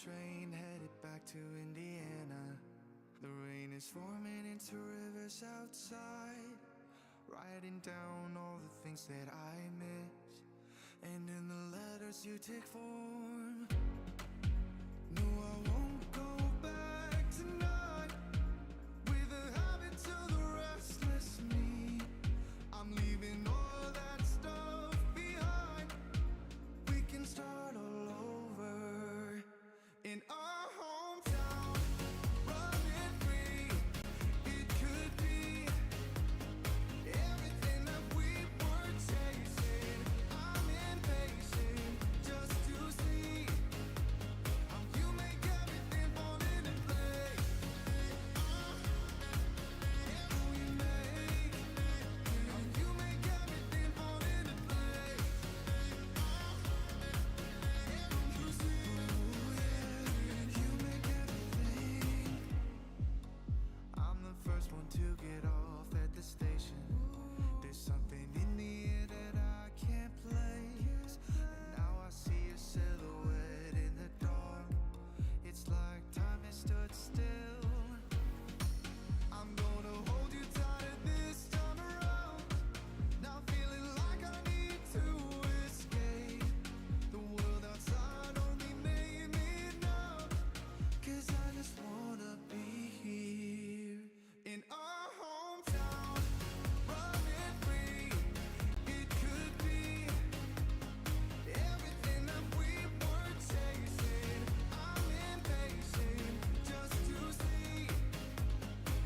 train headed back to Indiana. The rain is forming into rivers outside, writing down all the things that I miss. And in the letters you take form. No, I won't go back tonight with a habit to the restless me. I'm leaving all that stuff behind. We can start all over in our hometown, running free. It could be everything that we were chasing. I'm impatient just to see how you make everything fall into place. How you make everything fall into place. You see, you make everything. I'm the first one to get off at the station. There's something in the air that I can't place. And now I see a silhouette in the dark. It's like time has stood still. I'm gonna hold you tighter this time around. Now feeling like I need to escape. The world outside only made me numb. 'Cause I just wanna be here in our hometown, running free. It could be everything that we were chasing. I'm impatient just to see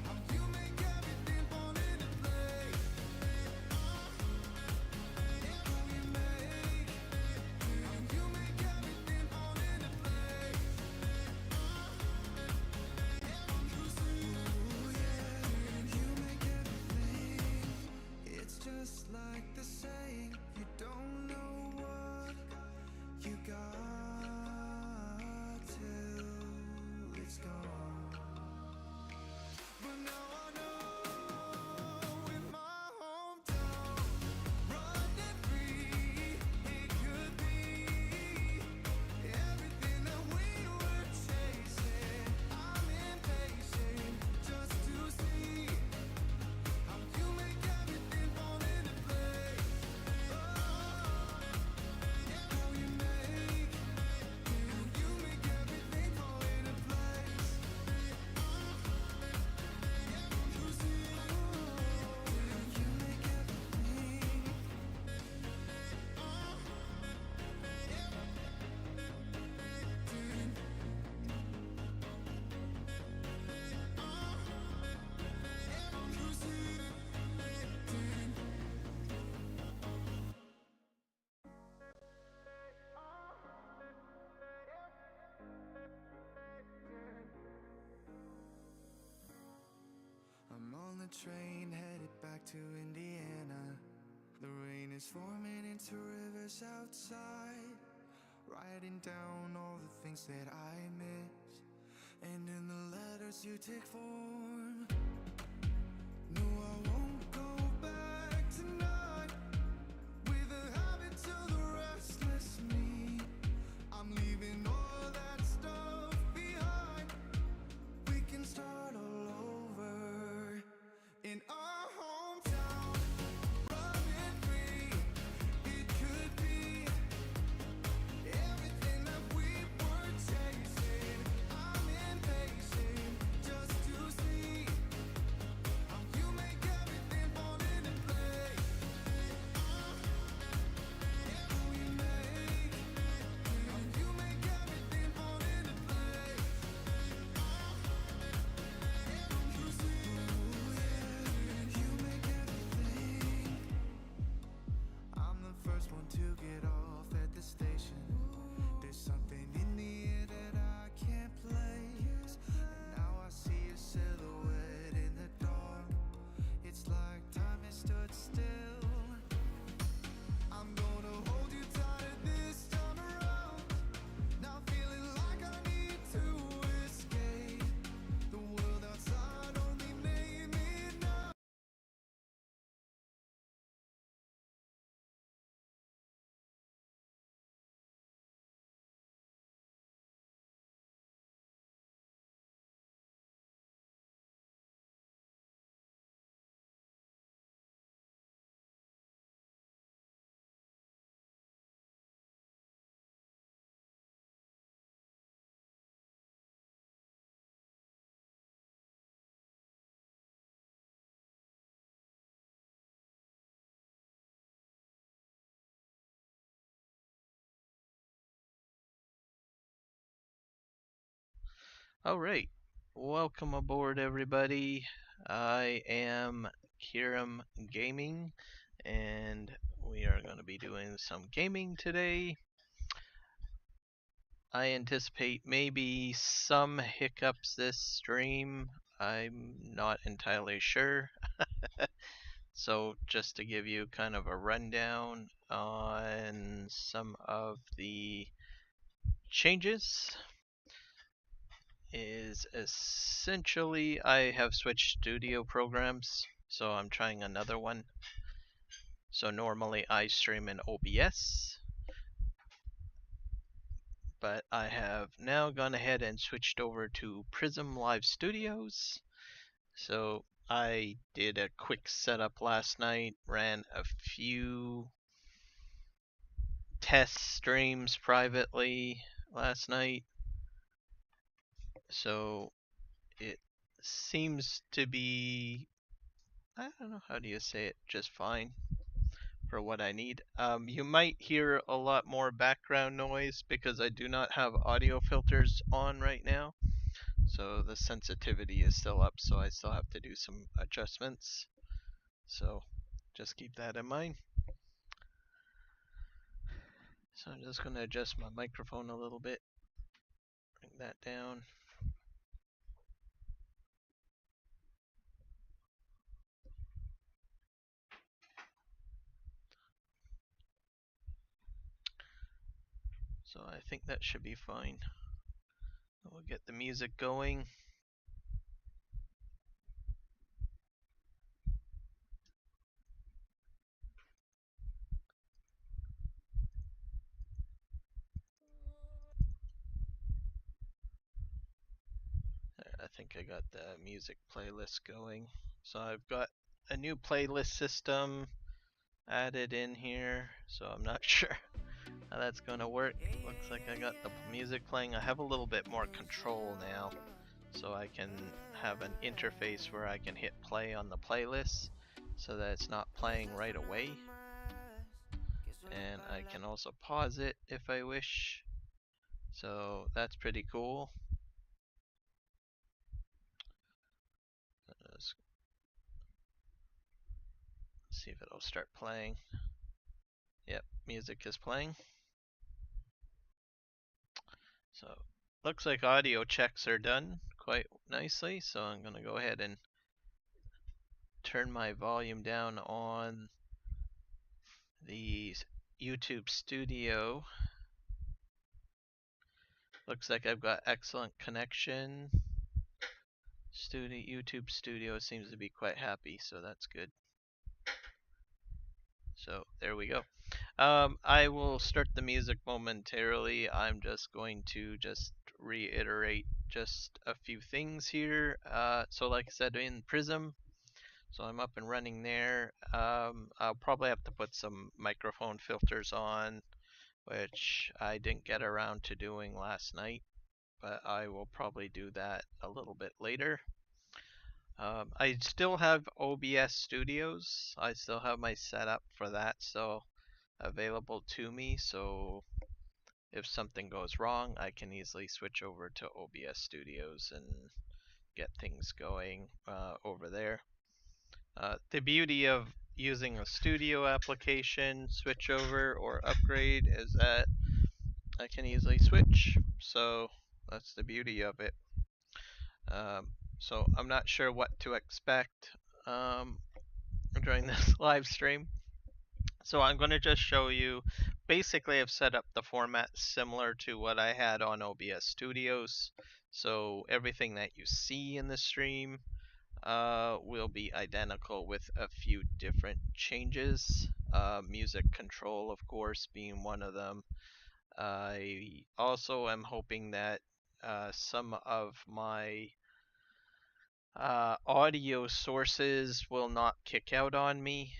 how you make everything fall into place. How you make everything fall into place. You see, you make everything. It's just like the saying, you don't know what you got till it's gone. But now I know in my hometown, running free, it could be everything that we were chasing. I'm impatient just to see how you make everything fall into place. How you make everything fall into place. You see, you make everything. You see, I'm on the train headed back to Indiana. The rain is forming into rivers outside, writing down all the things that I miss. And in the letters you take form. No, I won't go back tonight with a habit to the restless me. I'm leaving all that stuff behind. We can start all over in our hometown, running free. It could be everything that we were chasing. I'm impatient just to see All right. Welcome aboard, everybody. I am Kiram Gaming, and we are going to be doing some gaming today. I anticipate maybe some hiccups this stream. I'm not entirely sure. So, just to give you kind of a rundown on some of the changes, is essentially I have switched studio programs, so I'm trying another one. So normally I stream in OBS, but I have now gone ahead and switched over to Prism Live Studios. So I did a quick setup last night, ran a few test streams privately last night. So it seems to be, I don't know, how do you say it, just fine for what I need. You might hear a lot more background noise because I do not have audio filters on right now. So the sensitivity is still up, so I still have to do some adjustments. So just keep that in mind. So I'm just going to adjust my microphone a little bit, bring that down. So I think that should be fine. We'll get the music going. I think I got the music playlist going. So I've got a new playlist system added in here, so I'm not sure how that's gonna work. Looks like I got the music playing. I have a little bit more control now, so I can have an interface where I can hit play on the playlist so that it's not playing right away. And I can also pause it if I wish. So that's pretty cool. Let's see if it'll start playing. Yep, music is playing. So looks like audio checks are done quite nicely, so I'm going to go ahead and turn my volume down on the YouTube Studio. Looks like I've got excellent connection. YouTube Studio seems to be quite happy, so that's good. So there we go. I will start the music momentarily. I'm just going to just reiterate just a few things here. So like I said, in Prism, so I'm up and running there. I'll probably have to put some microphone filters on, which I didn't get around to doing last night, but I will probably do that a little bit later. I still have OBS Studios. I still have my setup for that still available to me, so if something goes wrong, I can easily switch over to OBS Studios and get things going over there. The beauty of using a studio application, switch over or upgrade, is that I can easily switch. So that's the beauty of it. Um, so I'm not sure what to expect during this live stream. So I'm going to just show you. Basically, I've set up the format similar to what I had on OBS Studios. So everything that you see in the stream will be identical with a few different changes. Music control, of course, being one of them. I also am hoping that some of my audio sources will not kick out on me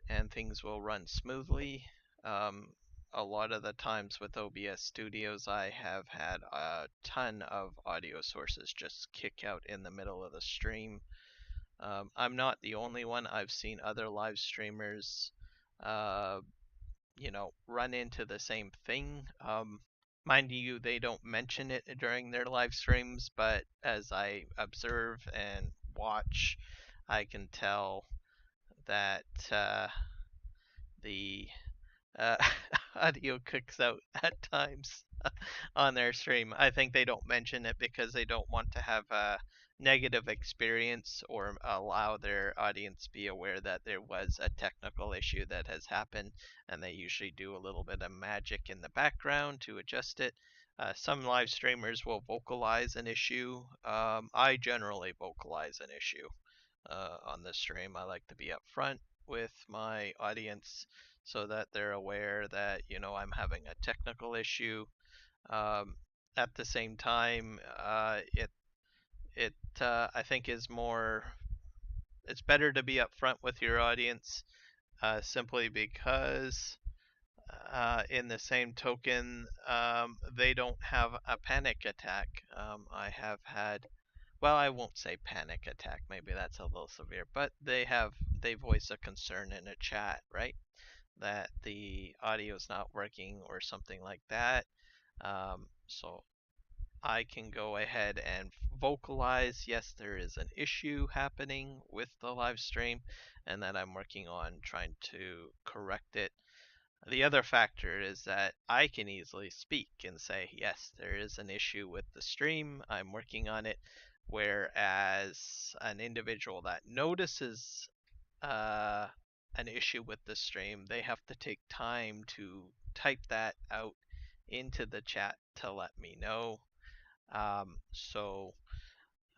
and things will run smoothly. Um, a lot of the times with OBS Studios, I have had a ton of audio sources just kick out in the middle of the stream. I'm not the only one. I've seen other live streamers, run into the same thing. Mind you, they don't mention it during their live streams, but as I observe and watch, I can tell that the uh, audio cooks out at times on their stream. I think they don't mention it because they don't want to have a negative experience or allow their audience be aware that there was a technical issue that has happened, and they usually do a little bit of magic in the background to adjust it. Some live streamers will vocalize an issue. I generally vocalize an issue on the stream. I like to be upfront with my audience so that they're aware that I'm having a technical issue. Um, at the same time, it I think is more. It's better to be upfront with your audience, simply because in the same token, they don't have a panic attack. I have had, well, I won't say panic attack. Maybe that's a little severe, but they voice a concern in a chat, right? That the audio is not working or something like that. So I can go ahead and vocalize, yes, there is an issue happening with the live stream, and that I'm working on trying to correct it. The other factor is that I can easily speak and say, yes, there is an issue with the stream, I'm working on it. Whereas an individual that notices uh, an issue with the stream, they have to take time to type that out into the chat to let me know. So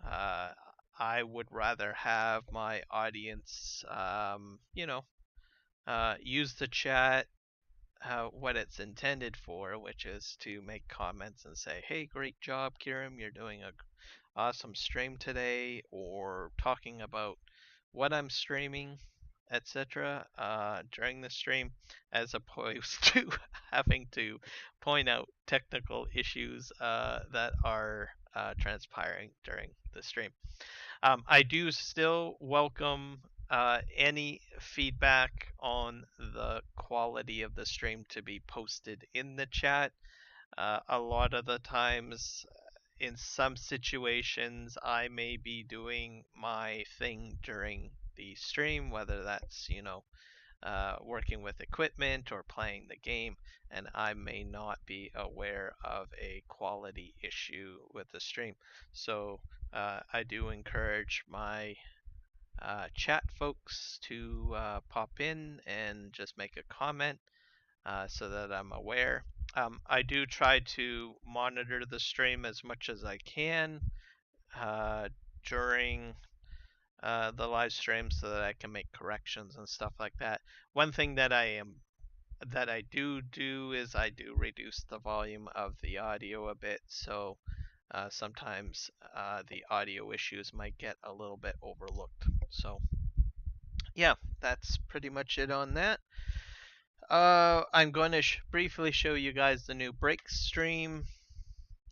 uh, I would rather have my audience, use the chat what it's intended for, which is to make comments and say, "Hey, great job, Kiram! You're doing a awesome stream today," or talking about what I'm streaming, etc. During the stream, as opposed to having to point out technical issues that are transpiring during the stream. I do still welcome any feedback on the quality of the stream to be posted in the chat. A lot of the times, in some situations, I may be doing my thing during the stream, whether that's, working with equipment or playing the game, and I may not be aware of a quality issue with the stream. So I do encourage my chat folks to pop in and just make a comment so that I'm aware. I do try to monitor the stream as much as I can during the live stream so that I can make corrections and stuff like that. One thing that I do is I do reduce the volume of the audio a bit, so sometimes the audio issues might get a little bit overlooked. So yeah, that's pretty much it on that. I'm going to briefly show you guys the new break stream.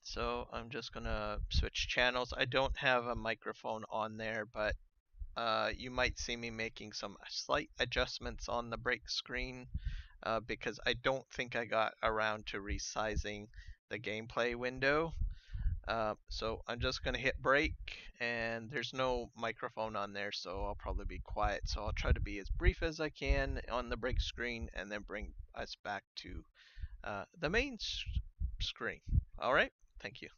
So I'm just gonna switch channels. I don't have a microphone on there, but you might see me making some slight adjustments on the break screen because I don't think I got around to resizing the gameplay window. So I'm just going to hit break, and there's no microphone on there, so I'll probably be quiet. So I'll try to be as brief as I can on the break screen and then bring us back to the main screen. All right, thank you.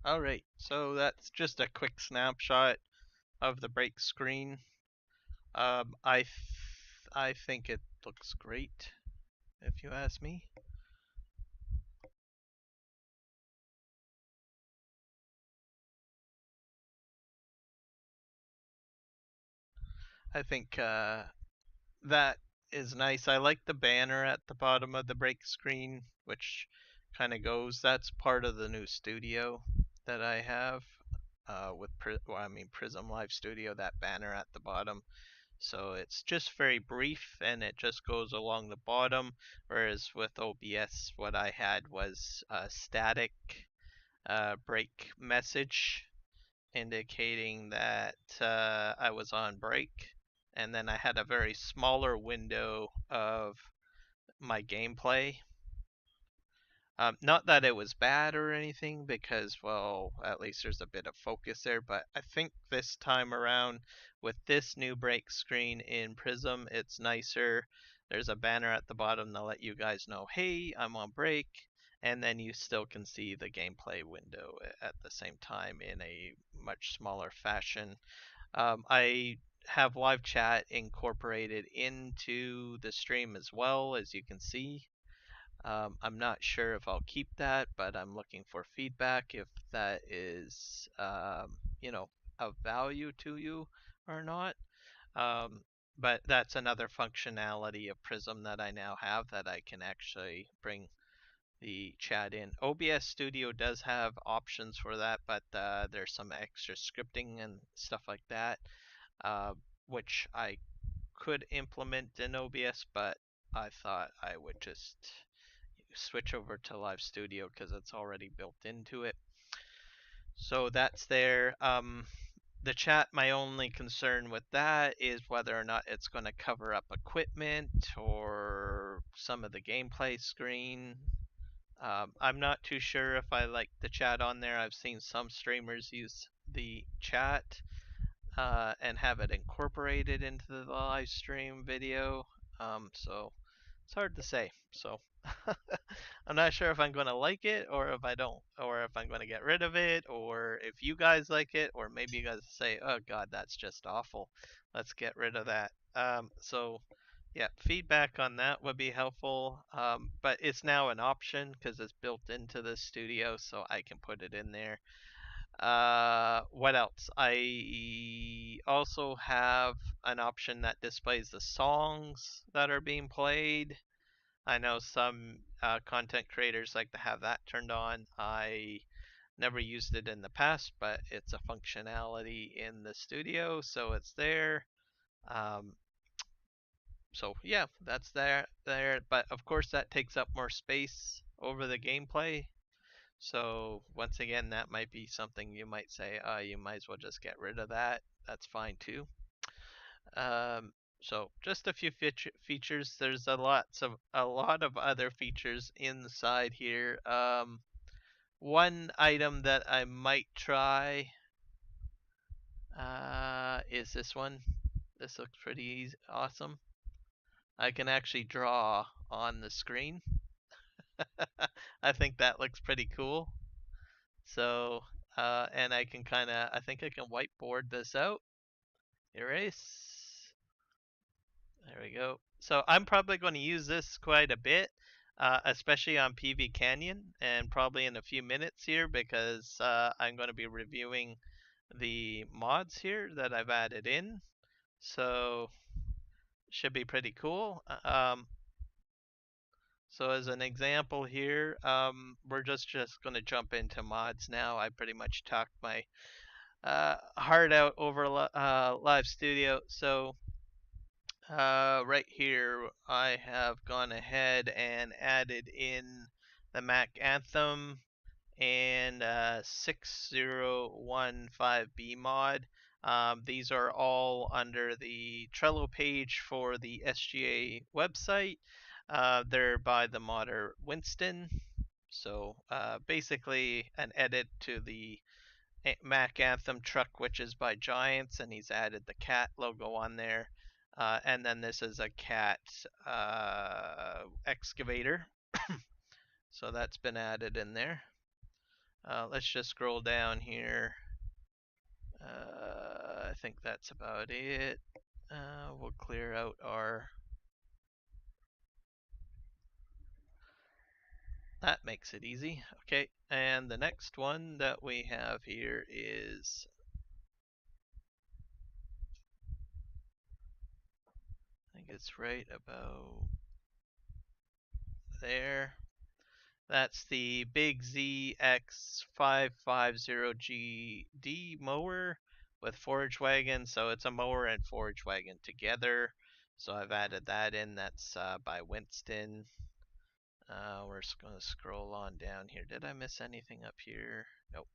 All right, so that's just a quick snapshot of the break screen. I think it looks great, if you ask me. I think that is nice. I like the banner at the bottom of the break screen, which kind of goes. That's part of the new studio that I have with Prism Live Studio. That banner at the bottom. So it's just very brief and it just goes along the bottom. Whereas with OBS, what I had was a static break message indicating that I was on break. And then I had a very smaller window of my gameplay. Not that it was bad or anything, because, well, at least there's a bit of focus there, but I think this time around, with this new break screen in Prism, it's nicer. There's a banner at the bottom to let you guys know, hey, I'm on break, and then you still can see the gameplay window at the same time in a much smaller fashion. I have live chat incorporated into the stream as well, as you can see. I'm not sure if I'll keep that, but I'm looking for feedback if that is, of value to you or not. Um, but that's another functionality of Prism that I now have that I can actually bring the chat in. OBS Studio does have options for that, but there's some extra scripting and stuff like that, uh, which I could implement in OBS, but I thought I would just switch over to Live Studio because it's already built into it. So that's there. The chat, my only concern with that is whether or not it's going to cover up equipment or some of the gameplay screen. I'm not too sure if I like the chat on there. I've seen some streamers use the chat and have it incorporated into the live stream video. So it's hard to say. So I'm not sure if I'm going to like it or if I don't, or if I'm going to get rid of it, or if you guys like it, or maybe you guys say, oh God, that's just awful. Let's get rid of that. So yeah, feedback on that would be helpful. But it's now an option because it's built into the studio, so I can put it in there. What else? I also have an option that displays the songs that are being played. I know some content creators like to have that turned on. I never used it in the past, but it's a functionality in the studio, so it's there. Um, so yeah, that's there. But of course, that takes up more space over the gameplay. So once again, that might be something you might say, you might as well just get rid of that. That's fine too. Um, so just a few features. There's a lot of other features inside here. One item that I might try is this one. This looks pretty awesome. I can actually draw on the screen. I think that looks pretty cool. So, and I can I think I can whiteboard this out. Erase. There we go. So I'm probably going to use this quite a bit, especially on PV Canyon, and probably in a few minutes here because I'm going to be reviewing the mods here that I've added in. So should be pretty cool. So as an example here, we're just going to jump into mods now. I pretty much talked my heart out over Live Studio. So right here, I have gone ahead and added in the Mac Anthem and 6015B mod. These are all under the Trello page for the SGA website. They're by the modder Winston. So basically, an edit to the Mac Anthem truck, which is by Giants, and he's added the cat logo on there. And then this is a cat excavator. So that's been added in there. Let's just scroll down here. I think that's about it. We'll clear out our. That makes it easy. Okay, and the next one that we have here is. I think it's right about there. That's the Big ZX550GD mower with forage wagon. So it's a mower and forage wagon together. So I've added that in. That's by Winston. We're just going to scroll on down here. Did I miss anything up here? Nope.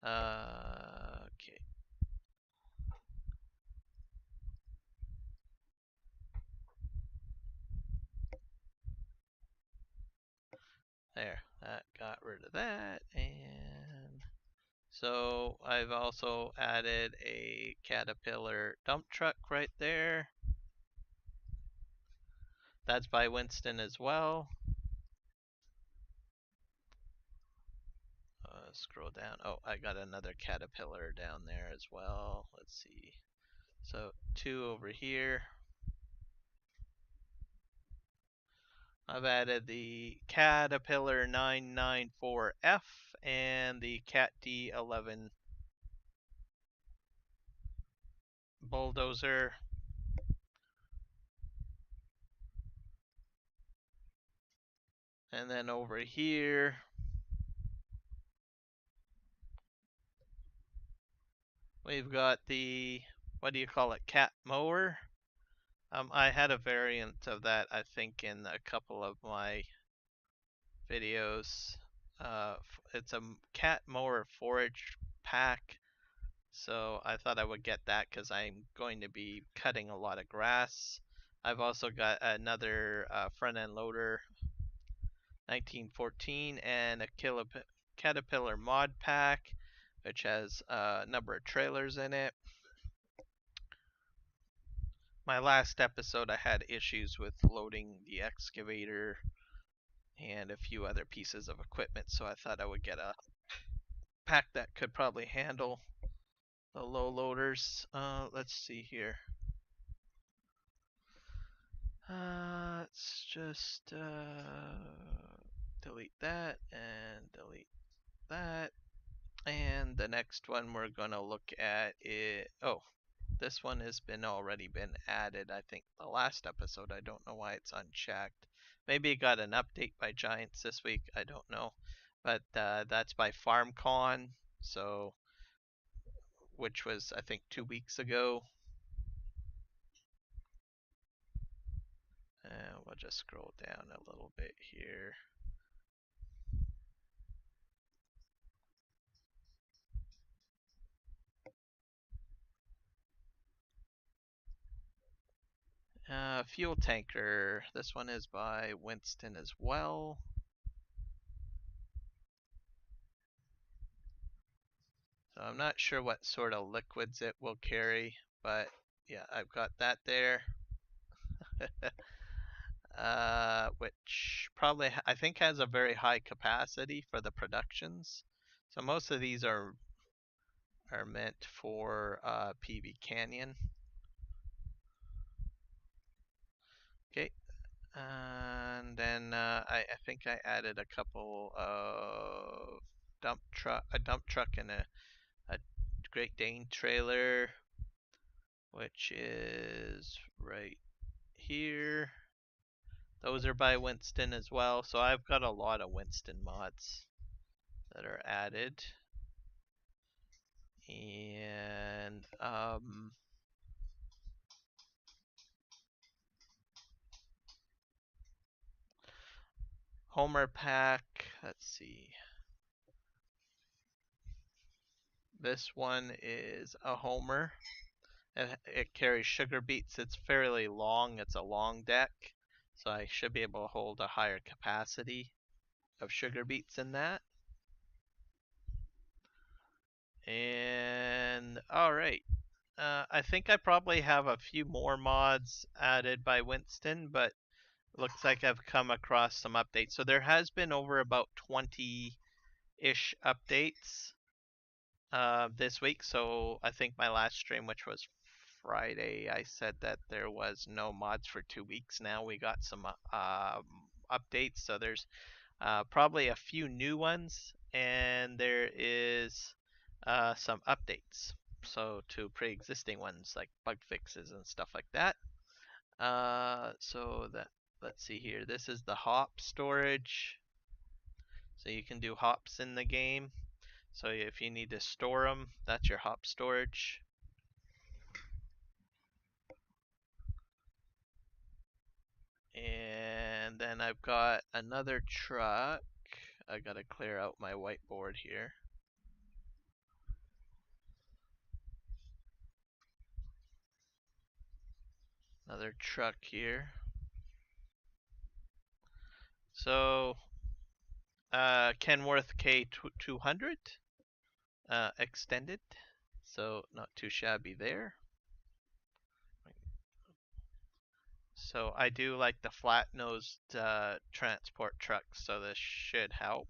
Okay. There. That got rid of that. And so I've also added a Caterpillar dump truck right there. That's by Winston as well. Scroll down. Oh, I got another Caterpillar down there as well. Let's see. So 2 over here. I've added the Caterpillar 994F and the Cat D11 bulldozer. And then over here, we've got the, what do you call it, cat mower. I had a variant of that, I think, in a couple of my videos. It's a cat mower forage pack. So I thought I would get that because I'm going to be cutting a lot of grass. I've also got another front end loader 1914 and a Caterpillar mod pack, which has a number of trailers in it. My last episode, I had issues with loading the excavator and a few other pieces of equipment, so I thought I would get a pack that could probably handle the low loaders. Let's see here. Let's just delete that and delete that. And the next one we're gonna look at is, oh, this one has already been added. I think the last episode. I don't know why it's unchecked. Maybe it got an update by Giants this week. I don't know, but that's by FarmCon. So, which was I think 2 weeks ago. We'll just scroll down a little bit here. Fuel tanker. This one is by Winston as well. So I'm not sure what sort of liquids it will carry, but yeah, I've got that there. Which probably I think has a very high capacity for the productions. So most of these are meant for PV Canyon. Okay, and then I think I added a couple of a dump truck and a Great Dane trailer, which is right here. Those are by Winston as well, so I've got a lot of Winston mods that are added. And Homer pack, let's see. This one is a Homer. It carries sugar beets. It's fairly long. It's a long deck, so I should be able to hold a higher capacity of sugar beets in that. And alright, I think I probably have a few more mods added by Winston, but it looks like I've come across some updates. So there has been over about 20-ish updates this week. So I think my last stream, which was Friday, I said that there was no mods for 2 weeks. Now we got some updates. So there's probably a few new ones, and there is some updates. So to pre-existing ones like bug fixes and stuff like that. So that let's see here. This is the hop storage. So you can do hops in the game. So if you need to store them, that's your hop storage. And then I've got another truck. I gotta clear out my whiteboard here. Another truck here. So Kenworth K200 extended. So not too shabby there. So I do like the flat-nosed transport trucks, so this should help.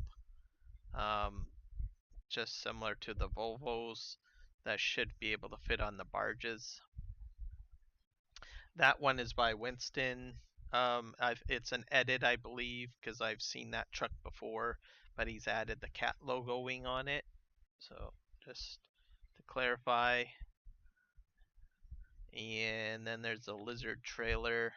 Just similar to the Volvos that should be able to fit on the barges. That one is by Winston. It's an edit, I believe, because I've seen that truck before, but he's added the cat logo wing on it. So just to clarify. And then there's a lizard trailer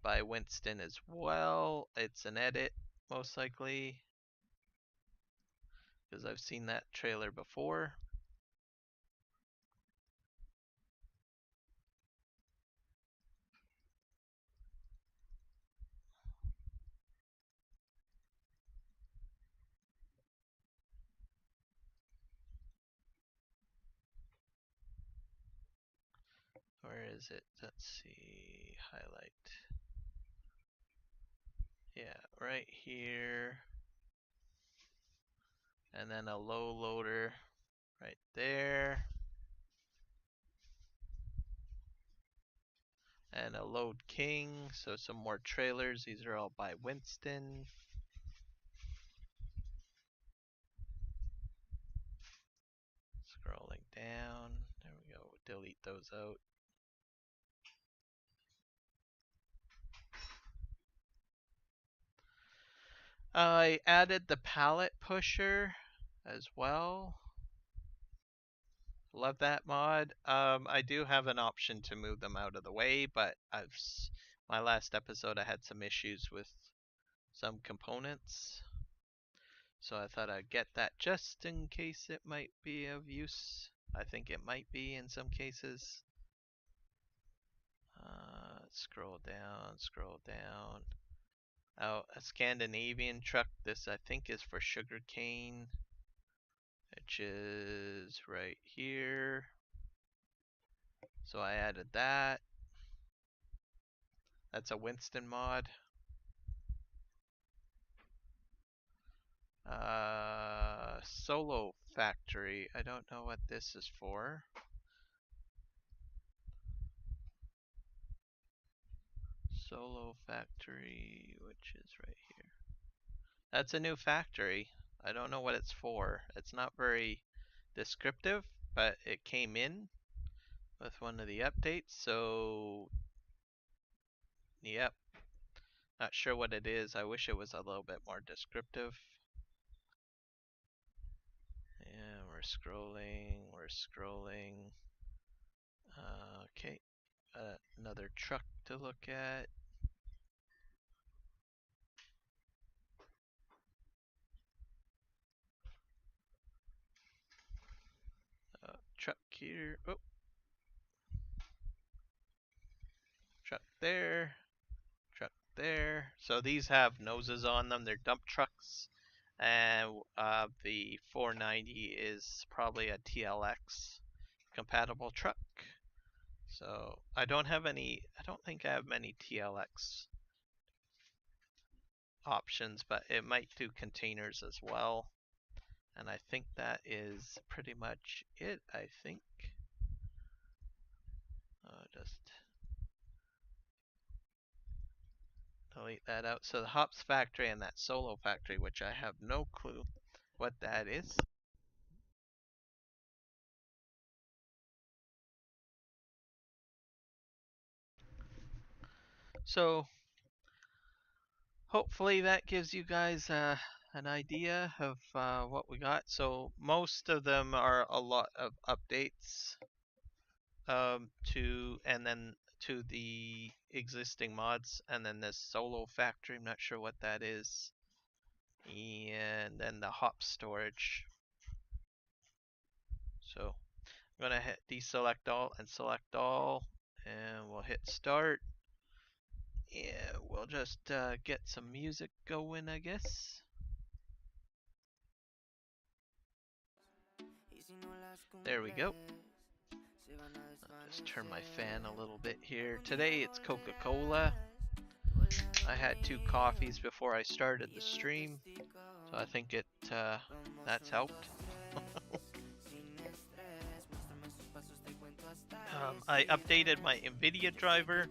by Winston as well. It's an edit, most likely, because I've seen that trailer before. Where is it? Let's see. Highlight. Yeah, right here. And then a low loader right there. And a load king. So some more trailers. These are all by Winston. Scrolling down. There we go. Delete those out. I added the pallet pusher as well. Love that mod. I do have an option to move them out of the way, but my last episode I had some issues with some components. So I thought I'd get that just in case it might be of use. I think it might be in some cases. Scroll down, scroll down. Oh, a Scandinavian truck. This I think is for sugarcane, which is right here. So I added that. That's a Winston mod. Solo Factory. I don't know what this is for. Solo Factory, which is right here. That's a new factory. I don't know what it's for. It's not very descriptive, but it came in with one of the updates, so yep. Not sure what it is. I wish it was a little bit more descriptive. Yeah, we're scrolling, we're scrolling. Okay, another truck to look at. Truck here. Oh, truck there. Truck there. So these have noses on them. They're dump trucks. And the 490 is probably a TLX compatible truck. So I don't think I have many TLX options, but it might do containers as well. And I think that is pretty much it, I think. Just delete that out. So the hops factory and that solo factory, which I have no clue what that is. So hopefully that gives you guys an idea of what we got. So most of them are a lot of updates and then to the existing mods, and then this solo factory. I'm not sure what that is, and then the hop storage. So I'm gonna hit deselect all and select all, and we'll hit start. Yeah, we'll just get some music going, I guess. There we go. I'll just turn my fan a little bit here. Today it's Coca-Cola. I had 2 coffees before I started the stream, so I think that's helped. I updated my NVIDIA driver.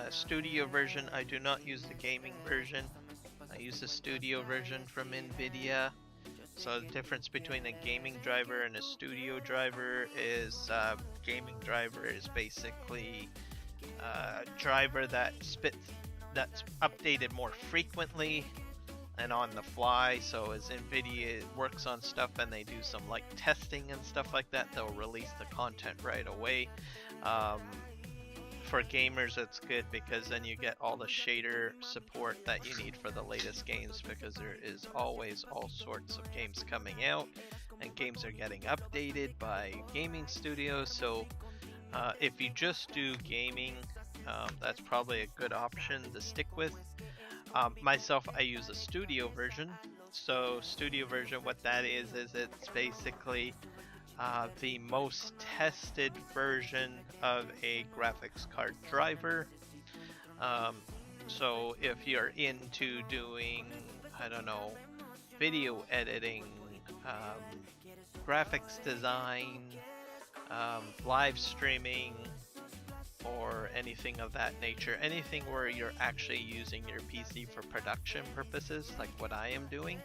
Studio version, I do not use the gaming version. I use the studio version from NVIDIA. So the difference between a gaming driver and a studio driver is gaming driver is basically a driver that's updated more frequently and on the fly. So as NVIDIA works on stuff and they do some like testing and stuff like that, they'll release the content right away. For gamers, it's good because then you get all the shader support that you need for the latest games, because there is always all sorts of games coming out and games are getting updated by gaming studios. So if you just do gaming, that's probably a good option to stick with. Myself, I use a studio version. So studio version, what that is it's basically the most tested version of a graphics card driver. So if you're into doing, I don't know, video editing, graphics design, live streaming, or anything of that nature, anything where you're actually using your PC for production purposes, like what I am doing,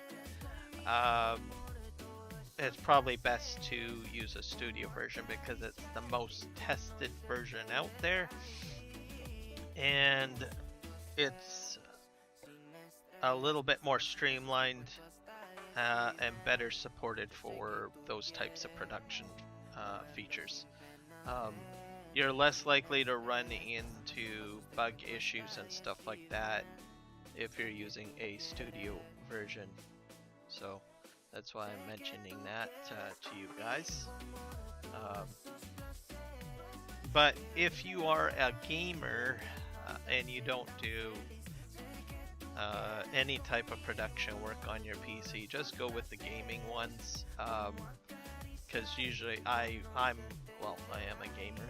it's probably best to use a studio version because it's the most tested version out there, and it's a little bit more streamlined and better supported for those types of production features. You're less likely to run into bug issues and stuff like that if you're using a studio version. So that's why I'm mentioning that to you guys. But if you are a gamer and you don't do any type of production work on your PC, just go with the gaming ones. Because usually I am a gamer.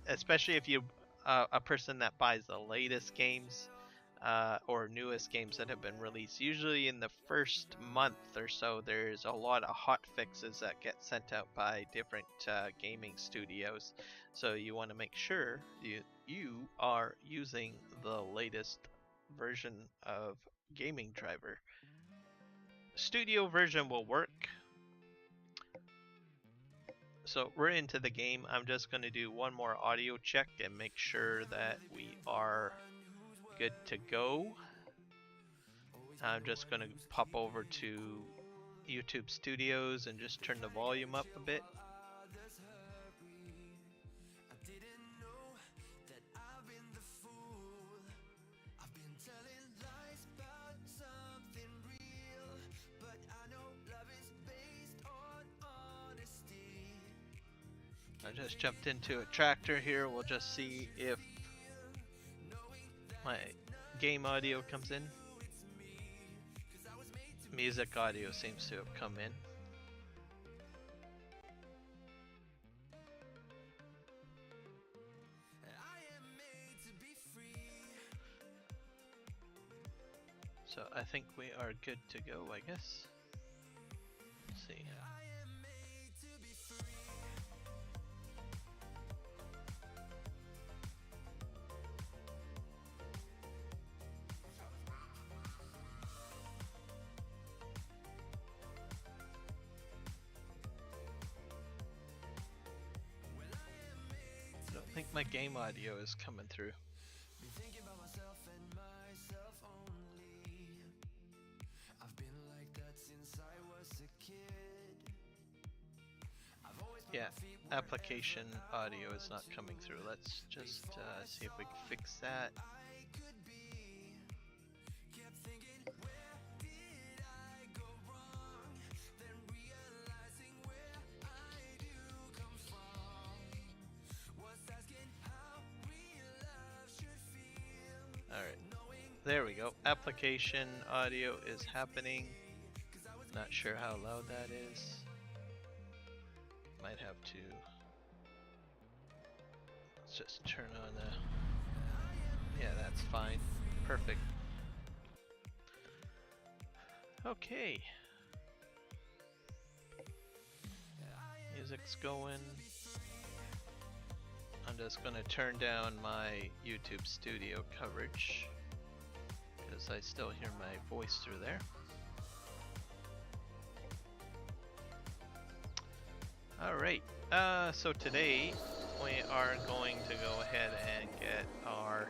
Especially if you a person that buys the latest games or newest games that have been released. Usually in the first month or so, there's a lot of hot fixes that get sent out by different gaming studios. So you want to make sure you are using the latest version of gaming driver. Studio version will work. So we're into the game. I'm just going to do one more audio check and make sure that we are good to go. I'm just going to pop over to YouTube Studios and just turn the volume up a bit. I just jumped into a tractor here. We'll just see if my game audio comes in. Music audio seems to have come in. So I think we are good to go, I guess. Let's see. my game audio is coming through. Been thinking about myself and myself only. I've been like that since I was a kid. I've always put Yeah, my feet application audio is not coming through. Let's just see if we can fix that. I could be. Kept thinking, where did I go wrong? Then realizing where I do come from. Was asking how real love should feel. Alright, there we go. Application audio is happening. Not sure how loud that is. Might have to. Let's just turn on the. Yeah, that's fine. Perfect. Okay. Music's going. I'm just gonna turn down my YouTube studio coverage because I still hear my voice through there. Alright, so today we are going to go ahead and get our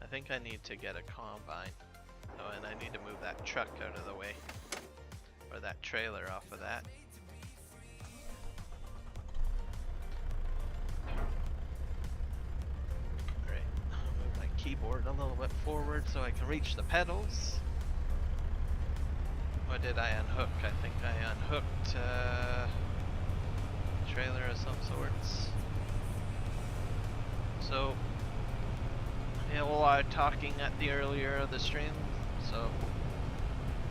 I think I need to get a combine. Oh, and I need to move that truck out of the way. Or that trailer off of that. Alright, I'll move my keyboard a little bit forward so I can reach the pedals. What did I unhook? I think I unhooked a trailer of some sorts. So, a lot of talking at the earlier of the stream, so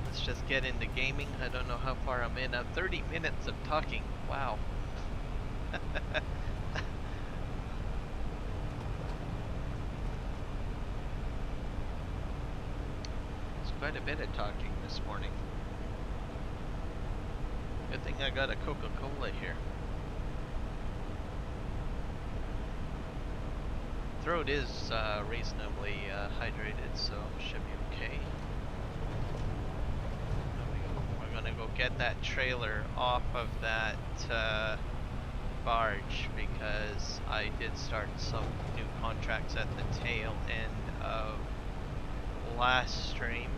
let's just get into gaming. I don't know how far I'm in. 30 minutes of talking. Wow. It's quite a bit of talking this morning. Good thing I got a Coca-Cola here. Throat is reasonably hydrated, so should be okay. We're gonna go get that trailer off of that barge because I did start some new contracts at the tail end of last stream.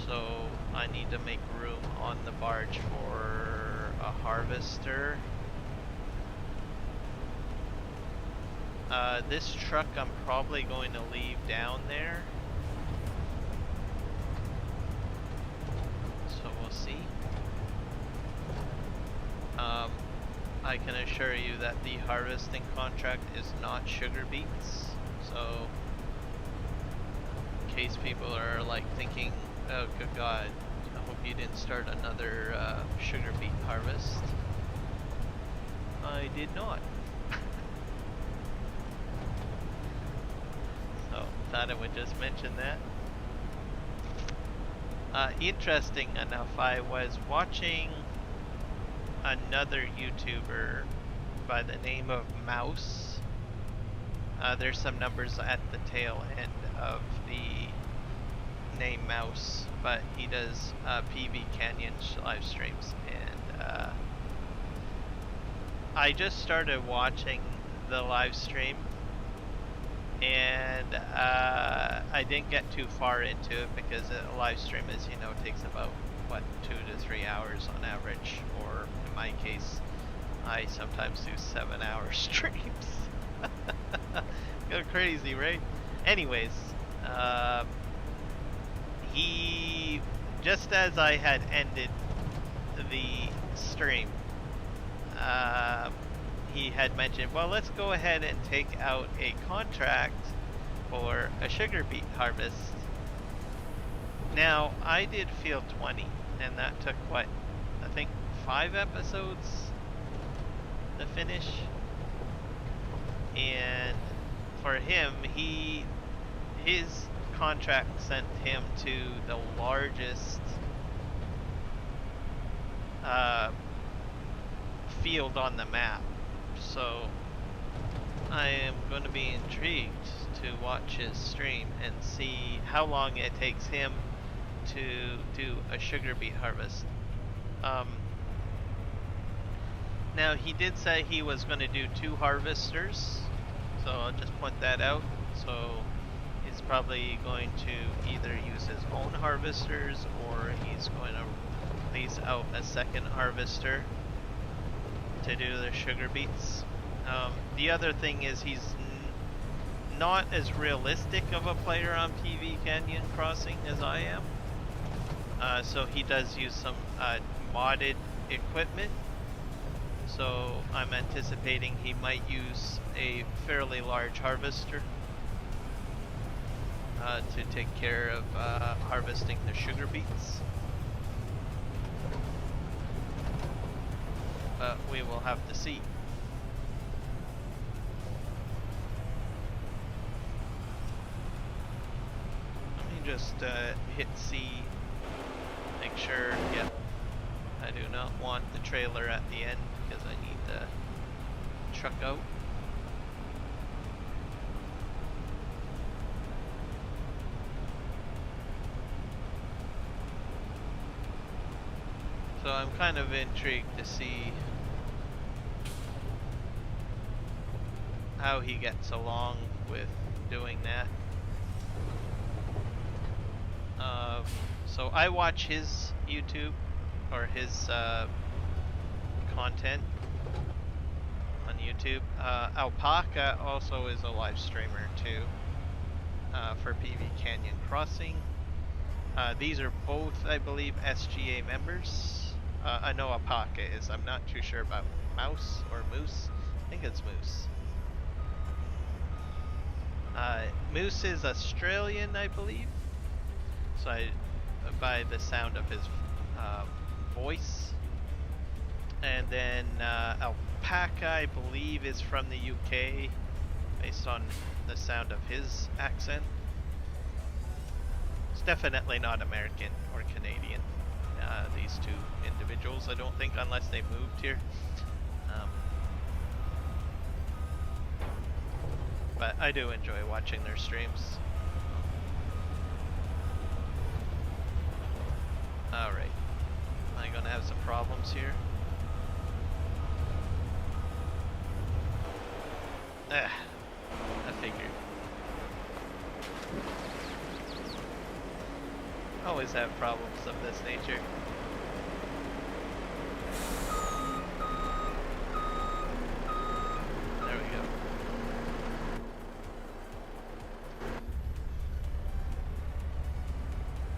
So I need to make room on the barge for a harvester. This truck I'm probably going to leave down there. So we'll see. I can assure you that the harvesting contract is not sugar beets. So in case people are like thinking, oh good god, I hope you didn't start another sugar beet harvest. I did not. So thought I would just mention that. Interesting enough, I was watching another YouTuber by the name of Mouse. There's some numbers at the tail end of the name Mouse, but he does PV Canyon live streams, and I just started watching the live stream, and I didn't get too far into it because a live stream, as you know, takes about what 2 to 3 hours on average, or in my case I sometimes do 7-hour streams. Go crazy, right? Anyways, he, just as I had ended the stream, he had mentioned, well, let's go ahead and take out a contract for a sugar beet harvest. Now, I did Field 20, and that took, what, I think 5 episodes to finish. And for him, his contract sent him to the largest field on the map. So I am going to be intrigued to watch his stream and see how long it takes him to do a sugar beet harvest. Now he did say he was going to do 2 harvesters, so I'll just point that out. So he's probably going to either use his own harvesters or he's going to lease out a second harvester to do the sugar beets. The other thing is he's not as realistic of a player on PV Canyon Crossing as I am. So he does use some modded equipment. So I'm anticipating he might use a fairly large harvester to take care of harvesting the sugar beets. But we will have to see. Let me just hit C, make sure, yep. I do not want the trailer at the end because I need the truck out. So I'm kind of intrigued to see how he gets along with doing that. So I watch his YouTube or his content on YouTube. Alpaca also is a live streamer too for PV Canyon Crossing. These are both, I believe, SGA members. I know Alpaca is. I'm not too sure about Mouse or Moose. I think it's Moose. Moose is Australian, I believe. So by the sound of his voice. And then Alpaca, I believe, is from the UK, based on the sound of his accent. It's definitely not American or Canadian, these two individuals, I don't think, unless they moved here. But I do enjoy watching their streams. Alright. Am I gonna have some problems here? I figured. Always have problems of this nature. There we go.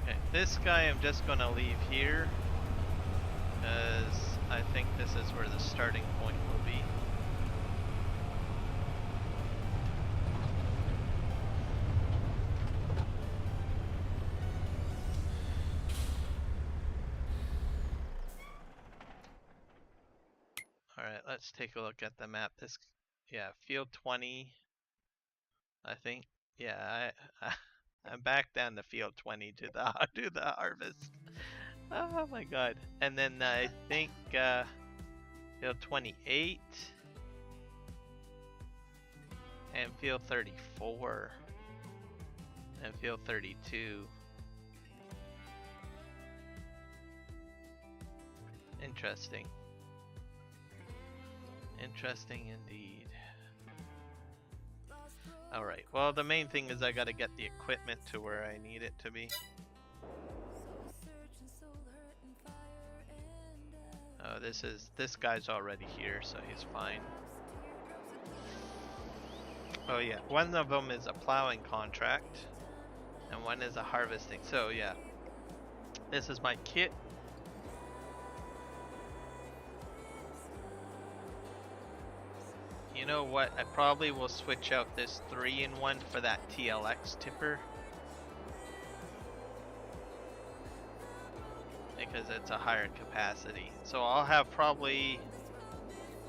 Okay, this guy I'm just gonna leave here, because I think this is where the starting point will be. Alright, let's take a look at the map. This, yeah, field 20, I think. Yeah, I'm back down to field 20 to do the harvest. Oh my god. And then I think field 28 and field 34 and field 32. Interesting. Interesting indeed. Alright, well the main thing is I gotta get the equipment to where I need it to be. Oh, this guy's already here, so he's fine. Oh yeah, one of them is a plowing contract, and one is a harvesting. So yeah, this is my kit. You know what, I probably will switch out this 3-in-1 for that TLX tipper. Because it's a higher capacity. So I'll have probably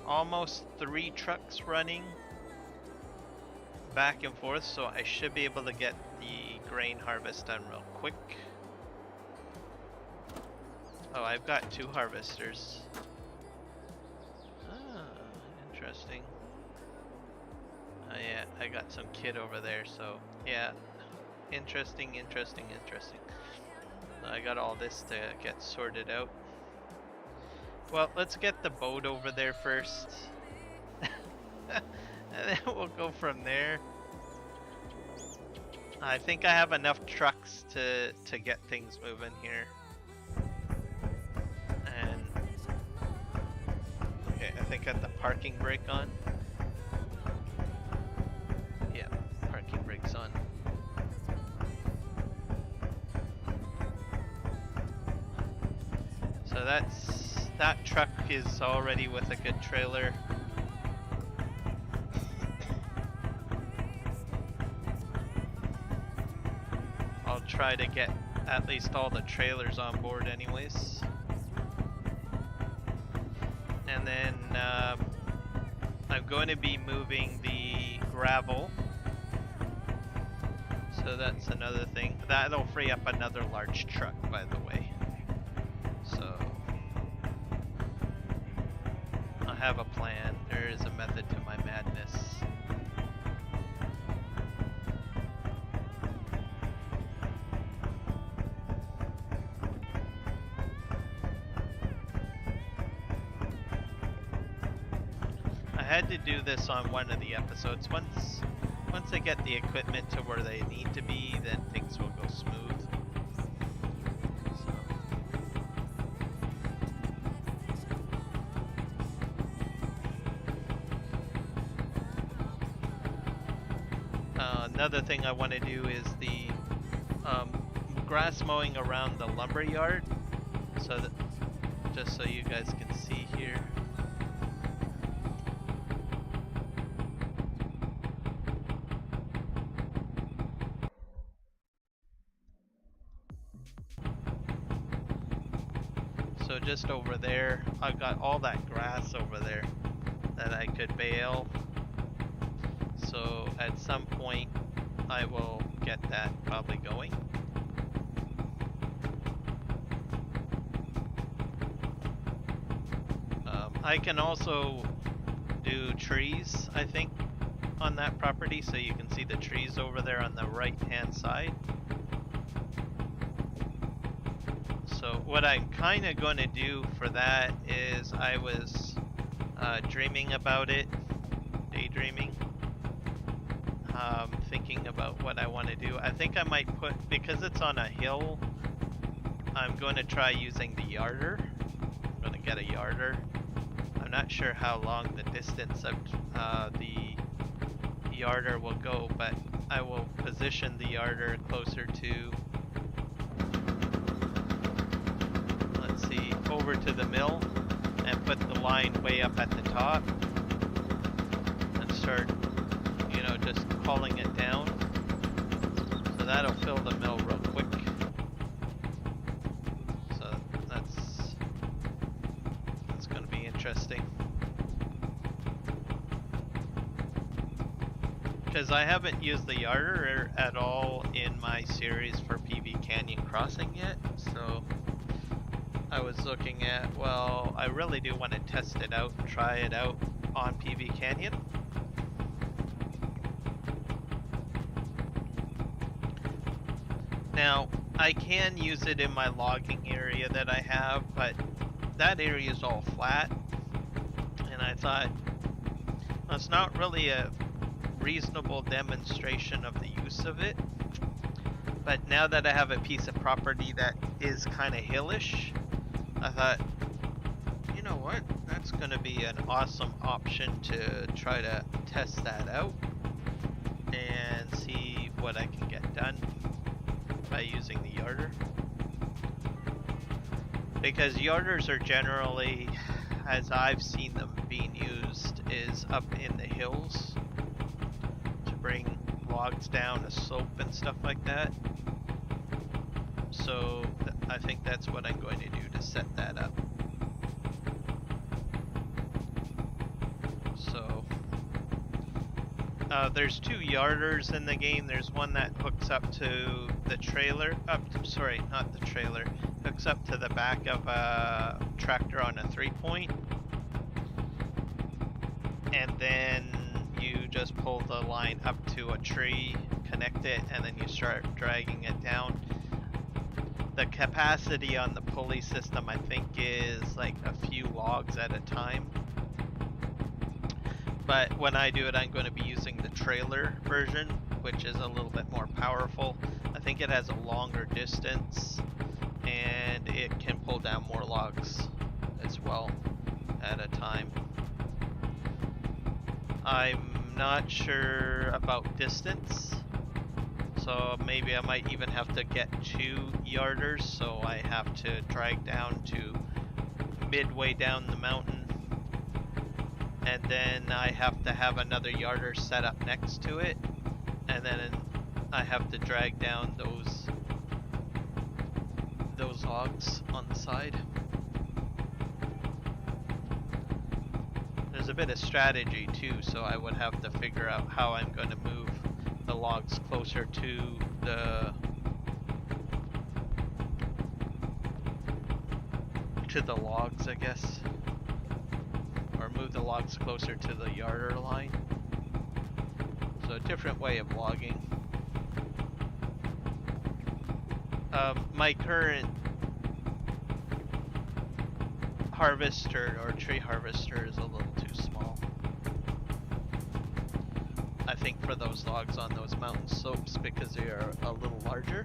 almost 3 trucks running back and forth, so I should be able to get the grain harvest done real quick. Oh, I've got 2 harvesters. interesting. Yeah, I got some kid over there, so yeah. Interesting. I got all this to get sorted out. Well, let's get the boat over there first. And then we'll go from there. I think I have enough trucks to get things moving here. And okay, I think I got the parking brake on. Yeah, parking brake's on. So that truck is already with a good trailer. I'll try to get at least all the trailers on board anyways. And then I'm going to be moving the gravel. So that's another thing. That'll free up another large truck, by the way. So I have a plan. There is a method to my madness. I had to do this on one of the episodes. Once I get the equipment to where they need to be, then things will go smooth. Another thing I want to do is the grass mowing around the lumber yard, so that just so you guys can see here. So just over there, I've got all that grass over there that I could bale. So at some point I will get that probably going. I can also do trees, I think, on that property, so you can see the trees over there on the right hand side. So what I'm kind of going to do for that is I was dreaming about it, daydreaming, thinking about what I want to do. I think I might put, because it's on a hill, I'm going to try using the yarder. I'm going to get a yarder. I'm not sure how long the distance of the yarder will go, but I will position the yarder closer to, let's see, over to the mill, and put the line way up at the top and start, you know, just hauling it down. So that'll fill the mill real quick. So that's going to be interesting. Because I haven't used the yarder at all in my series for PV Canyon Crossing yet, so I was looking at, well, I really do want to test it out and try it out on PV Canyon. Now, I can use it in my logging area that I have, but that area is all flat, and I thought, well, it's not really a reasonable demonstration of the use of it. But now that I have a piece of property that is kind of hillish, I thought, you know what, that's going to be an awesome option to try to test that out and see what I can get done by using the yarder. Because yarders are generally, as I've seen them being used, is up in the hills to bring logs down a slope and stuff like that. So I think that's what I'm going to do to set that up. So there's two yarders in the game. There's one that hooks up to the trailer, sorry, not the trailer, hooks up to the back of a tractor on a 3-point. and then you just pull the line up to a tree, connect it, and then you start dragging it down. The capacity on the pulley system, I think, is like a few logs at a time. But when I do it, I'm going to be using the trailer version, which is a little bit more powerful. I think it has a longer distance, and it can pull down more logs as well at a time. I'm not sure about distance, so maybe I might even have to get 2 yarders, so I have to drag down to midway down the mountain, and then I have to have another yarder set up next to it, and then I have to drag down those logs on the side. There's a bit of strategy too, so I would have to figure out how I'm going to move the logs closer to the logs, I guess, or move the logs closer to the yarder line. So a different way of logging. My current harvester or tree harvester is a little too small, I think, for those logs on those mountain slopes, because they are a little larger.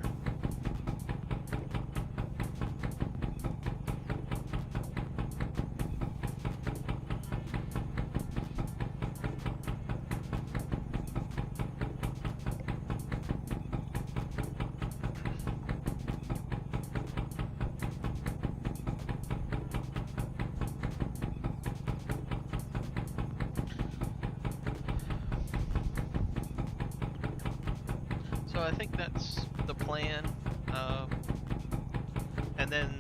So I think that's the plan. And then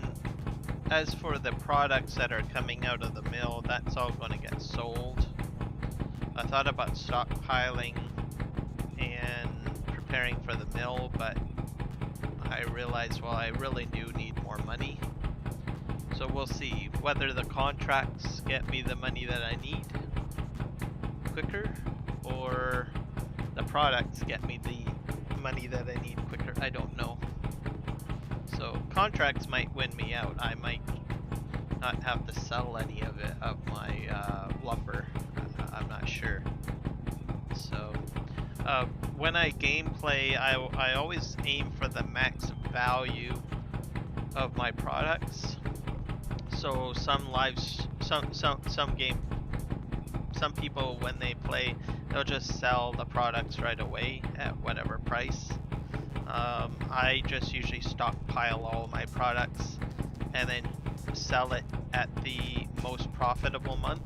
as for the products that are coming out of the mill, that's all going to get sold. I thought about stockpiling and preparing for the mill, but I realized, well, I really do need more money. So we'll see whether the contracts get me the money that I need quicker, or the products get me the money that I need quicker. I don't know. So contracts might win me out. I might not have to sell any of it, of my lumber. I'm not sure. So when I gameplay, I always aim for the max value of my products. So some people, when they play, they'll just sell the products right away at whatever price. I just usually stockpile all of my products and then sell it at the most profitable month.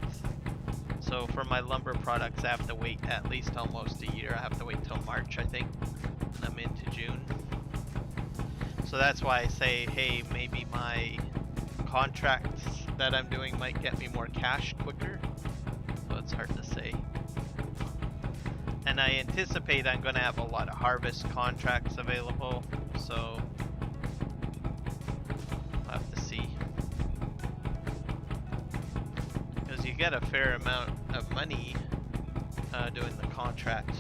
So for my lumber products, I have to wait at least almost a year. I have to wait till March, I think, and I'm into June. So that's why I say, hey, maybe my contracts that I'm doing might get me more cash quicker. So it's hard to say. And I anticipate I'm going to have a lot of harvest contracts available, so I'll have to see. Because you get a fair amount of money doing the contracts.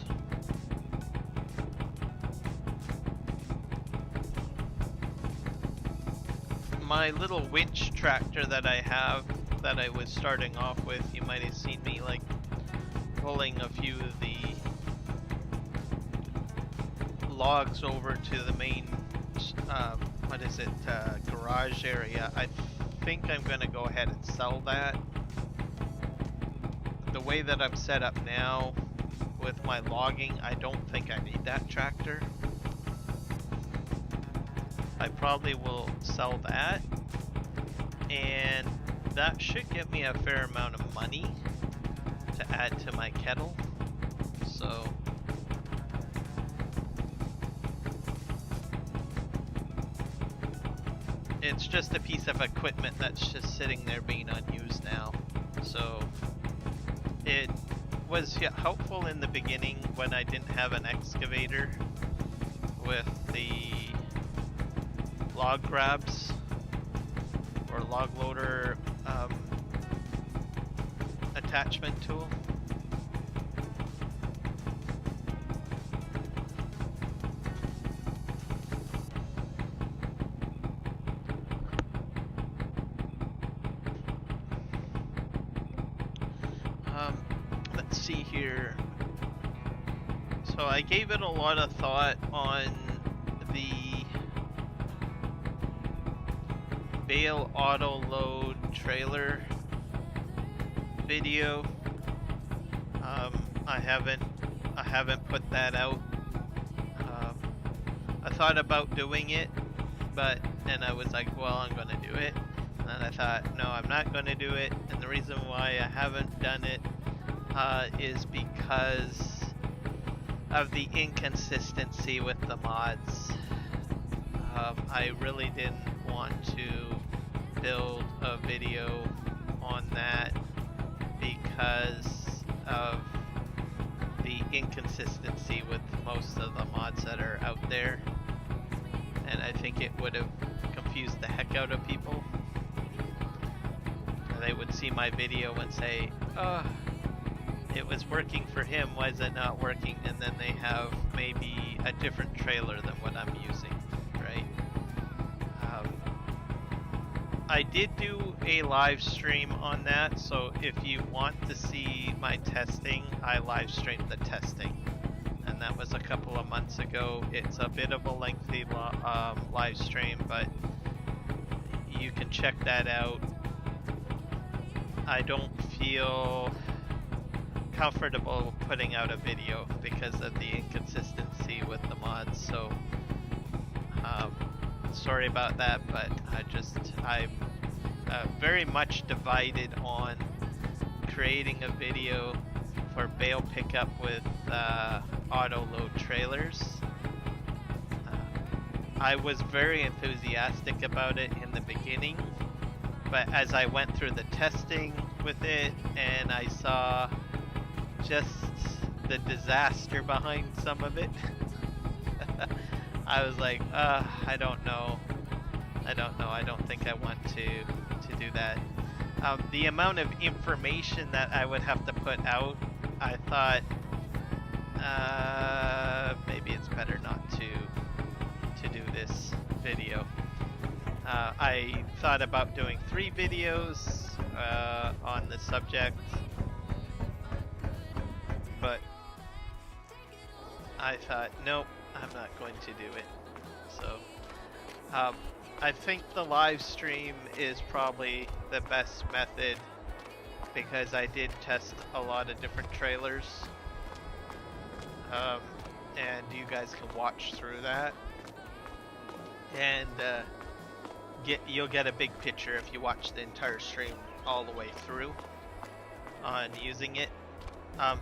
My little winch tractor that I have, that I was starting off with, you might have seen me like pulling a few of the logs over to the main garage area. I think I'm going to go ahead and sell that. The way that I'm set up now with my logging, I don't think I need that tractor. I probably will sell that, and that should get me a fair amount of money to add to my kettle. So it's just a piece of equipment that's just sitting there being unused now. So it was helpful in the beginning when I didn't have an excavator with the log grabs or log loader attachment tool. let's see here. So I gave it a lot of thought on the Bale auto load trailer video. I haven't put that out. I thought about doing it, but then I was like, well, I'm gonna do it. And then I thought, no, I'm not gonna do it. And the reason why I haven't done it is because of the inconsistency with the mods. I really didn't want to build a video on that because of the inconsistency with most of the mods that are out there, and I think it would have confused the heck out of people. And they would see my video and say, oh, it was working for him, why is it not working? And then they have maybe a different trailer than what I'm using, right? I did do a live stream on that, so if you want to see my testing, I live streamed the testing, and that was a couple of months ago. It's a bit of a lengthy live stream, but you can check that out. I don't feel comfortable putting out a video because of the inconsistency with the mods, so sorry about that, but I'm very much divided on creating a video for bale pickup with auto load trailers. I was very enthusiastic about it in the beginning, but as I went through the testing with it and I saw just the disaster behind some of it, I was like, I don't know. I don't think I want to do that. The amount of information that I would have to put out, I thought maybe it's better not to do this video. I thought about doing 3 videos on the subject, but I thought, nope, I'm not going to do it. So I think the live stream is probably the best method because I did test a lot of different trailers, and you guys can watch through that, and you'll get a big picture if you watch the entire stream all the way through on using it.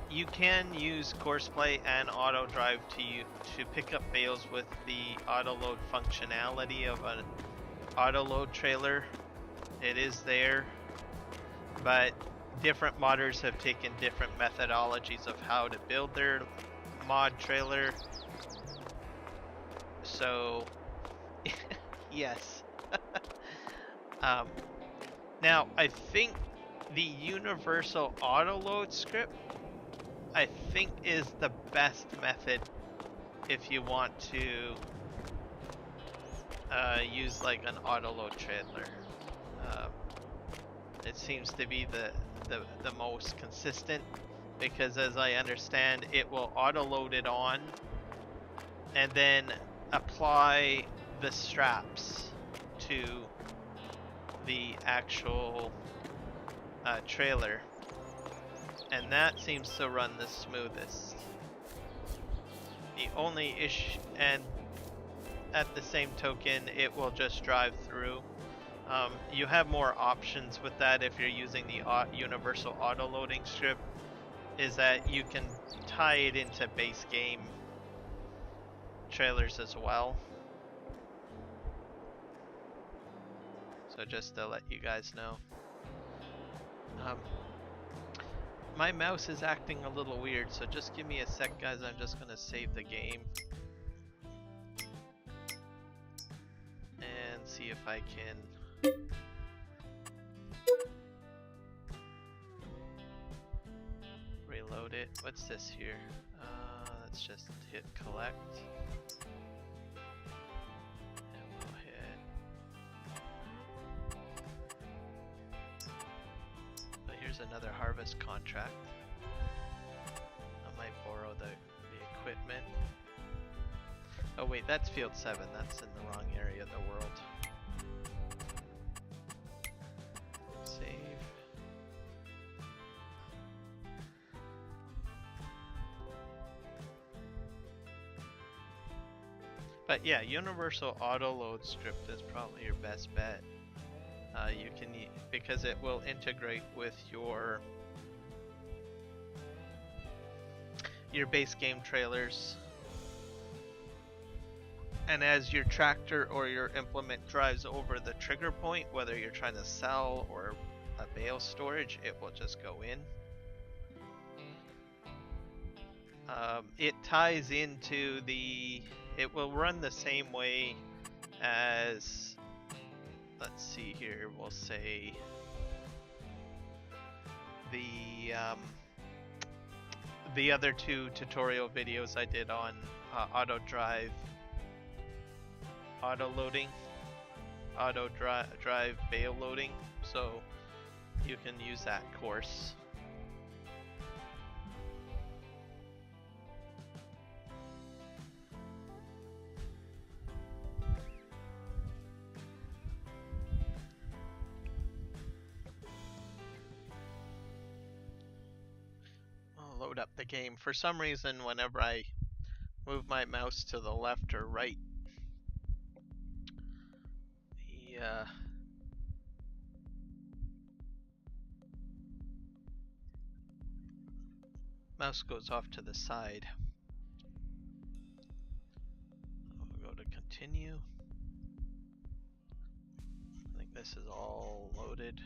You can use courseplay and auto drive to pick up bales with the auto load functionality of an auto load trailer. It is there, but different modders have taken different methodologies of how to build their mod trailer. So yes. Now I think the universal auto load script, I think, is the best method if you want to use like an auto load trailer. It seems to be the most consistent because, as I understand, it will auto load it on and then apply the straps to the actual trailer, and that seems to run the smoothest. The only issue, and at the same token, it will just drive through. You have more options with that if you're using the universal auto loading script, is that you can tie it into base game trailers as well. So just to let you guys know. My mouse is acting a little weird, so just give me a sec, guys. I'm just gonna save the game and see if I can reload it. What's this here? Let's just hit collect. And we'll hit. But here's another harvest contract. the equipment. Oh wait, that's field 7. That's in the wrong area of the world. Save. But yeah, universal auto load script is probably your best bet. You can, because it will integrate with your base game trailers. And as your tractor or your implement drives over the trigger point, whether you're trying to sell or a bale storage, it will just go in. It ties into it will run the same way as, let's see here, we'll say the other 2 tutorial videos I did on auto drive bale loading, so you can use that course. I'll load up the game. For some reason, whenever I move my mouse to the left or right, the mouse goes off to the side. We'll go to continue. I think this is all loaded.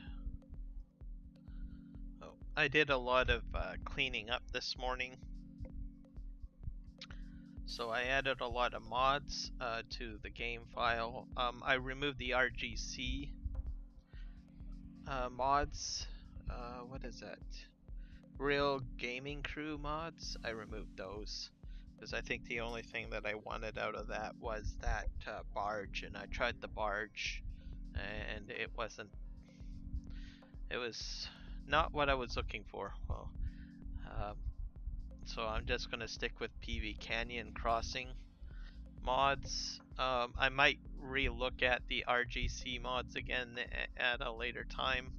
Oh, I did a lot of cleaning up this morning. So I added a lot of mods to the game file. I removed the RGC mods. What is that? Real Gaming Crew mods. I removed those because I think the only thing that I wanted out of that was that barge, and I tried the barge and it was not what I was looking for. Well, so I'm just going to stick with PV Canyon Crossing mods. I might re-look at the RGC mods again at a later time.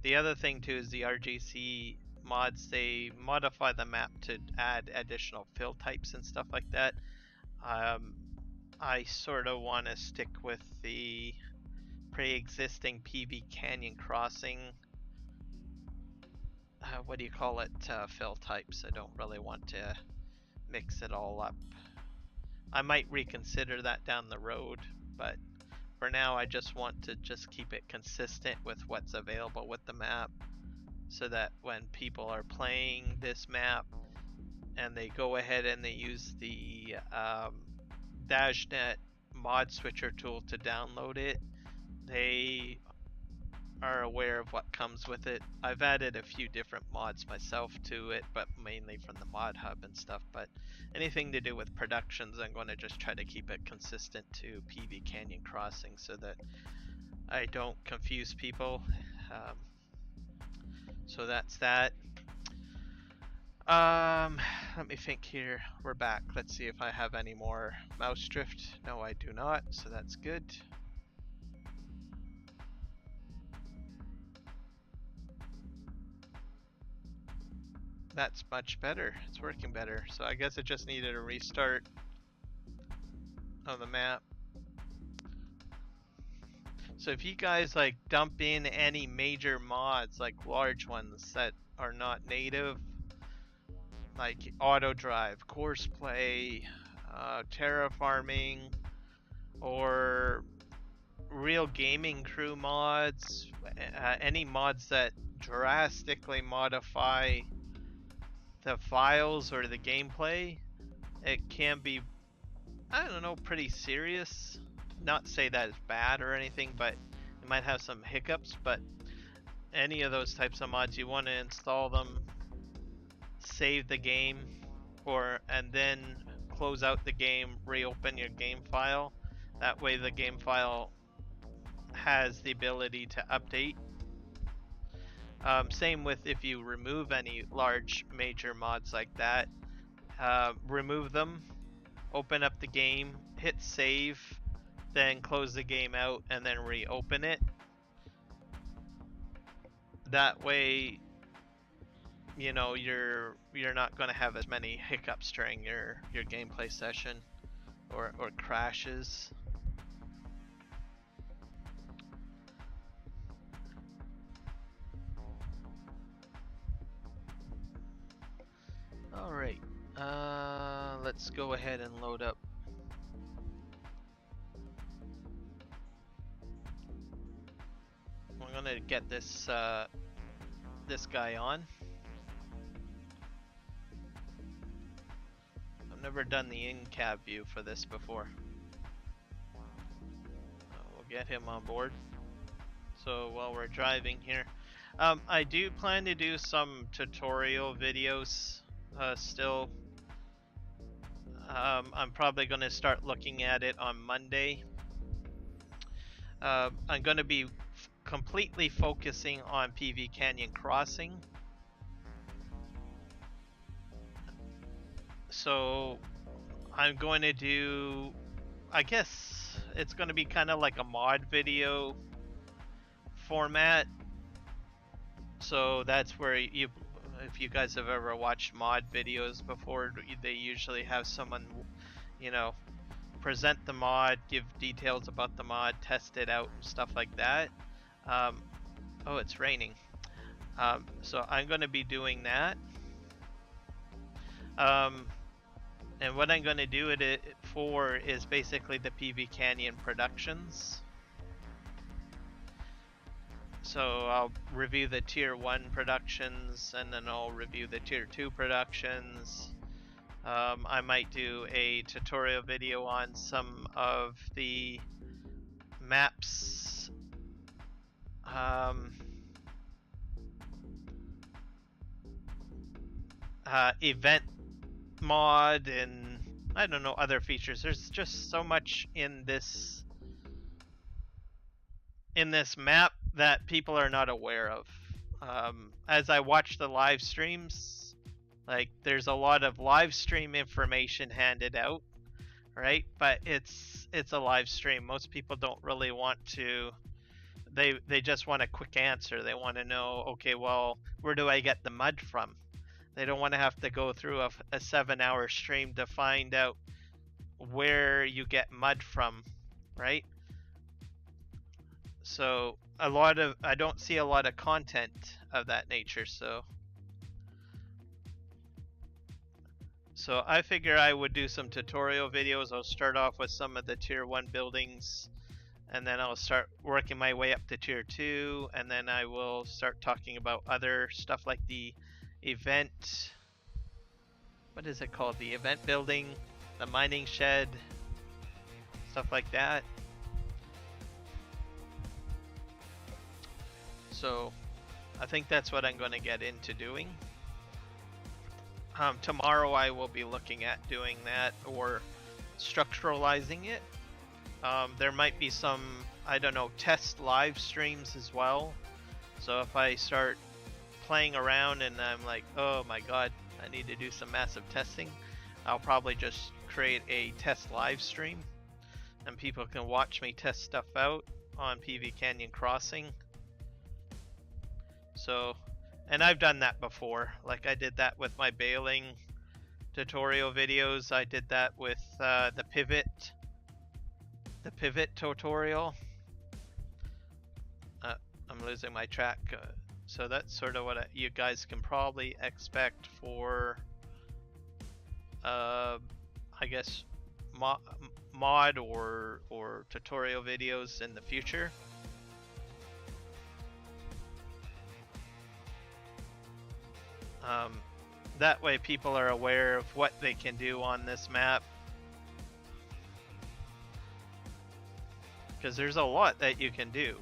The other thing too is the RGC mods, they modify the map to add additional fill types and stuff like that. I sort of want to stick with the pre-existing PV Canyon Crossing, what do you call it, fill types. I don't really want to mix it all up. I might reconsider that down the road, but for now I just want to keep it consistent with what's available with the map, so that when people are playing this map and they go ahead and they use the DashNet mod switcher tool to download it, they are aware of what comes with it. I've added a few different mods myself to it, but mainly from the mod hub and stuff. But anything to do with productions, I'm going to just try to keep it consistent to PV Canyon Crossing so that I don't confuse people. So that's that. Let me think here. We're back. Let's see if I have any more mouse drift. No, I do not, so that's good. That's much better. It's working better. So I guess it just needed a restart of the map. So if you guys like dump in any major mods, like large ones that are not native, like auto drive, courseplay, terraforming, or real gaming crew mods, any mods that drastically modify the files or the gameplay, it can be, I don't know, pretty serious. Not say that it's bad or anything, but it might have some hiccups. But any of those types of mods, you want to install them, save the game, and then close out the game, reopen your game file. That way the game file has the ability to update. Same with if you remove any large major mods like that, remove them, open up the game, hit save, then close the game out, and then reopen it. That way, you know, you're not going to have as many hiccups during your gameplay session or crashes. All right, let's go ahead and load up. I'm gonna get this this guy on. I've never done the in-cab view for this before. We'll get him on board. So while we're driving here, I do plan to do some tutorial videos still. I'm probably going to start looking at it on Monday. I'm going to be completely focusing on PV Canyon Crossing. So I'm going to do, I guess it's going to be kind of like a mod video format. So that's where you, if you guys have ever watched mod videos before, they usually have someone, you know, present the mod, give details about the mod, test it out, stuff like that. Oh, it's raining. So I'm going to be doing that. And what I'm going to do it for is basically the PV Canyon productions. So I'll review the tier 1 productions, and then I'll review the tier 2 productions. I might do a tutorial video on some of the maps. Event mod, and I don't know, other features. There's just so much in this map that people are not aware of. As I watch the live streams, like, there's a lot of live stream information handed out, right? But it's a live stream. Most people don't really want to, they just want a quick answer. They want to know, okay, well, where do I get the mud from? They don't want to have to go through a 7-hour stream to find out where you get mud from, right? So I don't see a lot of content of that nature. So I figure I would do some tutorial videos. I'll start off with some of the tier 1 buildings, and then I'll start working my way up to tier 2, and then I will start talking about other stuff like the event, what is it called? The event building, the mining shed, stuff like that. So I think that's what I'm going to get into doing. Tomorrow I will be looking at doing that or structuralizing it. There might be some, I don't know, test live streams as well. So if I start playing around and I'm like, oh my god, I need to do some massive testing, I'll probably just create a test live stream and people can watch me test stuff out on PV Canyon Crossing. So, and I've done that before. Like, I did that with my baling tutorial videos. I did that with the pivot tutorial. I'm losing my track. So that's sort of what you guys can probably expect for, I guess, mod or tutorial videos in the future. That way people are aware of what they can do on this map. Because there's a lot that you can do.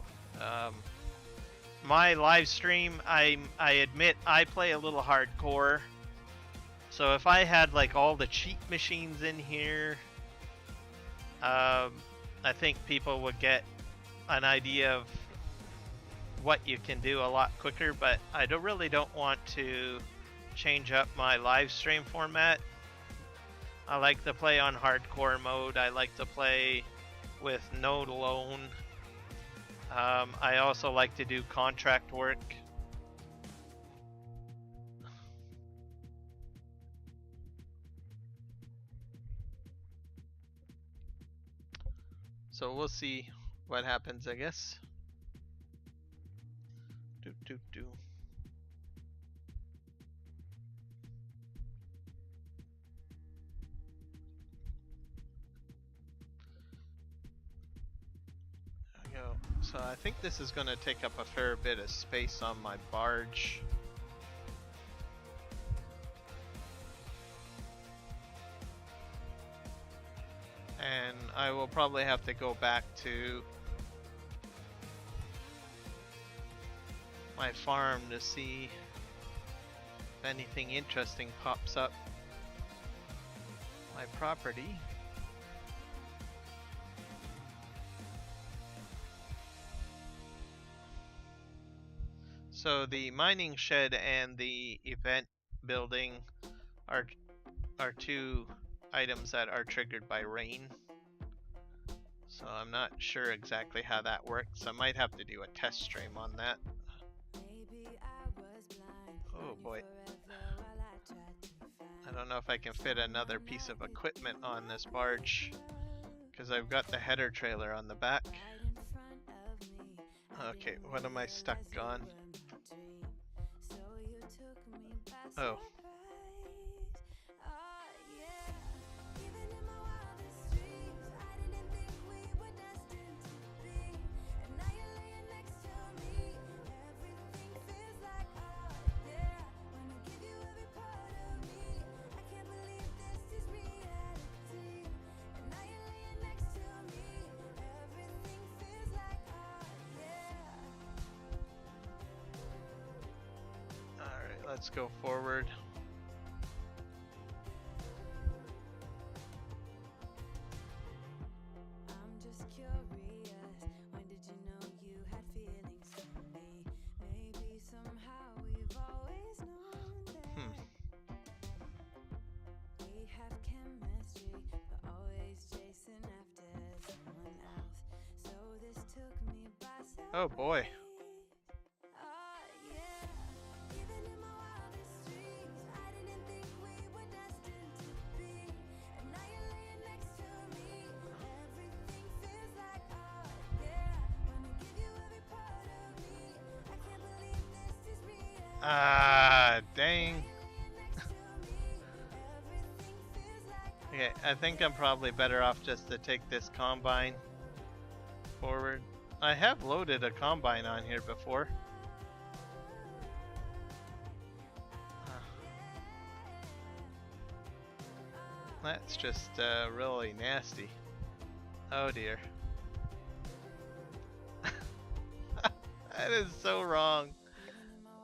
My live stream, I admit I play a little hardcore. So if I had like all the cheat machines in here, I think people would get an idea of what you can do a lot quicker. But I really don't want to change up my live stream format. I like to play on hardcore mode. I like to play with no loan. I also like to do contract work. So we'll see what happens, I guess. Do do do. There we go. So I think this is going to take up a fair bit of space on my barge. And I will probably have to go back to my farm to see if anything interesting pops up my property. So the mining shed and the event building are two items that are triggered by rain. So I'm not sure exactly how that works. I might have to do a test stream on that. Oh boy. I don't know if I can fit another piece of equipment on this barge because I've got the header trailer on the back. Okay, what am I stuck on? Oh. Let's go forward. I'm just curious, when did you know you had feelings for me? Maybe somehow we've always known that we have chemistry, but always chasing after someone else. So this took me by surprise. Oh boy. Ah, dang. Okay, I think I'm probably better off just to take this combine forward. I have loaded a combine on here before. That's just really nasty. Oh dear. That is so wrong.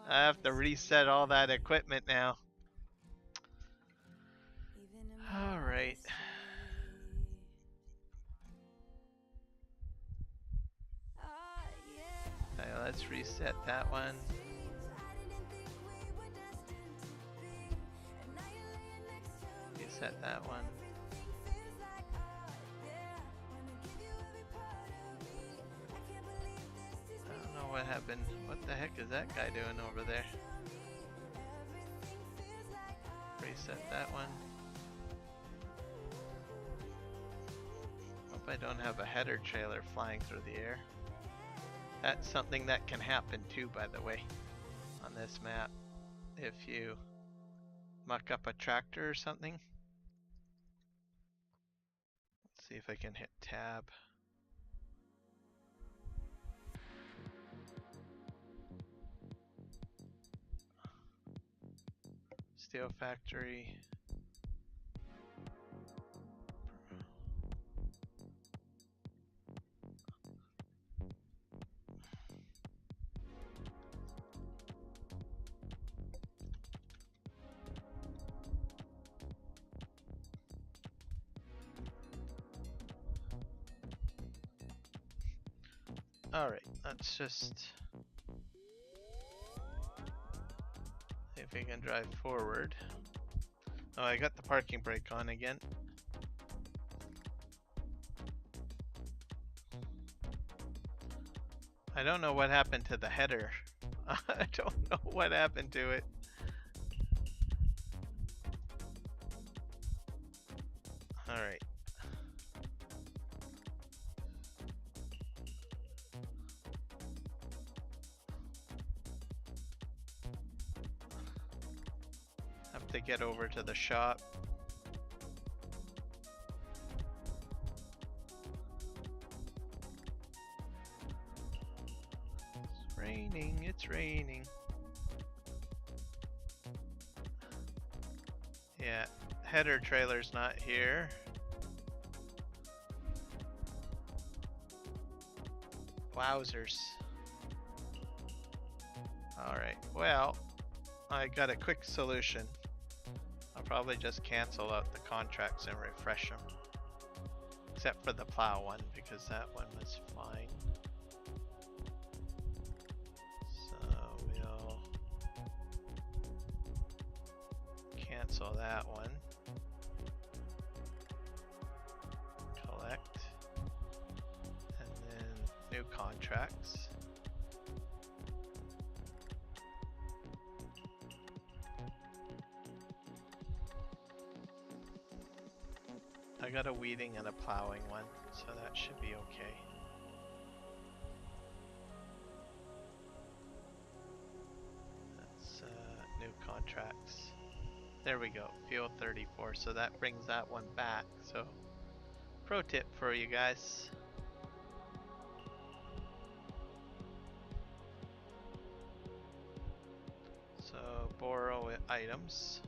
I have to reset all that equipment now. Alright. Okay, let's reset that one. Reset that one. I don't know what happened. What the heck is that guy doing over there? Reset that one. Hope I don't have a header trailer flying through the air. That's something that can happen too, by the way, on this map. If you muck up a tractor or something. Let's see if I can hit tab. Steel factory. Alright, let's just see if we can drive forward. Oh, I got the parking brake on again. I don't know what happened to the header. I don't know what happened to it. Alright. Have to get over to the shop. It's raining, it's raining. Yeah, header trailer's not here. Wowzers. Alright, well, I got a quick solution. I'll probably just cancel out the contracts and refresh them. Except for the plow one, because that one was fine. So we'll cancel that one. Collect. And then new contracts. I got a weeding and a plowing one, so that should be okay. That's new contracts. There we go, field 34, so that brings that one back. So, pro tip for you guys. So, borrow items.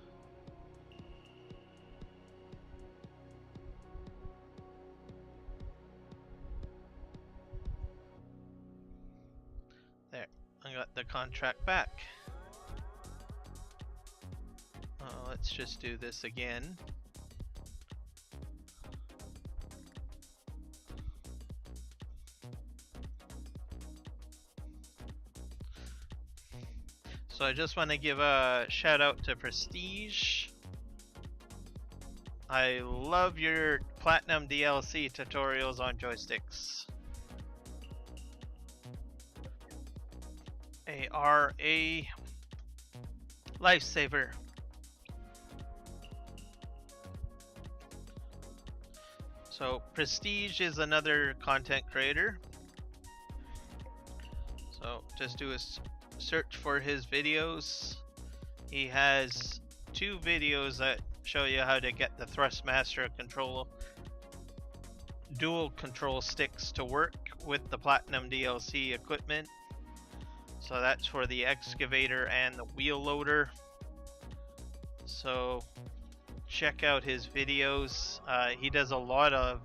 There, I got the contract back. Let's just do this again. So I just want to give a shout out to Prestige. I love your Platinum DLC tutorials on joysticks. A lifesaver. So Prestige is another content creator. So just do a search for his videos. He has 2 videos that show you how to get the Thrustmaster dual control sticks to work with the Platinum DLC equipment. So that's for the excavator and the wheel loader. So check out his videos. He does a lot of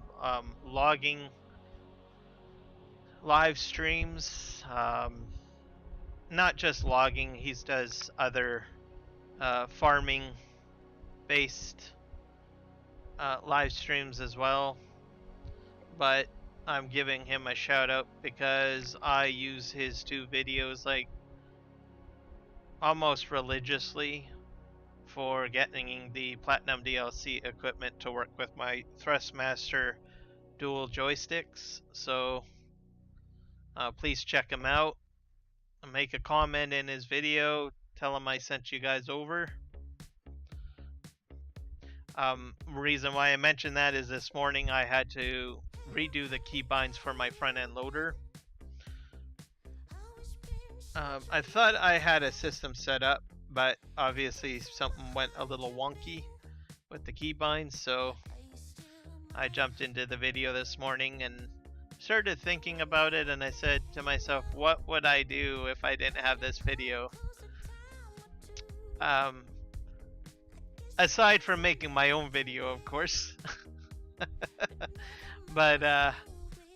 logging live streams. Not just logging, he does other farming based live streams as well. But I'm giving him a shout out because I use his 2 videos like almost religiously for getting the Platinum DLC equipment to work with my Thrustmaster dual joysticks. So please check him out. Make a comment in his video. Tell him I sent you guys over. Reason why I mentioned that is this morning I had to redo the keybinds for my front end loader. I thought I had a system set up, but obviously something went a little wonky with the keybinds, so I jumped into the video this morning and started thinking about it, and I said to myself, what would I do if I didn't have this video? Aside from making my own video, of course. But I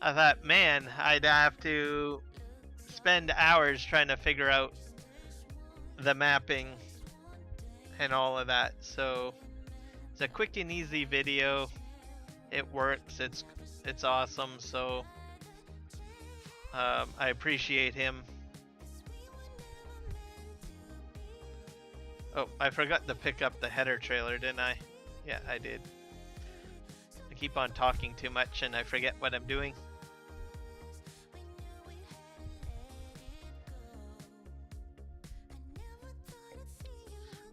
thought, man, I'd have to spend hours trying to figure out the mapping and all of that. So it's a quick and easy video. It works. It's awesome. So I appreciate him. Oh, I forgot to pick up the header trailer, didn't I? Yeah, I did. I keep on talking too much and I forget what I'm doing.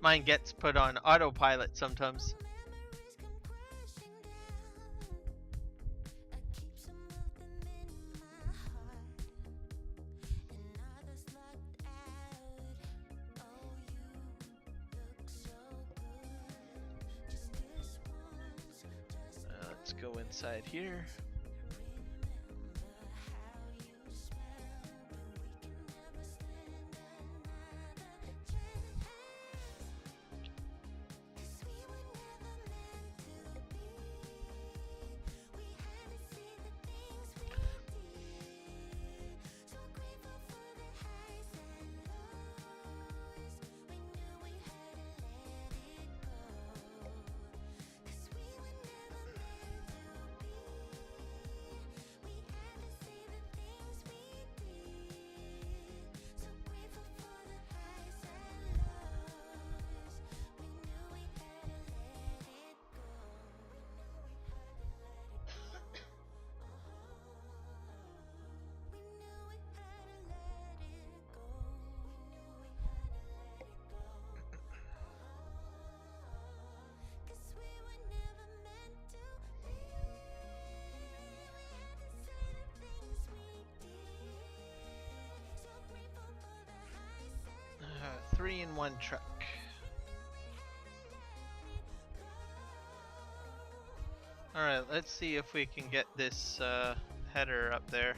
Mine gets put on autopilot sometimes. Let's go inside here. Three-in-one truck. Alright, let's see if we can get this header up there.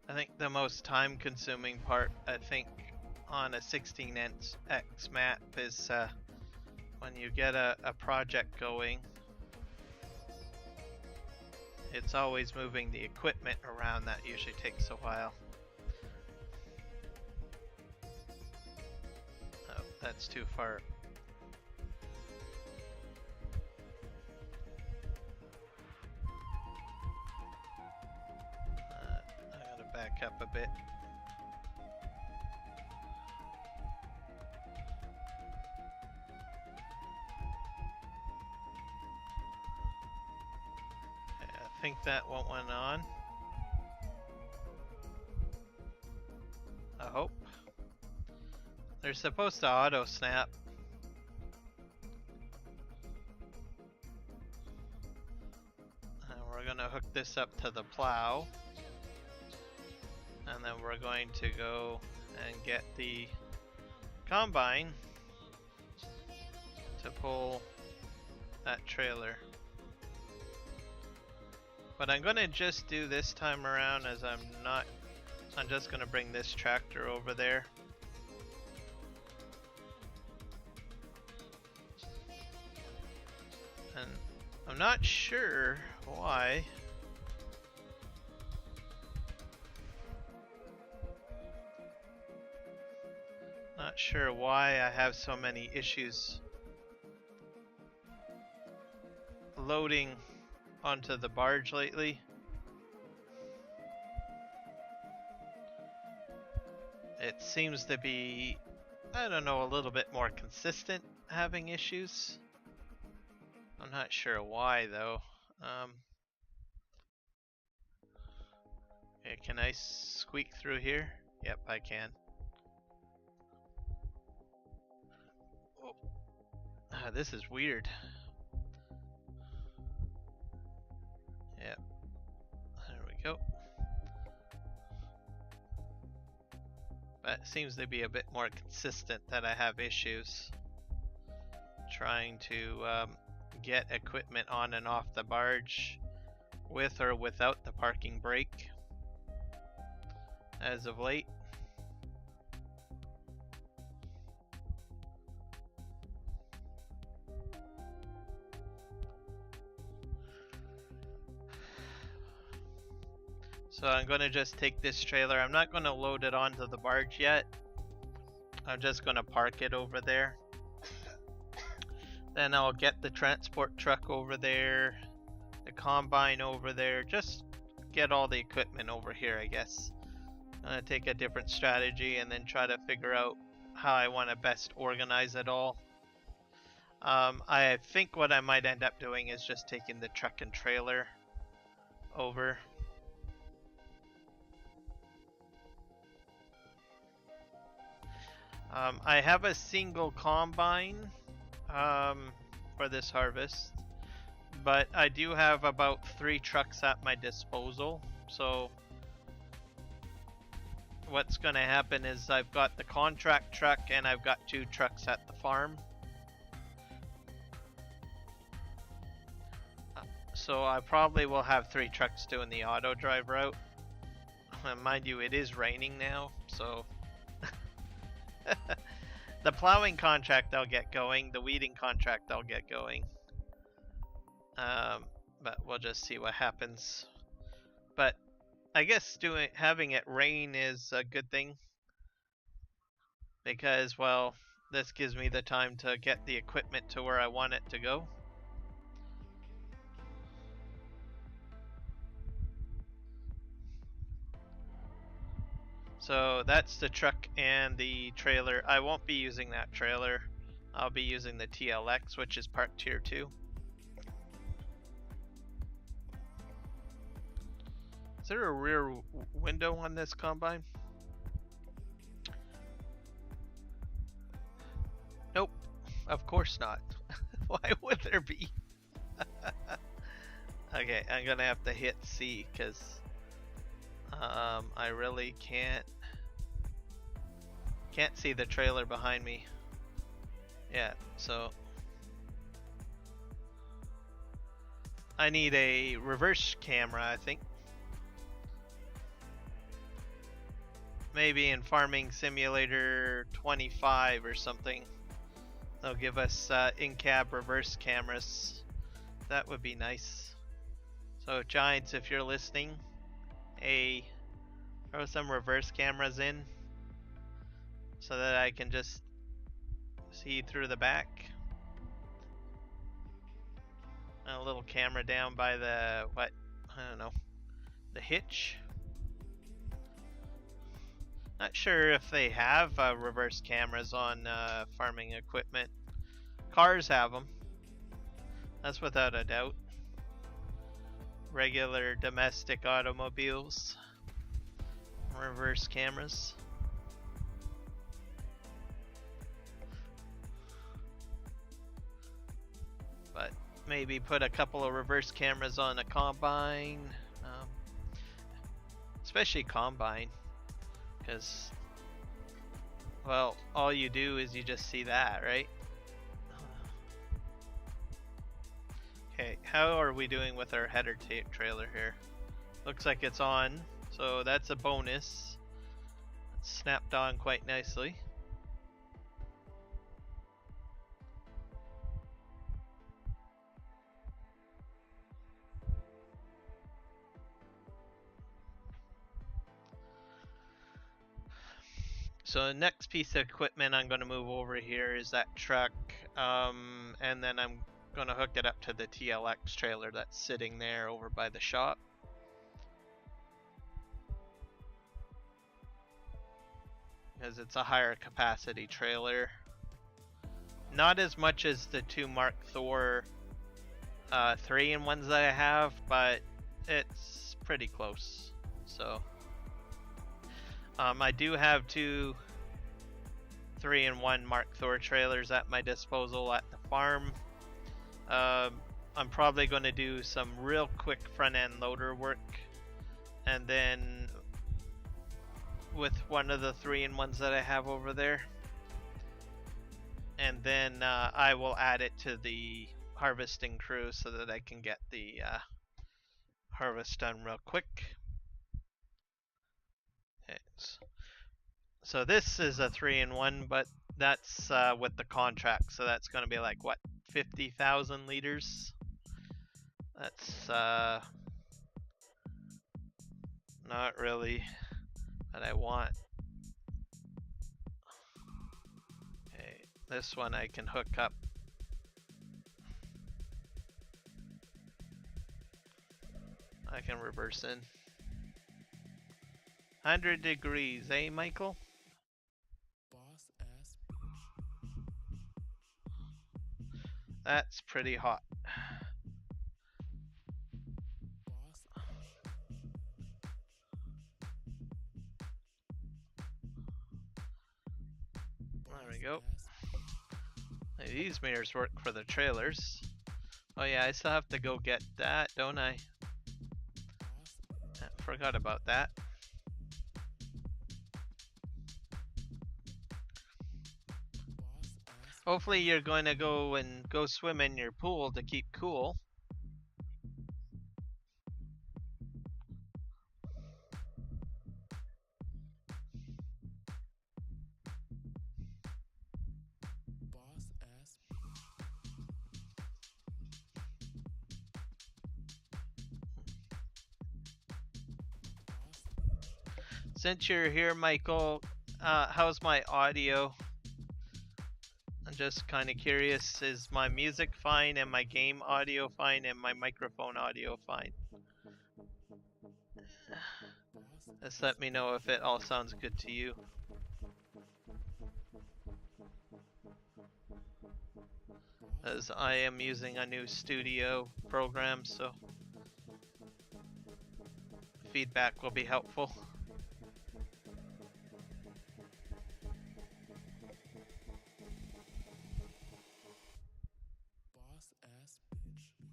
I think the most time consuming part, on a 16x map is when you get a project going. It's always moving the equipment around that usually takes a while. Oh, that's too far. I gotta back up a bit. I think that one went on. I hope. They're supposed to auto snap. And we're gonna hook this up to the plow. And then we're going to go and get the combine to pull that trailer. What I'm gonna just do this time around is I'm just gonna bring this tractor over there. And I'm not sure why. Not sure why I have so many issues loading onto the barge lately. It seems to be, I don't know, a little bit more consistent having issues. I'm not sure why though. Okay, can I squeak through here? Yep, I can. This is weird. Yep. But it seems to be a bit more consistent that I have issues trying to get equipment on and off the barge with or without the parking brake as of late. So I'm going to just take this trailer. I'm not going to load it onto the barge yet. I'm just going to park it over there. Then I'll get the transport truck over there, the combine over there, just get all the equipment over here, I guess. I'm going to take a different strategy and then try to figure out how I want to best organize it all. I think what I might end up doing is just taking the truck and trailer over. I have a single combine for this harvest, but I do have about 3 trucks at my disposal. So what's going to happen is I've got the contract truck and I've got 2 trucks at the farm. So I probably will have 3 trucks doing the auto drive route. Mind you, it is raining now, so the plowing contract I'll get going, the weeding contract I'll get going. But we'll just see what happens. But I guess having it rain is a good thing, because, well, this gives me the time to get the equipment to where I want it to go. So that's the truck and the trailer. I won't be using that trailer. I'll be using the TLX, which is parked here too. Is there a rear window on this combine? Nope, of course not. Why would there be? Okay, I'm gonna have to hit C because I really can't see the trailer behind me. Yeah, so I need a reverse camera, I think. Maybe in Farming Simulator 25 or something, they'll give us in-cab reverse cameras. That would be nice. So Giants, if you're listening, throw some reverse cameras in so that I can just see through the back. And a little camera down by the, I don't know, the hitch. Not sure if they have reverse cameras on farming equipment. Cars have them. That's without a doubt. Regular domestic automobiles, reverse cameras. But maybe put a couple of reverse cameras on a combine, especially combine, because, well, all you do is you just see that, right? Okay, how are we doing with our header trailer here? Looks like it's on, so that's a bonus. It's snapped on quite nicely. So the next piece of equipment I'm going to move over here is that truck, and then I'm going to hook it up to the TLX trailer that's sitting there over by the shop. Because it's a higher capacity trailer. Not as much as the 2 Mark Thor 3-in-1s that I have, but it's pretty close. So I do have 2 3-in-1 Mark Thor trailers at my disposal at the farm. I'm probably going to do some real quick front end loader work, and then with one of the 3-in-1s that I have over there. And then I will add it to the harvesting crew so that I can get the harvest done real quick. Okay, so this is a 3-in-1, but that's with the contract, so that's going to be like, what, 50,000 liters? That's not really what I want. Okay, this one I can hook up. I can reverse in. 100 degrees, eh, Michael? Boss ass bitch. That's pretty hot. Boss There we go. ass. Hey, these mirrors work for the trailers. Oh yeah, I still have to go get that, don't I? Forgot about that. Hopefully you're going to go swim in your pool to keep cool. Boss ass. Since you're here, Michael, how's my audio? I'm just kind of curious, is my music fine and my game audio fine and my microphone audio fine? Just let me know if it all sounds good to you. As I am using a new studio program, so feedback will be helpful. Boss ass bitch.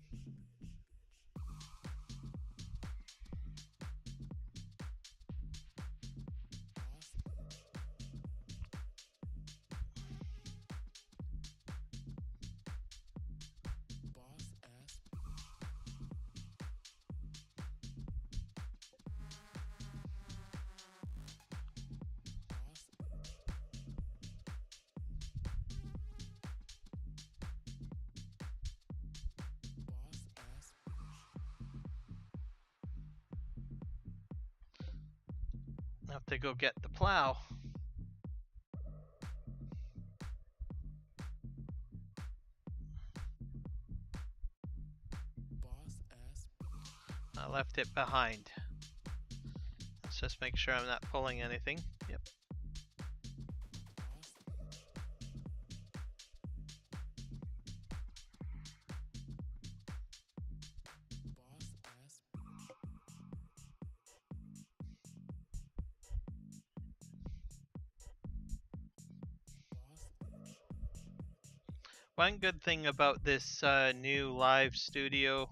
Boss ass. I have to go get the plow. Boss ass. I left it behind. Let's just make sure I'm not pulling anything. Yep. Boss ass. One good thing about this new live studio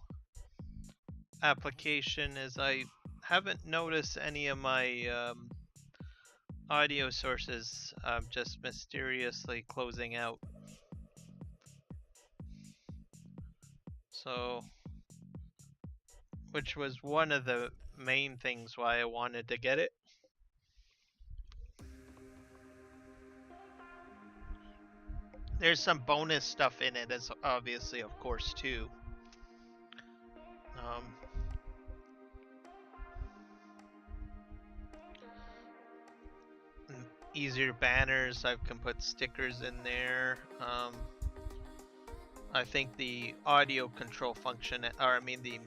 application is I haven't noticed any of my audio sources just mysteriously closing out. So, which was one of the main things why I wanted to get it. There's some bonus stuff in it, as obviously, of course, too. Easier banners. I can put stickers in there. I think the audio control function, or I mean the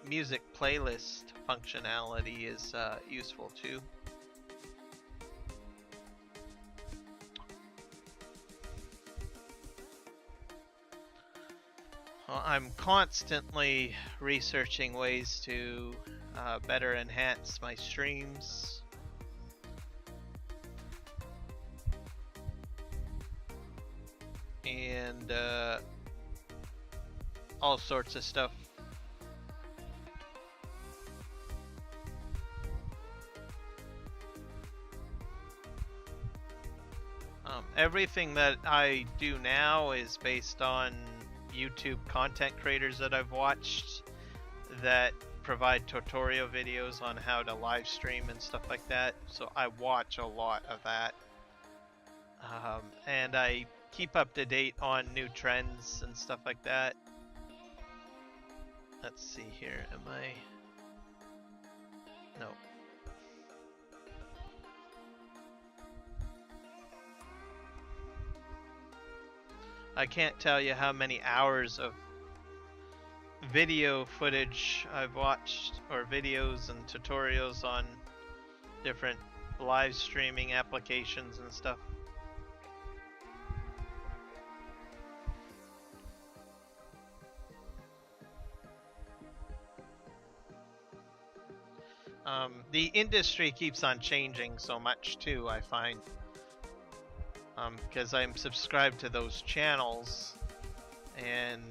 music playlist functionality is useful too. Well, I'm constantly researching ways to better enhance my streams. And all sorts of stuff. Everything that I do now is based on YouTube content creators that I've watched that provide tutorial videos on how to live stream and stuff like that. So I watch a lot of that. And I keep up to date on new trends and stuff like that. Let's see here, am I? No. I can't tell you how many hours of video footage I've watched, or videos and tutorials on different live streaming applications and stuff. The industry keeps on changing so much too, I find. Because I'm subscribed to those channels and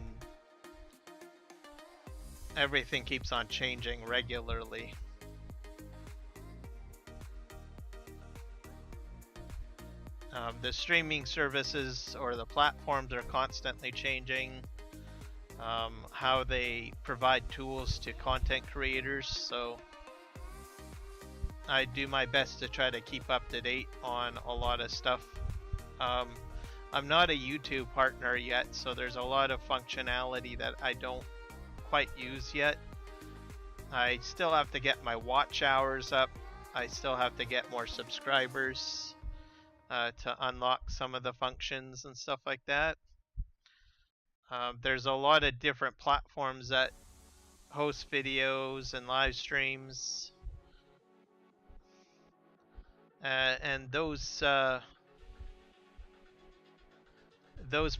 everything keeps on changing regularly. The streaming services or the platforms are constantly changing. How they provide tools to content creators, so I do my best to try to keep up to date on a lot of stuff. I'm not a YouTube partner yet, so there's a lot of functionality that I don't quite use yet. I still have to get my watch hours up. I still have to get more subscribers to unlock some of the functions and stuff like that. There's a lot of different platforms that host videos and live streams. And those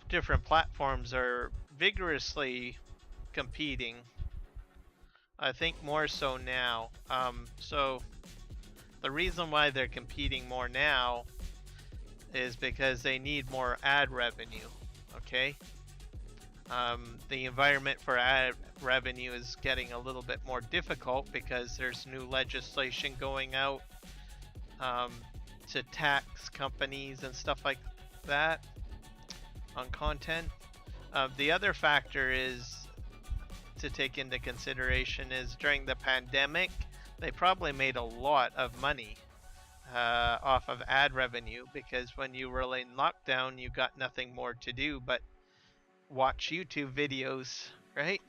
different platforms are vigorously competing. I think more so now. So the reason why they're competing more now is because they need more ad revenue. Okay. The environment for ad revenue is getting a little bit more difficult because there's new legislation going out to tax companies and stuff like that on content. The other factor is to take into consideration is during the pandemic, they probably made a lot of money off of ad revenue, because when you were in lockdown, you got nothing more to do but watch YouTube videos, right?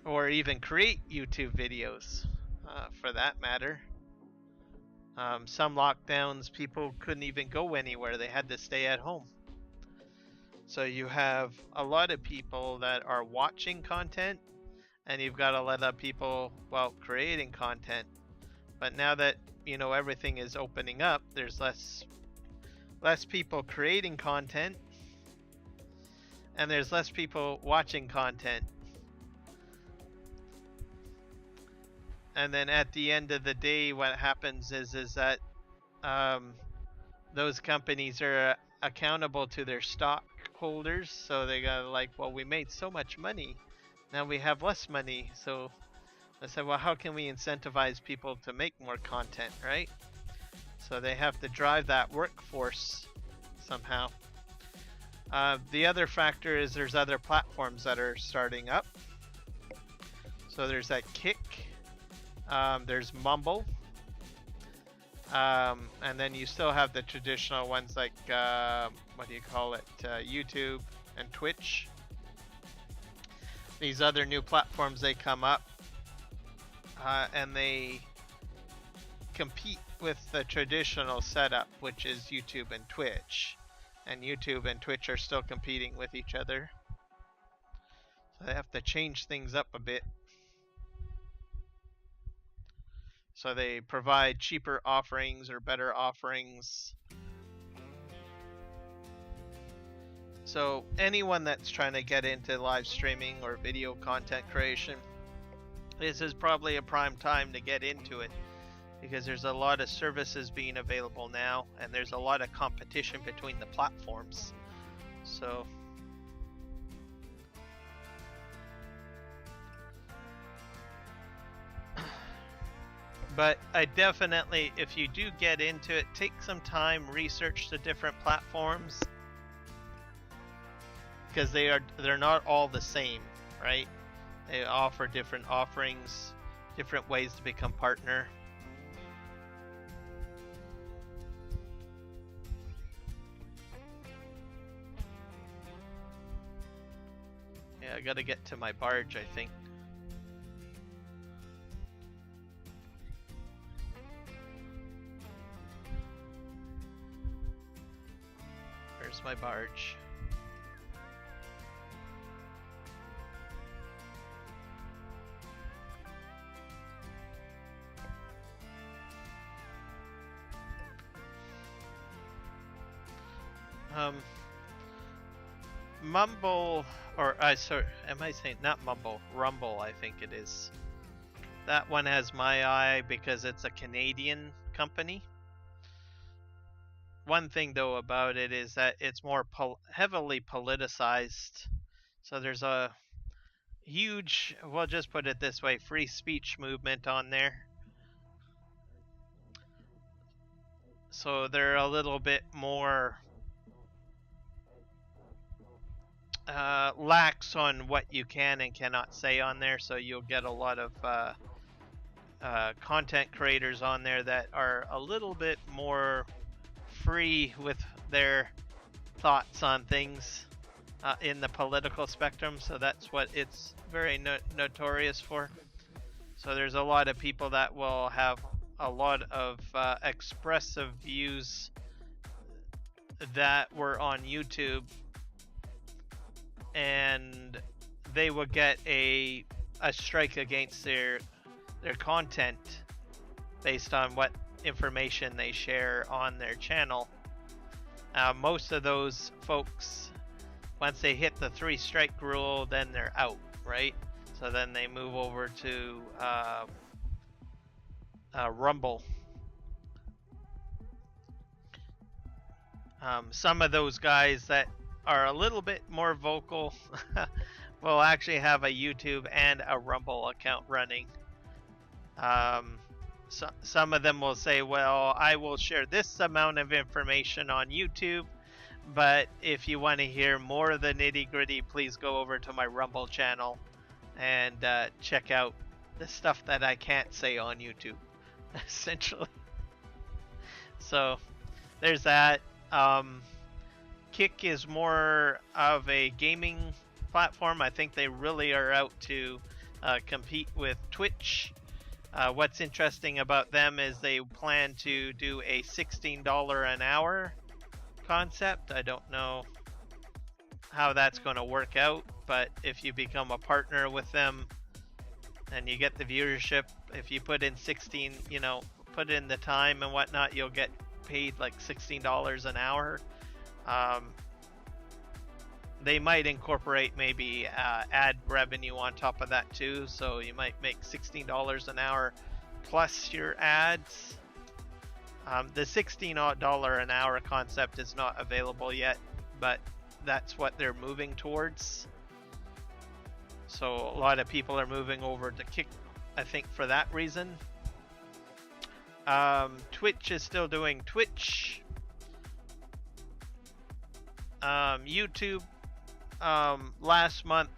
Or even create YouTube videos, for that matter. Some lockdowns, people couldn't even go anywhere. They had to stay at home. So you have a lot of people that are watching content, and you've got a lot of people, well, creating content. But now that, you know, everything is opening up, there's less people creating content, and there's less people watching content. And then at the end of the day, what happens is that those companies are accountable to their stockholders. So they got like, well, we made so much money, now we have less money. So I said, well, how can we incentivize people to make more content, right? So they have to drive that workforce somehow. The other factor is there's other platforms that are starting up. So there's that Kick. There's Mumble, and then you still have the traditional ones like what do you call it, YouTube and Twitch. These other new platforms, they come up and they compete with the traditional setup, which is YouTube and Twitch, and YouTube and Twitch are still competing with each other, so they have to change things up a bit. So they provide cheaper offerings or better offerings. So anyone that's trying to get into live streaming or video content creation, this is probably a prime time to get into it, because there's a lot of services being available now, and there's a lot of competition between the platforms. So But I definitely, if you do get into it, take some time, research the different platforms, because they're not all the same, right? They offer different offerings, different ways to become partner. Yeah, I gotta get to my barge, I think. Where's my barge? Mumble, or sorry, am I saying not Mumble? Rumble, I think it is. That one has my eye because it's a Canadian company. One thing though about it is that it's more heavily politicized. So there's a huge, we'll just put it this way, free speech movement on there. So they're a little bit more lax on what you can and cannot say on there. So you'll get a lot of content creators on there that are a little bit more free with their thoughts on things in the political spectrum. So that's what it's very notorious for. So there's a lot of people that will have a lot of expressive views that were on YouTube, and they will get a strike against their content based on what information they share on their channel. Most of those folks, once they hit the 3 strike rule, then they're out, right? So then they move over to Rumble. Some of those guys that are a little bit more vocal will actually have a YouTube and a Rumble account running. So, some of them will say, well, I will share this amount of information on YouTube, but if you want to hear more of the nitty gritty, please go over to my Rumble channel and check out the stuff that I can't say on YouTube, essentially. So there's that. Kick is more of a gaming platform. I think they really are out to compete with Twitch. What's interesting about them is they plan to do a $16 an hour concept. I don't know how that's going to work out, but if you become a partner with them and you get the viewership, if you put in 16, put in the time and whatnot, you'll get paid like $16 an hour. They might incorporate maybe ad revenue on top of that too, so you might make $16 an hour plus your ads. The $16 an hour concept is not available yet, but that's what they're moving towards. So a lot of people are moving over to Kick, I think, for that reason. Twitch is still doing Twitch. YouTube last month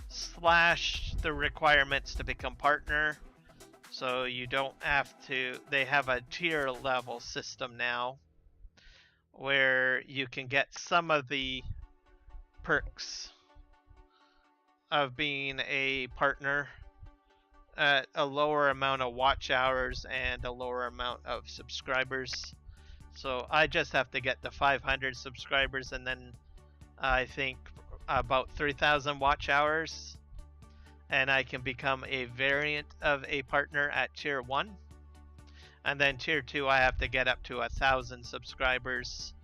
slashed the requirements to become partner, so you don't have to. They have a tier level system now where you can get some of the perks of being a partner at a lower amount of watch hours and a lower amount of subscribers. So I just have to get the 500 subscribers and then I think about 3,000 watch hours, and I can become a variant of a partner at tier 1. And then tier 2 I have to get up to 1,000 subscribers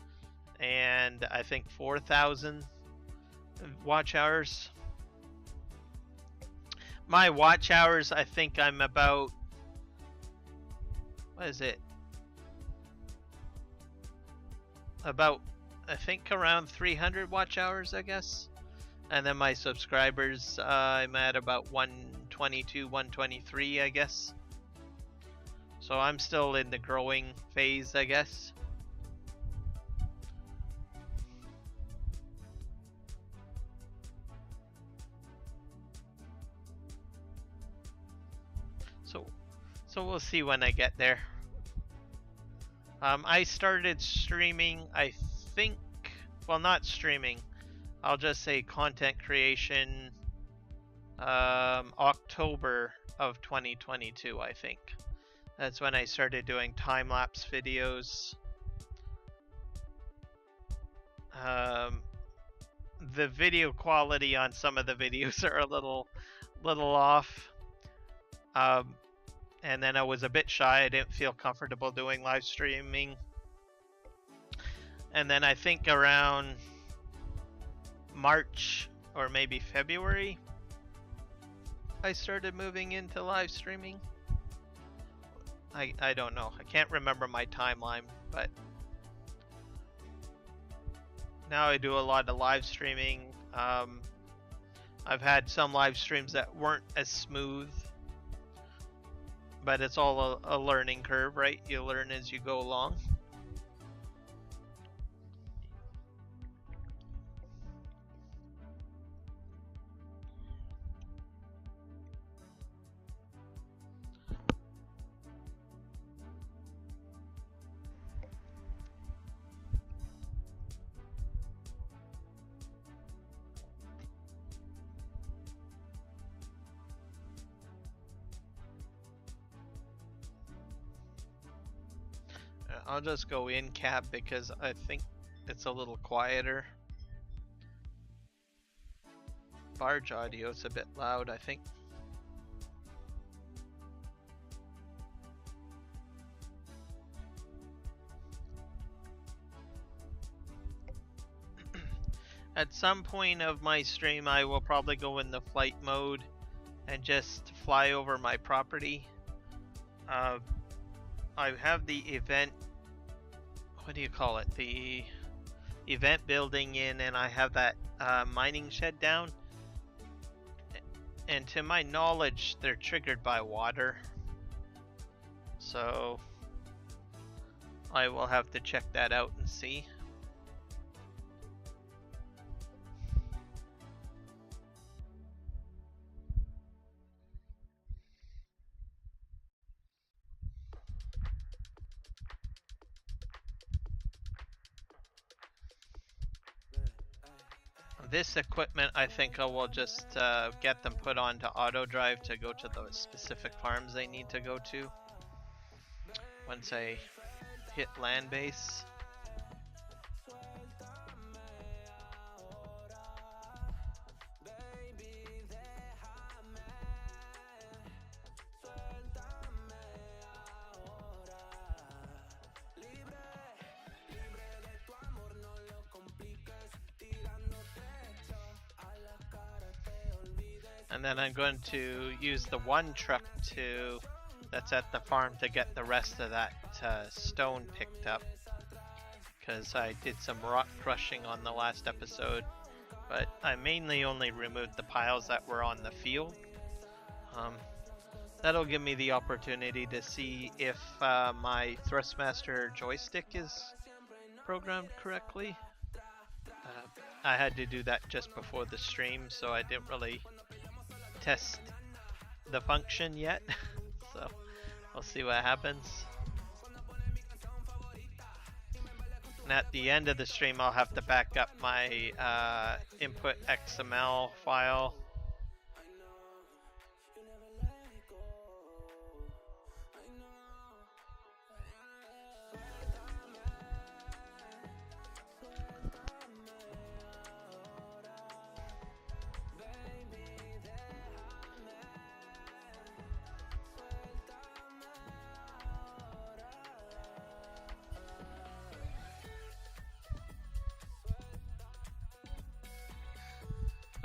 and I think 4,000 watch hours. My watch hours, I think I'm about, what is it? About, I think around 300 watch hours, I guess. And then my subscribers, I'm at about 122, 123, I guess. So I'm still in the growing phase, I guess. So we'll see when I get there. I started streaming, I think, well, not streaming, I'll just say content creation, October of 2022, I think. That's when I started doing time-lapse videos. The video quality on some of the videos are a little off. And then I was a bit shy. I didn't feel comfortable doing live streaming. And then I think around March or maybe February, I started moving into live streaming. I don't know. I can't remember my timeline, but now I do a lot of live streaming. I've had some live streams that weren't as smooth, but it's all a learning curve, right? You learn as you go along. I'll just go in cab because I think it's a little quieter. Barge audio is a bit loud, I think. At some point of my stream, I will probably go in the flight mode and just fly over my property. I have the event, what do you call it? The event building in, and I have that mining shed down. And to my knowledge, they're triggered by water. So I will have to check that out and see. This equipment, I think I will just get them put onto auto drive to go to the specific farms they need to go to once I hit land base. And then I'm going to use the one truck that's at the farm to get the rest of that stone picked up, because I did some rock crushing on the last episode, but I mainly only removed the piles that were on the field. That'll give me the opportunity to see if my Thrustmaster joystick is programmed correctly. I had to do that just before the stream, so I didn't really test the function yet. So we'll see what happens. And at the end of the stream, I'll have to back up my input XML file.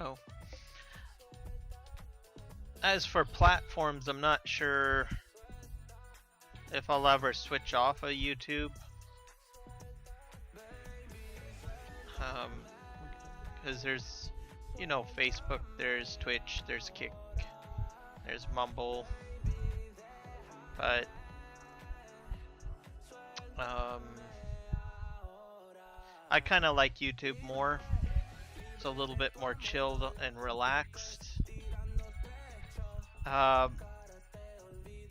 Oh. As for platforms, I'm not sure if I'll ever switch off of YouTube. Because there's, you know, Facebook, there's Twitch, there's Kick, there's Mumble. But Um, I kind of like YouTube more. It's a little bit more chilled and relaxed.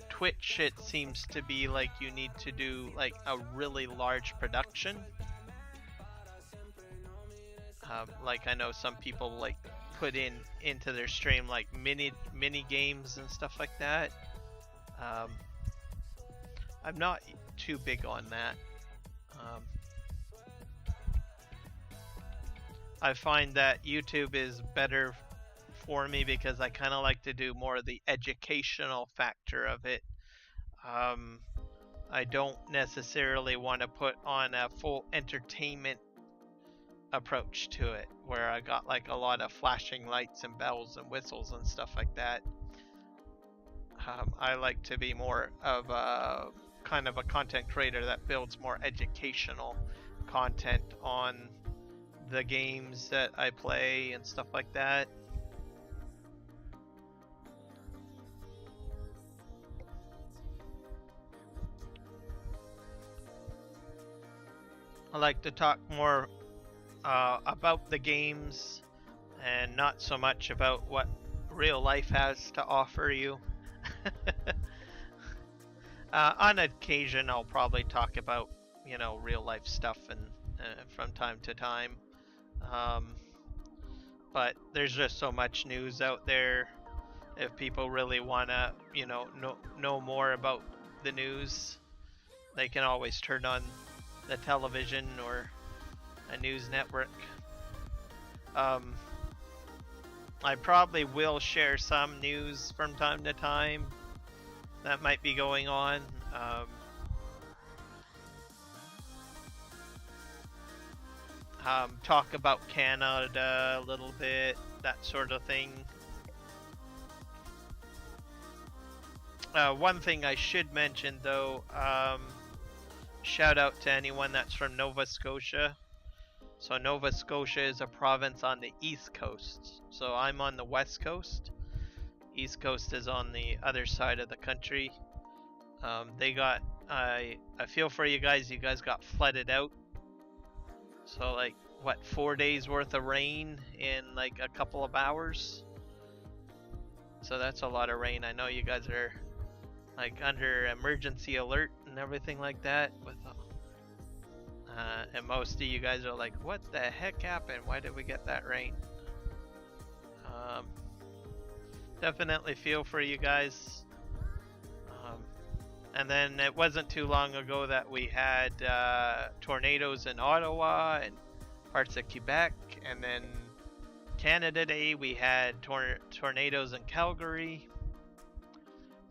Twitch, it seems to be like you need to do like a really large production. Like I know some people like put into their stream like mini games and stuff like that. I'm not too big on that. I find that YouTube is better for me because I kind of like to do more of the educational factor of it. I don't necessarily want to put on a full entertainment approach to it where I got like a lot of flashing lights and bells and whistles and stuff like that. I like to be more of a kind of a content creator that builds more educational content on the games that I play and stuff like that. I like to talk more about the games and not so much about what real life has to offer you. On occasion, I'll probably talk about, you know, real life stuff and from time to time. But there's just so much news out there. If people really want to, you know more about the news, they can always turn on the television or a news network. I probably will share some news from time to time that might be going on. Talk about Canada a little bit, that sort of thing. One thing I should mention though, shout out to anyone that's from Nova Scotia. So Nova Scotia is a province on the east coast. So I'm on the west coast. East coast is on the other side of the country. They got, I feel for you guys got flooded out. So like, what, 4 days worth of rain in like a couple of hours? So that's a lot of rain. I know you guys are like under emergency alert and everything like that. And most of you guys are like, what the heck happened? Why did we get that rain? Definitely feel for you guys. And then it wasn't too long ago that we had tornadoes in Ottawa and parts of Quebec, and then Canada Day we had tornadoes in Calgary.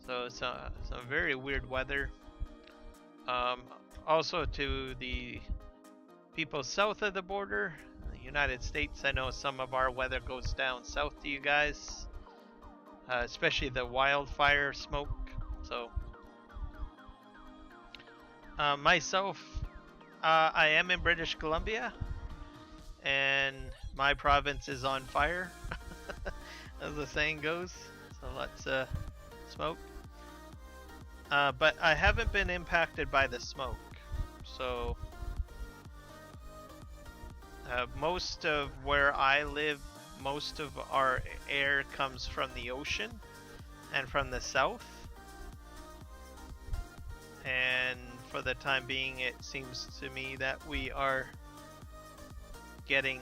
So some very weird weather. Also to the people south of the border, the United States, I know some of our weather goes down south to you guys, especially the wildfire smoke. So myself, I am in British Columbia, and my province is on fire, as the saying goes. So let's smoke. But I haven't been impacted by the smoke. So most of where I live, most of our air comes from the ocean and from the south. And for the time being, it seems to me that we are getting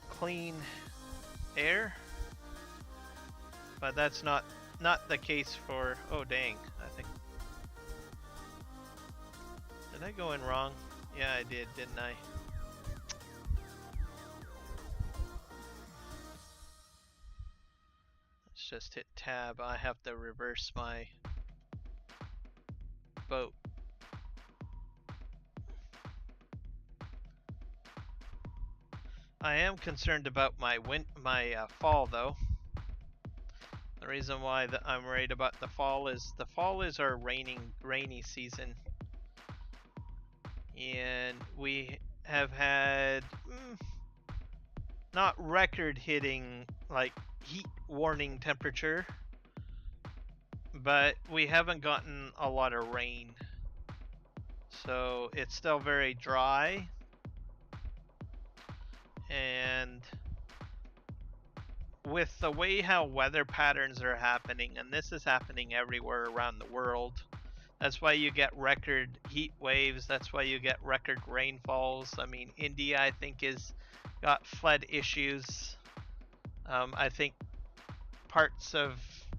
clean air. But that's not the case for, oh dang, I think, did I go in wrong? Yeah, I did, didn't I? Let's just hit tab. I have to reverse my boat. I am concerned about my fall though. The reason why I'm worried about the fall is our rainy season, and we have had not record hitting like heat warning temperature, but we haven't gotten a lot of rain. So it's still very dry, and with the way how weather patterns are happening, and this is happening everywhere around the world, that's why you get record heat waves, that's why you get record rainfalls. I mean, India, I think, is got flood issues. I think parts of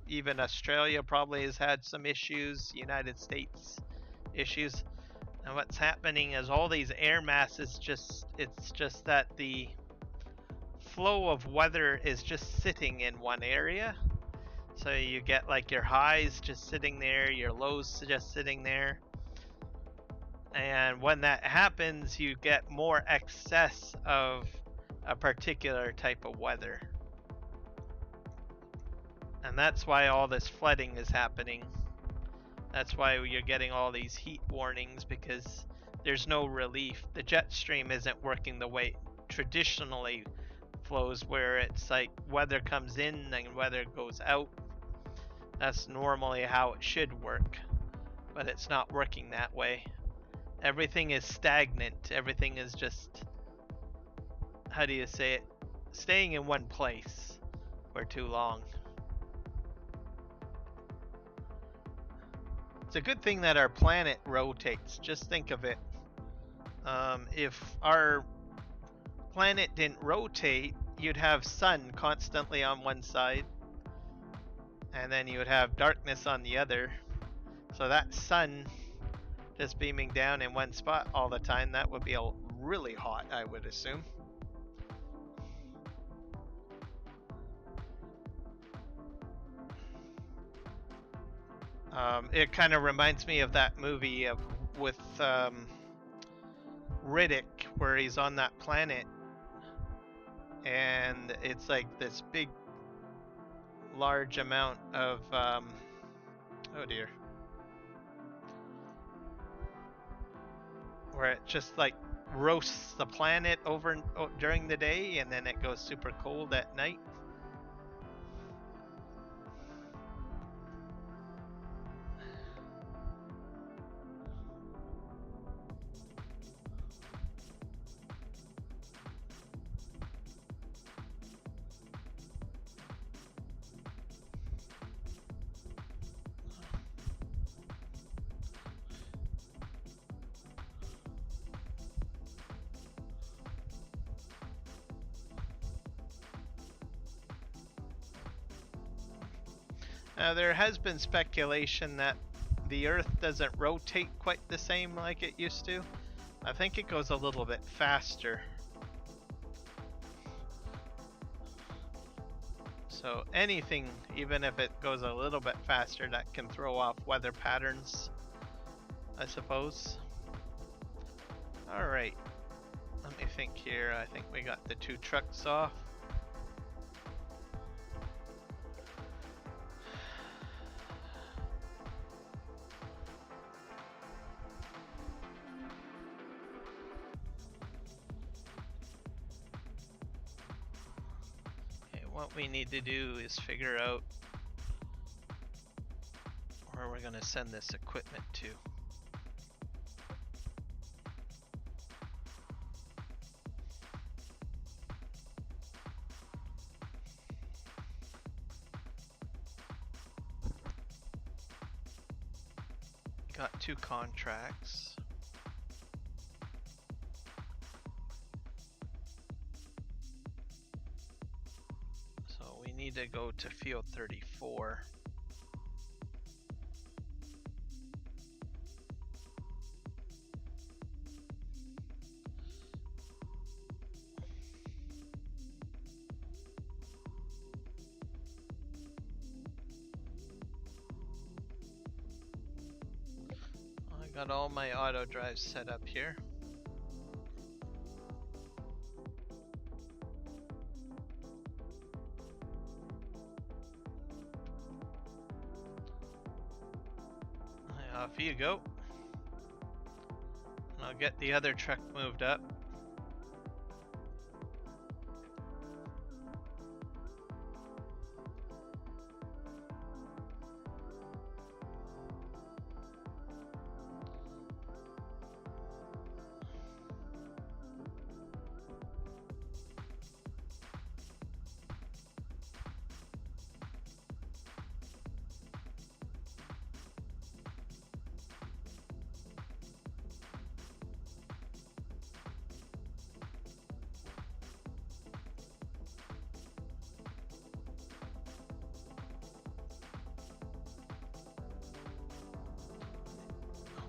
even Australia probably has had some issues, United States issues. And what's happening is all these air masses it's just that the flow of weather is just sitting in one area. So you get like your highs just sitting there, your lows just sitting there. And when that happens, you get more excess of a particular type of weather. And that's why all this flooding is happening. That's why you're getting all these heat warnings, because there's no relief. The jet stream isn't working the way it traditionally flows, where it's like weather comes in and weather goes out. That's normally how it should work, but it's not working that way. Everything is stagnant. Everything is just, how do you say it, staying in one place for too long. It's a good thing that our planet rotates. Just think of it. If our planet didn't rotate, you'd have sun constantly on one side, and then you would have darkness on the other. So that sun just beaming down in one spot all the time, that would be really hot, I would assume. It kind of reminds me of that movie with Riddick, where he's on that planet, and it's like this big, large amount of oh dear, where it just like roasts the planet over during the day, and then it goes super cold at night. Now, there has been speculation that the Earth doesn't rotate quite the same like it used to. I think it goes a little bit faster. So anything, even if it goes a little bit faster, that can throw off weather patterns, I suppose. Alright, let me think here. I think we got the 2 trucks off. What we need to do is figure out where we're going to send this equipment to. Got 2 contracts. Need to go to field 34. I got all my auto drives set up here. Off you go. I'll get the other truck moved up.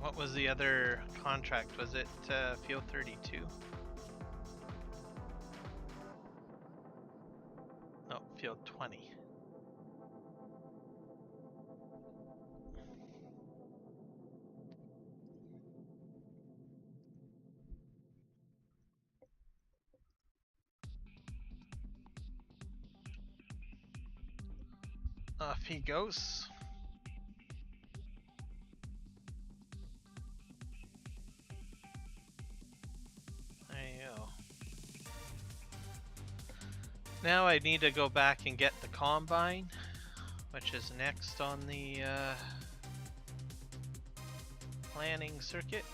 What was the other contract? Was it Field 32? No, Field 20. Off he goes. There you go. Now I need to go back and get the combine, which is next on the planning circuit.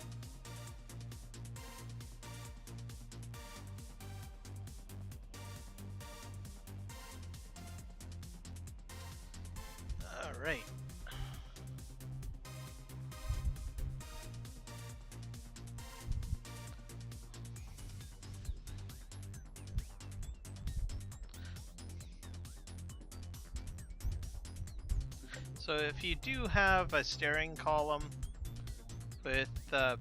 All right. So if you do have a steering column with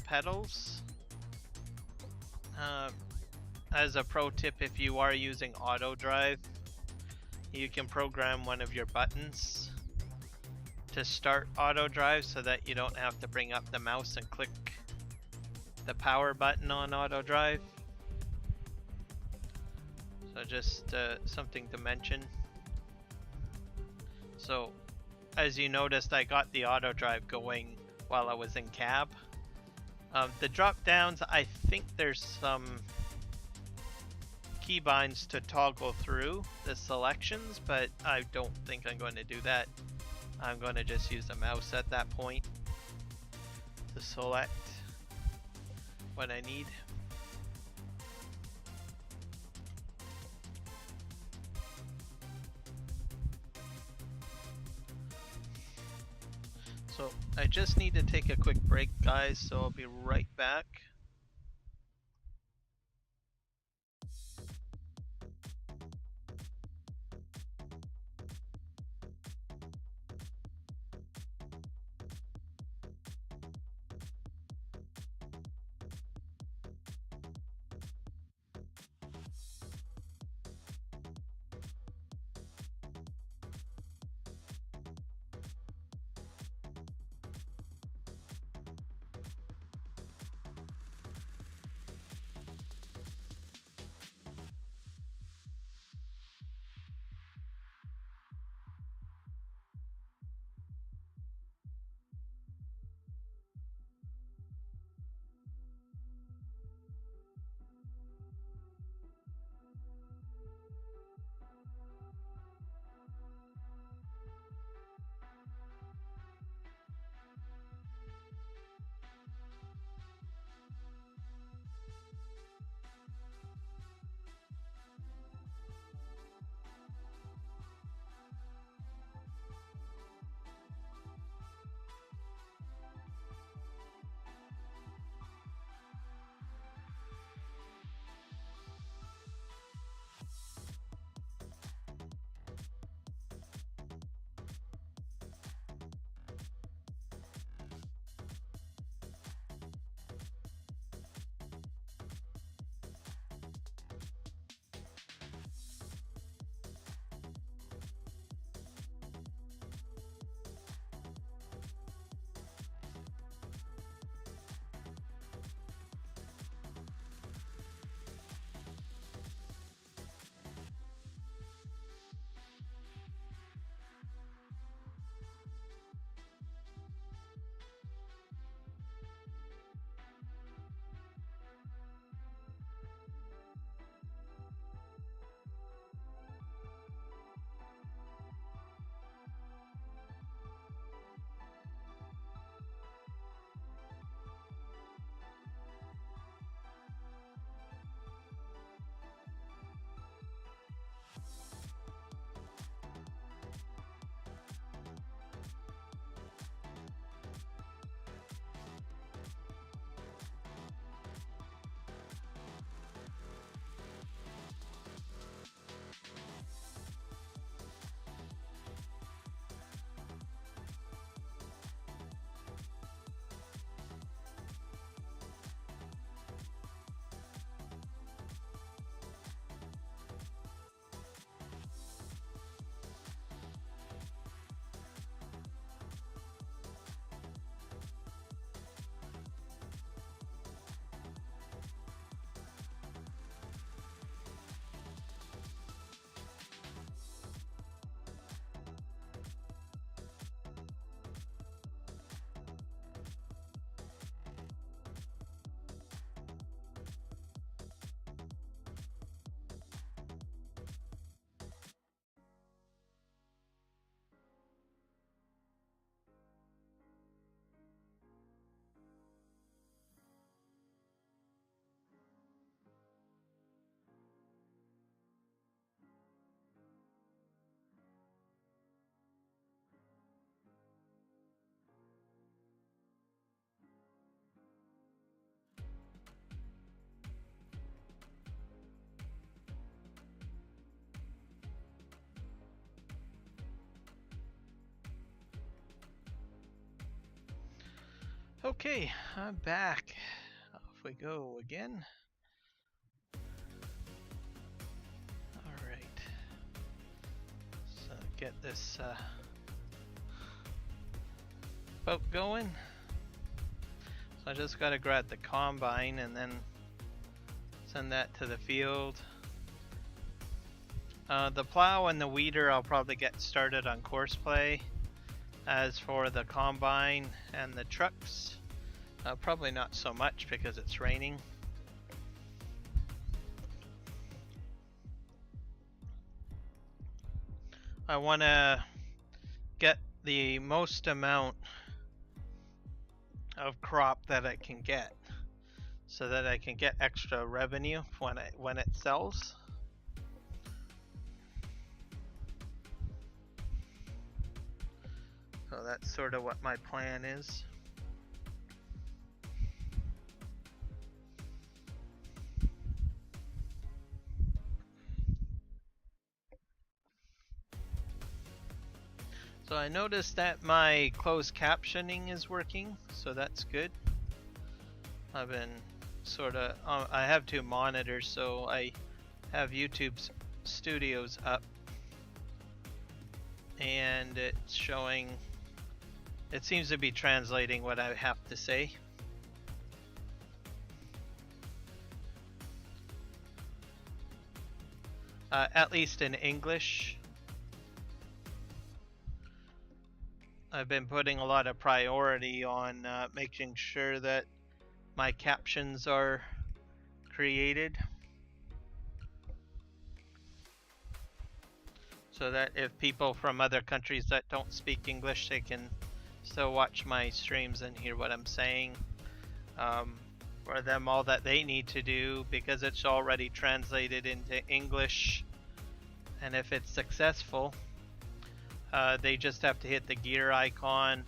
pedals, as a pro tip, if you are using auto drive, you can program one of your buttons to start auto drive so that you don't have to bring up the mouse and click the power button on auto drive. So just something to mention. So as you noticed, I got the auto drive going while I was in cab. The drop downs, I think there's some keybinds to toggle through the selections, but I don't think I'm going to do that. I'm going to just use the mouse at that point to select what I need. So I just need to take a quick break, guys, so I'll be right back. Okay, I'm back. Off we go again. Alright. So get this boat going. So I just gotta grab the combine and then send that to the field. The plow and the weeder I'll probably get started on courseplay. As for the combine and the trucks, probably not so much because it's raining. I want to get the most amount of crop that I can get so that I can get extra revenue when it sells. So that's sort of what my plan is. So I noticed that my closed captioning is working, so that's good. I've been sort of, I have two monitors, so I have YouTube's Studios up, and it's showing, it seems to be translating what I have to say. At least in English. I've been putting a lot of priority on making sure that my captions are created so that if people from other countries that don't speak English, they can still watch my streams and hear what I'm saying. For them, all that they need to do, because it's already translated into English, and if it's successful, they just have to hit the gear icon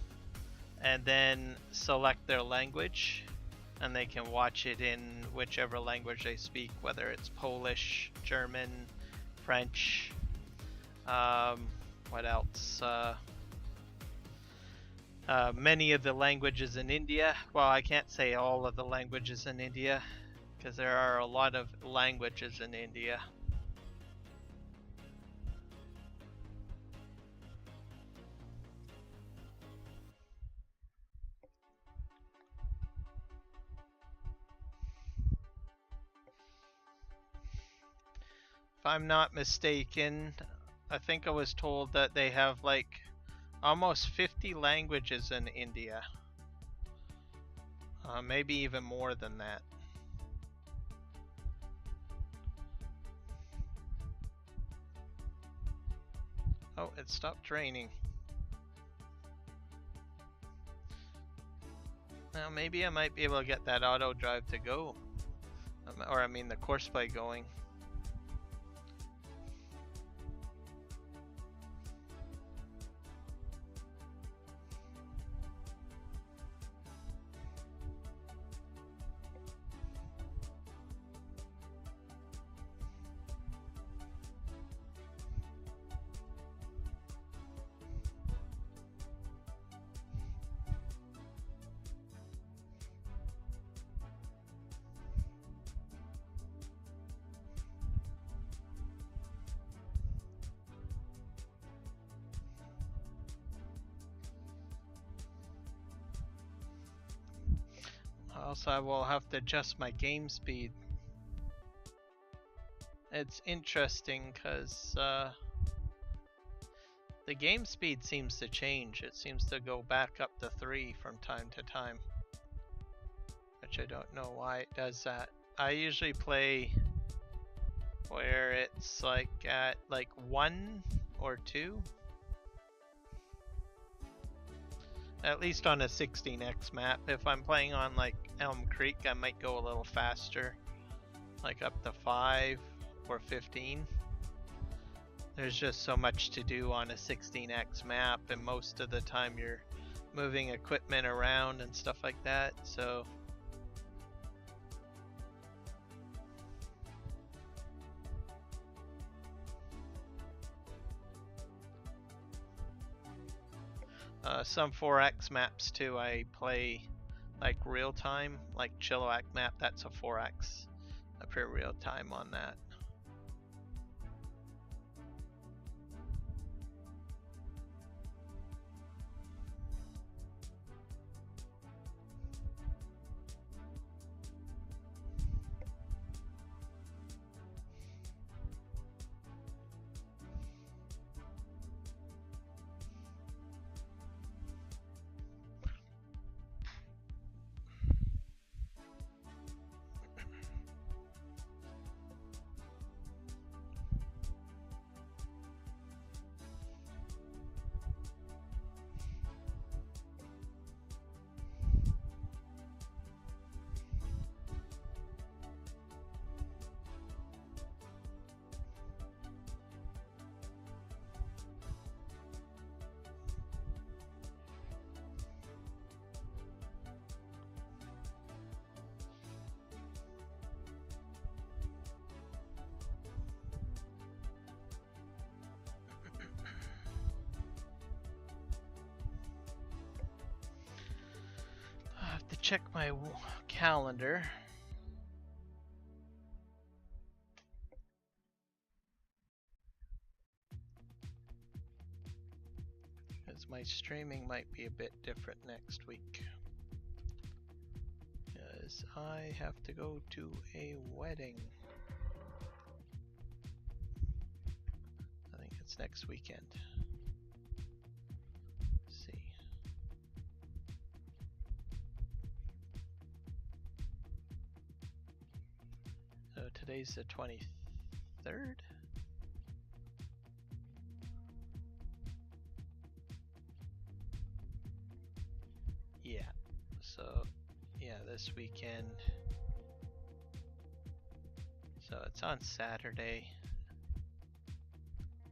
and then select their language, and they can watch it in whichever language they speak, whether it's Polish, German, French, what else? Many of the languages in India. Well, I can't say all of the languages in India, because there are a lot of languages in India. If I'm not mistaken, I think I was told that they have like almost 50 languages in India. Maybe even more than that. Oh, it stopped raining. Now maybe I might be able to get that auto drive to go. Or I mean the courseplay going. Also, I will have to adjust my game speed. It's interesting because the game speed seems to change. It seems to go back up to 3 from time to time, which I don't know why it does that. I usually play where it's like at like 1 or 2. At least on a 16x map. If I'm playing on like Elm Creek, I might go a little faster, like up to 5 or 15. There's just so much to do on a 16x map, and most of the time you're moving equipment around and stuff like that, so some 4x maps too I play like real time, like Chilliwack map, that's a 4x. I put real time on that. I have to check my calendar. Because my streaming might be a bit different next week. Because I have to go to a wedding. I think it's next weekend. Let's see. So today's the 23rd? Yeah. So, yeah, this weekend. So it's on Saturday.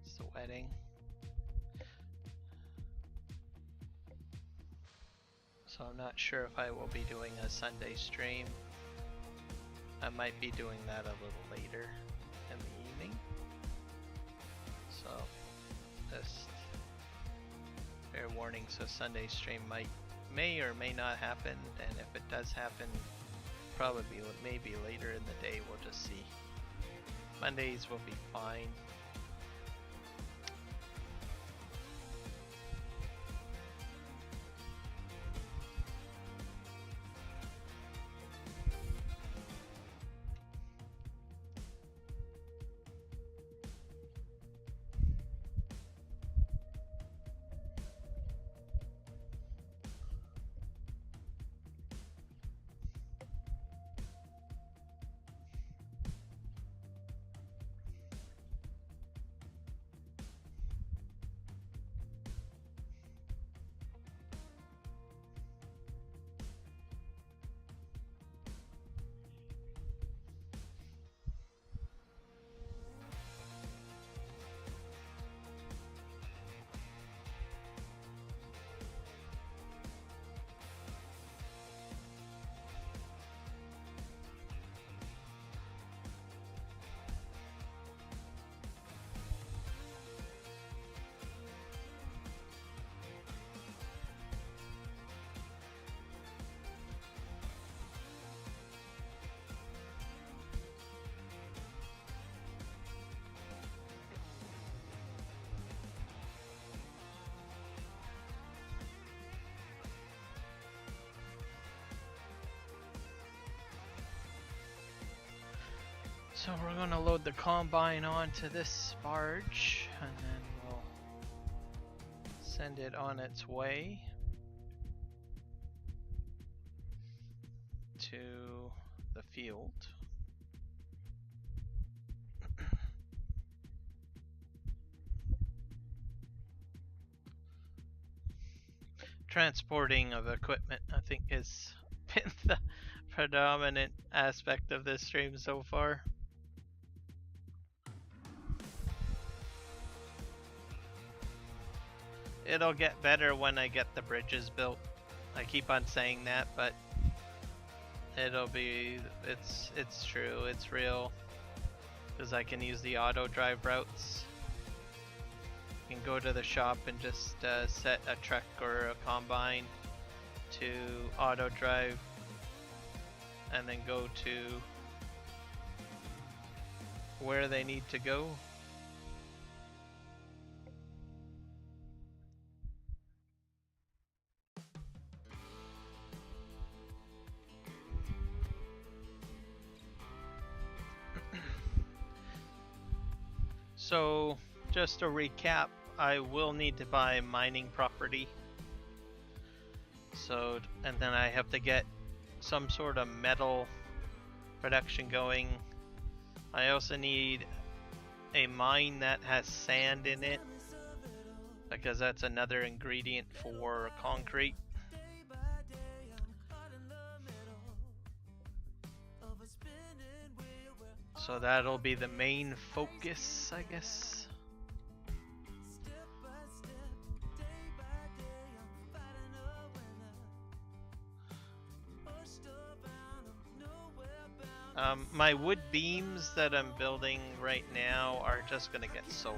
It's the wedding. So I'm not sure if I will be doing a Sunday stream. I might be doing that a little later in the evening. So just fair warning, so Sunday stream may or may not happen, and if it does happen, probably maybe later in the day, we'll just see. Mondays will be fine. So we're going to load the combine onto this barge, and then we'll send it on its way to the field. Transporting of equipment, I think, has been the predominant aspect of this stream so far. It'll get better when I get the bridges built. I keep on saying that, but it'll be, it's true, it's real. Because I can use the auto drive routes. You can go to the shop and just set a truck or a combine to auto drive and then go to where they need to go. So, just to recap, I will need to buy mining property. So, and then I have to get some sort of metal production going. I also need a mine that has sand in it, because that's another ingredient for concrete. So that'll be the main focus, I guess. My wood beams that I'm building right now are just gonna get sold,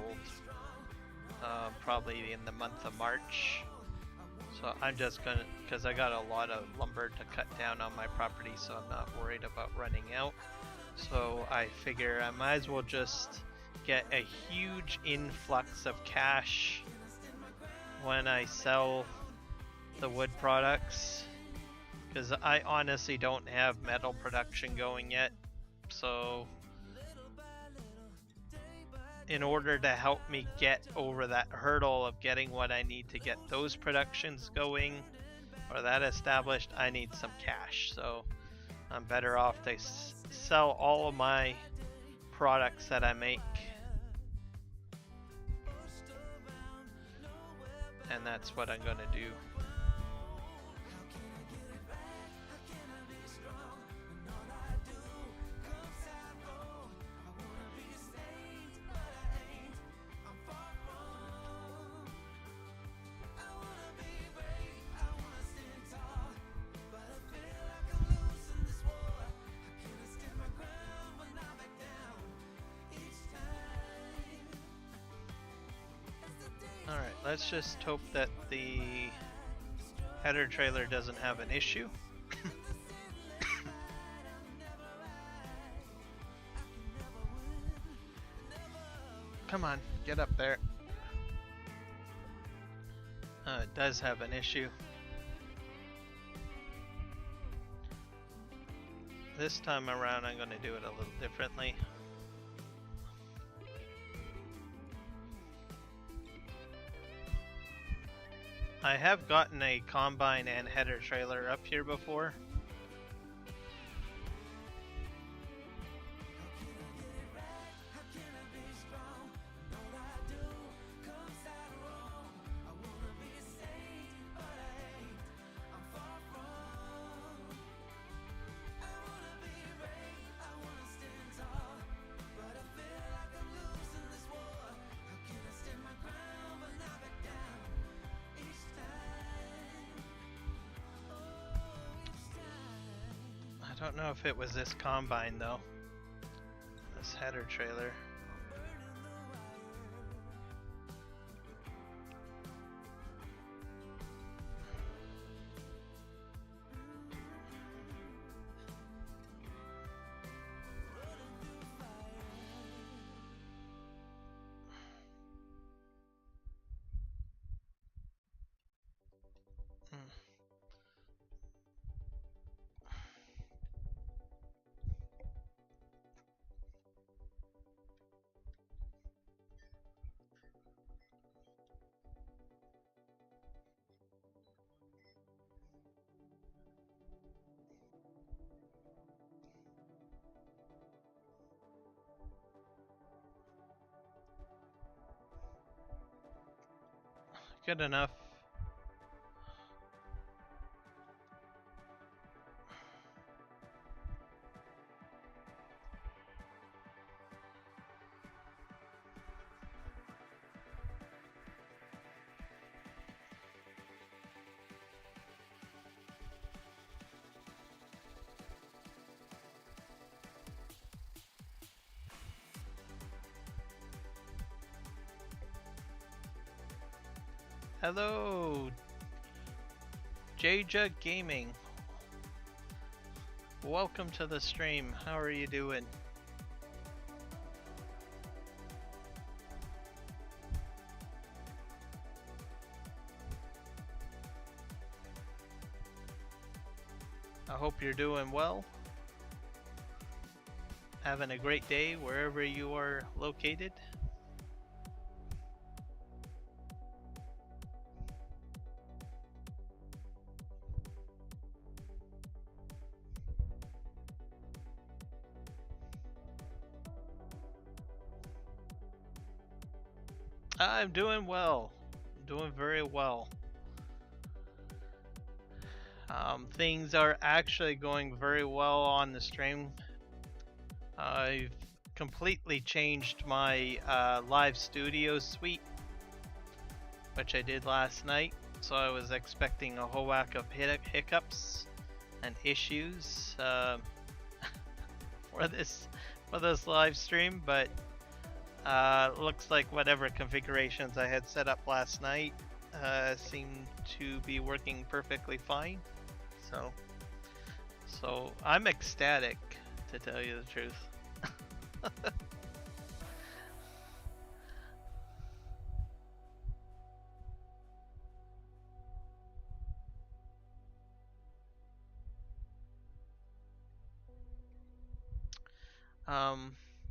probably in the month of March. So I'm just gonna, because I got a lot of lumber to cut down on my property, so I'm not worried about running out. So I figure I might as well just get a huge influx of cash when I sell the wood products, because I honestly don't have metal production going yet. So in order to help me get over that hurdle of getting what I need to get those productions going or that established, I need some cash. So I'm better off to sell all of my products that I make, and that's what I'm gonna do. Alright, let's just hope that the header trailer doesn't have an issue. Come on, get up there. It does have an issue. This time around I'm going to do it a little differently. I have gotten a combine and header trailer up here before. I don't know if it was this combine though. This header trailer. Good enough. Hello, JJug Gaming. Welcome to the stream. How are you doing? I hope you're doing well. Having a great day wherever you are located. I'm doing well. Doing very well. Things are actually going very well on the stream. I've completely changed my live studio suite, which I did last night. So I was expecting a whole whack of hiccups and issues for this live stream, but looks like whatever configurations I had set up last night seem to be working perfectly fine. So I'm ecstatic, to tell you the truth.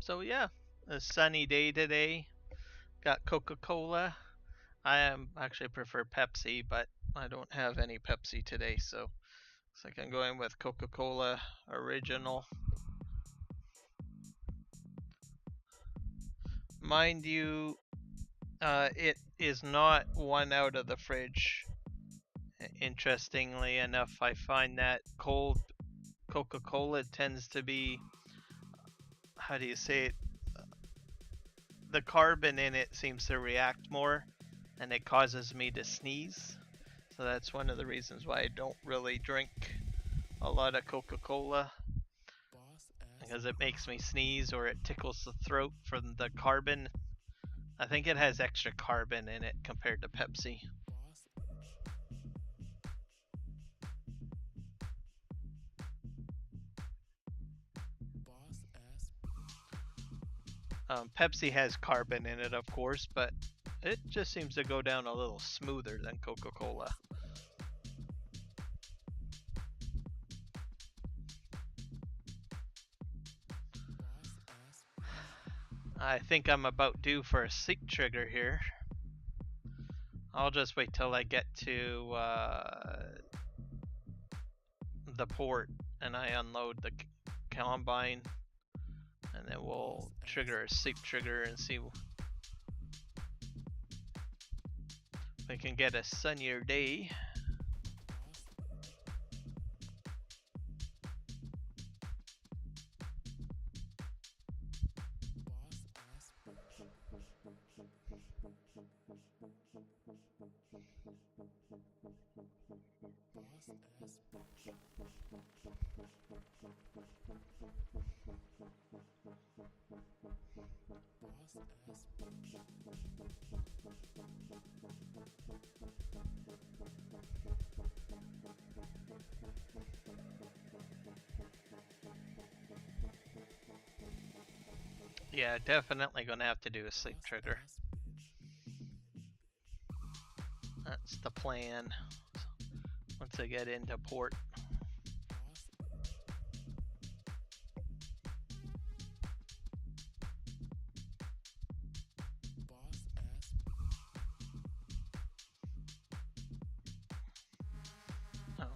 So yeah, a sunny day today. Got Coca-Cola. I actually prefer Pepsi, but I don't have any Pepsi today, so looks like I'm going with Coca-Cola Original. Mind you, it is not one out of the fridge. Interestingly enough, I find that cold Coca-Cola tends to be, how do you say it? The carbon in it seems to react more, and it causes me to sneeze. So that's one of the reasons why I don't really drink a lot of Coca-Cola, because it makes me sneeze or it tickles the throat from the carbon. I think it has extra carbon in it compared to Pepsi. Pepsi has carbon in it, of course, but it just seems to go down a little smoother than Coca-Cola. I think I'm about due for a sleep trigger here. I'll just wait till I get to the port and I unload the combine, and then we'll trigger a sleep trigger and see if we can get a sunnier day. Yeah, definitely gonna have to do a sleep trigger. That's the plan once I get into port. Oh.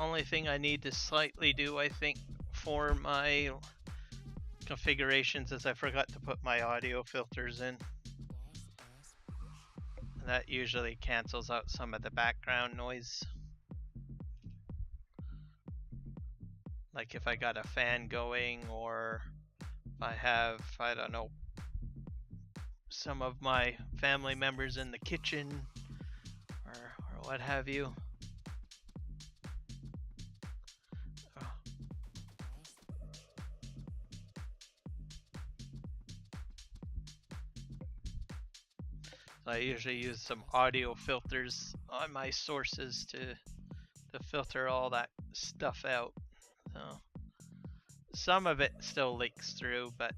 Only thing I need to slightly do, I think, for my configurations is I forgot to put my audio filters in. That usually cancels out some of the background noise. Like if I got a fan going, or if I have, I don't know, some of my family members in the kitchen, or what have you. So I usually use some audio filters on my sources to filter all that stuff out. So some of it still leaks through, but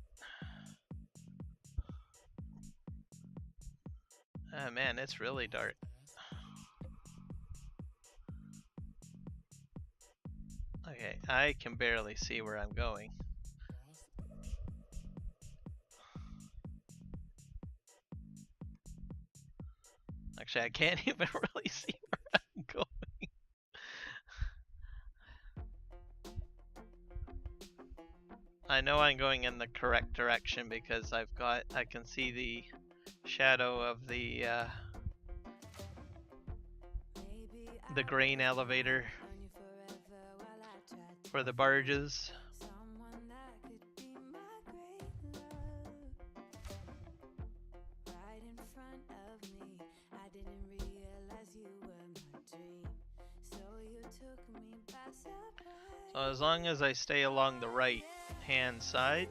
oh man, it's really dark. Okay, I can barely see where I'm going. Actually, I can't even really see where I'm going. I know I'm going in the correct direction because I can see the shadow of the grain elevator for the barges. So as long as I stay along the right hand side,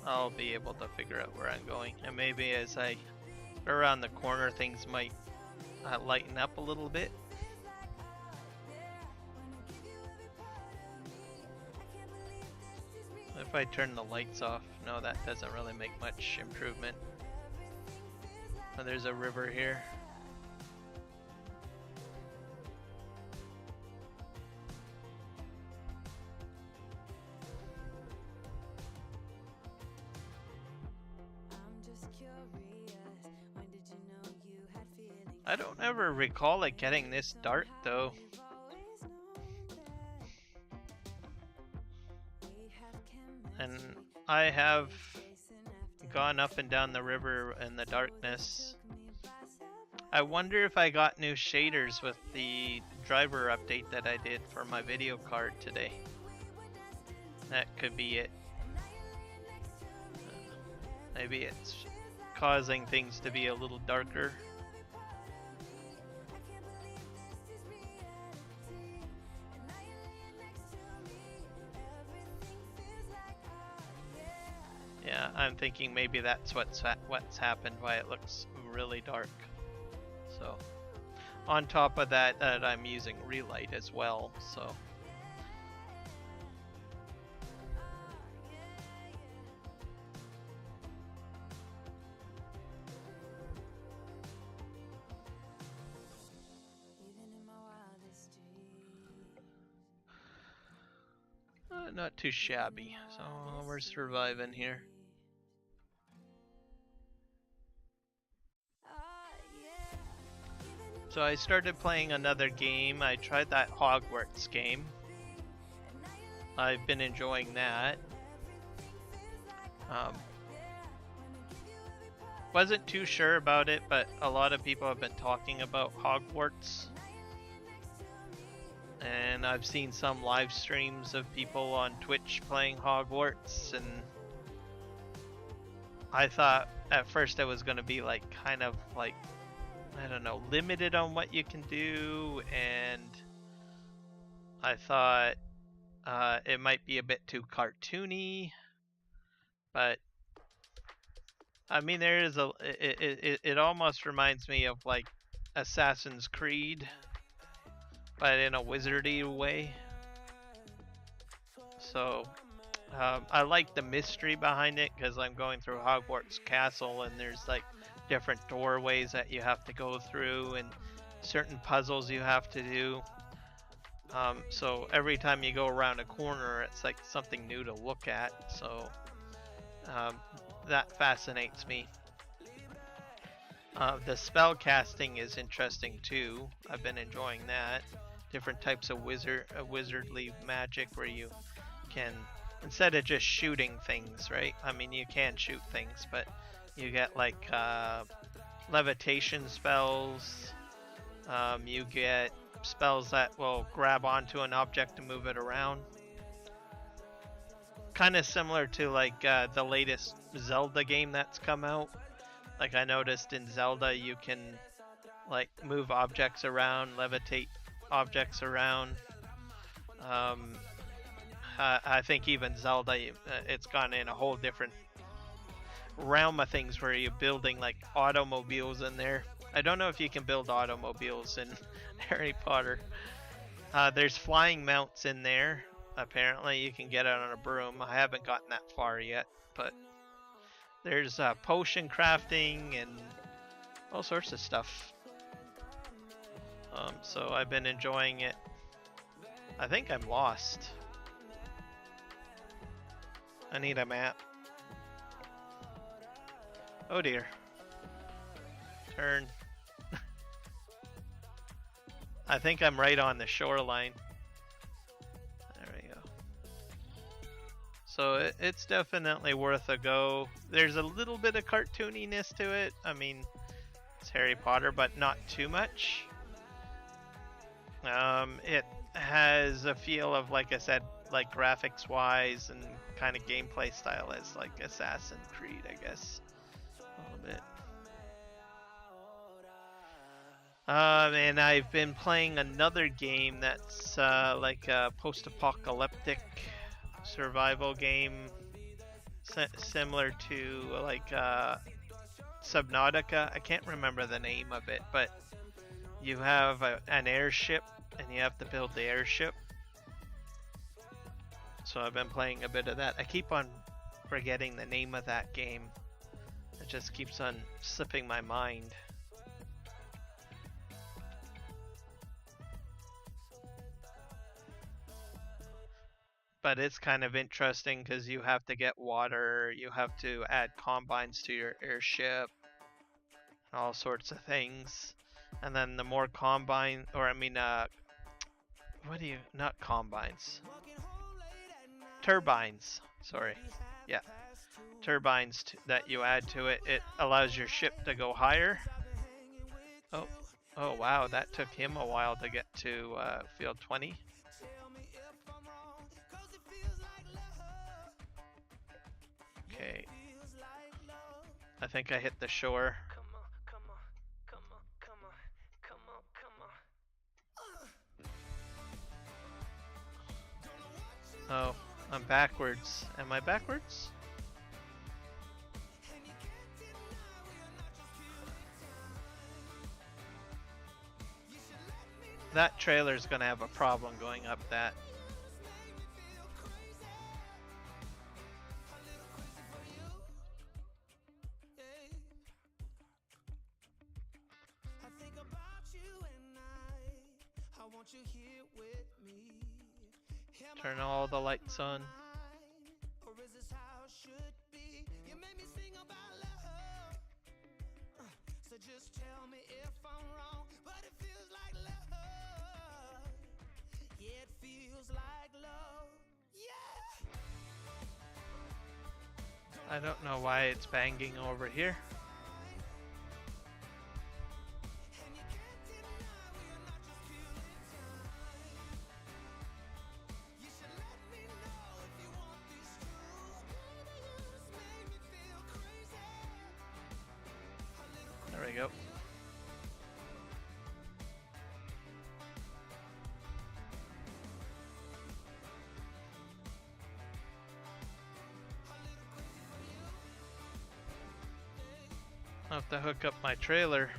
I'll be able to figure out where I'm going. And maybe as I go around the corner, things might lighten up a little bit. If I turn the lights off, no, that doesn't really make much improvement. Oh, there's a river here. I don't ever recall it getting this dark though. And I have gone up and down the river in the darkness. I wonder if I got new shaders with the driver update that I did for my video card today. That could be it. Maybe it's causing things to be a little darker. Yeah, I'm thinking maybe that's what's happened, why it looks really dark. So, on top of that, I'm using relight as well. So. Not too shabby, so we're surviving here. So I started playing another game. I tried that Hogwarts game. I've been enjoying that. Wasn't too sure about it, but a lot of people have been talking about Hogwarts. And I've seen some live streams of people on Twitch playing Hogwarts, and I thought at first it was going to be like kind of like, I don't know, limited on what you can do, and I thought it might be a bit too cartoony, but I mean there is it almost reminds me of like Assassin's Creed, but in a wizardy way. So I like the mystery behind it because I'm going through Hogwarts Castle and there's like different doorways that you have to go through and certain puzzles you have to do. So every time you go around a corner, it's like something new to look at. So that fascinates me. The spell casting is interesting too. I've been enjoying that. Different types of wizardly magic where you can, instead of just shooting things, right? I mean, you can shoot things, but you get like levitation spells. You get spells that will grab onto an object and move it around. Kind of similar to like the latest Zelda game that's come out. Like I noticed in Zelda you can like move objects around, levitate objects around. I think even Zelda, it's gone in a whole different realm of things where you're building like automobiles in there. I don't know if you can build automobiles in Harry Potter. There's flying mounts in there. Apparently, you can get it on a broom. I haven't gotten that far yet, but there's potion crafting and all sorts of stuff. So I've been enjoying it. I think I'm lost. I need a map. Oh dear. Turn. I think I'm right on the shoreline. There we go. So it's definitely worth a go. There's a little bit of cartooniness to it. I mean, it's Harry Potter, but not too much. It has a feel of, like I said, like graphics wise and kind of gameplay style as like Assassin's Creed, I guess. A little bit. And I've been playing another game that's like a post-apocalyptic survival game, similar to like Subnautica. I can't remember the name of it, but you have an airship and you have to build the airship. So I've been playing a bit of that. I keep on forgetting the name of that game. It just keeps on slipping my mind. But it's kind of interesting because you have to get water, you have to add combines to your airship, all sorts of things. And then the more combine, or I mean, not combines, turbines, sorry. Yeah, turbines that you add to it, it allows your ship to go higher. Oh wow, that took him a while to get to field 20. Okay. I think I hit the shore. Oh, I'm backwards. Am I backwards? That trailer's gonna have a problem going up that. Turn all the lights on. I don't know why it's banging over here. There we go. I'll have to hook up my trailer.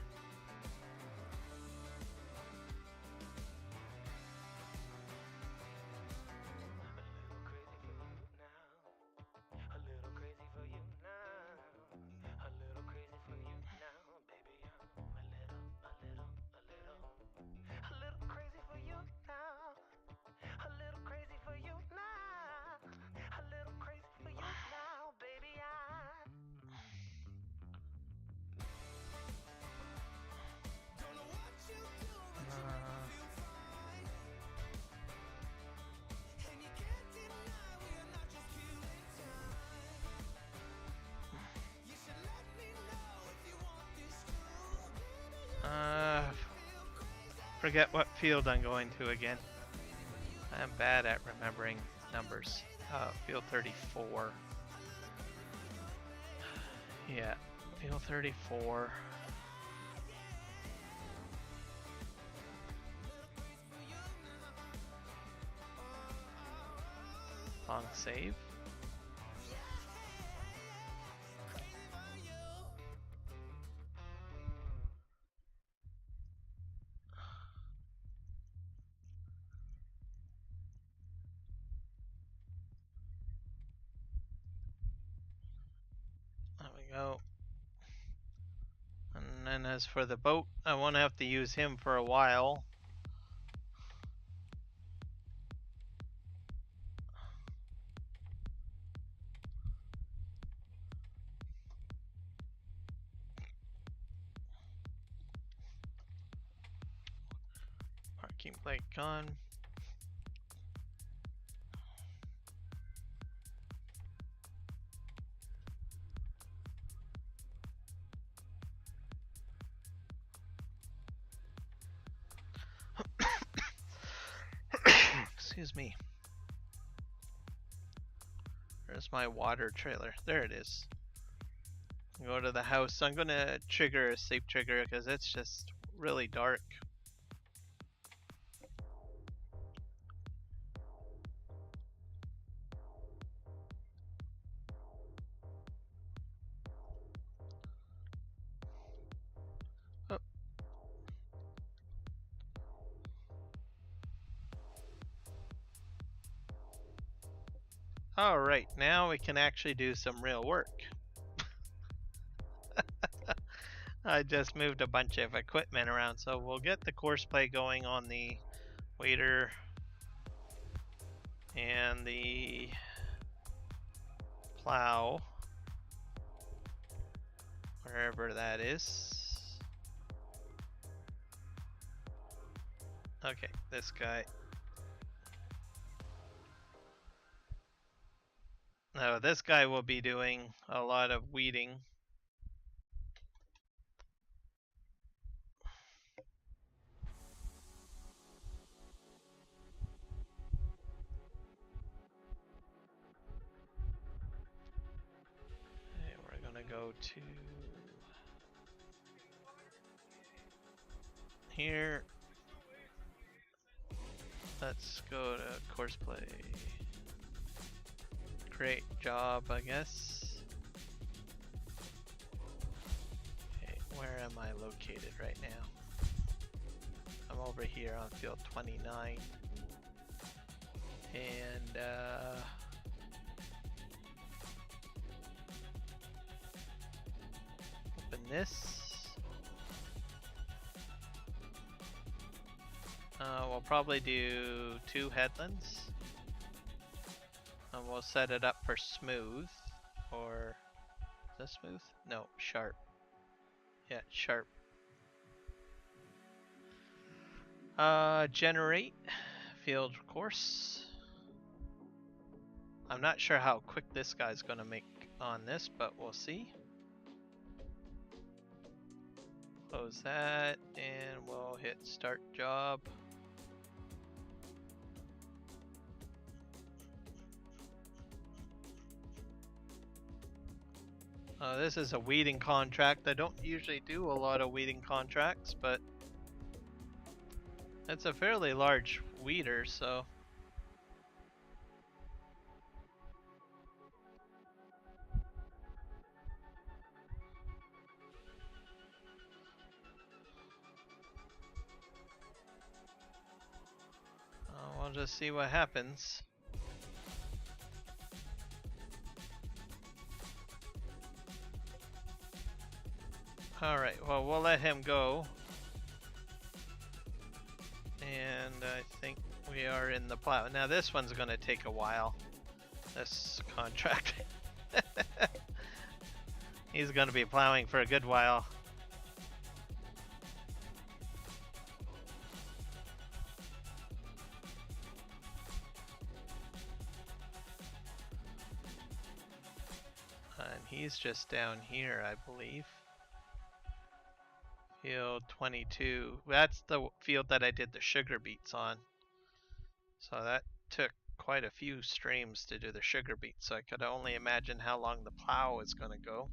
Forget what field I'm going to again. I am bad at remembering numbers. Field 34. Yeah, field 34. Long save. go. And then as for the boat, I won't have to use him for a while. Parking brake gone. Excuse me. Where's my water trailer? There it is. Go to the house. I'm gonna trigger a safe trigger because it's just really dark. Oh. Alright, now we can actually do some real work. I just moved a bunch of equipment around, so we'll get the course play going on the waiter and the plow, wherever that is. Okay, this guy. No, this guy will be doing a lot of weeding. Okay, we're gonna go to here. Let's go to course play. Great job, I guess. Okay, where am I located right now? I'm over here on field 29. And open this. We'll probably do 2 headlands. And we'll set it up for smooth. Or is that smooth? No, sharp. Yeah, sharp. Generate field course. I'm not sure how quick this guy's gonna make on this, but we'll see. Close that, and we'll hit start job. This is a weeding contract. I don't usually do a lot of weeding contracts, but it's a fairly large weeder, so. We'll just see what happens. Alright, well, we'll let him go. And I think we are in the plow. Now this one's going to take a while. This contract. He's going to be plowing for a good while. And he's just down here, I believe. Field 22. That's the field that I did the sugar beets on. So that took quite a few streams to do the sugar beets. So I could only imagine how long the plow is going to go.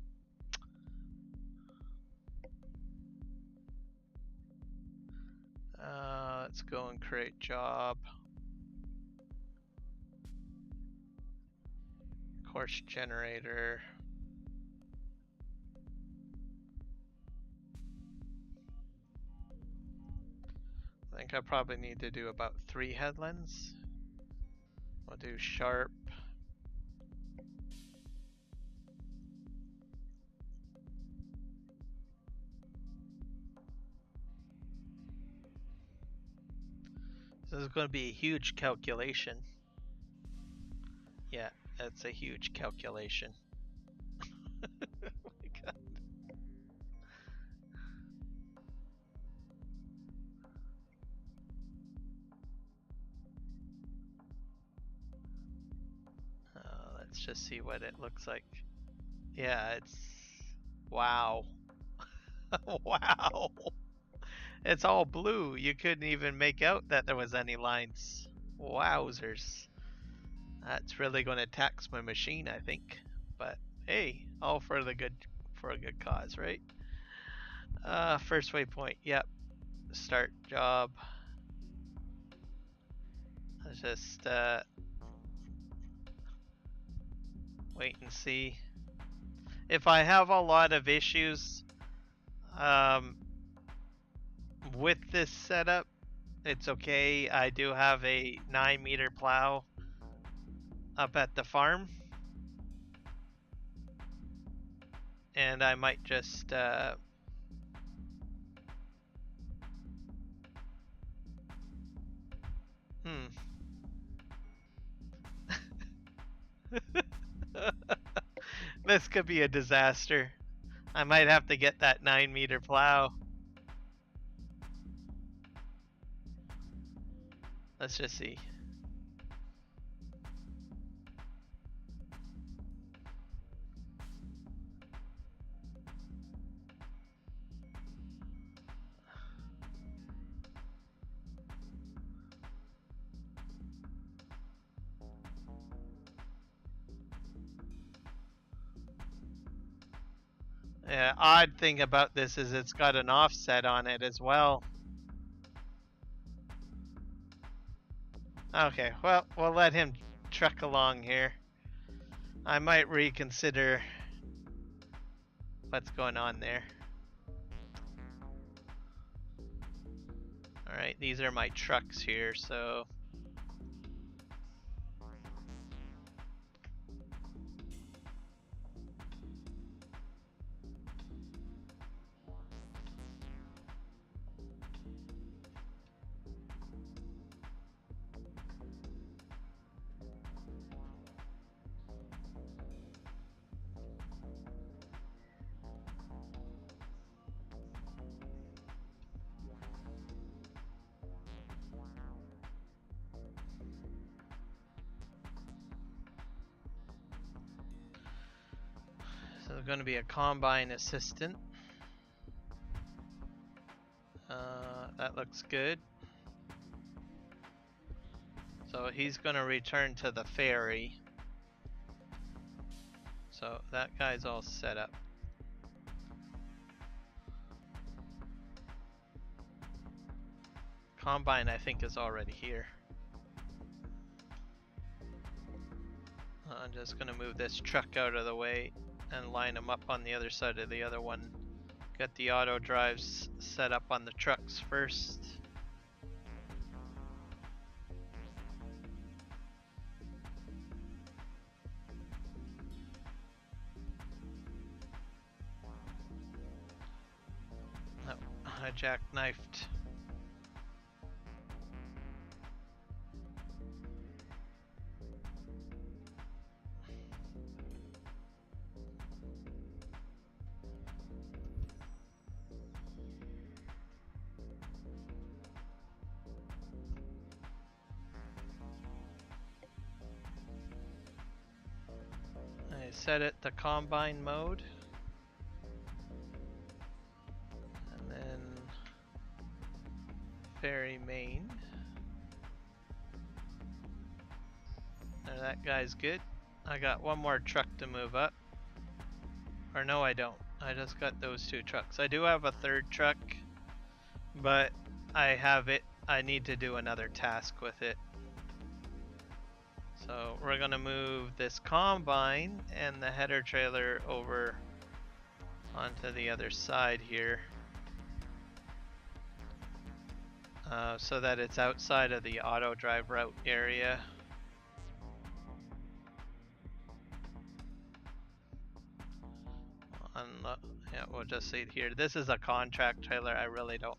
Let's go and create job. Course generator. I think I probably need to do about 3 headlands. We'll do sharp. This is going to be a huge calculation. Yeah, that's a huge calculation. Oh my God. Let's just see what it looks like. Yeah, it's... Wow. Wow. It's all blue. You couldn't even make out that there was any lines. Wowzers. That's really going to tax my machine, I think. But hey, all for a good cause, right? First waypoint. Yep. Start job. Let's just wait and see. If I have a lot of issues with this setup, it's okay. I do have a 9-meter plow up at the farm, and I might just This could be a disaster. I might have to get that 9-meter plow. Let's just see. Yeah, odd thing about this is it's got an offset on it as well. Okay, well, we'll let him truck along here. I might reconsider what's going on there. Alright, these are my trucks here, so... So there's going to be a combine assistant. That looks good. So he's going to return to the ferry. So that guy's all set up. Combine, I think, is already here. I'm just going to move this truck out of the way and line them up on the other side of the other one. Got the auto drives set up on the trucks first. Oh, I jackknifed. Set it to combine mode, and then ferry main. Now that guy's good. I got one more truck to move up, or no, I don't. I just got those 2 trucks. I do have a 3rd truck, but I need to do another task with it. So we're gonna move this combine and the header trailer over onto the other side here, so that it's outside of the auto drive route area. Yeah, we'll just see it here. This is a contract trailer. I really don't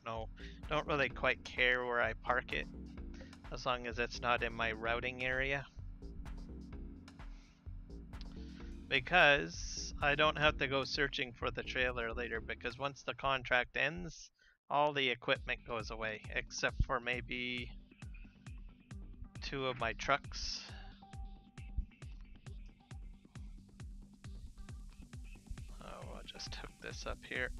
really quite care where I park it. as long as it's not in my routing area. Because I don't have to go searching for the trailer later, because once the contract ends, all the equipment goes away, except for maybe 2 of my trucks. Oh, I'll just hook this up here.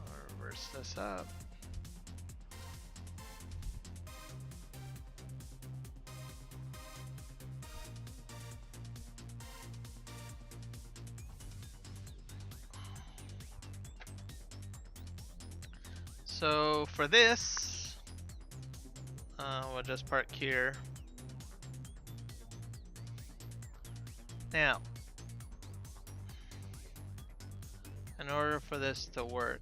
I'll reverse this up. So for this, we'll just park here. Now, in order for this to work,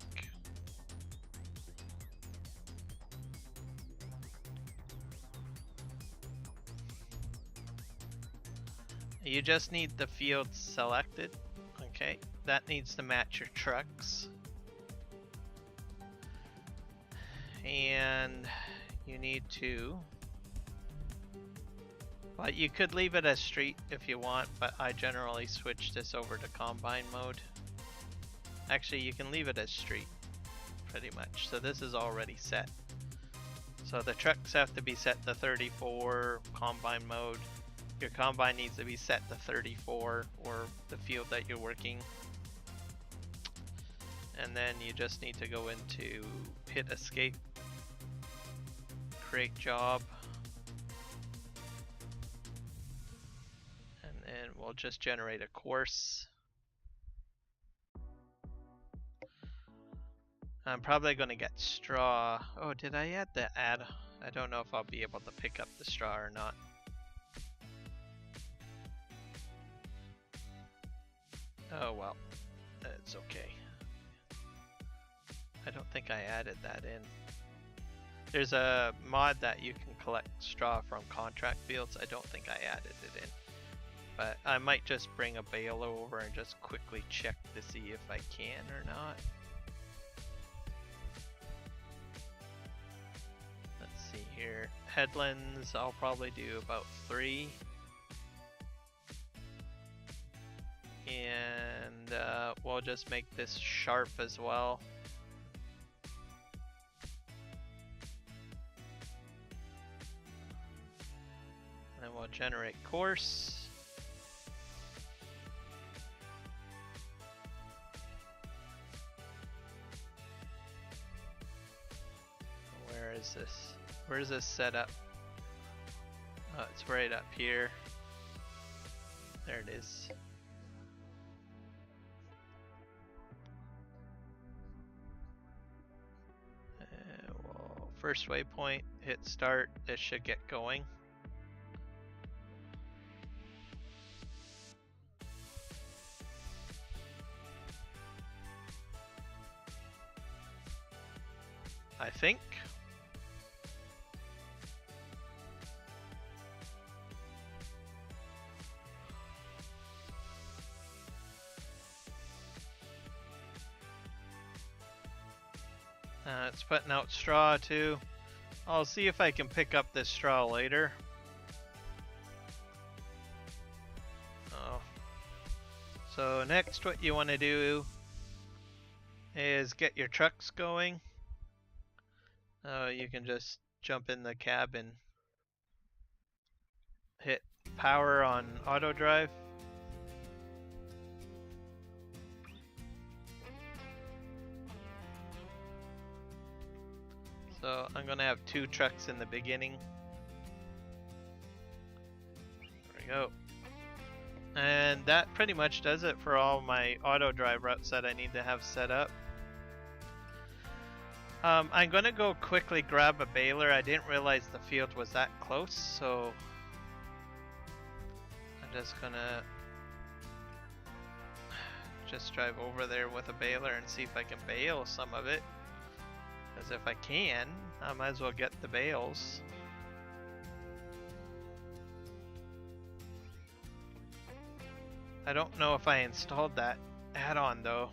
you just need the field selected. Okay, that needs to match your trucks. And you need to, well, you could leave it as street if you want, but I generally switch this over to combine mode. Actually, you can leave it as street, pretty much. So this is already set. So the trucks have to be set to 34 combine mode. Your combine needs to be set to 34, or the field that you're working. And then you just need to go into hit escape, create job, and then we'll just generate a course. I'm probably going to get straw. Oh, did I add the ad? I don't know if I'll be able to pick up the straw or not. Oh well, it's okay. I don't think I added that in. There's a mod that you can collect straw from contract fields. I don't think I added it in. But I might just bring a baler over and just quickly check to see if I can or not. Let's see here. Headlands, I'll probably do about 3. And we'll just make this sharp as well. And then we'll generate course. Where is this? Where is this set up? Oh, it's right up here. There it is. First waypoint, hit start, this should get going. I think. It's putting out straw too. I'll see if I can pick up this straw later. Oh. So next what you want to do is get your trucks going. You can just jump in the cab and hit power on auto drive. So I'm gonna have 2 trucks in the beginning. There we go. And that pretty much does it for all my auto drive routes that I need to have set up. I'm gonna go quickly grab a baler. I didn't realize the field was that close, so I'm just gonna drive over there with a baler and see if I can bale some of it. Because if I can, I might as well get the bales. I don't know if I installed that add-on though.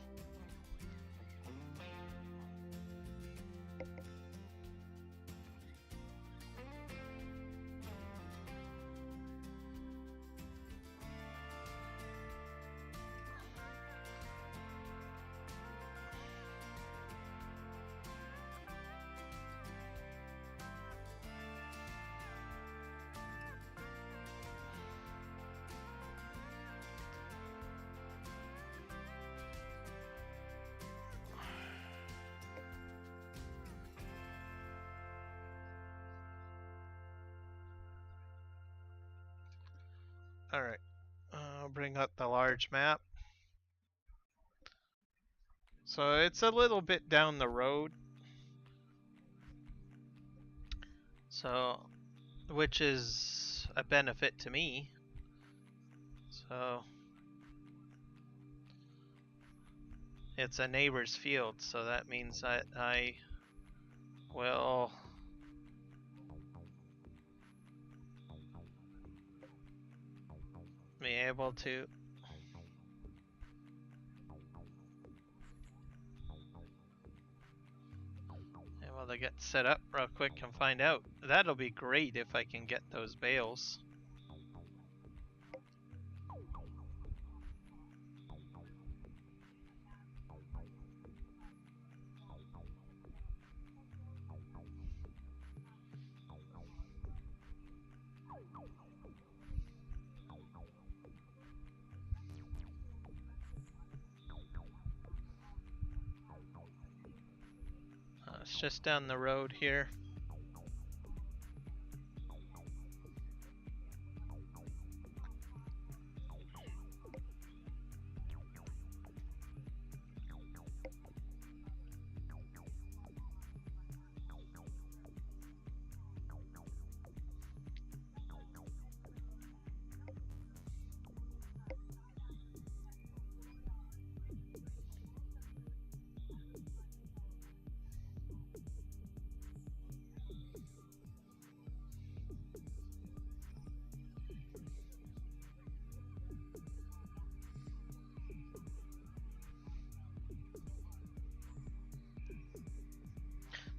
Alright, I'll bring up the large map. So it's a little bit down the road. So, which is a benefit to me. So, it's a neighbor's field, so that means that I will be able to get set up real quick and find out. That'll be great if I can get those bales. It's just down the road here.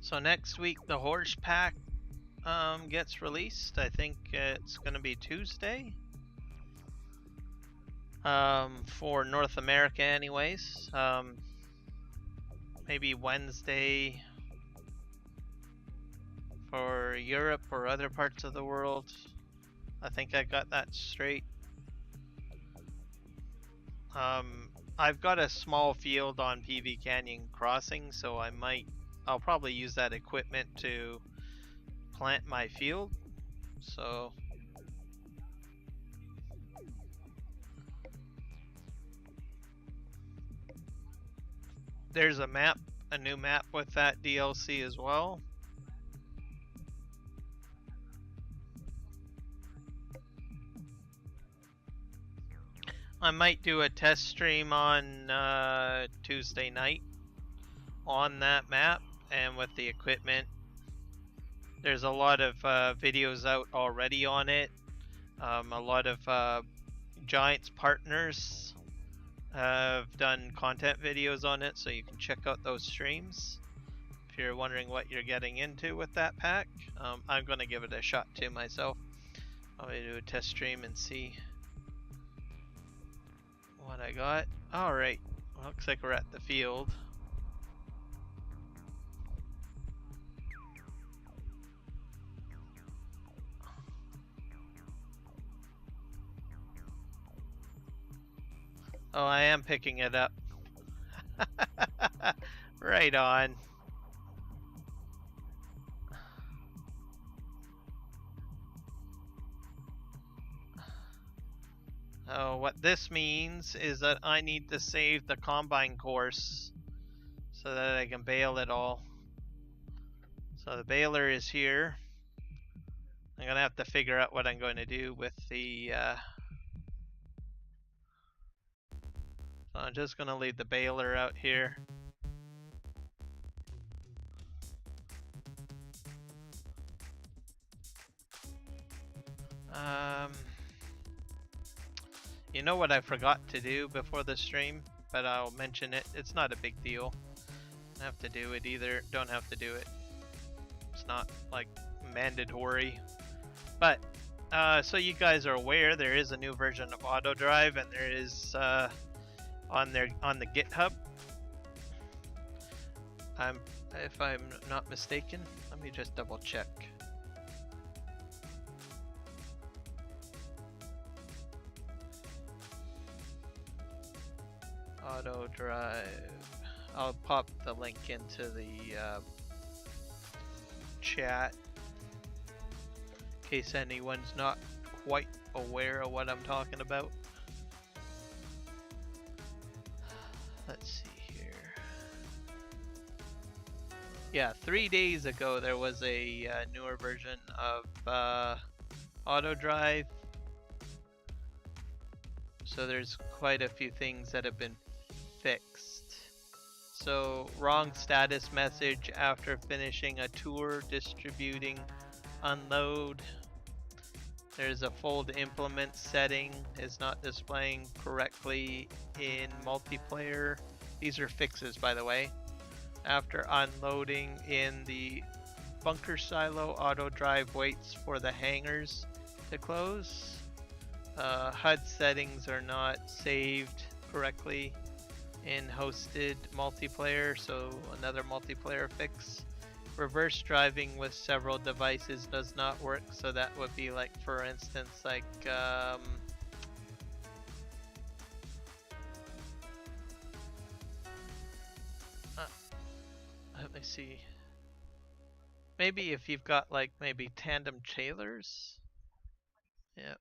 So next week the horse pack gets released. I think it's gonna be Tuesday. For North America anyways. Maybe Wednesday for Europe or other parts of the world. I think I got that straight. I've got a small field on PV Canyon Crossing, so I'll probably use that equipment to plant my field. So there's a map, a new map with that DLC as well. I might do a test stream on Tuesday night on that map and with the equipment. There's a lot of videos out already on it. A lot of Giants partners have done content videos on it, so you can check out those streams if you're wondering what you're getting into with that pack. I'm going to give it a shot too myself. I'll do a test stream and see what I got. Alright, looks like we're at the field. Oh, I am picking it up. Right on. Oh, what this means is that I need to save the combine course so that I can bale it all. So the baler is here. I'm gonna have to figure out what I'm going to do with the so I'm just gonna leave the baler out here. Um, you know what I forgot to do before the stream, but I'll mention it. It's not a big deal. Don't have to do it either. Don't have to do it. It's not like mandatory. But so you guys are aware, there is a new version of AutoDrive, and there is on the GitHub. If I'm not mistaken, let me just double check. AutoDrive. I'll pop the link into the chat in case anyone's not quite aware of what I'm talking about. Let's see here. Yeah, 3 days ago there was a newer version of AutoDrive. So there's quite a few things that have been fixed. So wrong status message after finishing a tour, distributing, unload. There's a fold implement setting is not displaying correctly in multiplayer. These are fixes, by the way. After unloading in the bunker silo, AutoDrive waits for the hangars to close. HUD settings are not saved correctly in hosted multiplayer, so another multiplayer fix. Reverse driving with several devices does not work, so that would be like, for instance, like let me see. Maybe if you've got like maybe tandem trailers. Yep.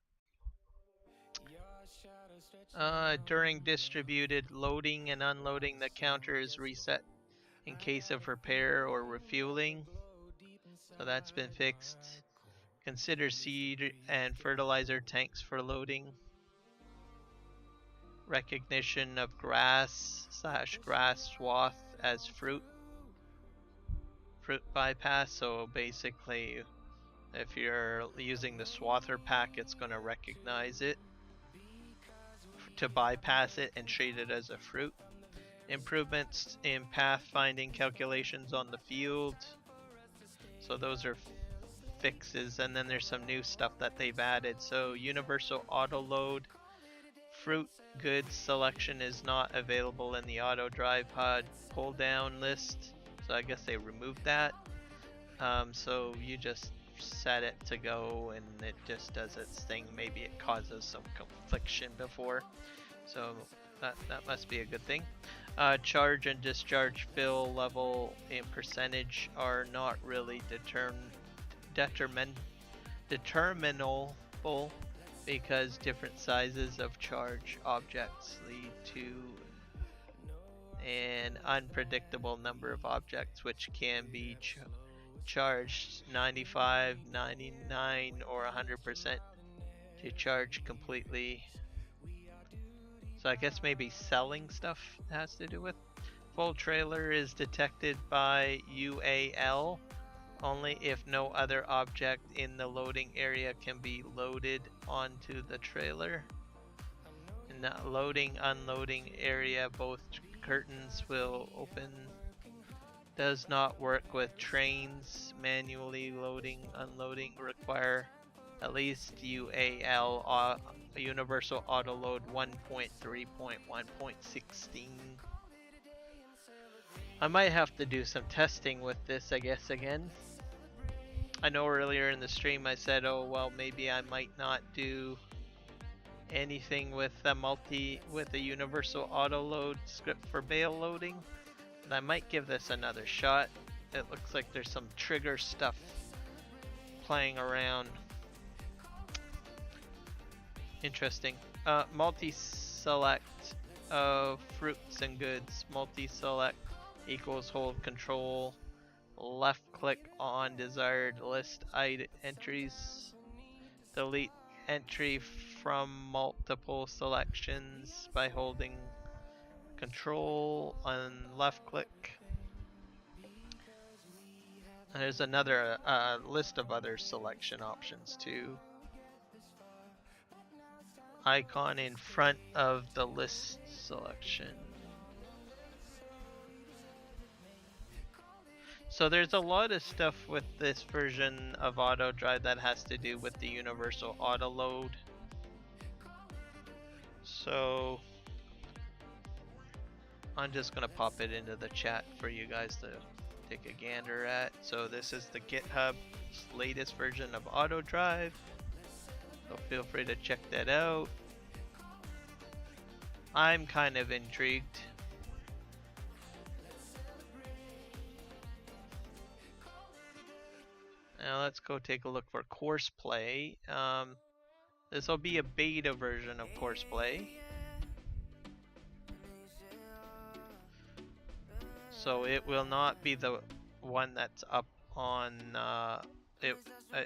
During distributed loading and unloading, the counter is reset in case of repair or refueling. So that's been fixed. Consider seed and fertilizer tanks for loading. Recognition of grass/grass swath as fruit bypass. So basically, if you're using the swather pack, it's going to recognize it to bypass it and treat it as a fruit. Improvements in pathfinding calculations on the field. So those are fixes, and then there's some new stuff that they've added. So universal auto load, fruit goods selection is not available in the AutoDrive HUD pull down list. So I guess they removed that. So you just set it to go and it just does its thing. Maybe it causes some confliction before. So that must be a good thing. Charge and discharge fill level in percentage are not really determinable because different sizes of charge objects lead to an unpredictable number of objects which can be charged 95, 99, or 100% to charge completely. So I guess maybe selling stuff has to do with. Full trailer is detected by UAL only if no other object in the loading area can be loaded onto the trailer. In the loading unloading area, both curtains will open. Does not work with trains. Manually loading unloading require at least UAL Universal Auto Load 1.3.1.16. I might have to do some testing with this, I guess, again. I know earlier in the stream I said, oh well, maybe I might not do anything with a universal auto load script for bale loading, but I might give this another shot. It looks like there's some trigger stuff playing around. Interesting. Multi-select of fruits and goods. Multi-select equals hold control. Left click on desired list entries. Delete entry from multiple selections by holding control on left click. There's another list of other selection options too. icon in front of the list selection. So there's a lot of stuff with this version of auto drive that has to do with the universal auto load. So I'm just gonna pop it into the chat for you guys to take a gander at. So this is the GitHub latest version of auto drive. So feel free to check that out. I'm kind of intrigued. Now let's go take a look for courseplay. This will be a beta version of courseplay. So it will not be the one that's up on,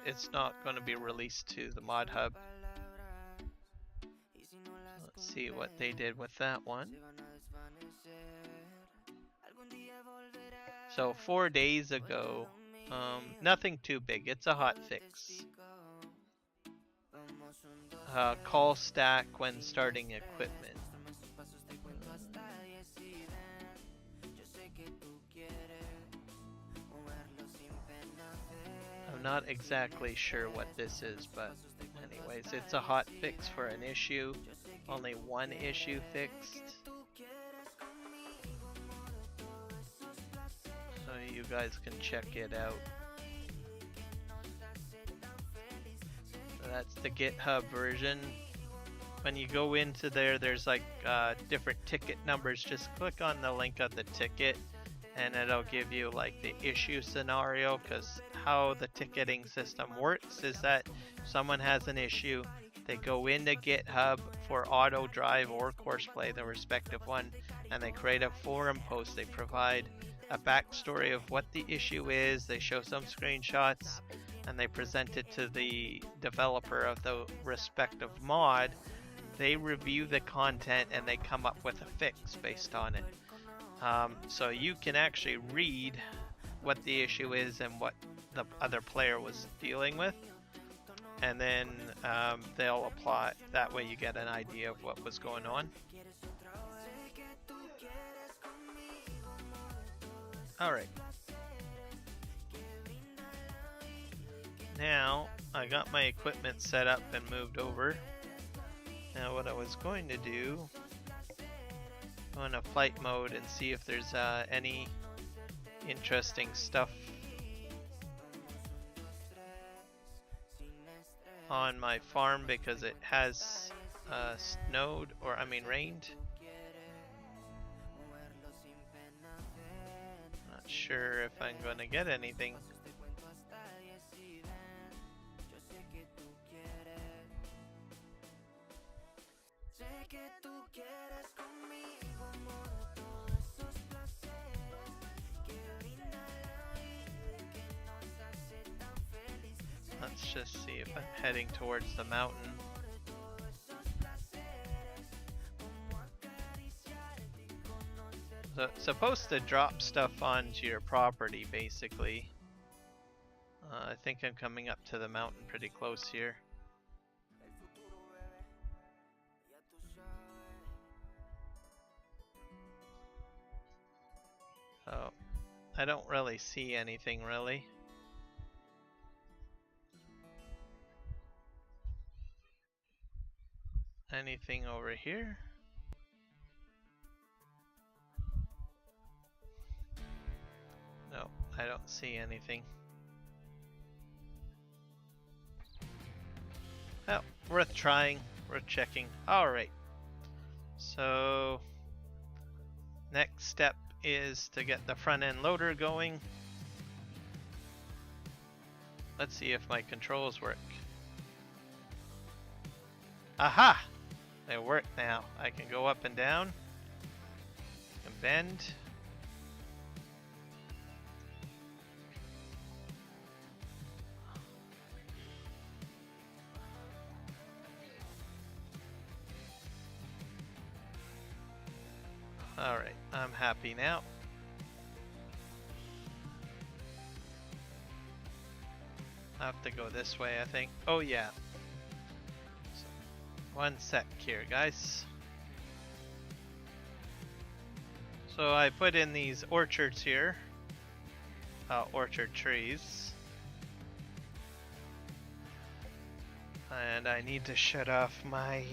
it's not going to be released to the mod hub. Let's see what they did with that one. So 4 days ago, nothing too big, it's a hot fix. Call stack when starting equipment. I'm not exactly sure what this is, but anyways, it's a hot fix for an issue. Only one issue fixed. So you guys can check it out. So that's the GitHub version. When you go into there, there's like different ticket numbers. Just click on the link of the ticket and it'll give you like the issue scenario, because how the ticketing system works is that someone has an issue, they go into GitHub for auto drive or courseplay, the respective one, and they create a forum post. They provide a backstory of what the issue is, they show some screenshots, and they present it to the developer of the respective mod. They review the content and they come up with a fix based on it. So you can actually read what the issue is and what the other player was dealing with, and then they'll apply. That way you get an idea of what was going on. Alright. Now I got my equipment set up and moved over. Now what I was going to do, go into flight mode and see if there's any interesting stuff on my farm, because it has snowed, or I mean rained. Not sure if I'm going to get anything. Let's just see if I'm heading towards the mountain. So it's supposed to drop stuff onto your property, basically. I think I'm coming up to the mountain pretty close here. So I don't really see anything really. Anything over here? No, I don't see anything. Well, worth trying, worth checking. Alright. So next step is to get the front end loader going. Let's see if my controls work. Aha! They work now. I can go up and down. And bend. Alright, I'm happy now. I have to go this way, I think. Oh yeah. So, One sec here, guys. So I put in these orchards here. Orchard trees. And I need to shut off my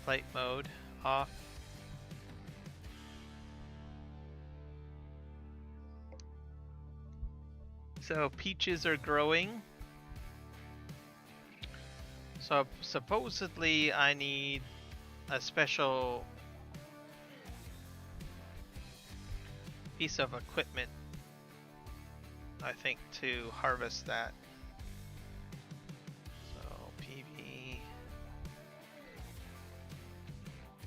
flight mode off. So peaches are growing. So supposedly I need a special piece of equipment, I think, to harvest that. So PV,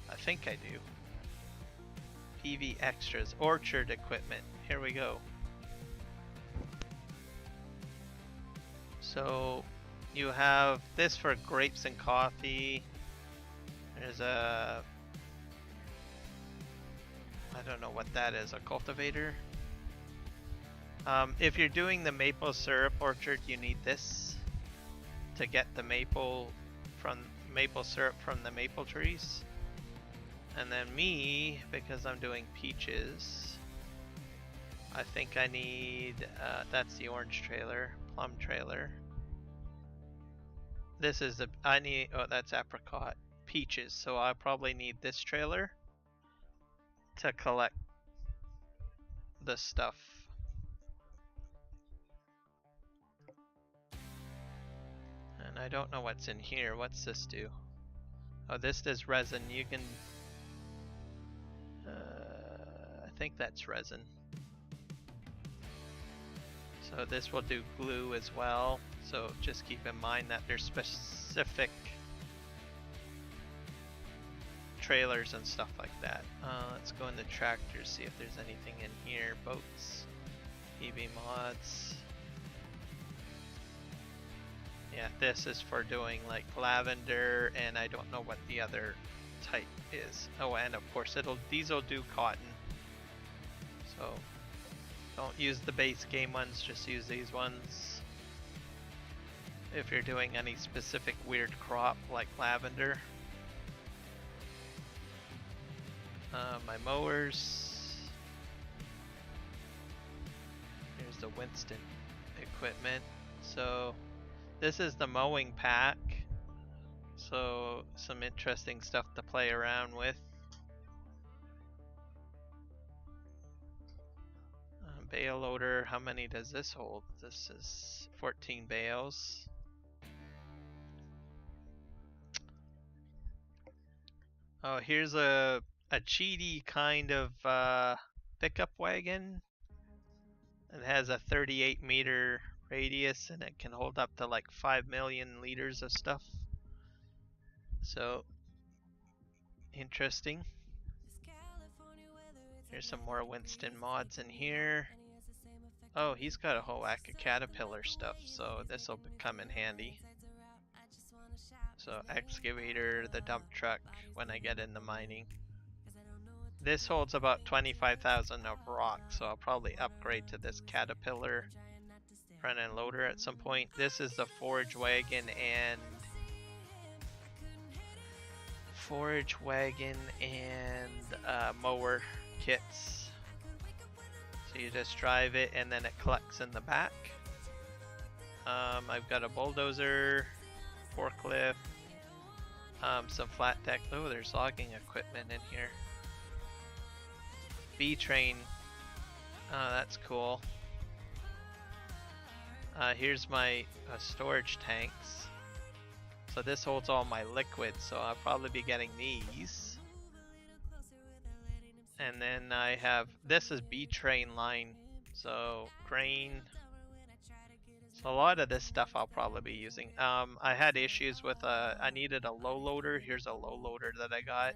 I think I do. PV extras, orchard equipment, here we go. So you have this for grapes and coffee. There's a, I don't know what that is, a cultivator. If you're doing the maple syrup orchard, you need this to get the maple syrup from the maple trees. And then me, because I'm doing peaches, I think I need, that's the orange trailer, plum trailer. This is the, I need, oh, that's apricot. Peaches, so I probably need this trailer to collect the stuff. And I don't know what's in here. What's this do? Oh, this does resin. You can, I think that's resin. So this will do glue as well. So just keep in mind that there's specific trailers and stuff like that. Let's go in the tractor, see if there's anything in here. Boats, EV mods. Yeah, this is for doing like lavender, and I don't know what the other type is. Oh, and of course these will do cotton. So don't use the base game ones, just use these ones. If you're doing any specific weird crop like lavender. My mowers. Here's the Winston equipment. So this is the mowing pack. So some interesting stuff to play around with. Bale loader, how many does this hold? This is 14 bales. Oh, here's a cheaty kind of pickup wagon. It has a 38-meter radius and it can hold up to like 5 million liters of stuff. So interesting. Here's some more Winston mods in here. Oh, he's got a whole whack of Caterpillar stuff, so this will come in handy. So excavator, the dump truck when I get into mining. This holds about 25,000 of rock, so I'll probably upgrade to this Caterpillar front end loader at some point. This is the forage wagon and mower kits. So you just drive it and then it collects in the back. I've got a bulldozer, forklift, some flat deck. Oh, there's logging equipment in here. B-train. Oh, that's cool. Here's my storage tanks. So this holds all my liquids, so I'll probably be getting these. And then I have, this is B-train line, so grain. So a lot of this stuff I'll probably be using. I had issues with, I needed a low loader. Here's a low loader that I got.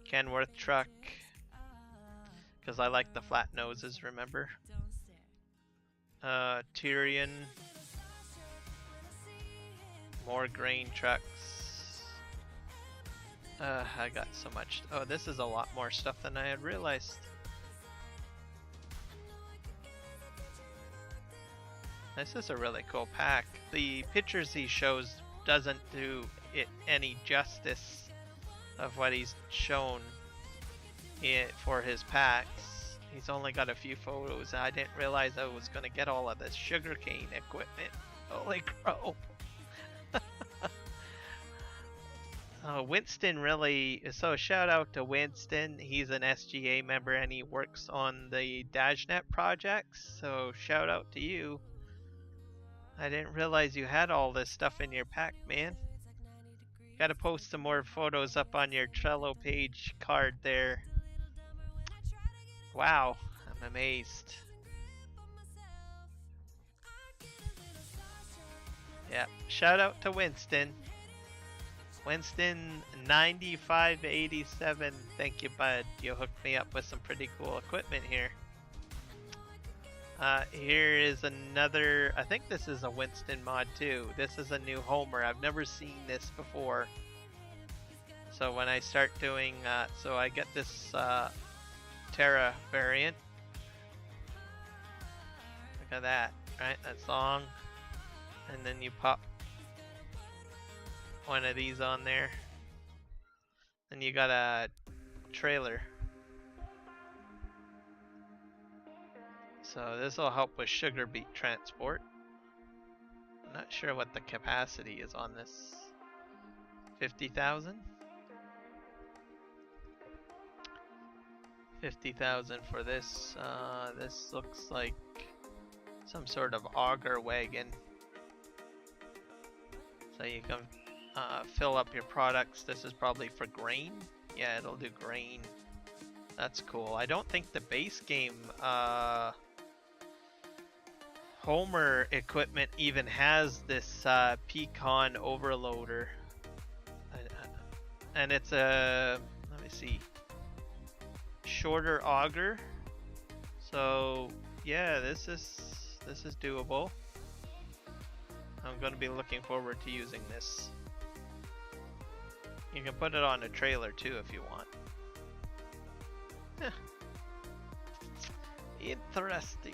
Kenworth truck. Because I like the flat noses, remember? Tyrion. More grain trucks. I got so much. Oh, this is a lot more stuff than I had realized. This is a really cool pack. The pictures he shows doesn't do it any justice of what he's shown for his packs. He's only got a few photos. I didn't realize I was going to get all of this sugarcane equipment. Holy crow. Winston really, so shout out to Winston. He's an SGA member and he works on the Dashnet projects. So shout out to you. I didn't realize you had all this stuff in your pack, man. Gotta post some more photos up on your Trello page card there. Wow, I'm amazed. Yeah, shout out to Winston. Winston 9587, thank you, bud. You hooked me up with some pretty cool equipment here. Here is another, I think this is a Winston mod too. This is a new Homer. I've never seen this before. So when I start doing, so I get this Terra variant. Look at that, right? That's long. And then you pop one of these on there. Then you got a trailer. So this will help with sugar beet transport. I'm not sure what the capacity is on this. 50,000? 50,000 for this. This looks like some sort of auger wagon. So you can fill up your products. This is probably for grain. Yeah, it'll do grain. That's cool. I don't think the base game Homer equipment even has this Pecan overloader. And it's a, let me see, shorter auger. So yeah, this is doable. I'm going to be looking forward to using this. You can put it on a trailer too if you want. Interesting.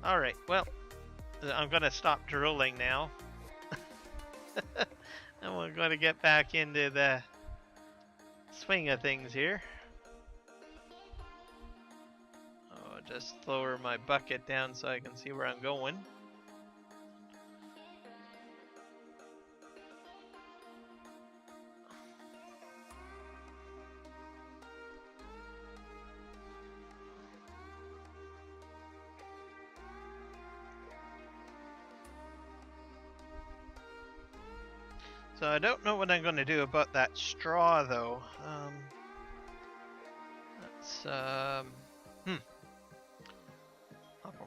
Alright, well, I'm going to stop drooling now. And we're going to get back into the swing of things here. Oh, just lower my bucket down so I can see where I'm going. So I don't know what I'm going to do about that straw though. I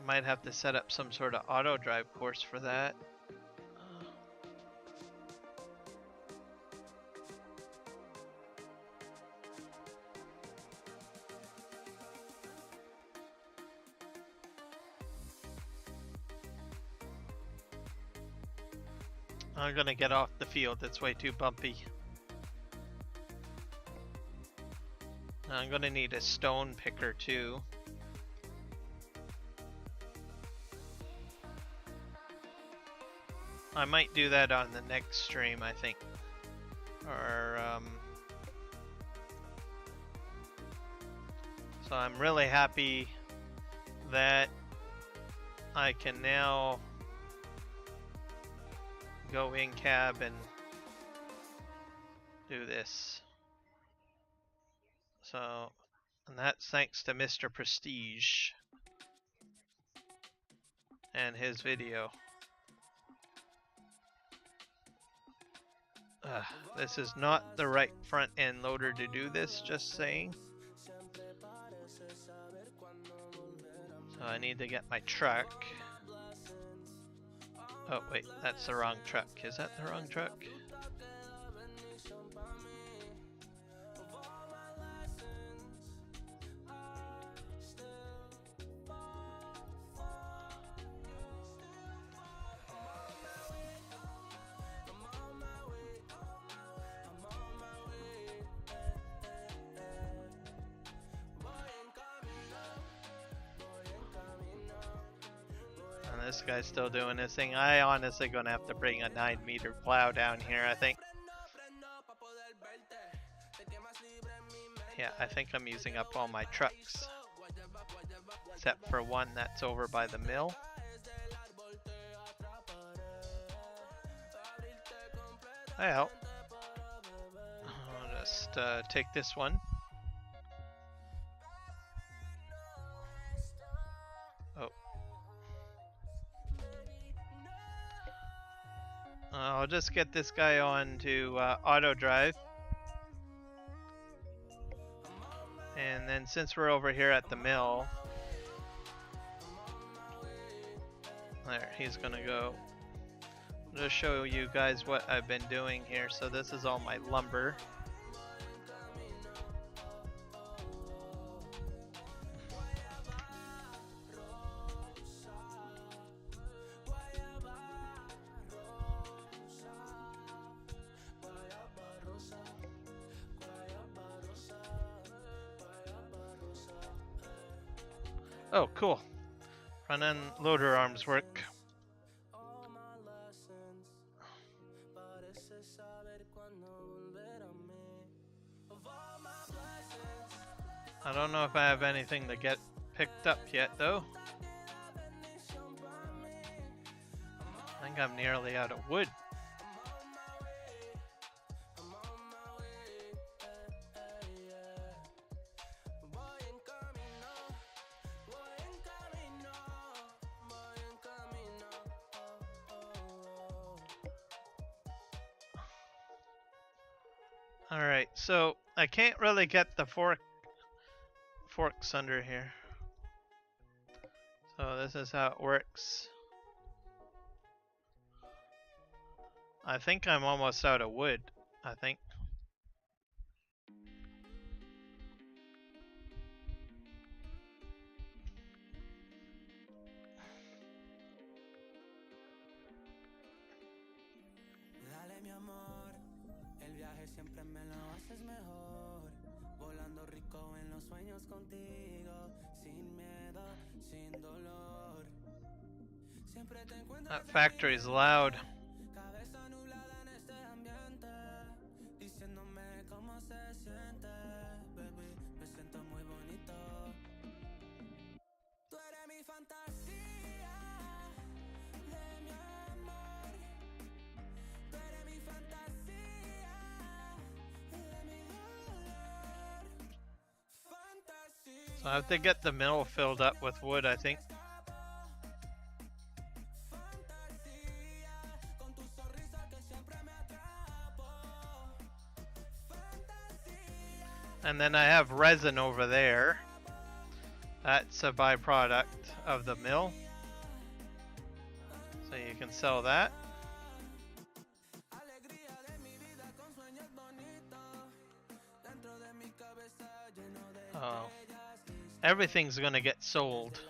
might have to set up some sort of auto drive course for that. I'm gonna get off the field, it's way too bumpy. I'm gonna need a stone picker too. I might do that on the next stream, I think. Or, so I'm really happy that I can now go in cab and do this. So, and that's thanks to Mr. Prestige and his video. This is not the right front end loader to do this, just saying. So I need to get my truck. Oh wait, that's the wrong truck. Is that the wrong truck? This guy's still doing his thing. I honestly gonna have to bring a 9-meter plow down here, I think. Yeah, I think I'm using up all my trucks. Except for one that's over by the mill. Well, I'll just take this one. Oh. I'll just get this guy on to auto drive. And then since we're over here at the mill, there, he's gonna go. I'll just show you guys what I've been doing here. So this is all my lumber. Oh, cool. Front end loader arms work. I don't know if I have anything to get picked up yet, though. I think I'm nearly out of wood. Alright, so I can't really get the forks under here. So this is how it works. I think I'm almost out of wood, I think. Dale mi amor, el viaje siempre me lo haces mejor. Volando rico en los sueños contigo, sin miedo, sin dolor. Siempre te encuentro. That factory's loud. Cabeza nublada en este ambiente, diciéndome cómo se siente, baby, me siento muy bonito. Tú eres mi fantasía de mi amor. Tú eres mi fantasía de mi dolor. Fantasía. So I have to get the mill filled up with wood, I think. And then I have resin over there. That's a byproduct of the mill. So you can sell that. Oh. Everything's gonna get sold.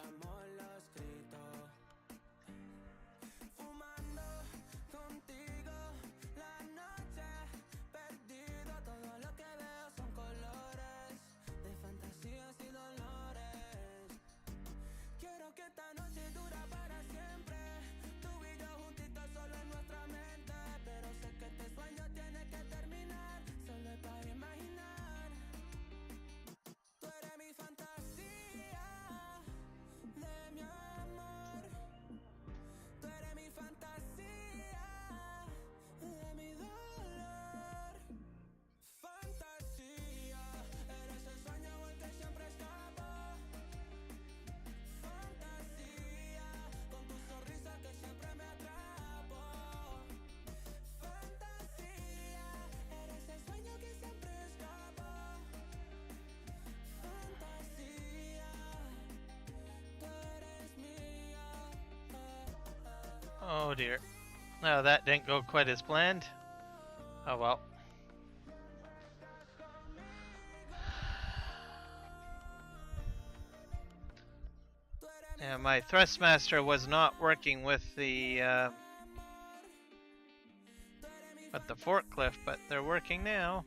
Oh dear. No, that didn't go quite as planned. Oh well. Yeah, my Thrustmaster was not working with the forklift, but they're working now.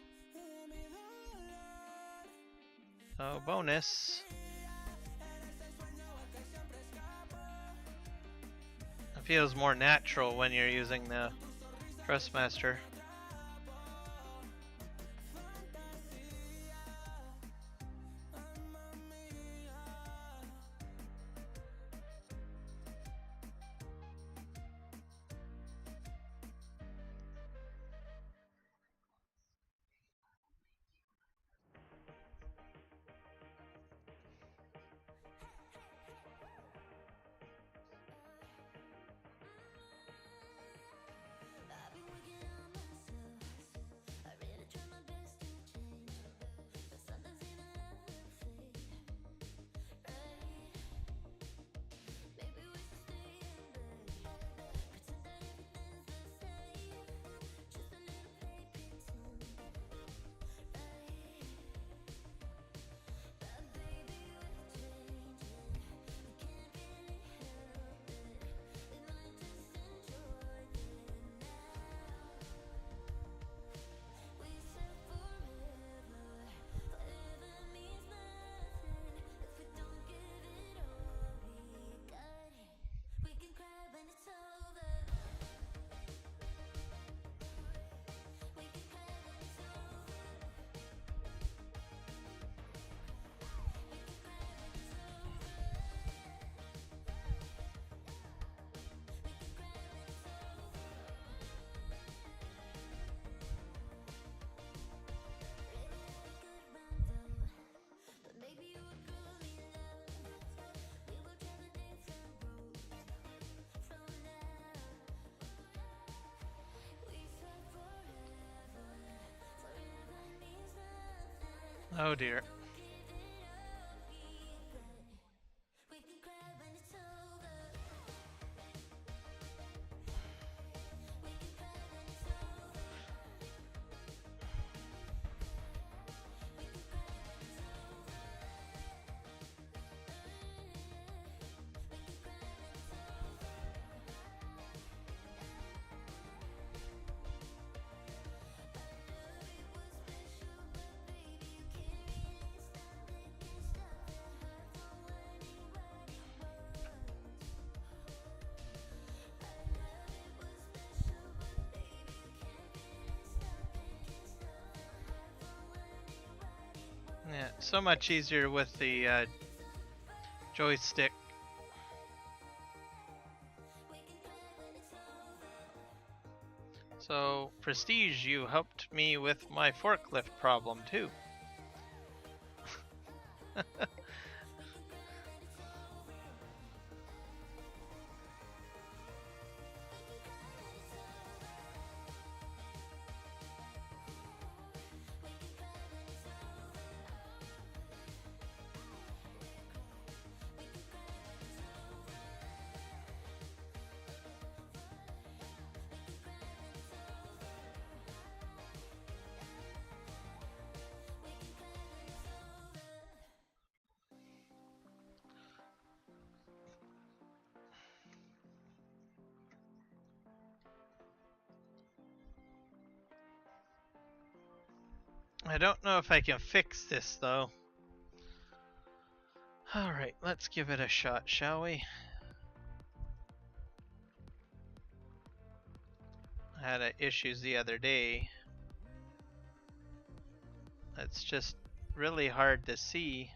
So bonus. feels more natural when you're using the Thrustmaster. Oh dear. Yeah, so much easier with the joystick. So, Prestige, you helped me with my forklift problem too. I don't know if I can fix this though. Alright, let's give it a shot, shall we? I had issues the other day. It's just really hard to see.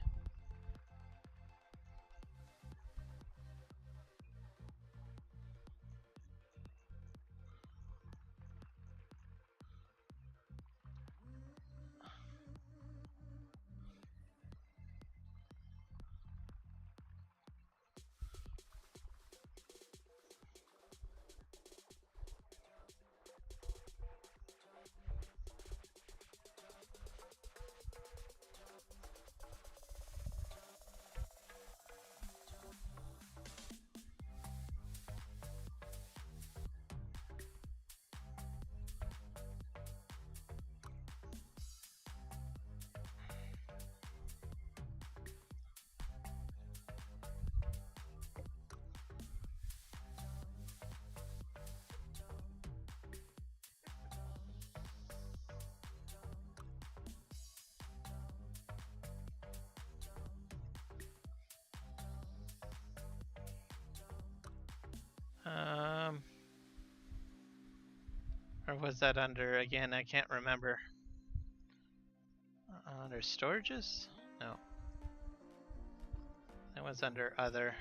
Or was that under, again, I can't remember. Under storages? No. That was under other.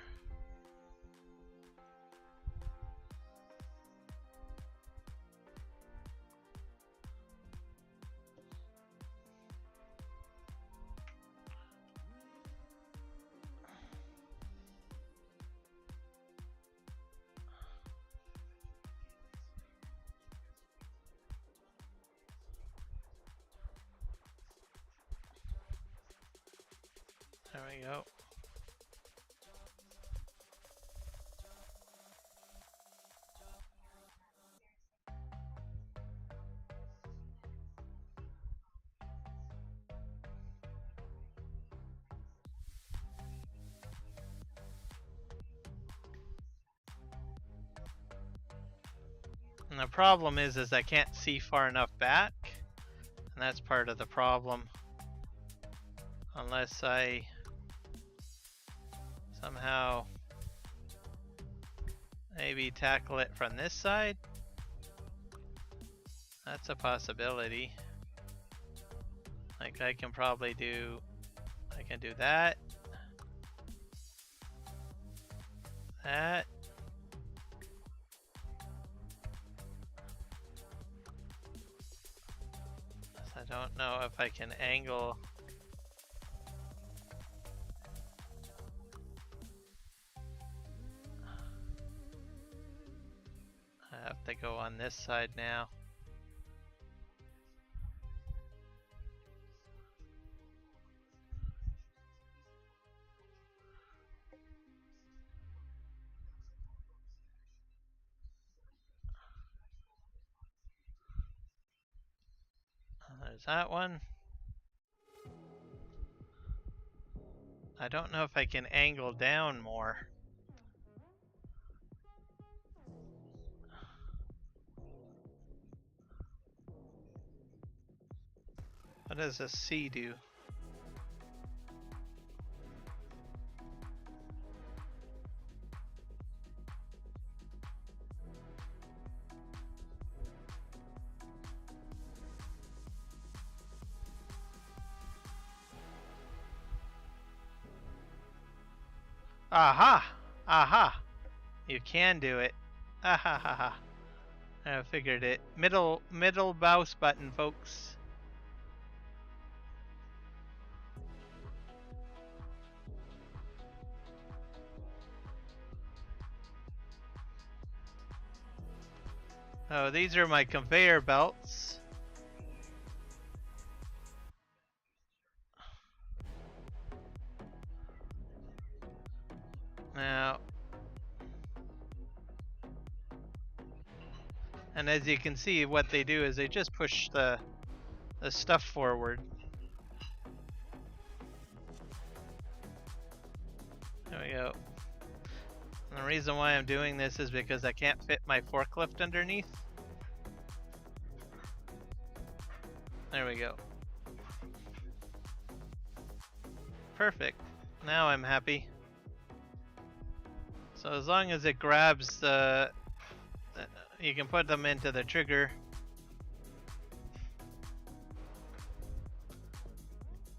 There we go. And the problem is I can't see far enough back, and that's part of the problem. Unless I somehow maybe tackle it from this side. That's a possibility. Like I can do that. That. I don't know if I can angle. I have to go on this side now. There's that one. I don't know if I can angle down more. What does a C do? Aha! Aha! You can do it. Ha ha ha. I figured it. Middle mouse button, folks. Oh, these are my conveyor belts. Now, and as you can see, what they do is they just push the stuff forward. There we go. And the reason why I'm doing this is because I can't fit my forklift underneath. There we go. Perfect. Now I'm happy. So as long as it grabs the, you can put them into the trigger.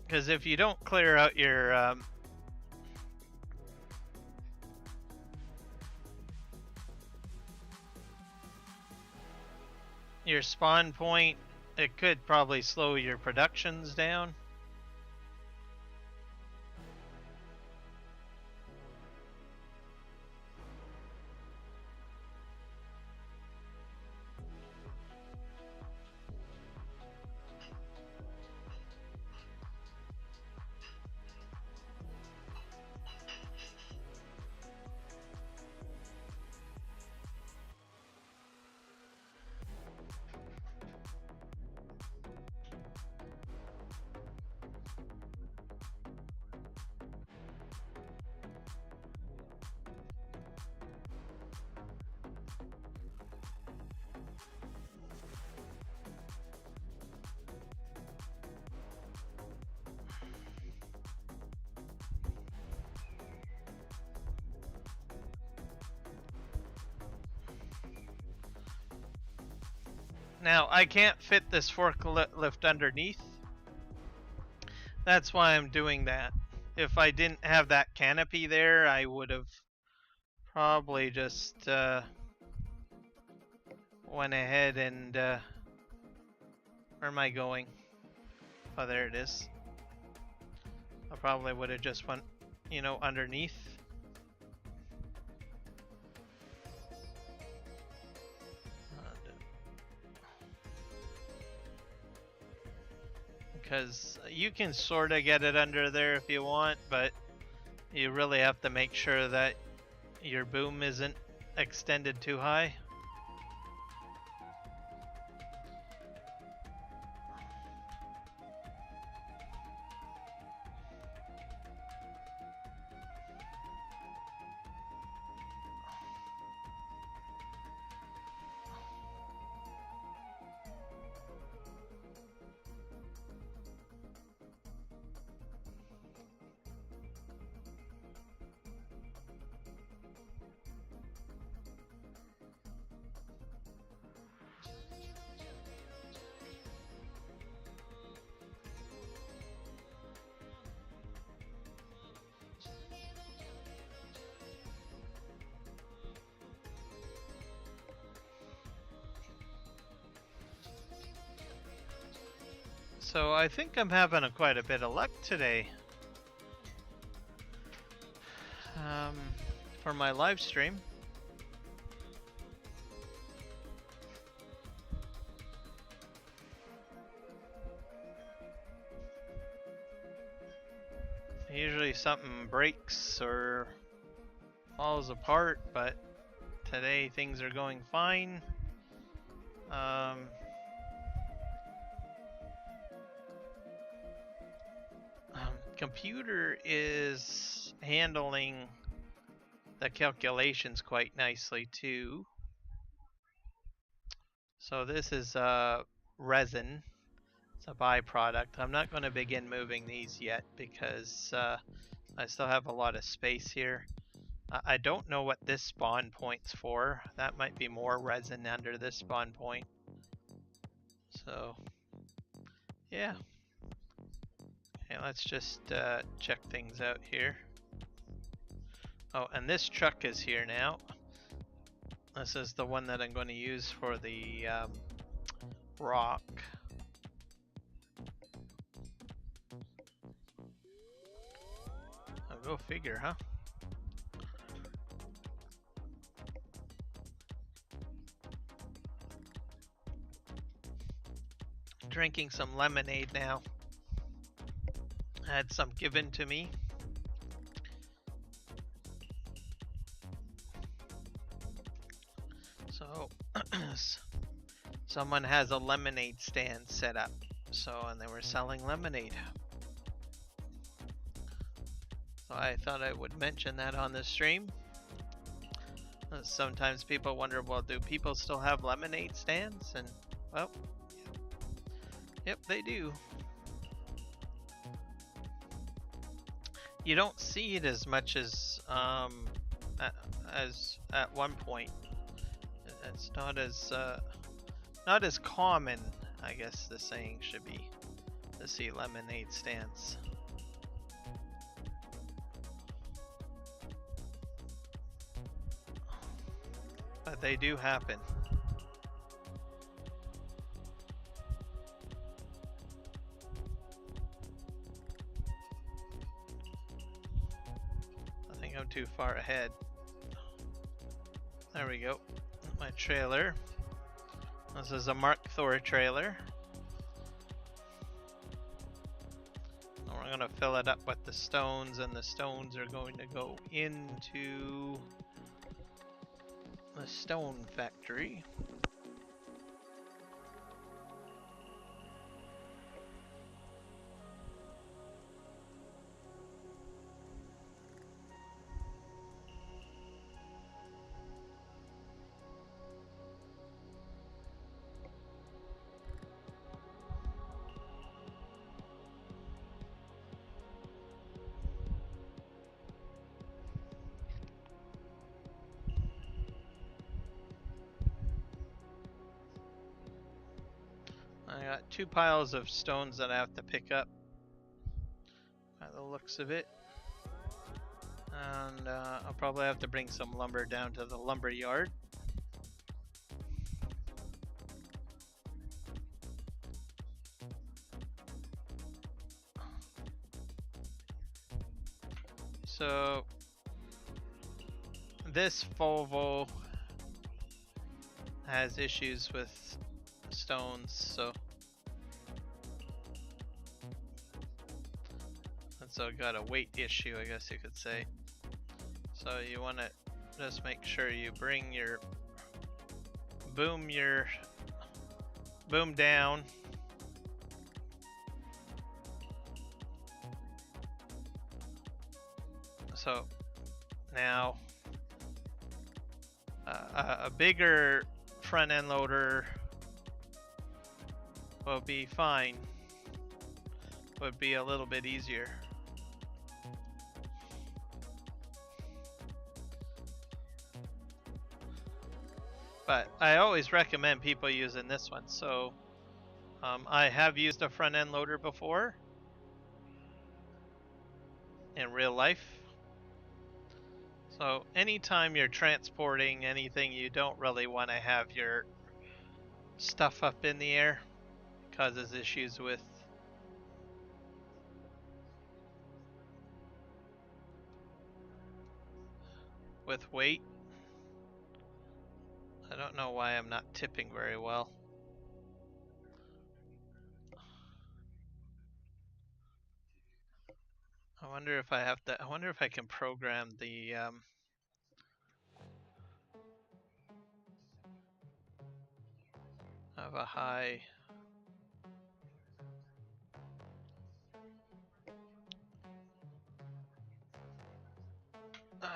Because if you don't clear out your spawn point, it could probably slow your productions down. Now, I can't fit this forklift underneath. That's why I'm doing that. If I didn't have that canopy there, I would have probably just went ahead and where am I going? Oh, there it is. I probably would have just went, you know, underneath. Because you can sort of get it under there if you want, but you really have to make sure that your boom isn't extended too high. So I think I'm having quite a bit of luck today for my live stream. Usually something breaks or falls apart, but today things are going fine. Computer is handling the calculations quite nicely too. So this is resin. It's a byproduct. I'm not going to begin moving these yet because I still have a lot of space here. I don't know what this spawn point's for. That might be more resin under this spawn point. So, yeah. Okay, let's just check things out here. Oh, and this truck is here now. This is the one that I'm going to use for the rock. Oh, go figure, huh? Drinking some lemonade now. I had some given to me. So someone has a lemonade stand set up. So, and they were selling lemonade. So I thought I would mention that on the stream. Sometimes people wonder, well, do people still have lemonade stands? And, well, yep, they do. You don't see it as much as at one point. It's not as common, I guess the saying should be, to see lemonade stands. But they do happen. I think I'm too far ahead. There we go. My trailer. This is a Mark Thor trailer. And we're going to fill it up with the stones, and the stones are going to go into the stone factory. got 2 piles of stones that I have to pick up by the looks of it. And I'll probably have to bring some lumber down to the lumber yard. So this Volvo has issues with stones, so got a weight issue, I guess you could say. So you want to just make sure you bring your boom down. So now a bigger front end loader will be fine. Would be a little bit easier. But I always recommend people using this one. So I have used a front end loader before in real life. So anytime you're transporting anything, you don't really want to have your stuff up in the air. It causes issues with weight. I don't know why I'm not tipping very well. I wonder if I can program the have a high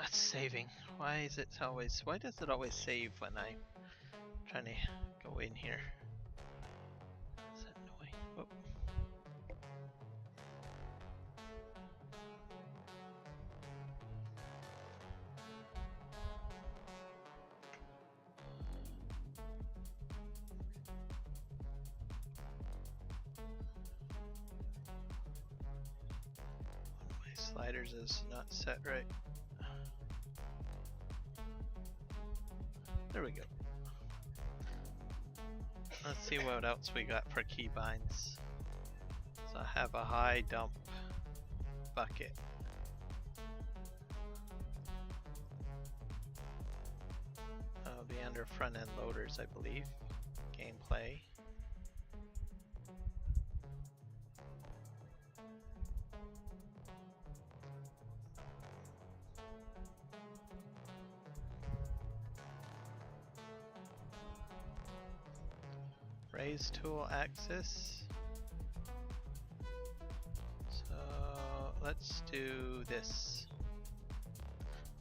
it's saving. Why does it always save when I'm trying to go in here? Is that annoying? Whoop. My sliders is not set right. There we go. Let's see what else we got for keybinds. So I have a high dump bucket. That'll be under front end loaders, I believe. Gameplay. Raise tool axis. So let's do this.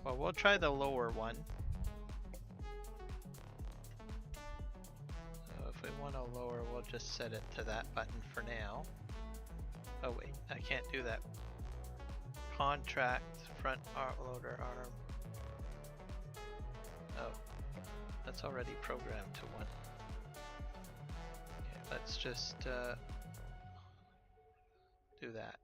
Well, we'll try the lower one. So if we want to lower, we'll just set it to that button for now. Oh wait, I can't do that. Contract front loader arm. Oh, that's already programmed to 1. Let's just do that.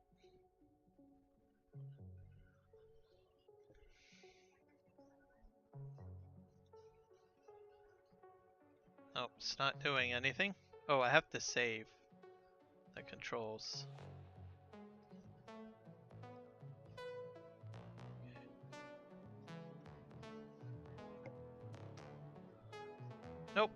Oh, it's not doing anything. Oh, I have to save the controls. Nope.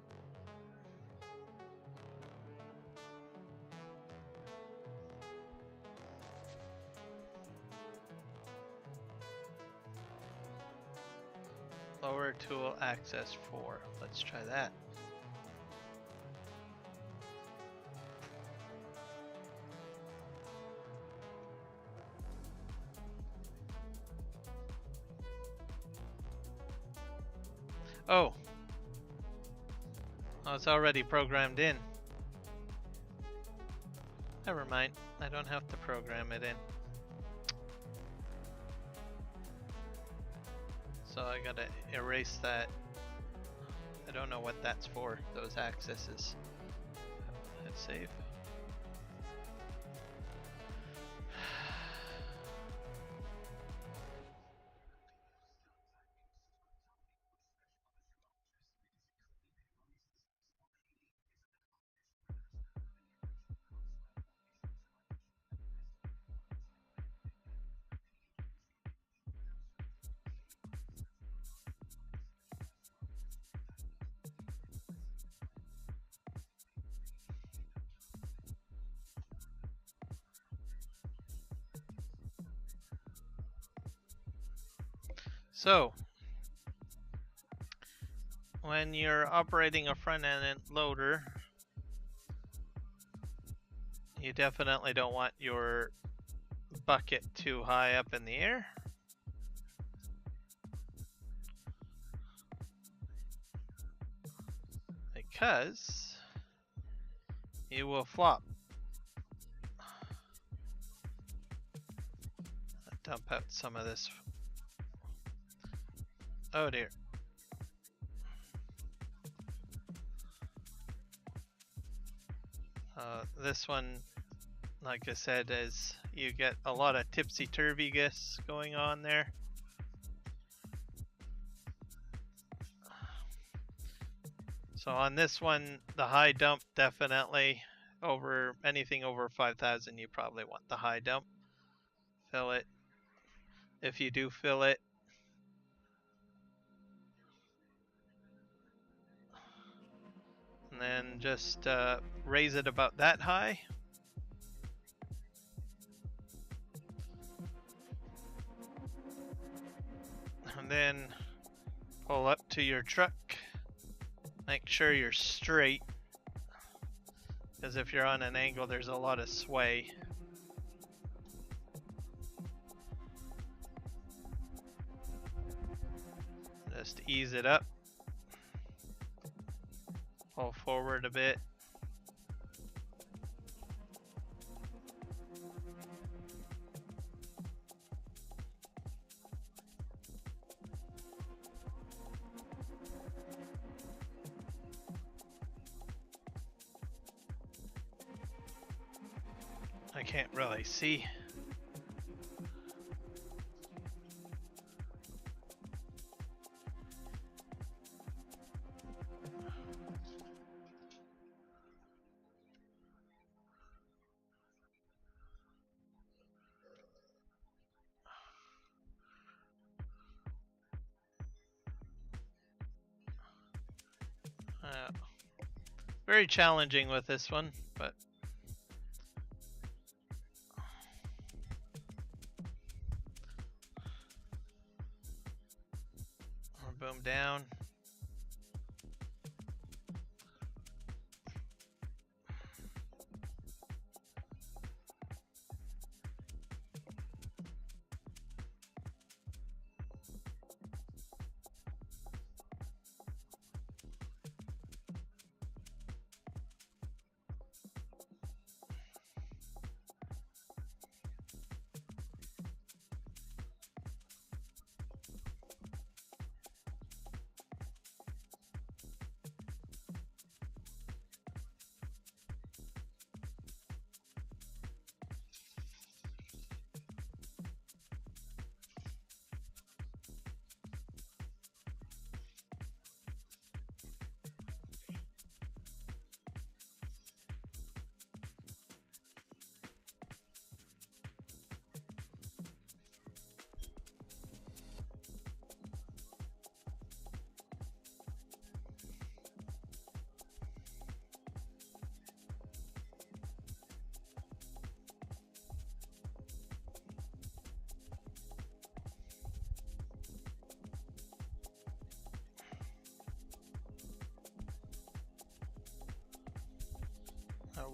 Lower tool access 4. Let's try that. Oh, it's already programmed in. Never mind, I don't have to program it in. So I gotta erase that. I don't know what that's for, those accesses. Let's save. So, when you're operating a front end loader, you definitely don't want your bucket too high up in the air. Because you will flop. Dump out some of this. Oh dear. This one, like I said, is you get a lot of tipsy-turvy-ness going on there. So on this one, the high dump definitely over anything over 5,000, you probably want the high dump. Fill it. If you do fill it, and then just raise it about that high. And then pull up to your truck. Make sure you're straight, because if you're on an angle, there's a lot of sway. Just ease it up. Pull forward a bit. I can't really see. Very challenging with this one, but boom down.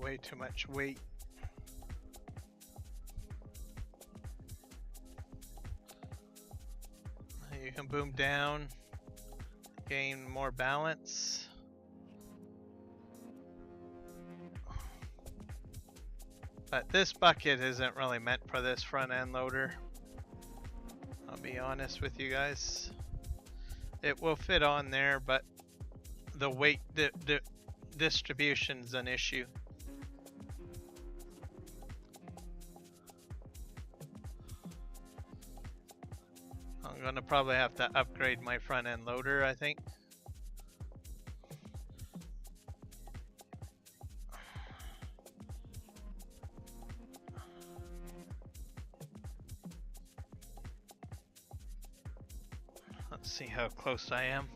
Way too much weight. You can boom down, gain more balance. But this bucket isn't really meant for this front end loader. I'll be honest with you guys. It will fit on there, but the weight distribution's an issue. I'm gonna probably have to upgrade my front end loader, I think. Let's see how close I am.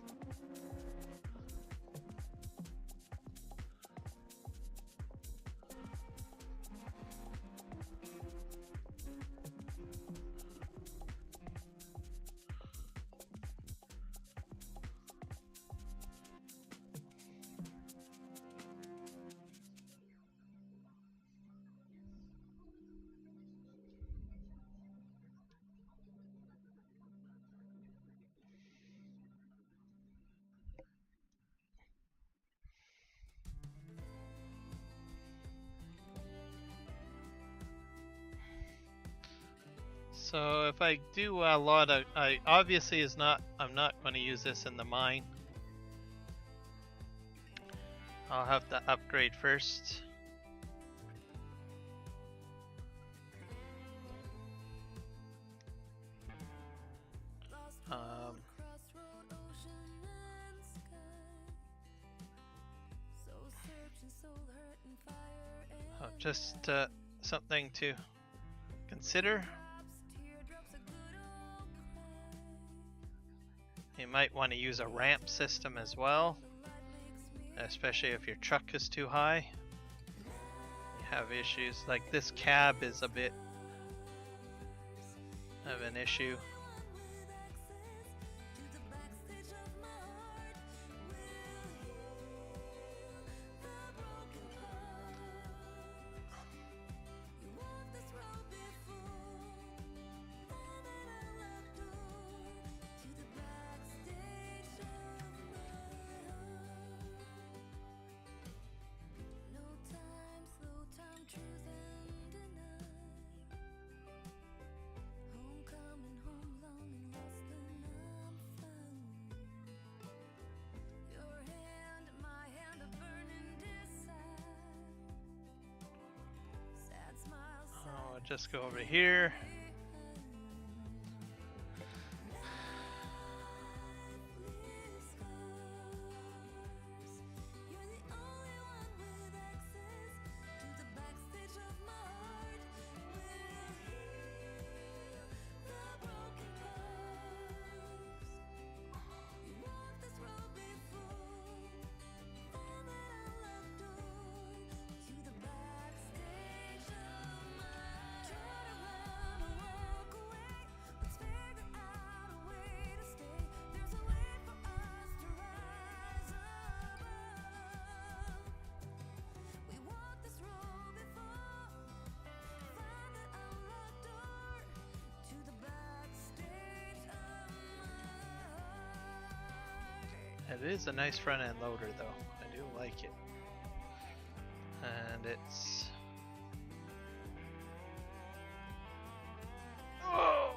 So if I do a lot of, I obviously is not. I'm not going to use this in the mine. I'll have to upgrade first. Just something to consider. You might want to use a ramp system as well, especially if your truck is too high. You have issues like this cab is a bit of an issue. Just go over here. It is a nice front end loader though. I do like it. And it's... Oh!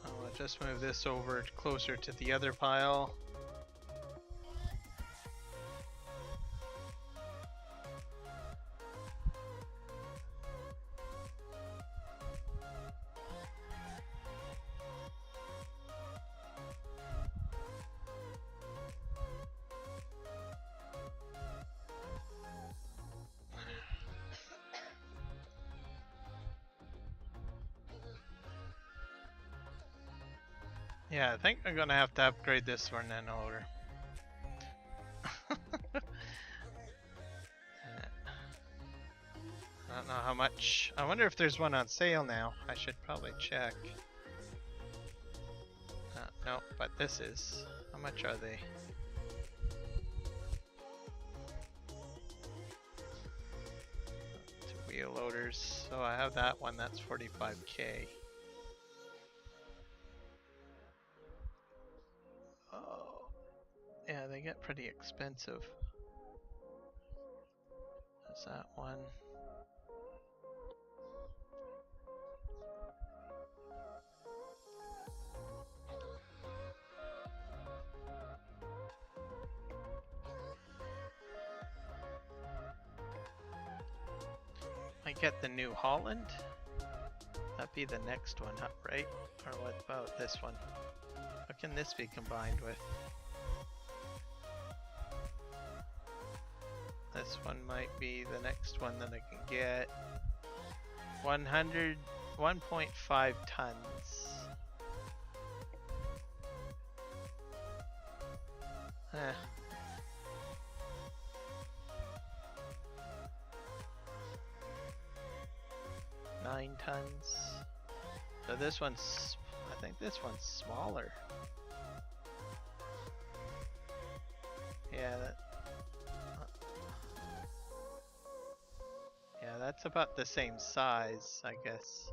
I'll just move this over closer to the other pile. Yeah, I think I'm gonna have to upgrade this for an end loader. I don't know how much. I wonder if there's one on sale now. I should probably check. No, but this is. How much are they? Two wheel loaders. So I have that one. That's 45K. Oh, yeah, they get pretty expensive. Is that one? I get the New Holland. That'd be the next one up, right? Or what about this one? What can this be combined with? This one might be the next one that I can get. 1.5 tons. Eh. Nine tons. So this one's, I think this one's smaller. Yeah, that's about the same size, I guess.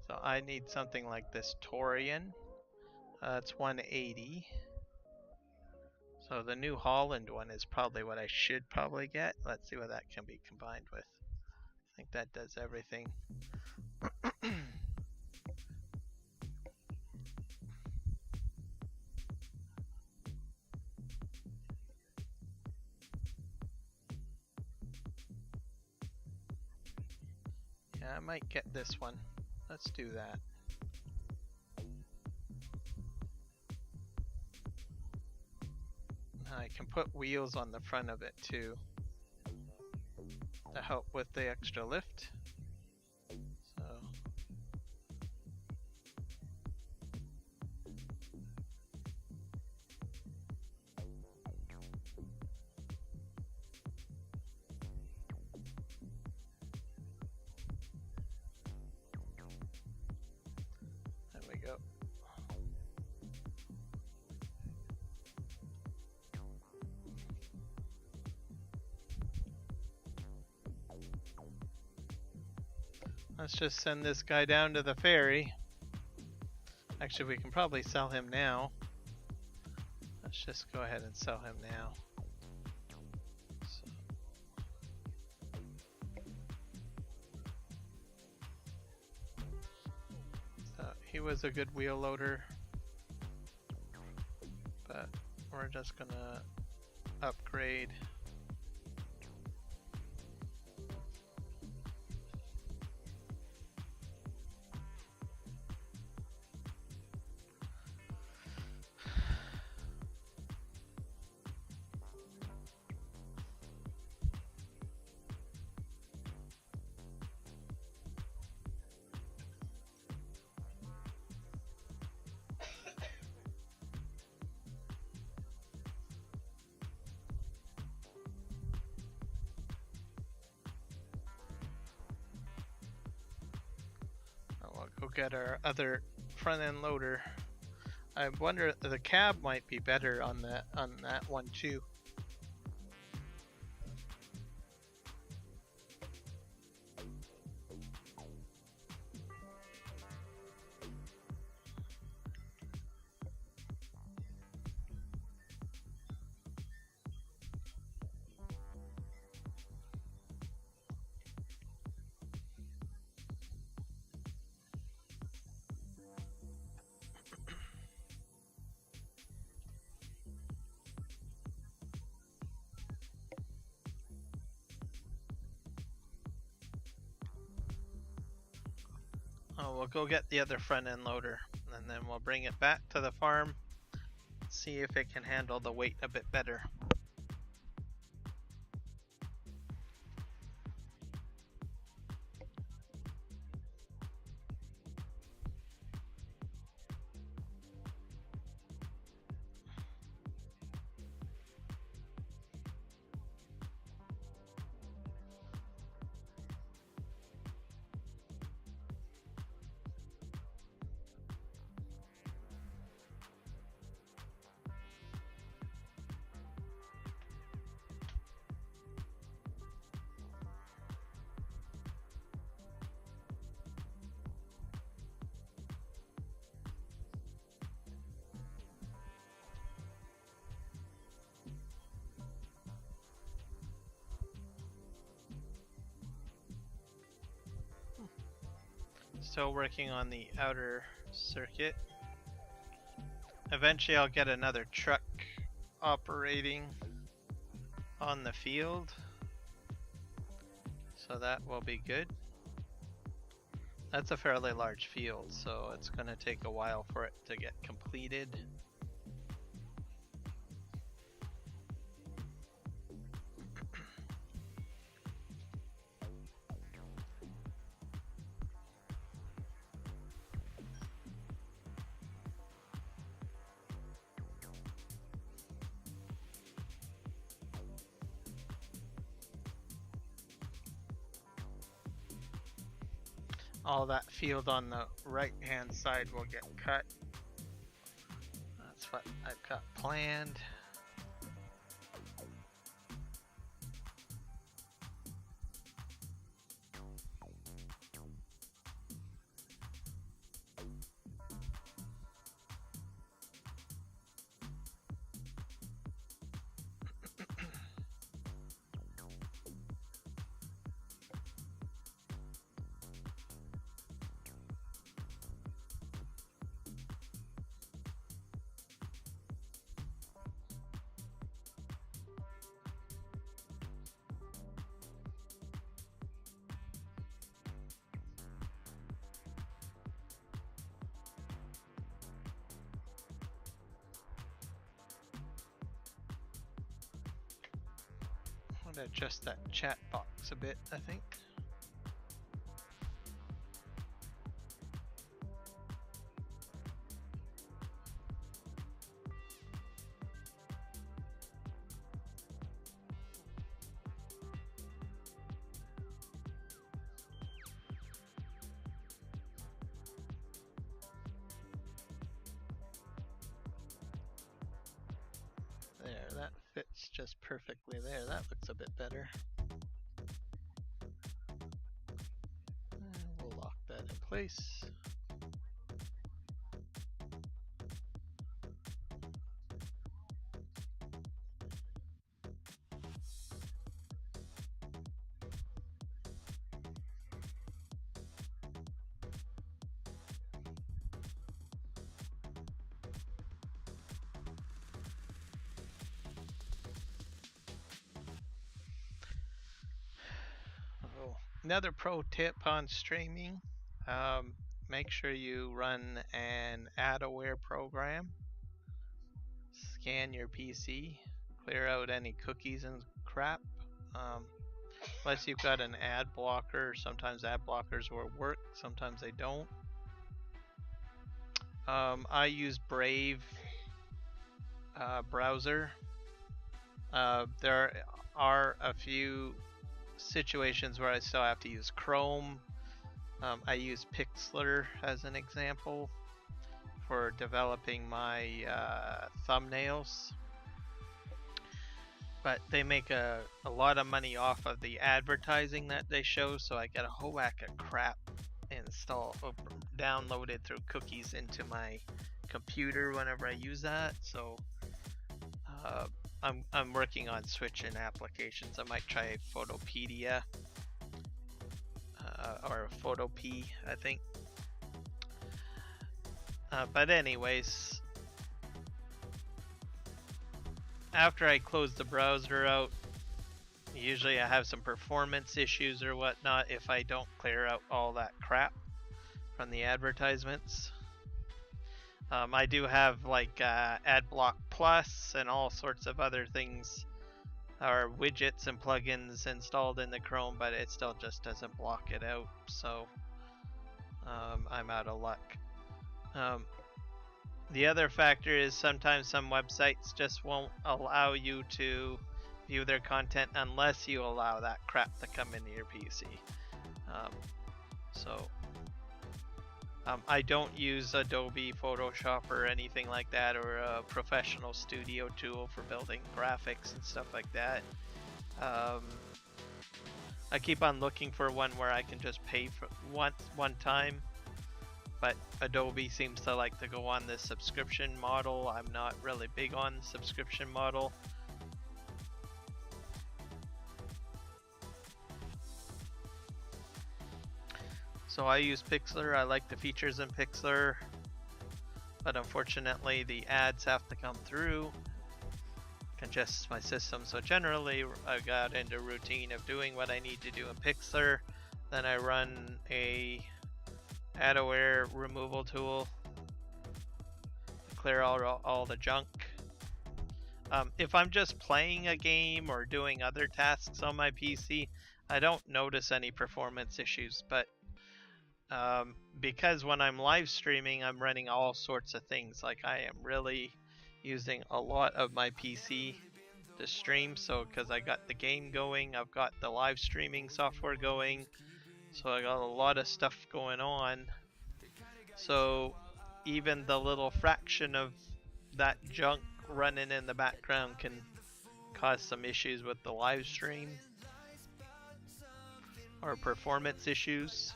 So I need something like this Torian. It's 180. So the New Holland one is probably what I should probably get. Let's see what that can be combined with. I think that does everything. Yeah, I might get this one. Let's do that. I can put wheels on the front of it too to help with the extra lift. So there we go. Let's just send this guy down to the ferry. Actually, we can probably sell him now. Let's just go ahead and sell him now. So he was a good wheel loader, but we're just gonna upgrade. We'll go get our other front end loader. I wonder if the cab might be better on that one too. Oh, we'll go get the other front end loader and then we'll bring it back to the farm, see if it can handle the weight a bit better. Still working on the outer circuit. Eventually I'll get another truck operating on the field, so that will be good. That's a fairly large field, so it's going to take a while for it to get completed. All that field on the right hand side will get cut. That's what I've got planned. I'm gonna adjust that chat box a bit, I think. There, that fits just perfectly there. That looks a bit better. And we'll lock that in place. Another pro tip on streaming, make sure you run an ad-aware program. Scan your PC, clear out any cookies and crap. Unless you've got an ad blocker, sometimes ad blockers will work, sometimes they don't. I use Brave browser. There are a few situations where I still have to use Chrome. I use Pixlr as an example for developing my thumbnails, but they make a lot of money off of the advertising that they show, so I get a whole whack of crap downloaded through cookies into my computer whenever I use that. So I'm working on switching applications. I might try Photopedia or Photopea, I think. But anyways, after I close the browser out, usually I have some performance issues or whatnot if I don't clear out all that crap from the advertisements. I do have like AdBlock Plus and all sorts of other things, or widgets and plugins installed in the Chrome, but it still just doesn't block it out, so I'm out of luck. The other factor is sometimes some websites just won't allow you to view their content unless you allow that crap to come into your PC. I don't use Adobe Photoshop or anything like that, or a professional studio tool for building graphics and stuff like that. I keep on looking for one where I can just pay for one time, but Adobe seems to like to go on this subscription model. I'm not really big on the subscription model. So I use Pixlr. I like the features in Pixlr, but unfortunately the ads have to come through, congests my system. So generally I got into a routine of doing what I need to do in Pixlr. Then I run a ad-aware removal tool to clear all the junk. If I'm just playing a game or doing other tasks on my PC, I don't notice any performance issues, but because when I'm live streaming, I'm running all sorts of things. Like I am really using a lot of my PC to stream. So because I got the game going, I've got the live streaming software going. So I got a lot of stuff going on. So even the little fraction of that junk running in the background can cause some issues with the live stream, or performance issues,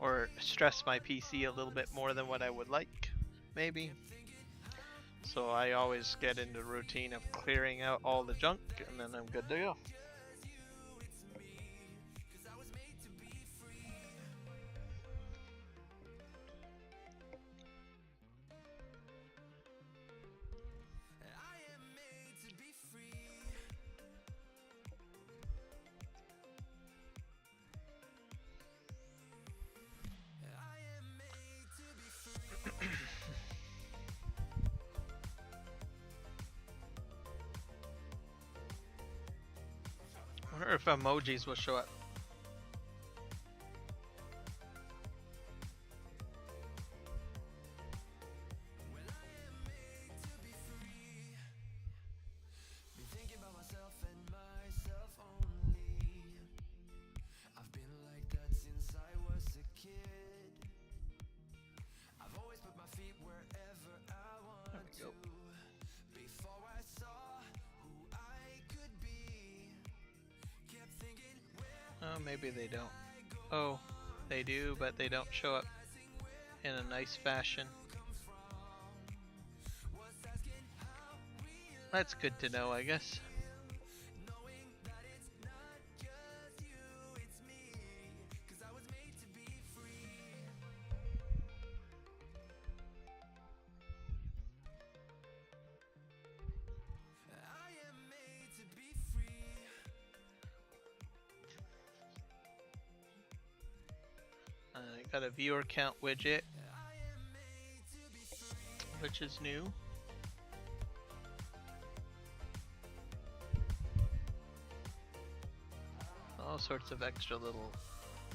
or stress my PC a little bit more than what I would like, maybe. So I always get into the routine of clearing out all the junk, and then I'm good to go. I wonder if emojis will show up. Oh, maybe they don't. Oh, they do, but they don't show up in a nice fashion. That's good to know, I guess. I got a viewer count widget, which is new. All sorts of extra little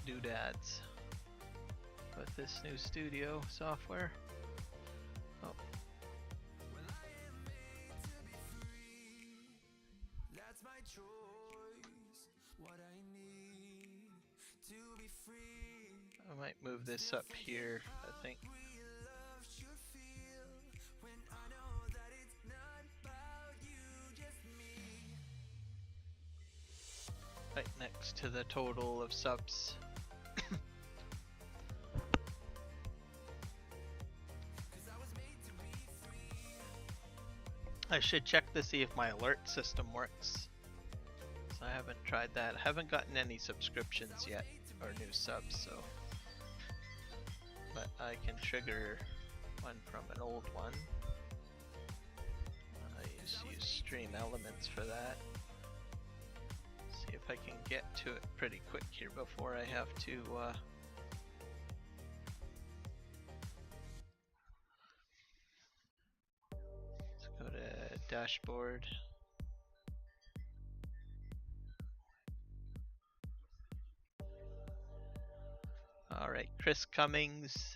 doodads with this new studio software. Oh. I might move this up here, I think. Right next to the total of subs. I should check to see if my alert system works. So I haven't tried that. I haven't gotten any subscriptions yet, or new subs, so. But I can trigger one from an old one. I use Stream Elements for that. See if I can get to it pretty quick here before I have to let's go to dashboard. Alright, Chris Cummings,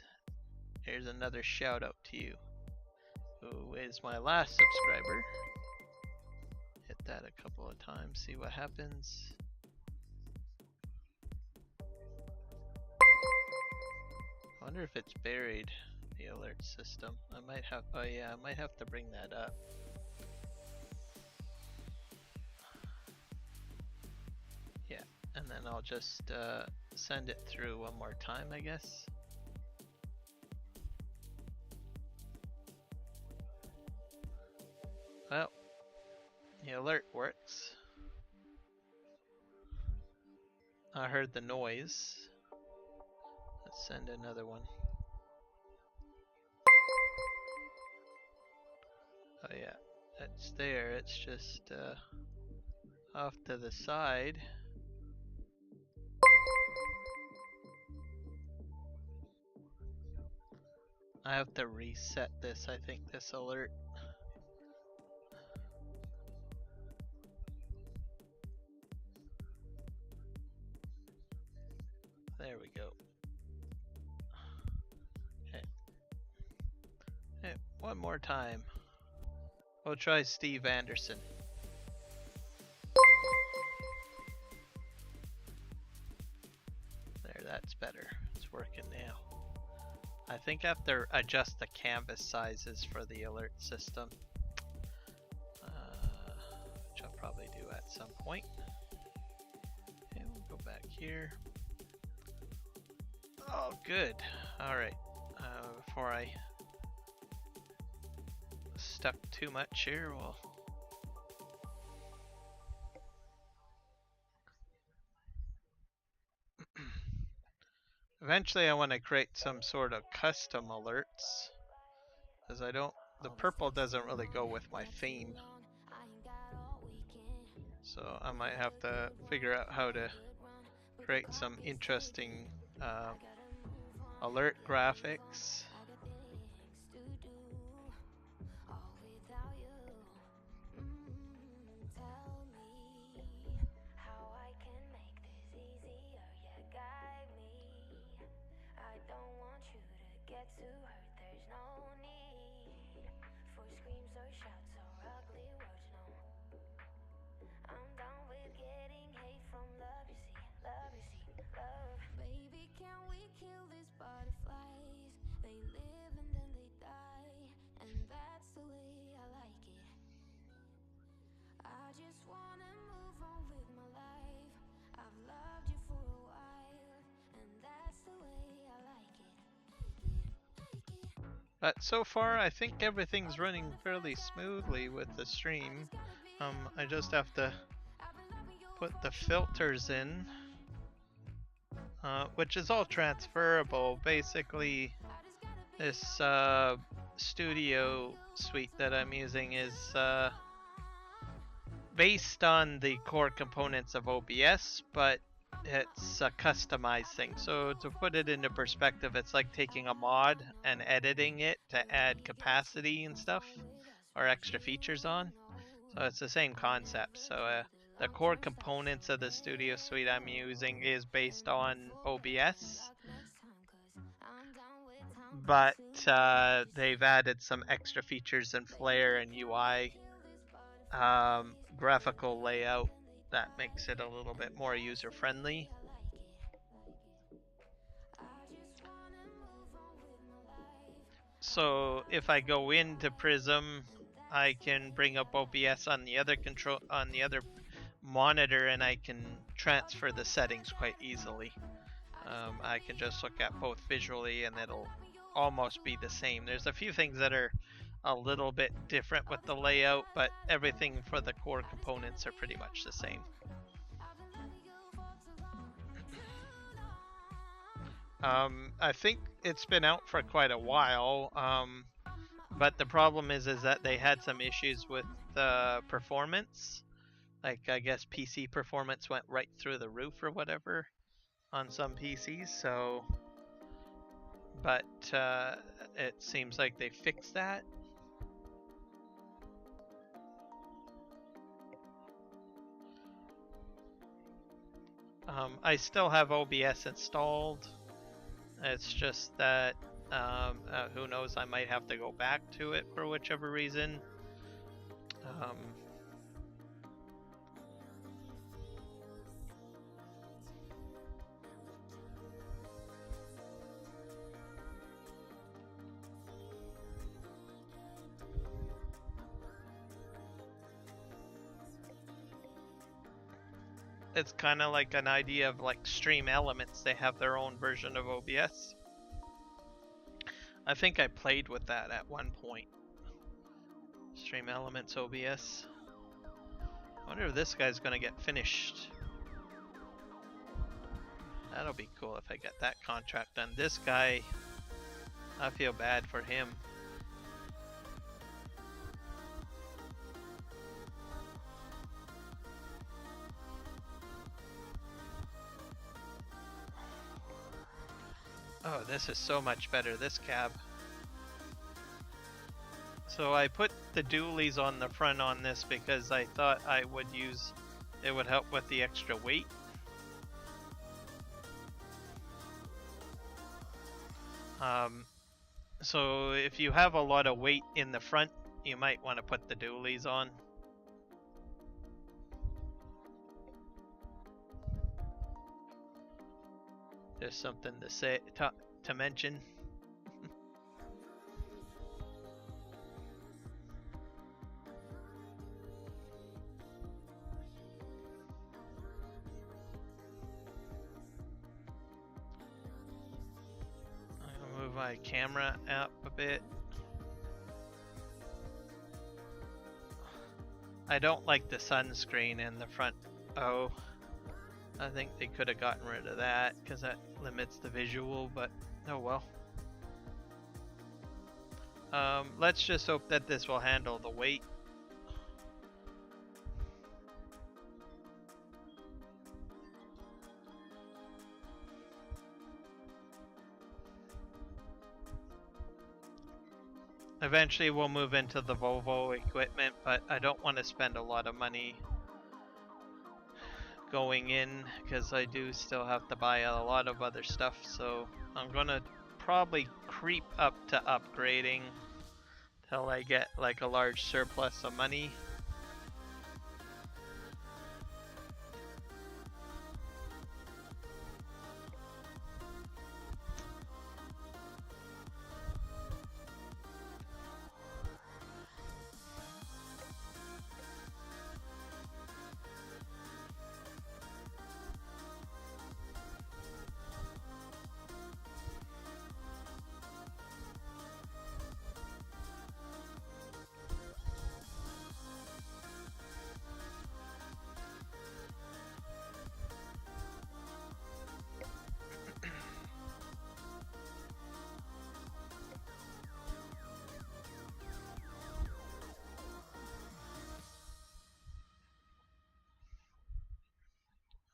here's another shout out to you, who is my last subscriber. Hit that a couple of times, see what happens. I wonder if it's buried, the alert system. I might have, oh yeah, I might have to bring that up. Yeah, and then I'll just send it through one more time, I guess. Well, the alert works. I heard the noise. Send another one. Oh yeah, it's there. It's just off to the side. I have to reset this, I think, this alert. There we go. Okay. Hey, one more time. We'll try Steve Anderson. There, that's better. It's working now. I think I have to adjust the canvas sizes for the alert system. Which I'll probably do at some point. Okay, we'll go back here. Oh, good. Alright. Before I stuck too much here, we'll... Eventually I want to create some sort of custom alerts, because the purple doesn't really go with my theme. So I might have to figure out how to create some interesting alert graphics. But so far, I think everything's running fairly smoothly with the stream. I just have to put the filters in, which is all transferable. Basically, this studio suite that I'm using is based on the core components of OBS, but it's a customized thing. So to put it into perspective, it's like taking a mod and editing it to add capacity and stuff, or extra features on. So it's the same concept. So the core components of the studio suite I'm using is based on OBS, but they've added some extra features in Flare and UI, graphical layout that makes it a little bit more user friendly. So if I go into Prism, I can bring up OBS on the other monitor, and I can transfer the settings quite easily. I can just look at both visually, and it'll almost be the same. There's a few things that are a little bit different with the layout, but everything for the core components are pretty much the same. I think it's been out for quite a while, but the problem is that they had some issues with performance. Like, I guess PC performance went right through the roof or whatever on some PCs, so... But it seems like they fixed that. I still have OBS installed. It's just that, who knows, I might have to go back to it for whichever reason. It's kind of like an idea of like Stream Elements. They have their own version of OBS. I think I played with that at one point. Stream Elements OBS. I wonder if this guy's gonna get finished. That'll be cool if I get that contract done. This guy, I feel bad for him. Oh, this is so much better, this cab. So I put the dualies on the front on this because I thought I would use, it would help with the extra weight. So if you have a lot of weight in the front, you might want to put the dualies on. Just something to say, to mention. I'll move my camera up a bit. I don't like the sunscreen in the front. Oh, I think they could have gotten rid of that because that limits the visual, but oh well. Let's just hope that this will handle the weight. Eventually we'll move into the Volvo equipment, but I don't want to spend a lot of money going in because I do still have to buy a lot of other stuff, so I'm gonna probably creep up to upgrading till I get like a large surplus of money.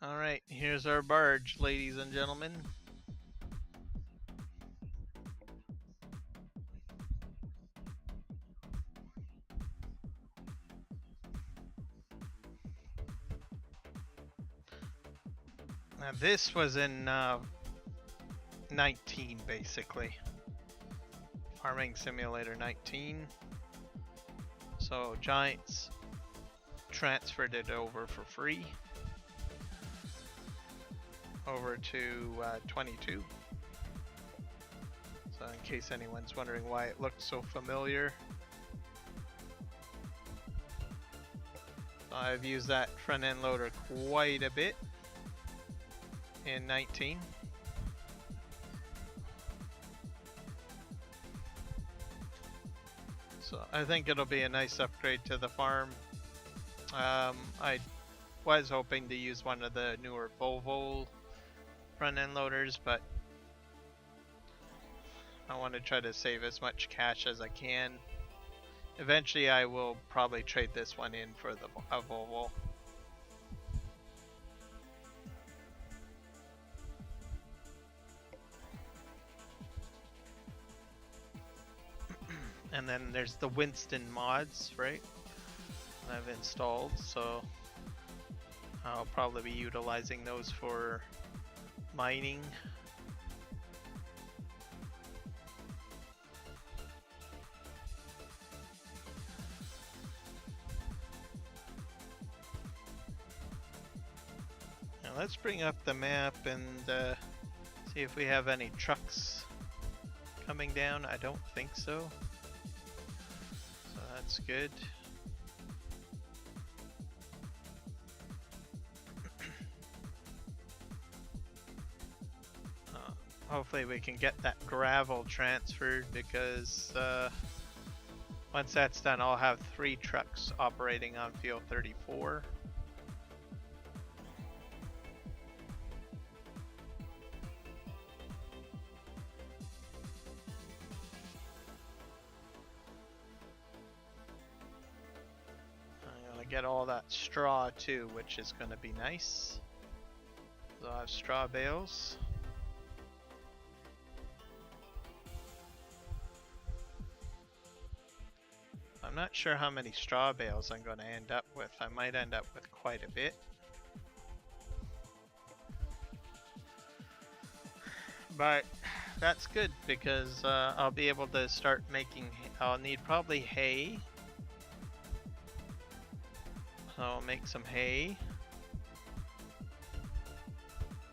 Alright, here's our barge, ladies and gentlemen. Now this was in 19 basically. Farming Simulator 19. So Giants transferred it over for free. Over to 22. So in case anyone's wondering why it looked so familiar. So I've used that front end loader quite a bit in 19. So I think it'll be a nice upgrade to the farm. I was hoping to use one of the newer Volvo front end loaders, but I want to try to save as much cash as I can. Eventually I will probably trade this one in for a Volvo. And then there's the Winston mods, right? I've installed, so I'll probably be utilizing those for mining. Now let's bring up the map and see if we have any trucks coming down. I don't think so. So that's good. Hopefully we can get that gravel transferred because once that's done I'll have 3 trucks operating on field 34. get all that straw too, which is going to be nice. So I'll have straw bales. I'm not sure how many straw bales I'm going to end up with. I might end up with quite a bit. But that's good because I'll be able to start making, I'll need probably hay. So I'll make some hay.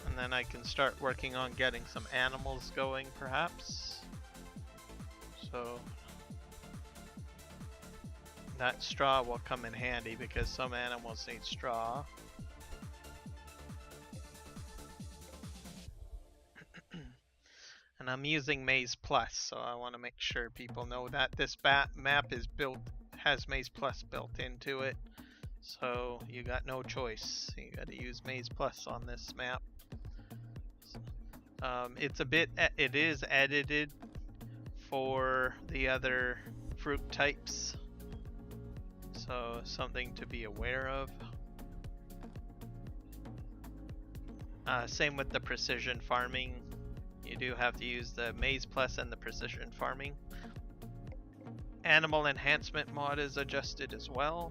And then I can start working on getting some animals going perhaps. So that straw will come in handy because some animals need straw. And I'm using Maize Plus, so I want to make sure people know that this map is built, has Maize Plus built into it. So you got no choice. You got to use Maize Plus on this map. It's a bit, it is edited for the other fruit types. So something to be aware of. Same with the precision farming. You do have to use the Maize Plus and the precision farming. Animal enhancement mod is adjusted as well.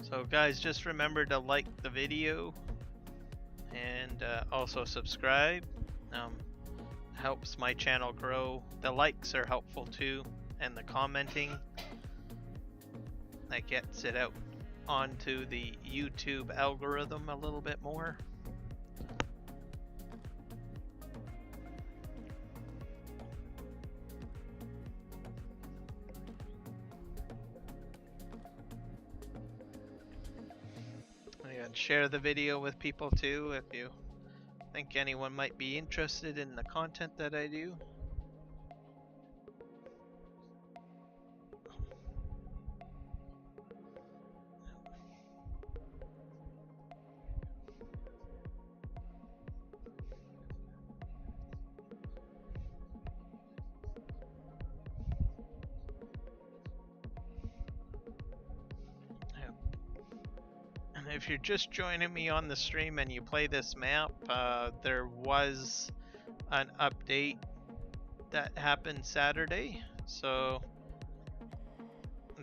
So guys, just remember to like the video and also subscribe. Helps my channel grow. The likes are helpful too, and the commenting that gets it out onto the YouTube algorithm a little bit more. And share the video with people too if you think anyone might be interested in the content that I do. If you're just joining me on the stream and you play this map, there was an update that happened Saturday. So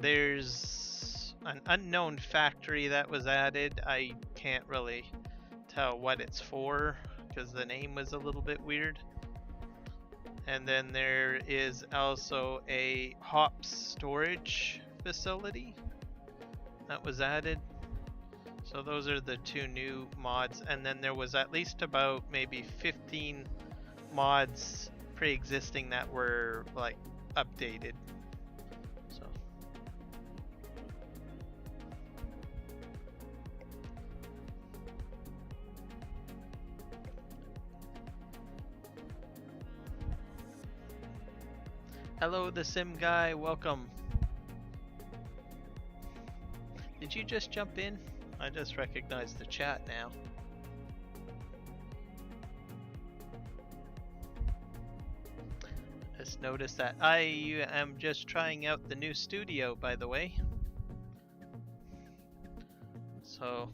there's an unknown factory that was added. I can't really tell what it's for because the name was a little bit weird. And then there is also a hops storage facility that was added. So those are the two new mods, and then there was at least about maybe 15 mods pre-existing that were like updated. So hello, the Sim guy, welcome. Did you just jump in? I just recognized the chat now. Just noticed that I am just trying out the new studio, by the way. So,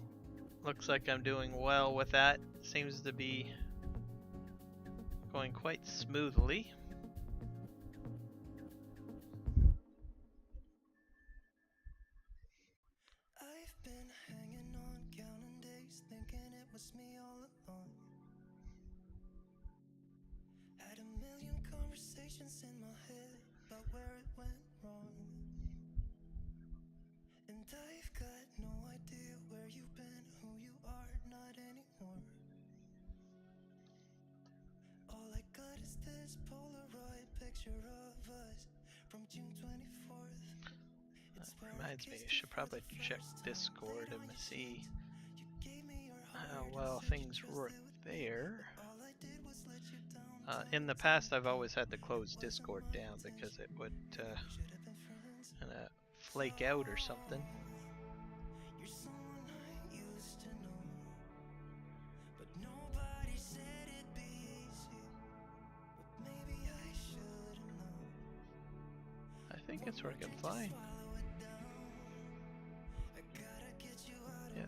looks like I'm doing well with that. Seems to be going quite smoothly. Me all along. Had a million conversations in my head about where it went wrong. And I've got no idea where you've been, who you are, not anymore. All I got is this Polaroid picture of us from June 24th. Reminds me, I should probably check Discord and see how well things work there. In the past, I've always had to close Discord down because it would kind of flake out or something. think it's working fine. Yeah,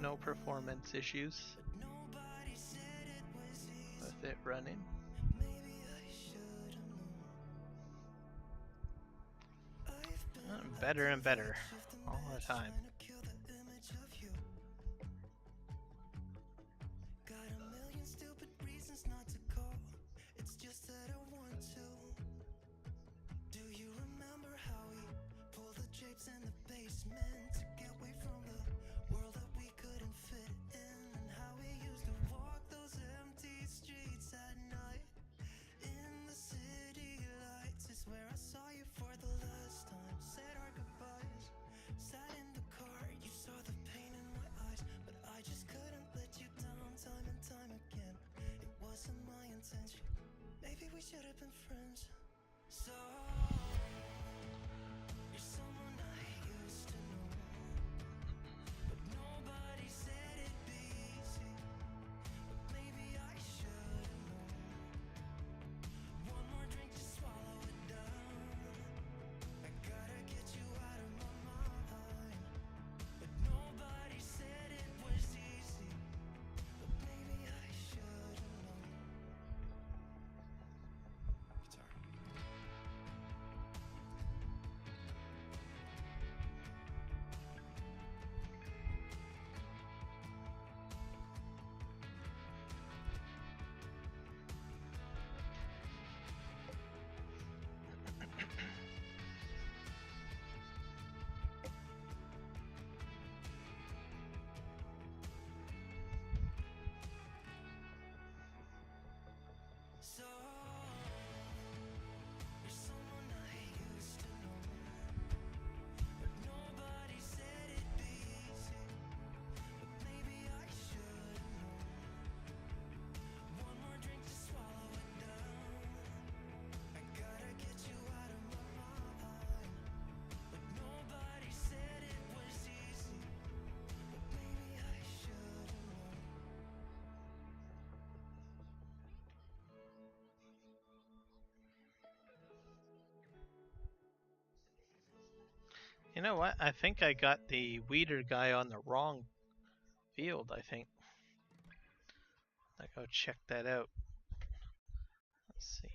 no performance issues with it running. Better and better all the time. Maybe we should have been friends. So you're someone I used to know, but nobody said it'd be easy. But maybe I should have known. One more drink to swallow it down. I gotta get you out of my mind. But nobody said it was easy. But maybe I should have known. Guitar. So you're someone I used to know, but nobody said it'd be easy. But maybe I should have known. One more drink to swallow it down. I gotta get you out of my mind. But nobody said it was easy. But maybe I should have known. You know what? I think I got the weeder guy on the wrong field, I think. I'll go check that out. Let's see.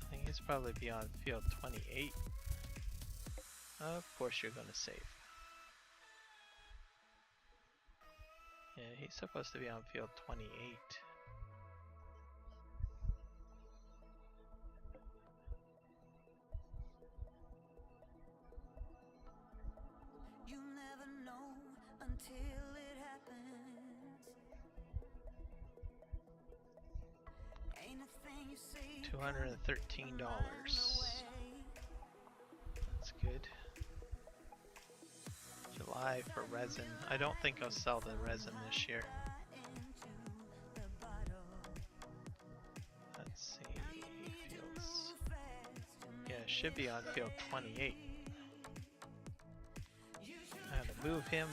I think he's probably beyond field 28. Of course you're gonna save. Yeah, he's supposed to be on field 28. You never know until it happens. Ain't a thing you see $213. That's good. July for resin. I don't think I'll sell the resin this year. Let's see. Fields. Yeah, it should be on field 28. I had to move him.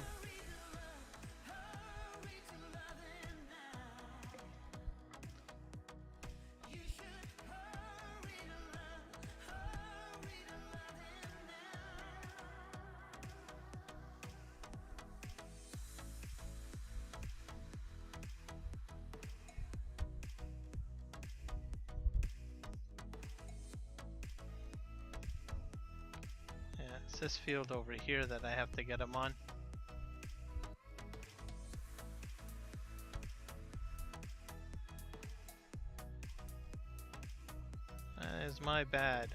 Yeah, it's this field over here that I have to get him on. That is my bad.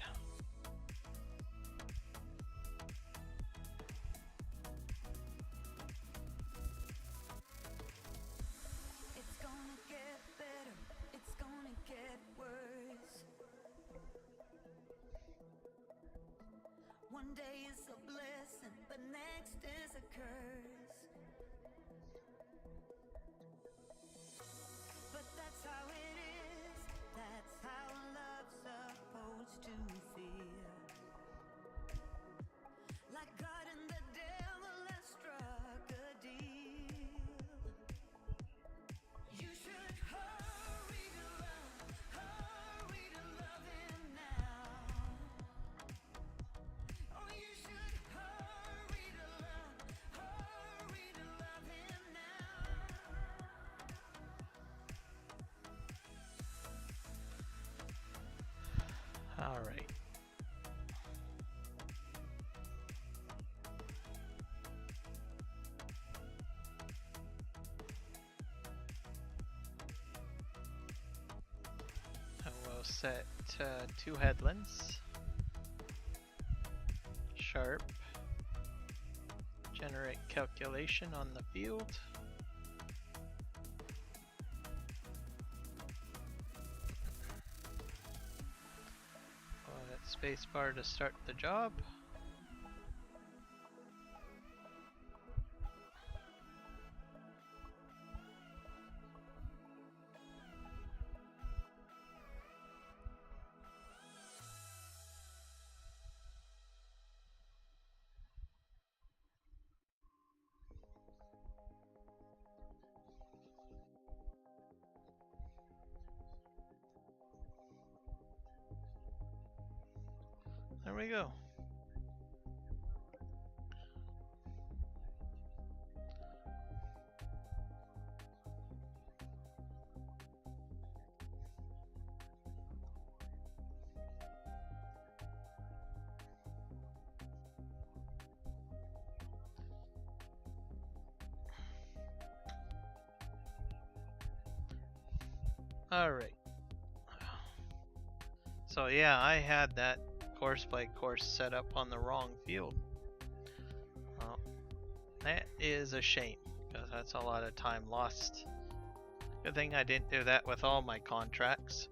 It's gonna get better, it's gonna get worse. One day is a blessing, the next is a curse. But that's how it is, that's how love's supposed to feel. Like God and the devil have struck a deal. You should hurry to love, Alright. And we'll set 2 headlands. Sharp. Generate calculation on the field. Spacebar to start the job. There we go. Alright. So yeah, I had that courseplay course set up on the wrong field. Well, that is a shame, because that's a lot of time lost. Good thing I didn't do that with all my contracts.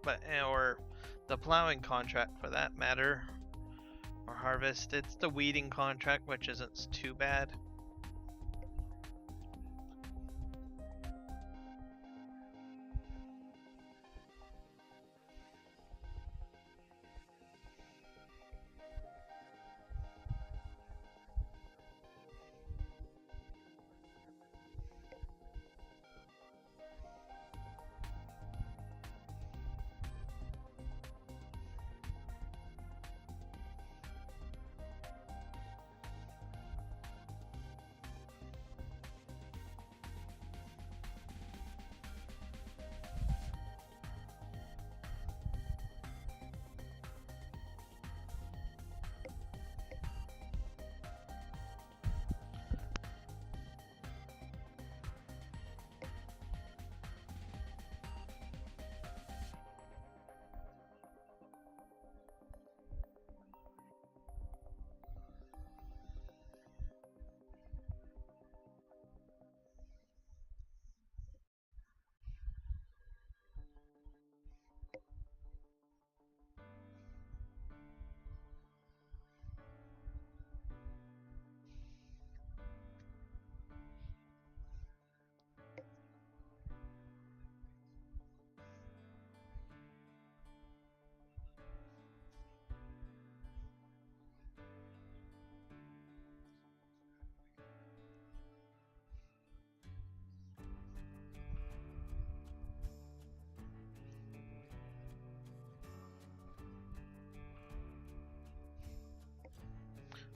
But, or the plowing contract for that matter. Or harvest. It's the weeding contract, which isn't too bad.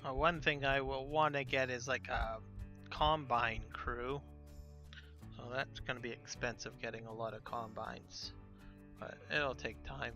One thing I will want to get is like a combine crew. So that's going to be expensive, getting a lot of combines. But it'll take time.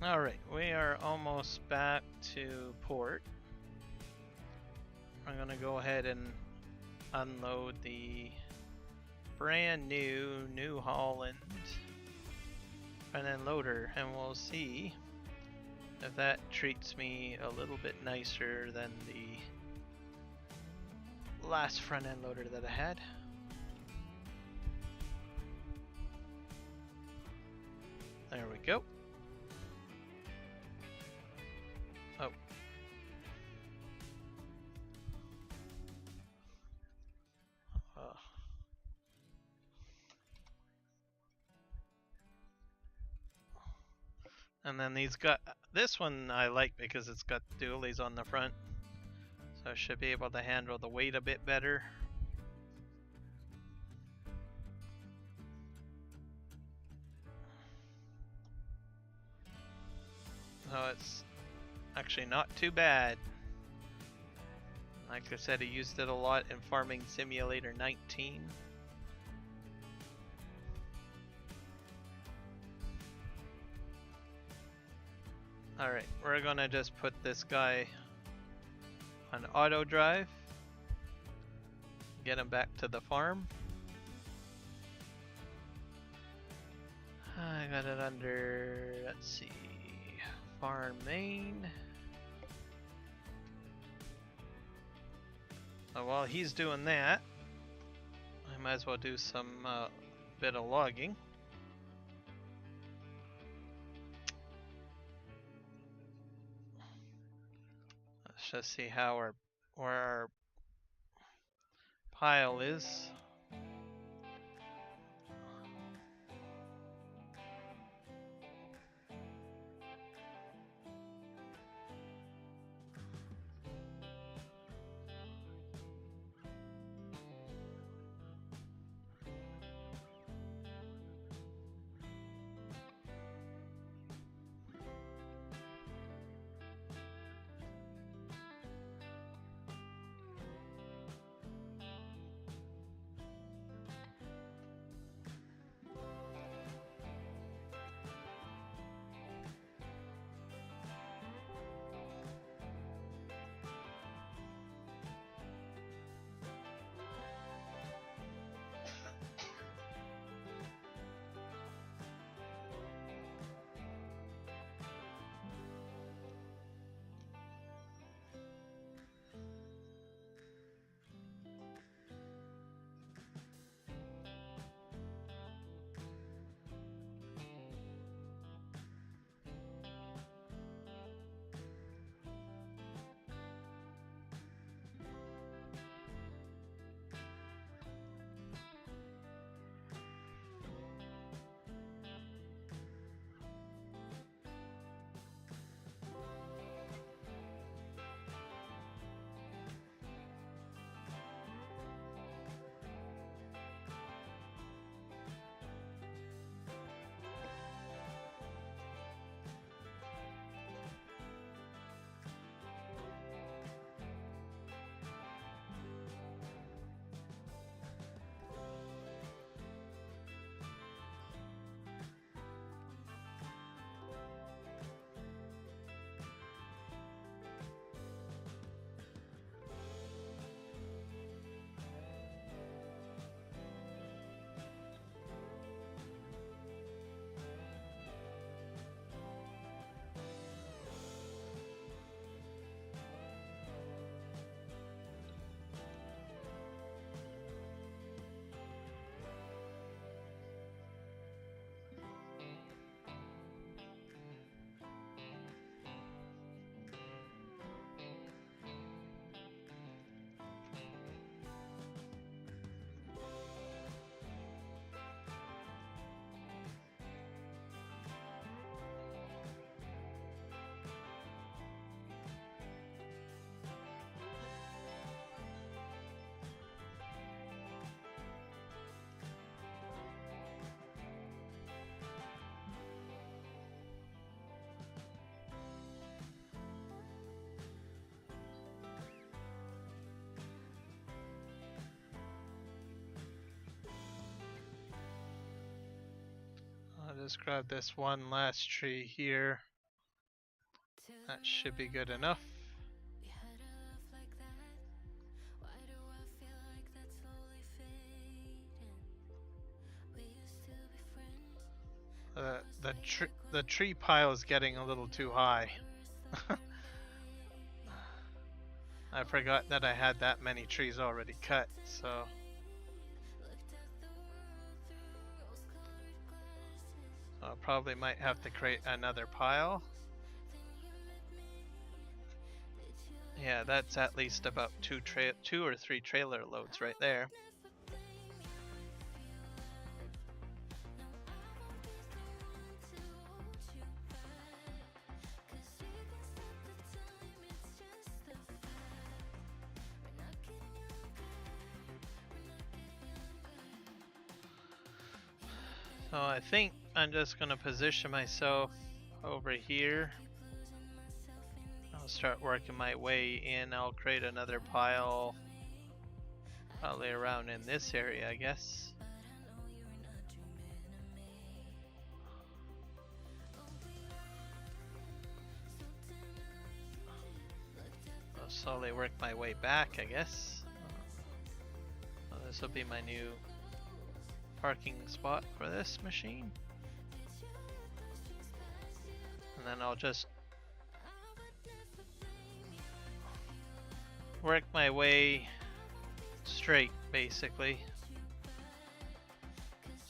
Alright, we are almost back to port. I'm gonna go ahead and unload the brand new New Holland front end loader, and we'll see if that treats me a little bit nicer than the last front end loader that I had. There we go. Oh, And then he's got this one I like because it's got dualies on the front. So I should be able to handle the weight a bit better. So it's actually not too bad. Like I said, I used it a lot in Farming Simulator 19. Alright, we're gonna just put this guy on auto drive. Get him back to the farm. I got it under, let's see, farm main. So while he's doing that, I might as well do some bit of logging. Let's just see how where our pile is. I'll just grab this one last tree here. That should be good enough. The tree pile is getting a little too high. I forgot that I had that many trees already cut, so I probably might have to create another pile. Yeah, that's at least about two or three trailer loads right there. So I think I'm just gonna position myself over here. I'll start working my way in. I'll create another pile probably around in this area, I guess. I'll slowly work my way back, I guess. So this will be my new parking spot for this machine. And then I'll just work my way straight, basically.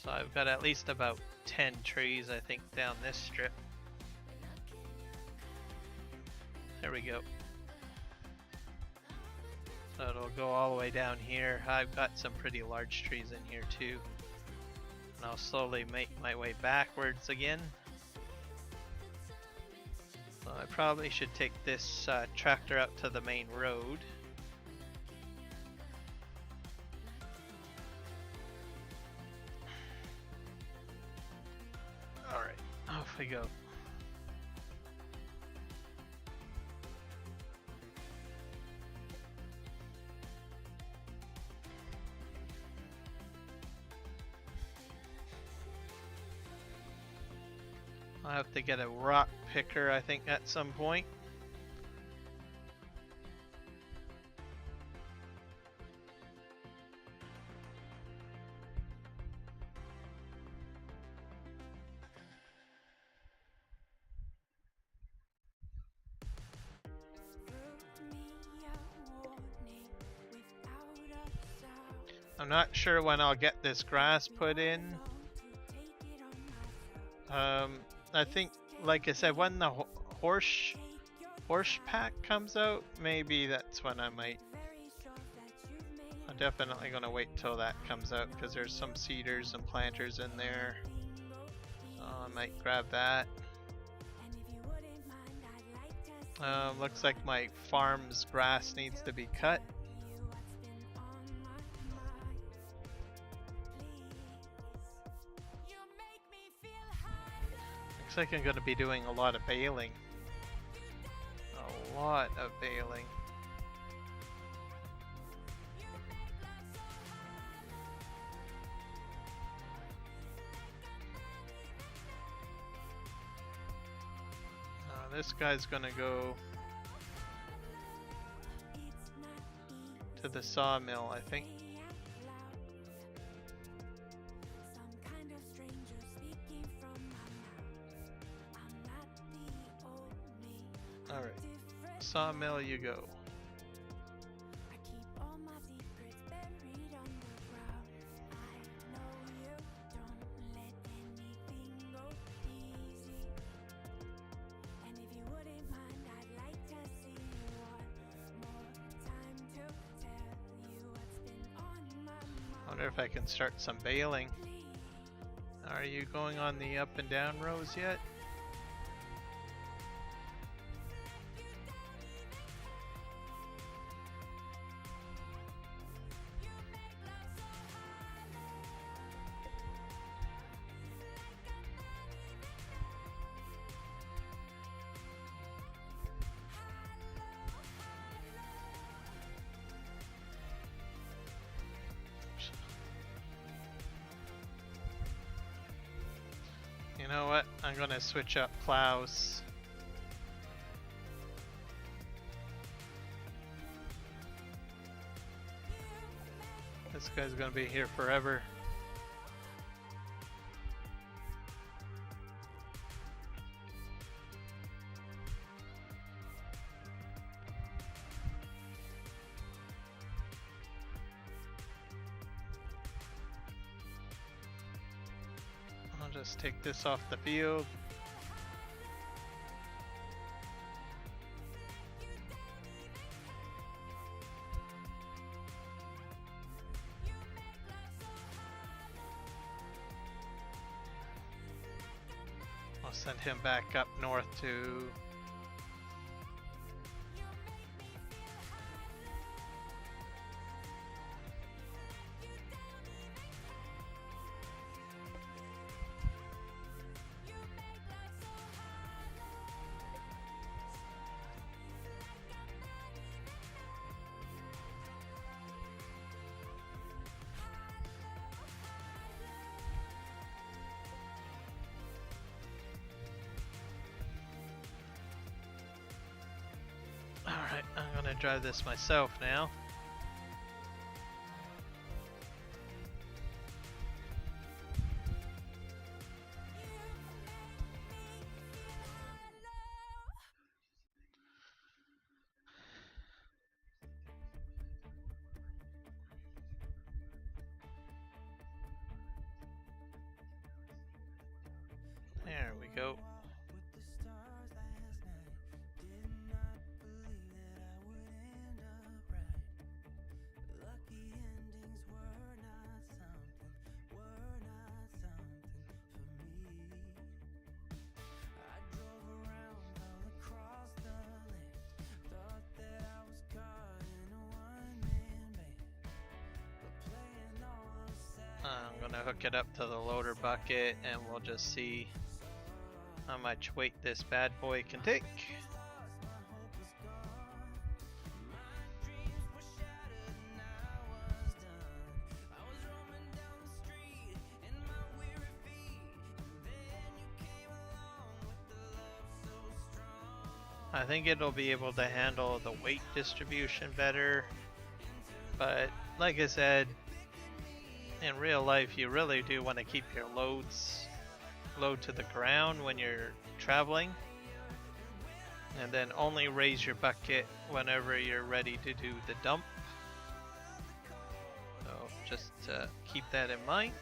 So I've got at least about 10 trees, I think, down this strip. There we go. So it'll go all the way down here. I've got some pretty large trees in here too. And I'll slowly make my way backwards again. So I probably should take this tractor out to the main road. Alright, off we go. I'll have to get a rock picker, I think, at some point. I'm not sure when I'll get this grass put in. I think, like I said, when the horse pack comes out, maybe that's when I might. I'm definitely gonna wait till that comes out because there's some cedars and planters in there. So I might grab that. Looks like my farm's grass needs to be cut. Looks like I'm going to be doing a lot of baling. A lot of baling. This guy's going to go to the sawmill, I think. Alright, sawmill you go. Wonder if I can start some baling. Are you going on the up and down rows yet? You know what? I'm gonna switch up plows. This guy's gonna be here forever. Just take this off the field. I'll send him back up north to gonna drive this myself now. There we go. I'm gonna hook it up to the loader bucket and we'll just see how much weight this bad boy can take. I think it'll be able to handle the weight distribution better, but like I said, in real life you really do want to keep your loads low to the ground when you're traveling, and then only raise your bucket whenever you're ready to do the dump. So just keep that in mind.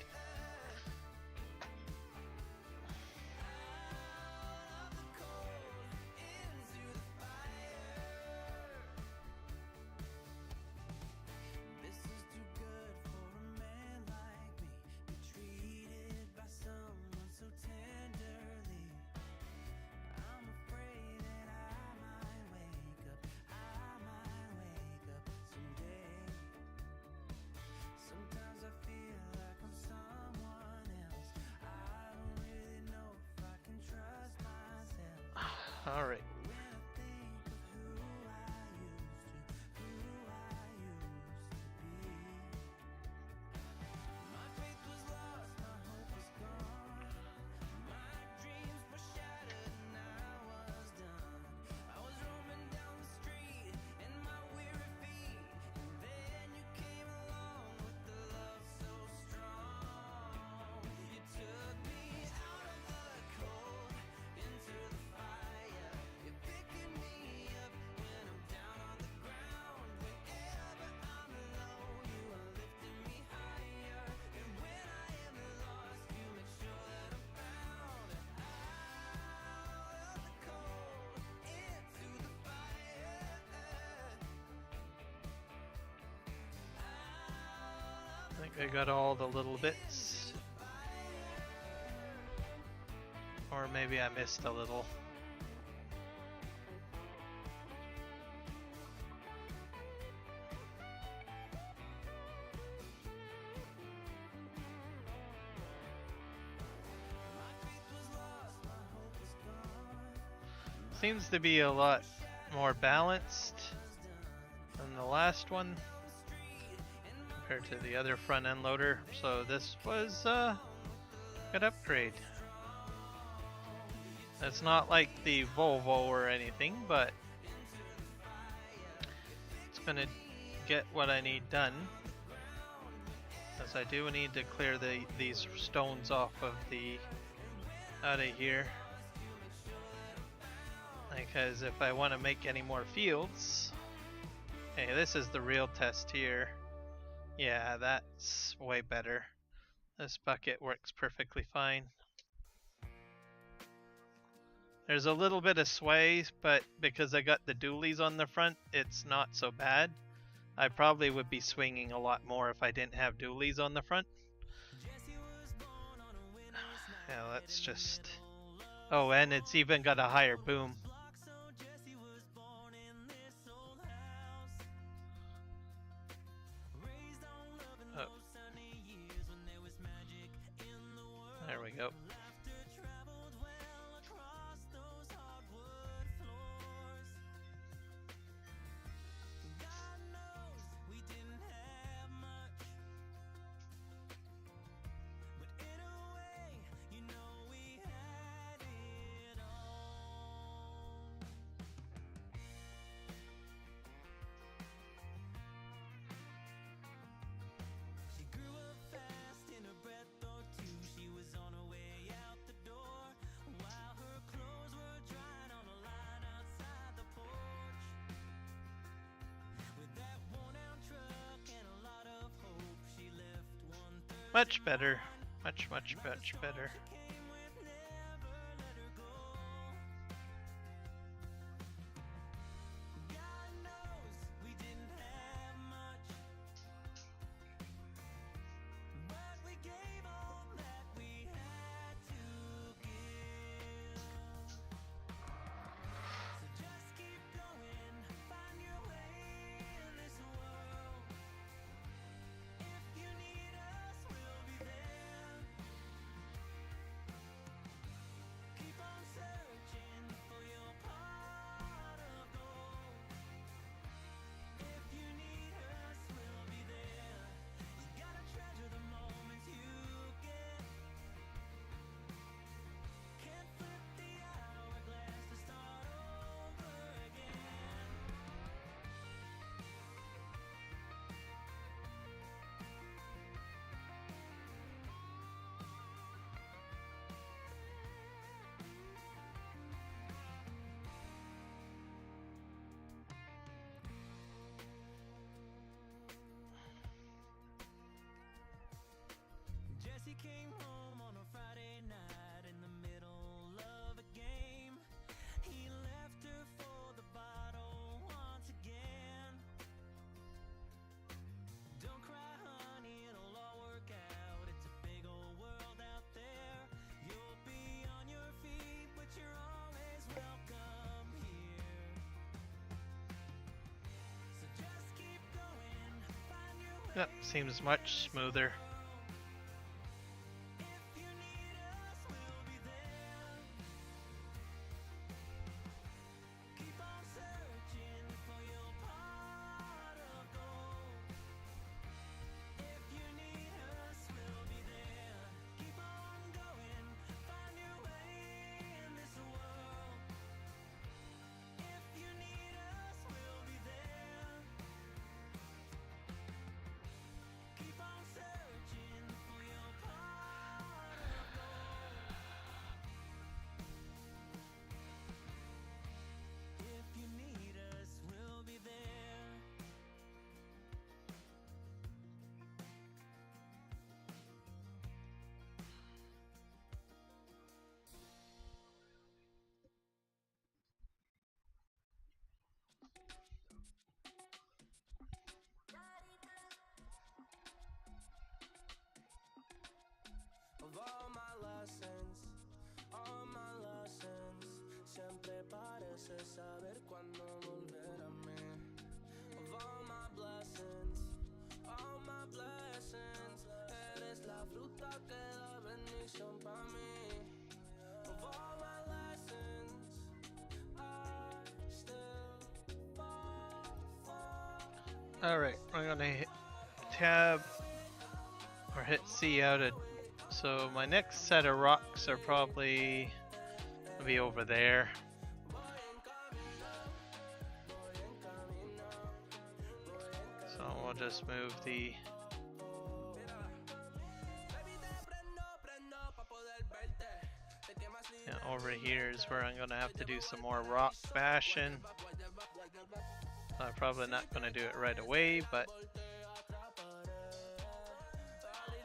All right. I think I got all the little bits. Or maybe I missed a little. Seems to be a lot more balanced than the last one compared to the other front end loader, so this was a good upgrade. It's not like the Volvo or anything, but it's gonna get what I need done, because I do need to clear these stones off of out of here, because if I want to make any more fields. Okay, this is the real test here. Yeah, that's way better. This bucket works perfectly fine. There's a little bit of sway, but because I got the dualies on the front, it's not so bad. I probably would be swinging a lot more if I didn't have dualies on the front. Yeah, that's just... Oh, and it's even got a higher boom. There we go. Much better. Much, much, much better. Jesse came home on a Friday night in the middle of a game. He left her for the bottle once again. Don't cry, honey, it'll all work out. It's a big old world out there. You'll be on your feet, but you're always welcome here. So just keep going, find your way. That seems much smoother. Of all my lessons, siempre parece saber cuándo volver a mí. Of all my blessings, eres la fruta que da bendición para mí. Of all my lessons, I still fall. Alright, I'm gonna hit tab or hit C out of. So my next set of rocks are probably gonna be over there. So we'll just move the over here is where I'm gonna have to do some more rock bashing. I'm probably not gonna do it right away, but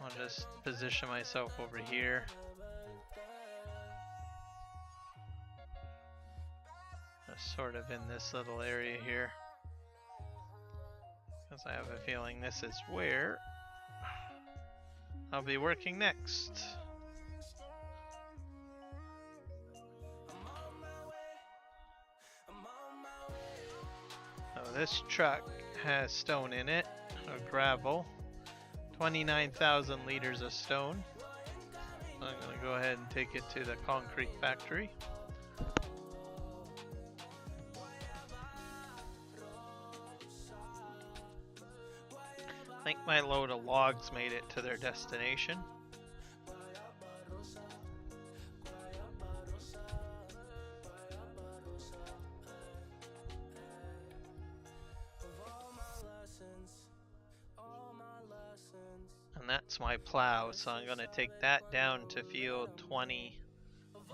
I'll just position myself over here. Just sort of in this little area here. Because I have a feeling this is where I'll be working next. So this truck has stone in it, or gravel. 29,000 liters of stone. So I'm going to go ahead and take it to the concrete factory. I think my load of logs made it to their destination. And that's my plow, so I'm going to take that down to field 20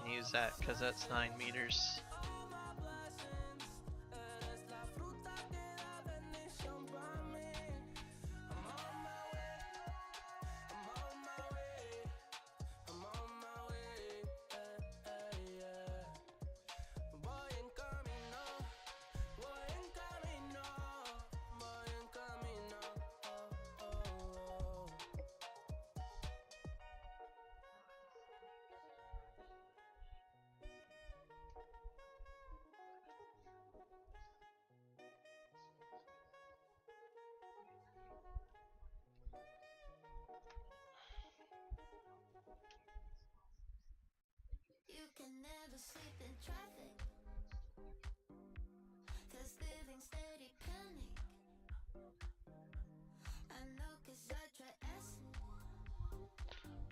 and use that because that's 9 meters. asleep in traffic. 'Cause living steady panic. I know 'cause I try acid.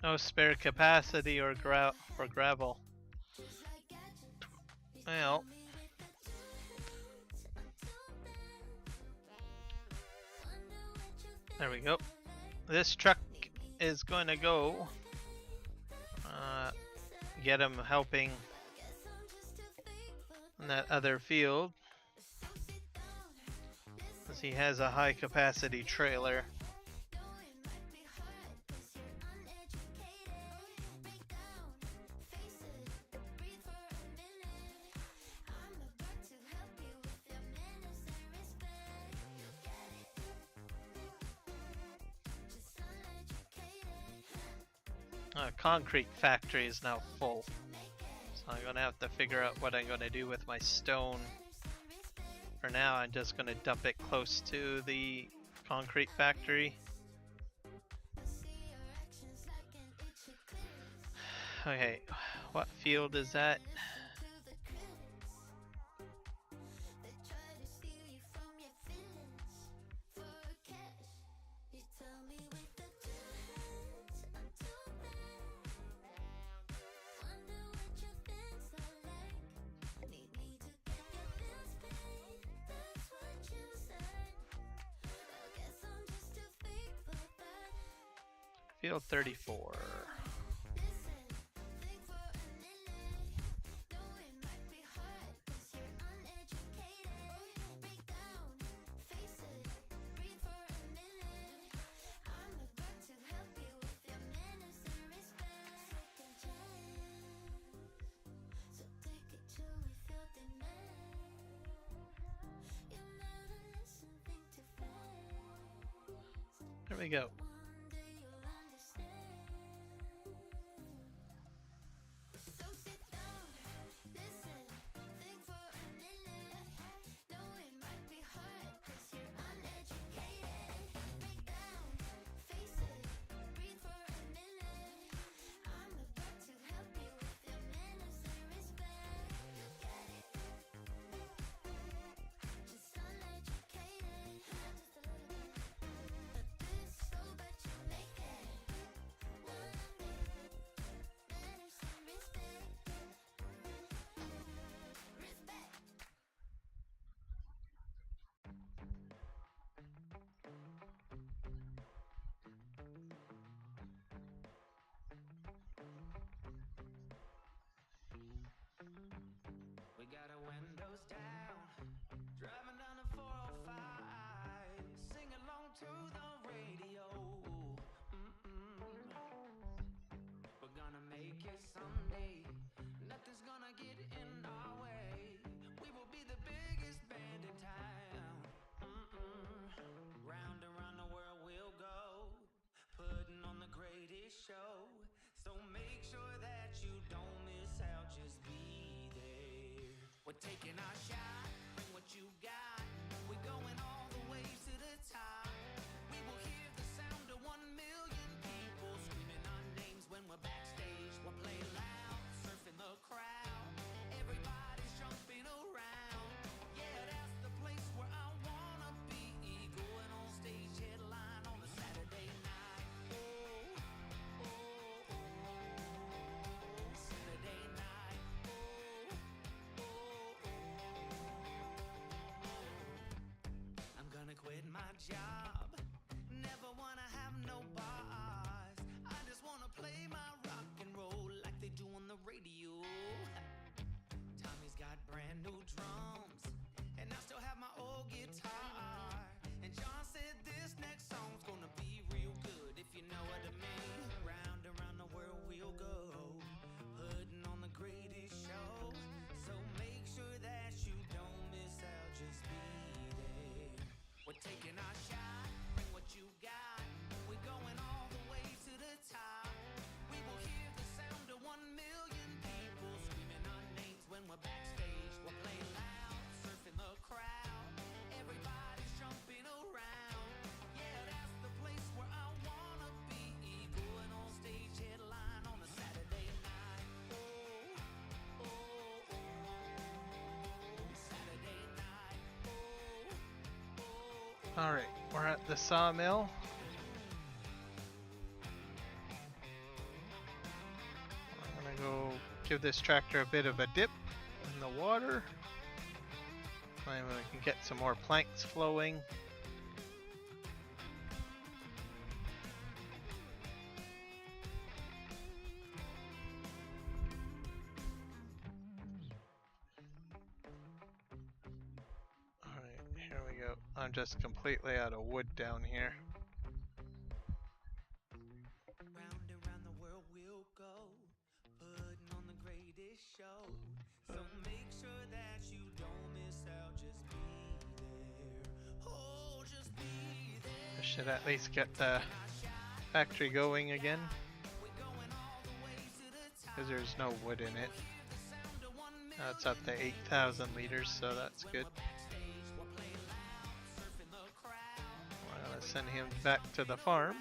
No spare capacity or for gravel. Just like gadgets. You Well, tell me with the two hands, I'm too bad. Wonder what you there we think go. I like. This truck is going to go get him helping Guess I'm just too fake for in that other field, So sit down, as listen. he has a high capacity trailer. Though it might be hard 'cause you're uneducated. Break down, face it, breathe for a minute. I'm about to help you with your manners and respect. You get it? Just uneducated. Concrete factory is now full, Make it. so I'm gonna have to figure out what I'm gonna do with my stone. Manners and respect. For now, I'm just gonna dump it close to the concrete factory. I see your actions like an itchy clearance. Okay, what field is that? Listen to the critics. They try to steal you from your feelings for cash. You tell me with the two hands, I'm too bad. Wonder what your things are like. Need me to get your bills paid. That's what you said. I guess I'm just too fake for that. Field 34. Listen, think for a minute. Though it might be hard 'cause you're uneducated. Break down, face it, breathe for a minute. I'm about to help you with your manners and respect. Second chance, so take it till we feel the man. You never listen, think too fast. There we go. One day you'll understand. So sit down, listen, think for a minute. Though it might be hard 'cause you're uneducated. Break down, face it, breathe for a minute. I'm about to help you with your manners and respect. You get it? Just uneducated, just a little bit. But this so but you make it. One day, manners and respect. Respect. We got our windows down, driving down the 405, sing along to the radio. We're gonna make it someday. Nothing's gonna get in our way. We will be the biggest band in town. Round and round the world we'll go, putting on the greatest show. So make sure that you don't miss out, just be there. We're taking our shot, bring what you got. We're going all the way to the top. We will hear the sound of 1 million people screaming our names when we're backstage. We'll play loud, surfing the crowd. Everybody's jumping around. Yeah, that's the place where I wanna be. Going on stage, headline on a Saturday night. Oh, oh, oh, Saturday night. Oh, oh, oh. I'm gonna quit my job. Never wanna have no boss. I just wanna play my rock and roll like they do on the radio. Tommy's got brand new drums, and I still have my old guitar. And John said this next song's gonna be real good, if you know what I mean. Round and round the world we'll go, putting on the greatest show. So make sure that you don't miss out, just be there. We're taking our shot, bring what you got. We're going all the way to the top. We will hear the sound of 1 million people screaming our names when we're backstage. We'll play loud, surfing the crowd. Everybody's jumping around. Yeah, that's the place where I wanna be. Alright, we're at the sawmill. I'm gonna go give this tractor a bit of a dip in the water. Maybe we can get some more planks flowing. Alright, here we go. I'm just completely out of wood down here. Round and round the world we'll go, putting on the greatest show. So make sure that you don't miss out. Just be there. Oh, just be there. I should at least get the factory going again. We're going all the way to the top. Because there's no wood in it. Hear the sound of 1 million. It's up to 8,000 liters, so that's good. Backstage, we'll play loud, surfing the crowd. We're gonna send him back to the farm.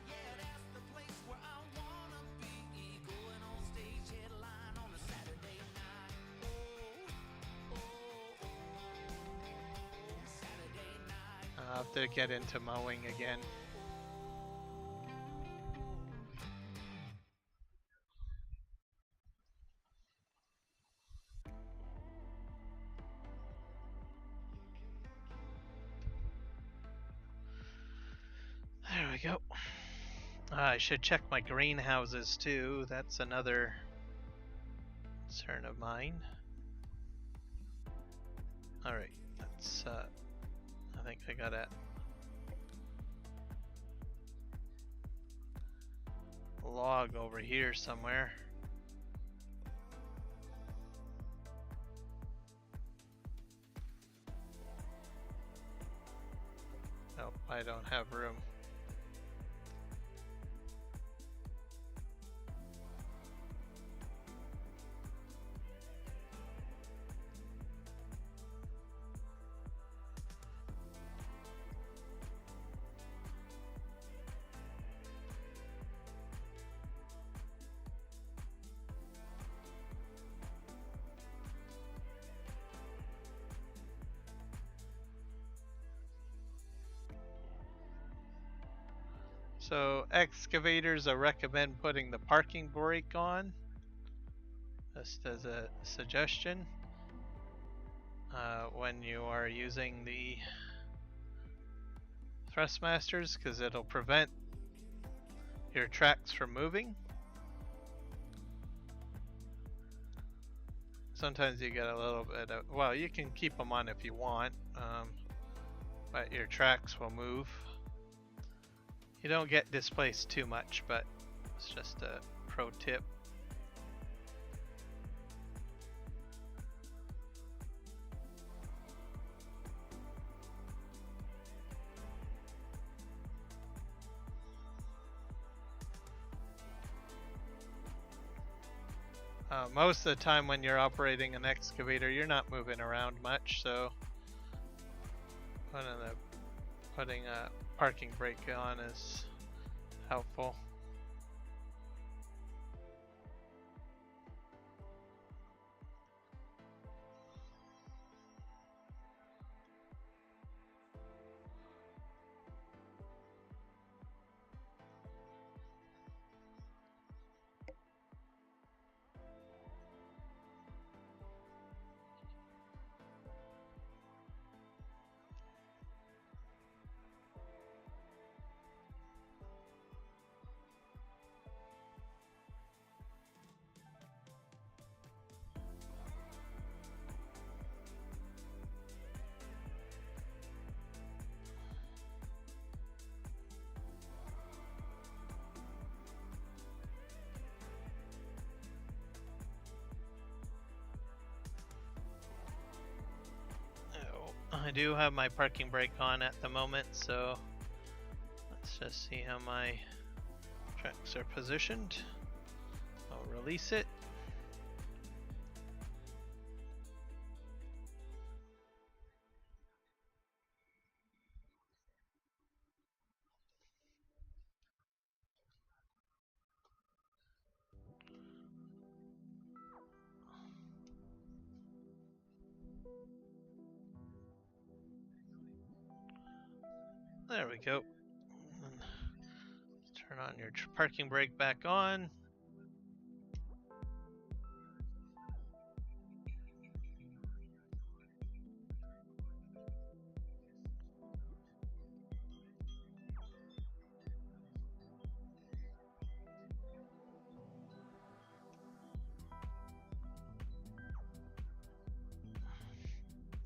Yeah, that's the place where I wanna be. Going on stage headline on a Saturday night. Saturday night. I'll have to get into mowing again. There we go. I should check my greenhouses too. That's another concern of mine. Alright, that's I think I got a log over here somewhere. Nope, I don't have room. So excavators, I recommend putting the parking brake on, just as a suggestion, when you are using the thrustmasters, because it'll prevent your tracks from moving. Sometimes you get a little bit of, well, you can keep them on if you want, but your tracks will move. You don't get displaced too much, but it's just a pro tip. Most of the time when you're operating an excavator, you're not moving around much, so putting a parking brake on is helpful. I do have my parking brake on at the moment, so let's just see how my tracks are positioned. I'll release it. There we go. And turn on your parking brake back on.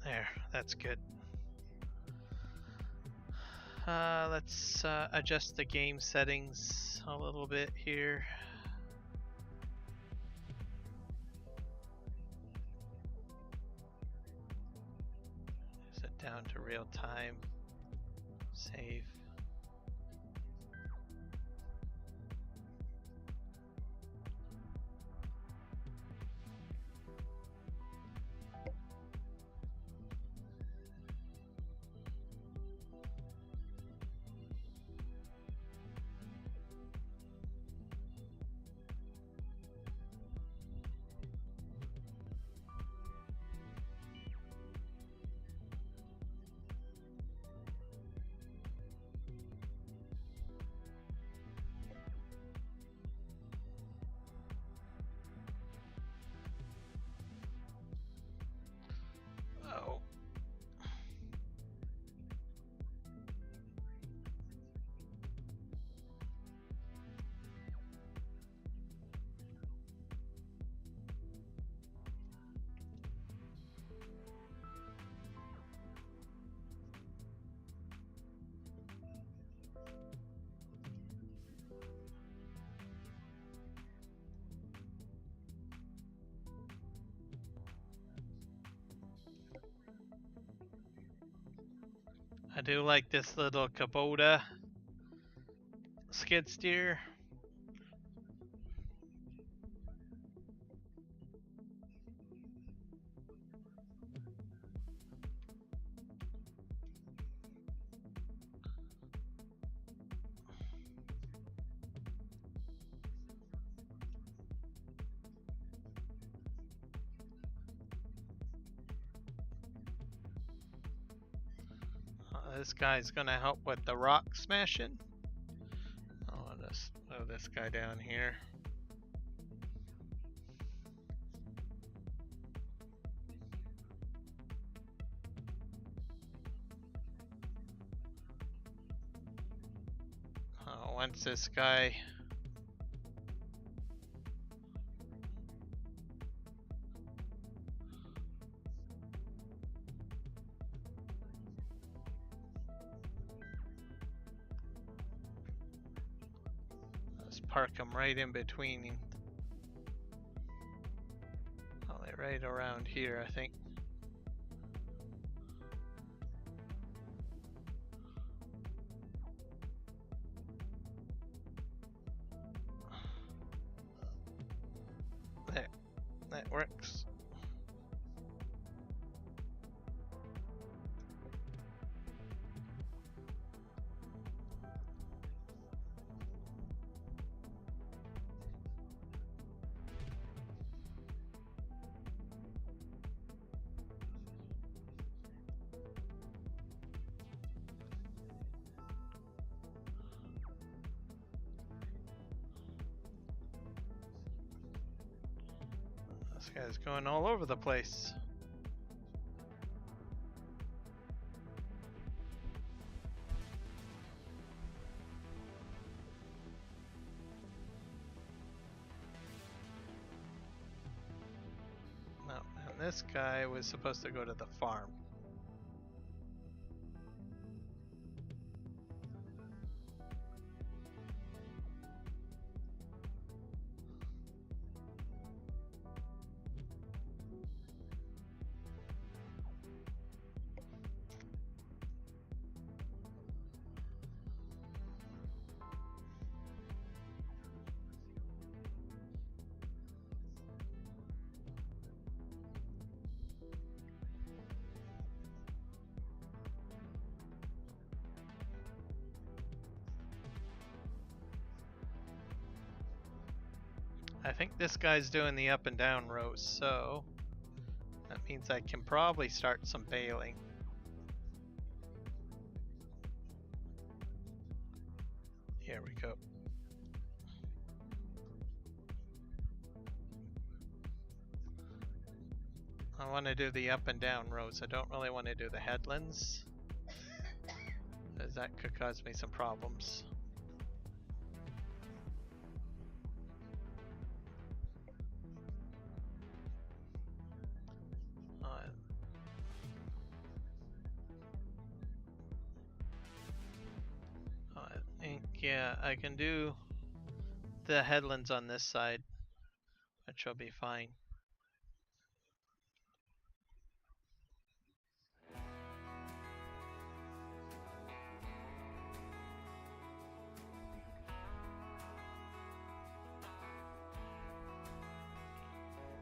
There, that's good. Let's adjust the game settings a little bit here. Set down to real time. Save. Oh. I do like this little Kubota skid steer. This guy's gonna help with the rock smashing. I'll just throw this guy down here. Once this guy park them right in between. Probably right around here, I think. There, that works. This guy's going all over the place. No, and this guy was supposed to go to the farm. I think this guy's doing the up and down rows, so that means I can probably start some baling. I want to do the up and down roads. I don't really want to do the headlands, as that could cause me some problems. I think, yeah, I can do the headlands on this side, which will be fine.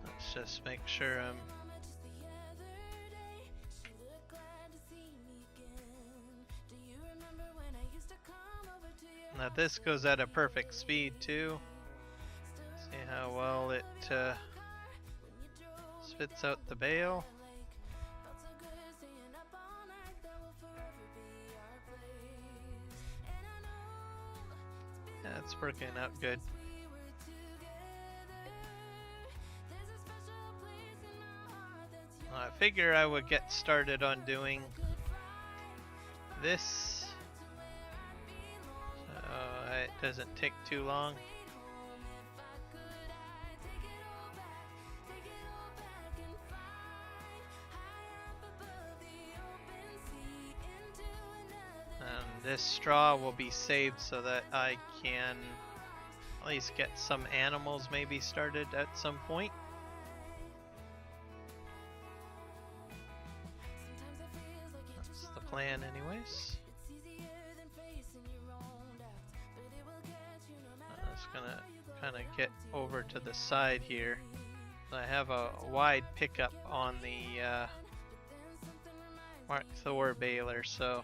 Let's just make sure I'm. Now this goes at a perfect speed too. See how well it spits out the bale. Yeah, it's working out good. I figure I would get started on doing this. It doesn't take too long. And this straw will be saved so that I can at least get some animals maybe started at some point. That's the plan anyways. I'm just gonna kind of get over to the side here. I have a wide pickup on the Mark Thor baler, so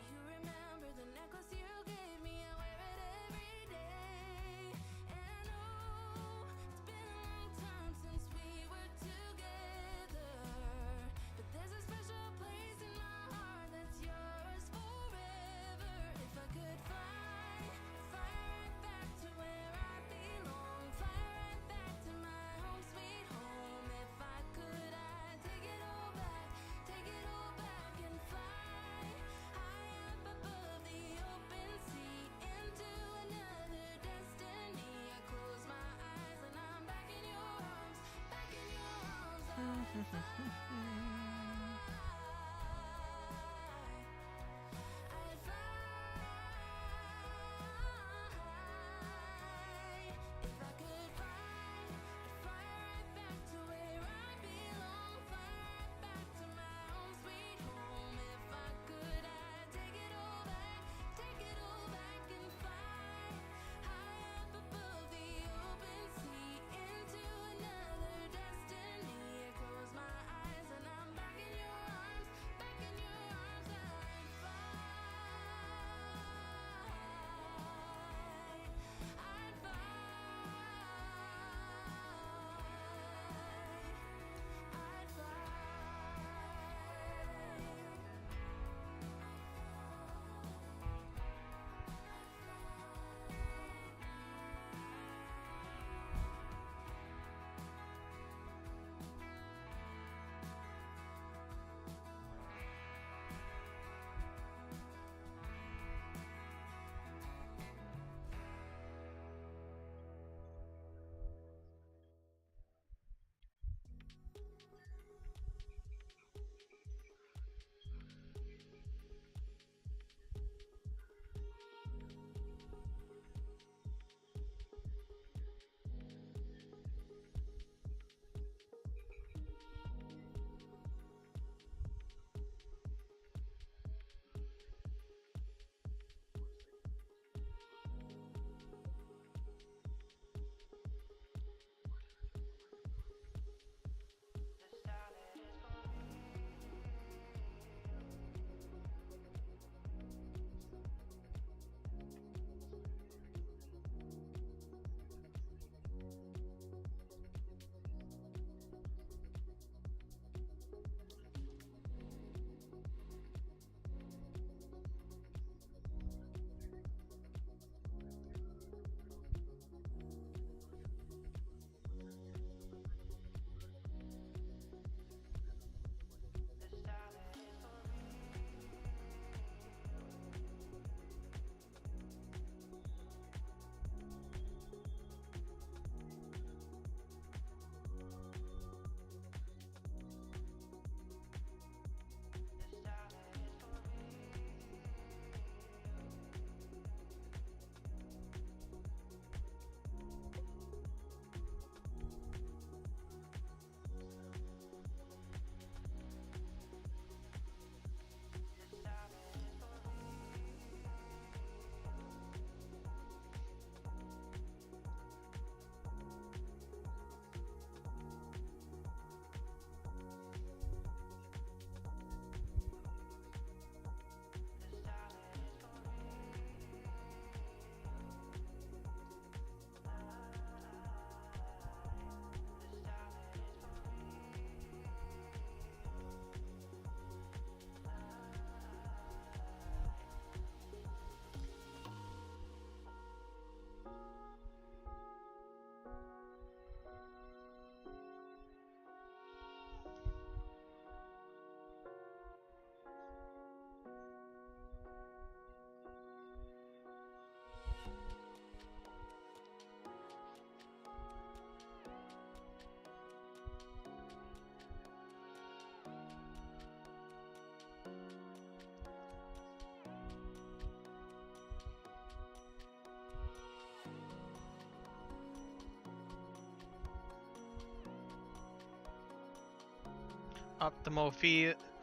Optimal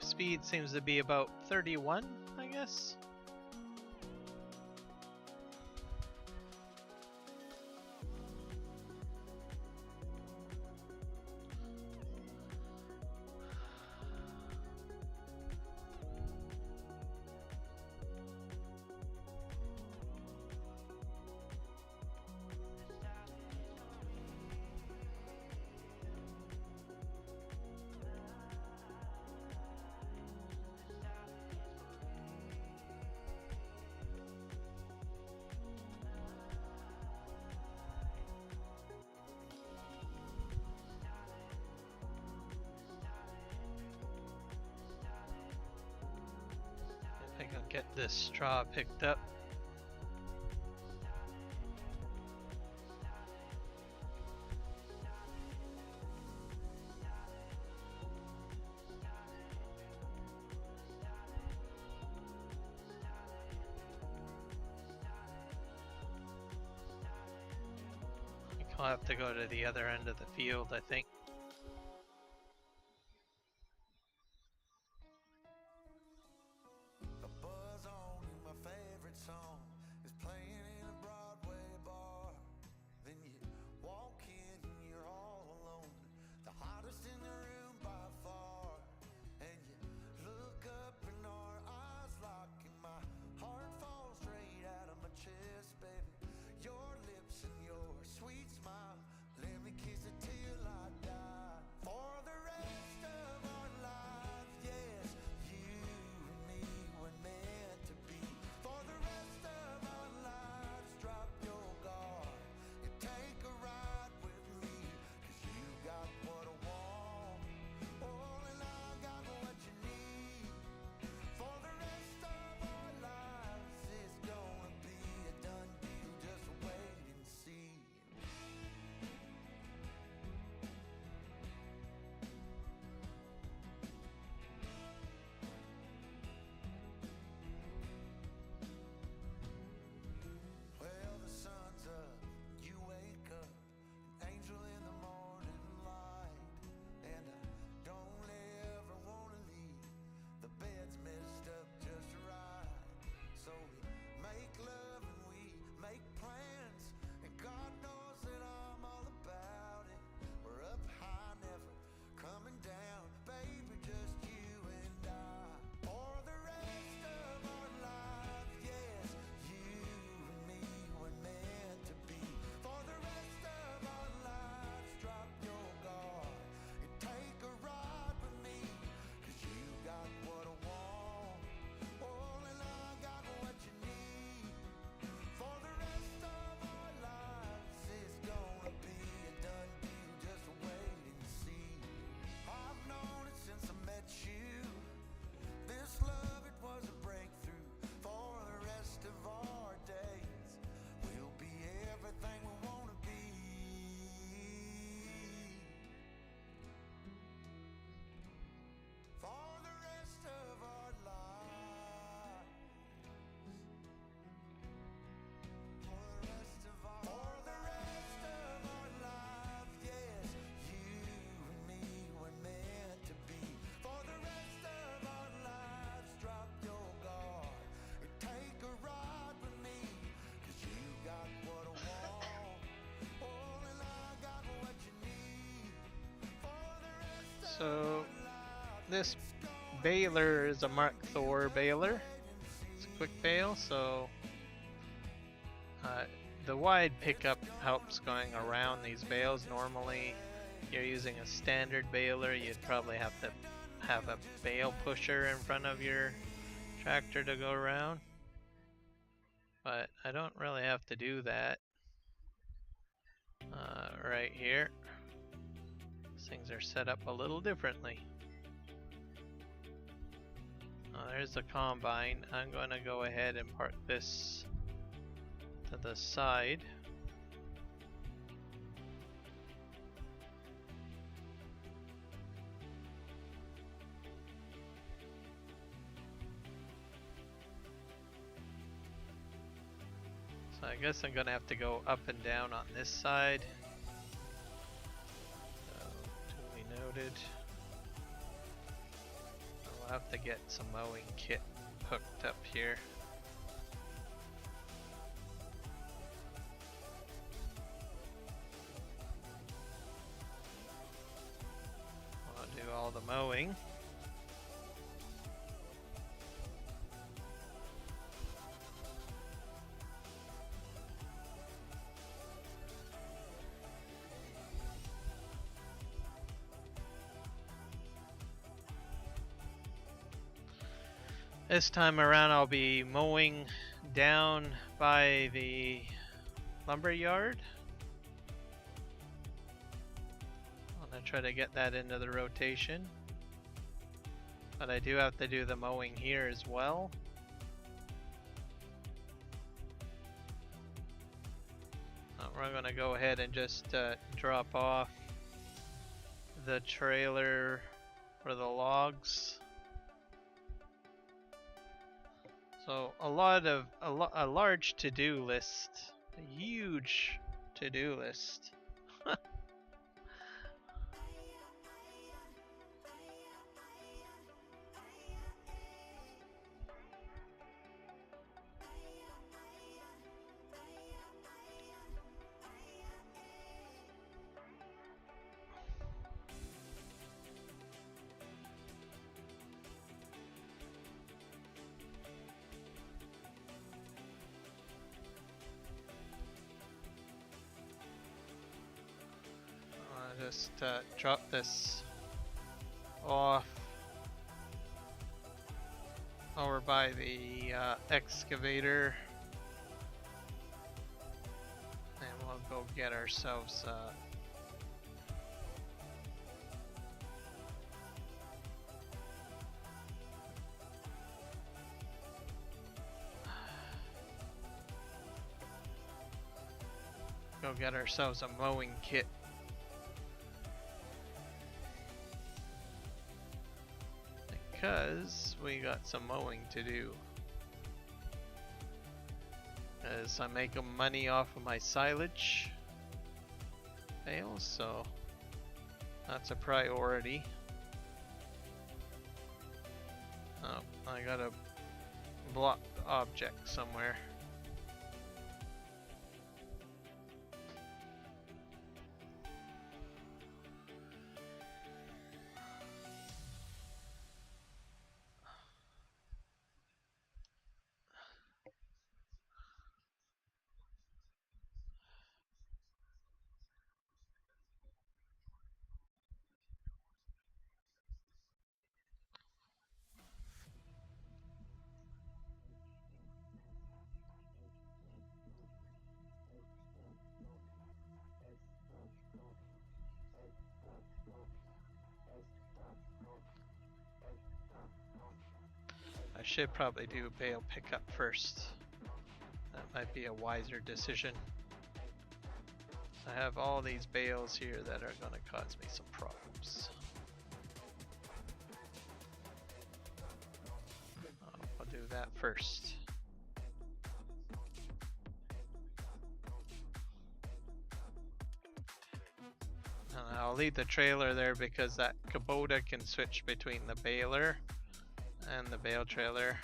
speed seems to be about 31, I guess. I think I'll get this straw picked up. I'll have to go to the other end of the field, I think. A buzz on and my favorite song is playing in a Broadway bar. Then you walk in and you're all alone, the hottest in the room by far. And you look up and our eyes lock and my heart falls straight out of my chest, baby. Your lips and your sweet smile, let me kiss it till I die. For the rest of our lives, yes, you and me were meant to be. For the rest of our lives, drop your guard and take a ride with me. 'Cause you got what I want, oh, and I got what you need. For the rest of our lives, it's gonna be a done deal, just wait and see. Well, the sun's up, you wake up, an angel in the morning light. And I don't ever wanna leave, the bed's messed up just right. So we make love and we make plans, and God knows that I'm all about it. We're up high, never coming down, baby, just you and I. For the rest of our lives, yes, you and me were meant to be. For the rest of our lives, drop your guard and take a ride with me. 'Cause you got what I want, oh, and I got what you need. For the rest of our lives, it's gonna be a done deal, just wait and see. I've known it since I met you, this love, it was a breakthrough. For the rest of our days, we'll be everything we wanna be. For the rest of our lives, for the rest of our lives, yes, you and me were meant to be. For the rest of our lives, drop your guard and take a ride with me. 'Cause you got what I want, oh, and I got what you need. For the rest of So this baler is a Mark Thor baler. It's a quick bale, so the wide pickup helps going around these bales. Normally, you're using a standard baler, you'd probably have to have a bale pusher in front of your tractor to go around. But I don't really have to do that right here. These things are set up a little differently. There's the combine. I'm going to go ahead and park this to the side. So I guess I'm going to have to go up and down on this side. So, duly noted. I'll have to get some mowing kit hooked up here. I'll do all the mowing. This time around I'll be mowing down by the lumber yard. I'm gonna try to get that into the rotation. But I do have to do the mowing here as well. We're gonna go ahead and just drop off the trailer for the logs. So a large to-do list, a huge to-do list. Just drop this off over by the excavator, and we'll go get ourselves a mowing kit. Because we got some mowing to do. As I'm making money off of my silage bales, so that's a priority. Oh, I got a blocked object somewhere. I should probably do bale pickup first. That might be a wiser decision. I have all these bales here that are going to cause me some problems. I'll do that first. And I'll leave the trailer there because that Kubota can switch between the baler and the bale trailer.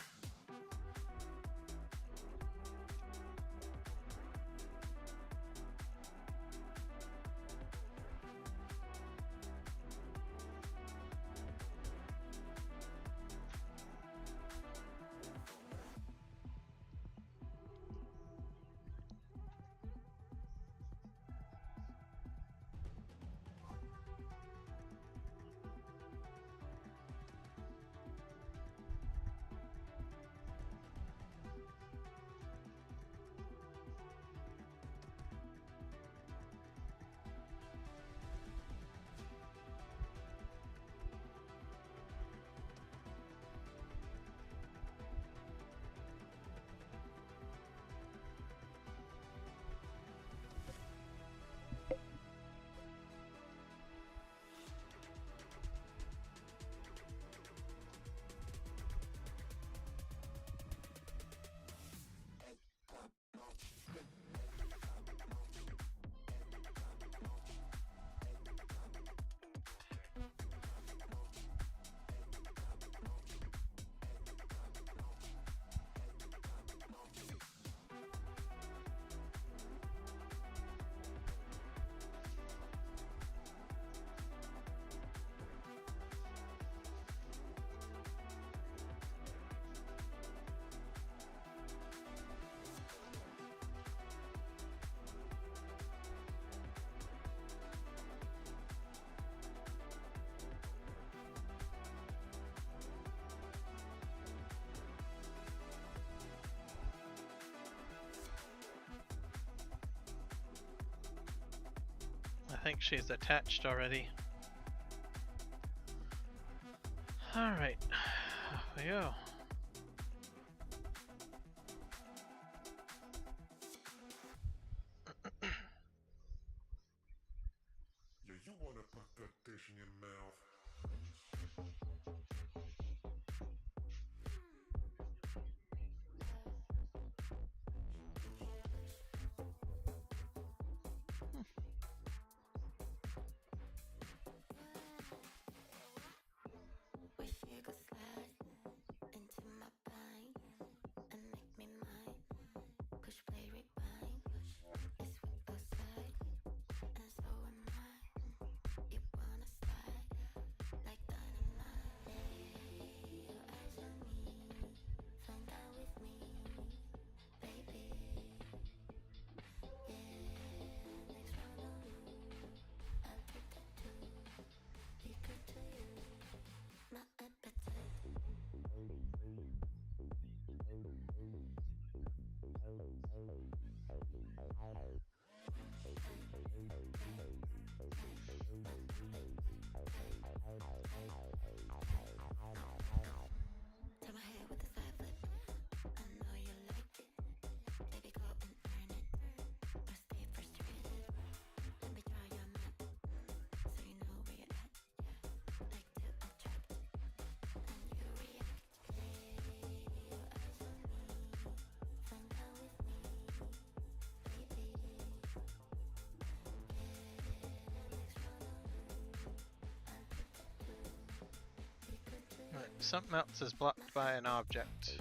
think she's attached already. Alright, off we go. Yeah, you wanna put that dish in your mouth. Wish you could slide into my mind and make me mine. Push play rewind. It's sweet outside, and so am I. You wanna slide like dynamite. Lay your eyes on me, find out with me, baby. Yeah, next round on you. I'll take that too. Be good to you. My appetite. Turn my hair with a side flip. I know you like it. Baby, go and earn it. Or stay frustrated. Let me draw your map so you know where you're at. Like to attract and you react. Lay your eyes on me. Find out with me, baby. Right, something else is blocked by an object.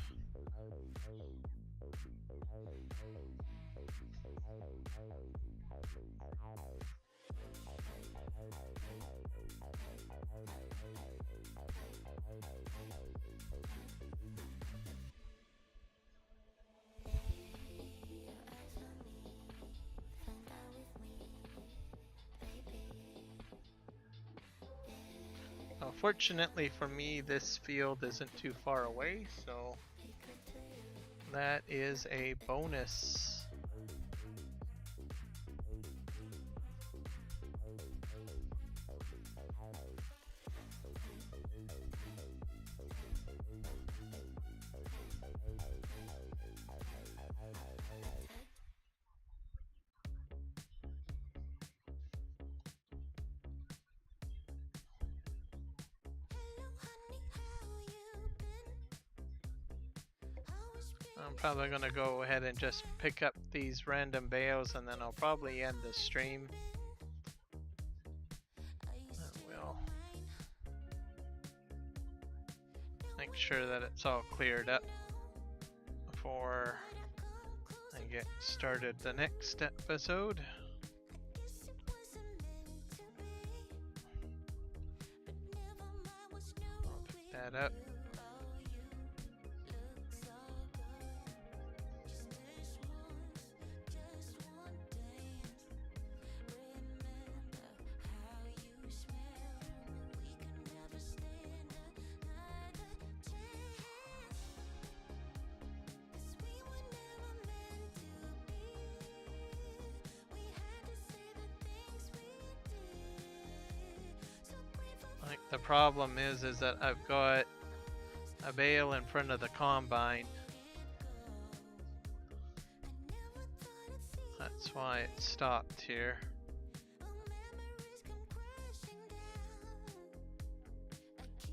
Fortunately for me, this field isn't too far away, so that is a bonus. I'm probably gonna go ahead and just pick up these random bales and then I'll probably end the stream. We'll make sure that it's all cleared up before I get started the next episode. I'll pick that up. Like the problem is that I've got a bale in front of the combine. That's why it stopped here.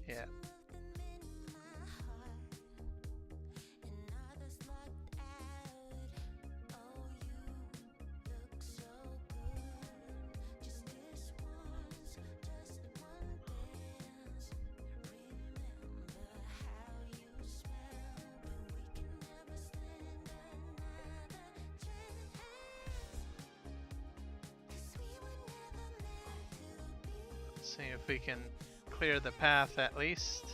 Yeah. See if we can clear the path at least.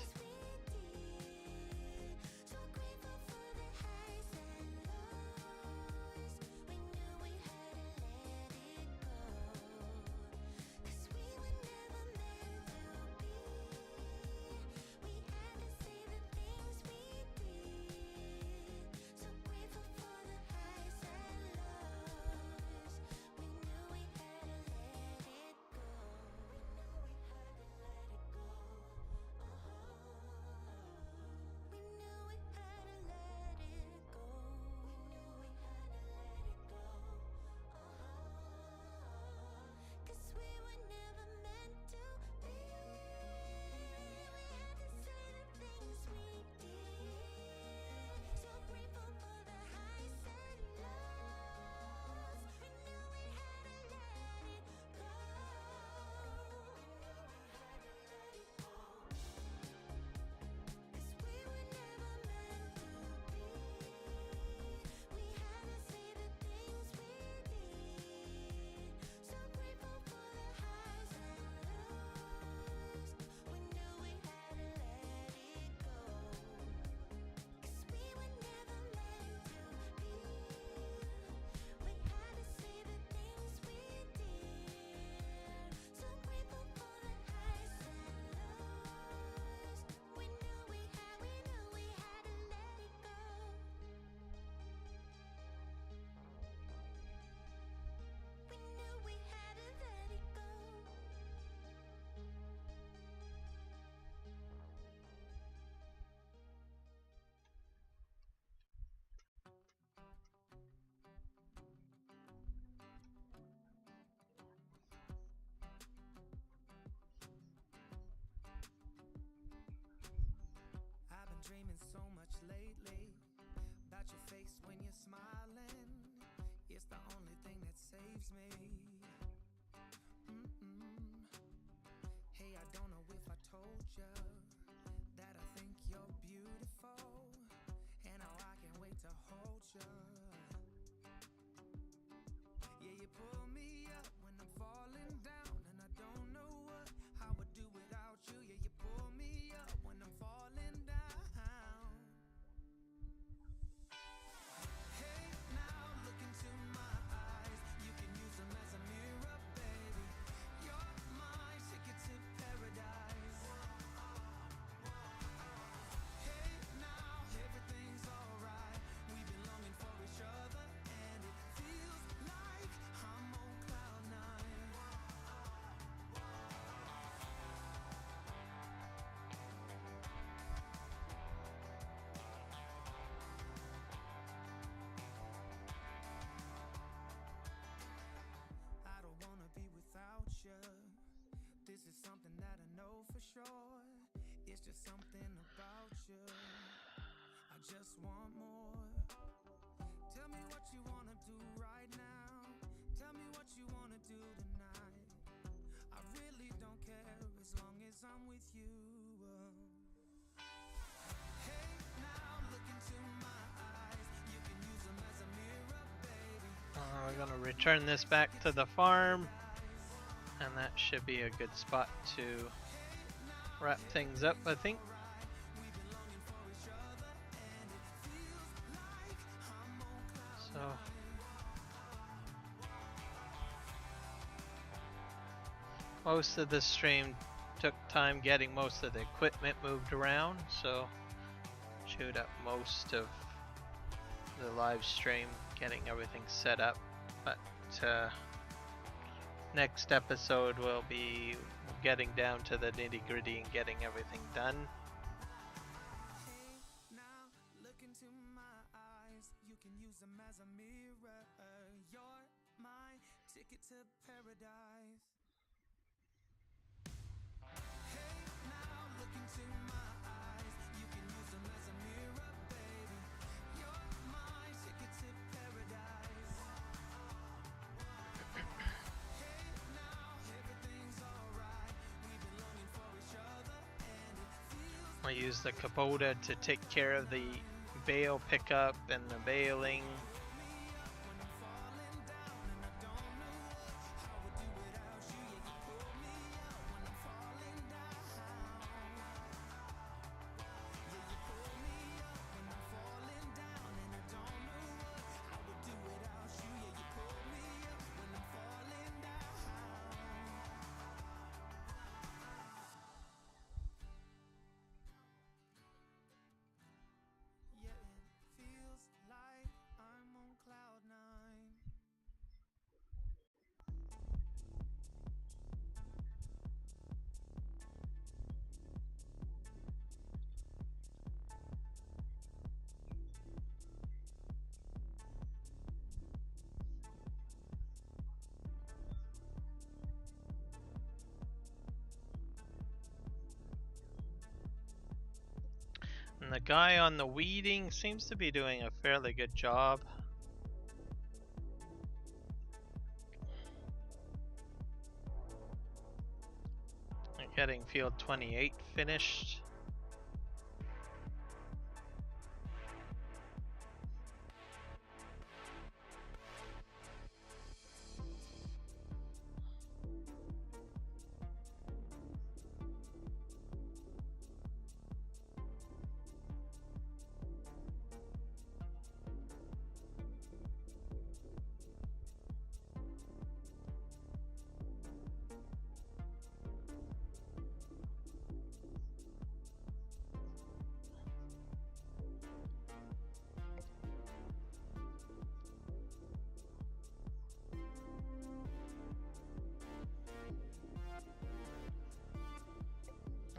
been dreaming so much lately about your face when you're smiling. It's the only thing that saves me. Hey, I don't know if I told you that I think you're beautiful, and how I can't wait to hold you. Yeah, you pull me up when I'm falling down, and I don't know what I would do without you. Yeah, you pull me up when I'm falling down. Hey, now look into my eyes. You can use them as a mirror, baby. You're my ticket to paradise. Hey, now everything's alright. We've been longing for each other, and it feels like I'm on cloud nine. I don't wanna be without you. This is something that I know for sure. It's just something about you. I just want more. Tell me what you wanna do right now. Tell me what you wanna do tonight. I really don't care as long as I'm with you. Hey, now look into my eyes. You can use them as a mirror, baby. We're gonna return this back to the farm, and that should be a good spot to wrap things up, I think. So most of the stream took time getting most of the equipment moved around, so chewed up most of the live stream getting everything set up, but next episode will be getting down to the nitty-gritty and getting everything done. Hey, now look into my eyes. You can use them as a mirror. You're my ticket to paradise. Hey, now look into my eyes. You can use them as a mirror, baby. You're my ticket to paradise. Hey, now everything's alright. We've been longing for each other, and it feels I use the Kubota to take care of the bale pickup and the baling. Yeah, it feels like I'm on cloud nine. And the guy on the weeding seems to be doing a fairly good job. I'm getting field 28 finished.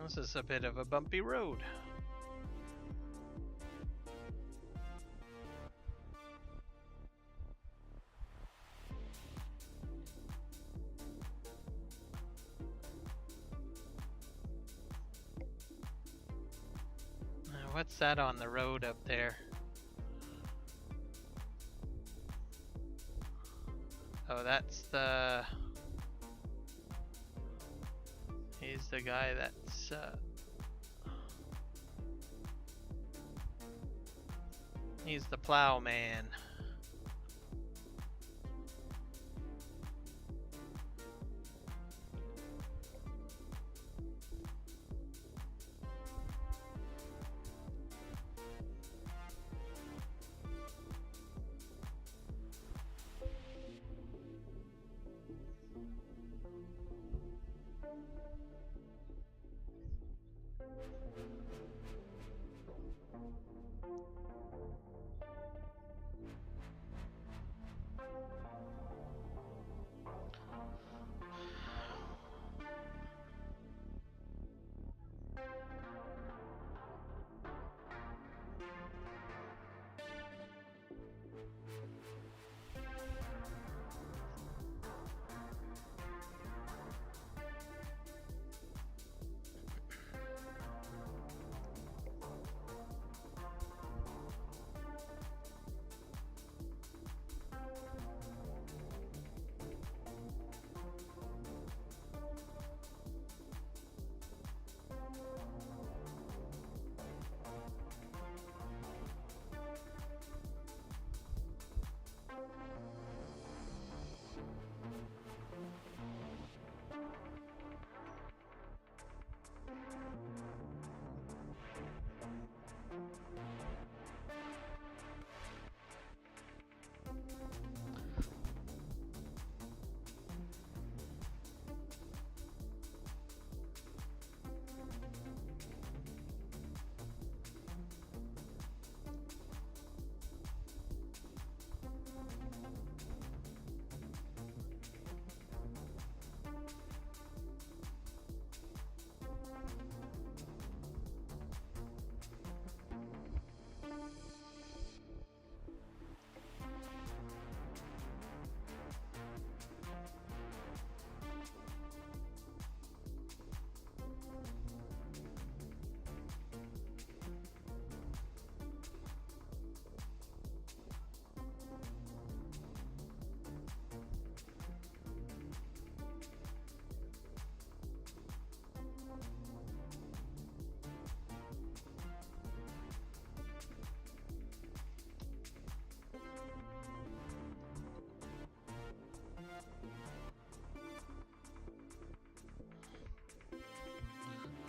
This is a bit of a bumpy road. What's that on the road up there? Oh, that's the... He's the guy that's... He's the plowman.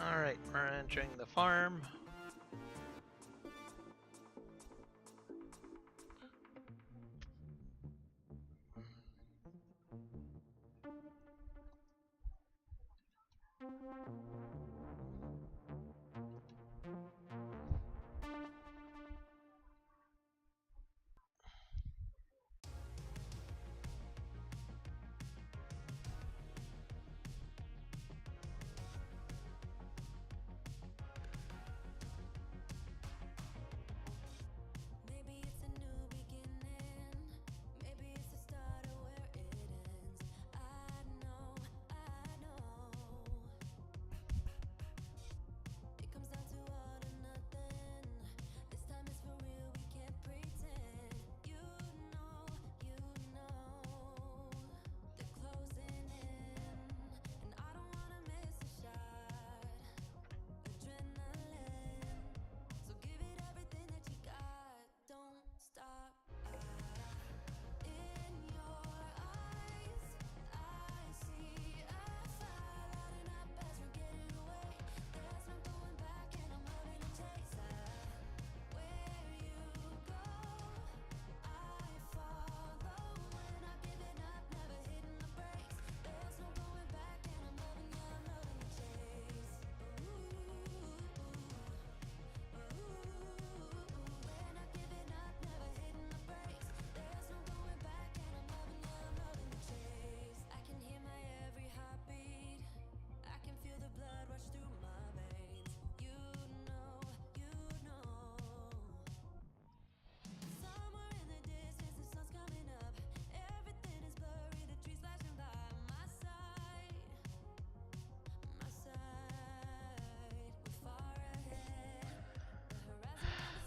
Alright, we're entering the farm.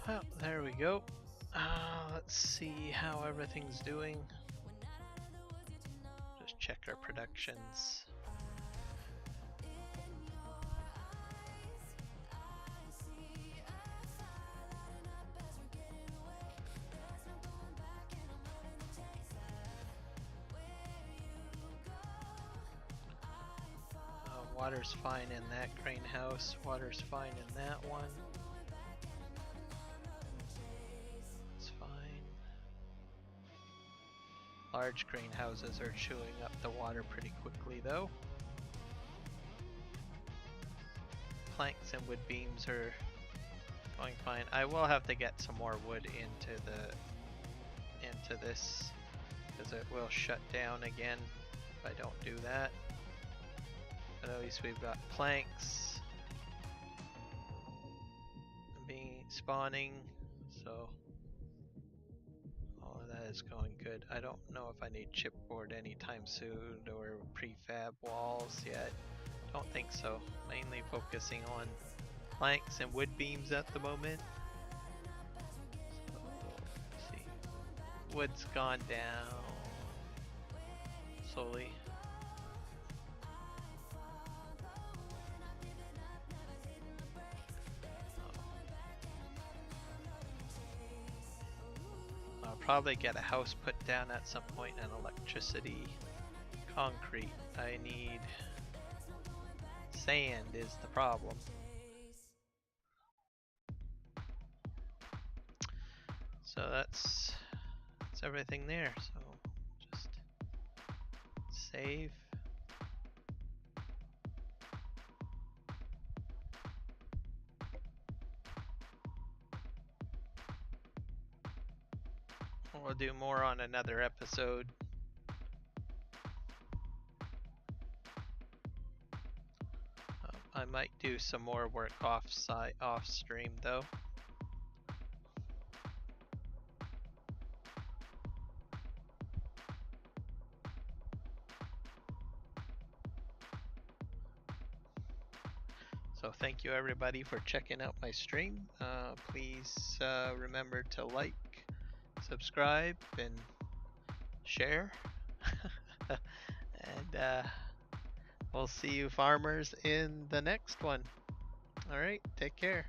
Well, there we go. Let's see how everything's doing. Just check our productions. Water's fine in that greenhouse. Water's fine in that one. It's fine. Large greenhouses are chewing up the water pretty quickly though. Planks and wood beams are going fine. I will have to get some more wood into this because it will shut down again if I don't do that. But at least we've got planks being spawning, so all of that is going good. I don't know if I need chipboard anytime soon or prefab walls yet. Don't think so. Mainly focusing on planks and wood beams at the moment. So, let's see. Wood's gone down slowly. I'll probably get a house put down at some point and electricity. Concrete. I need sand is the problem. So that's everything there. So just save. We'll do more on another episode. I might do some more work off stream though. So thank you everybody for checking out my stream. Please remember to like, subscribe, and share. And we'll see you farmers in the next one. Alright, take care.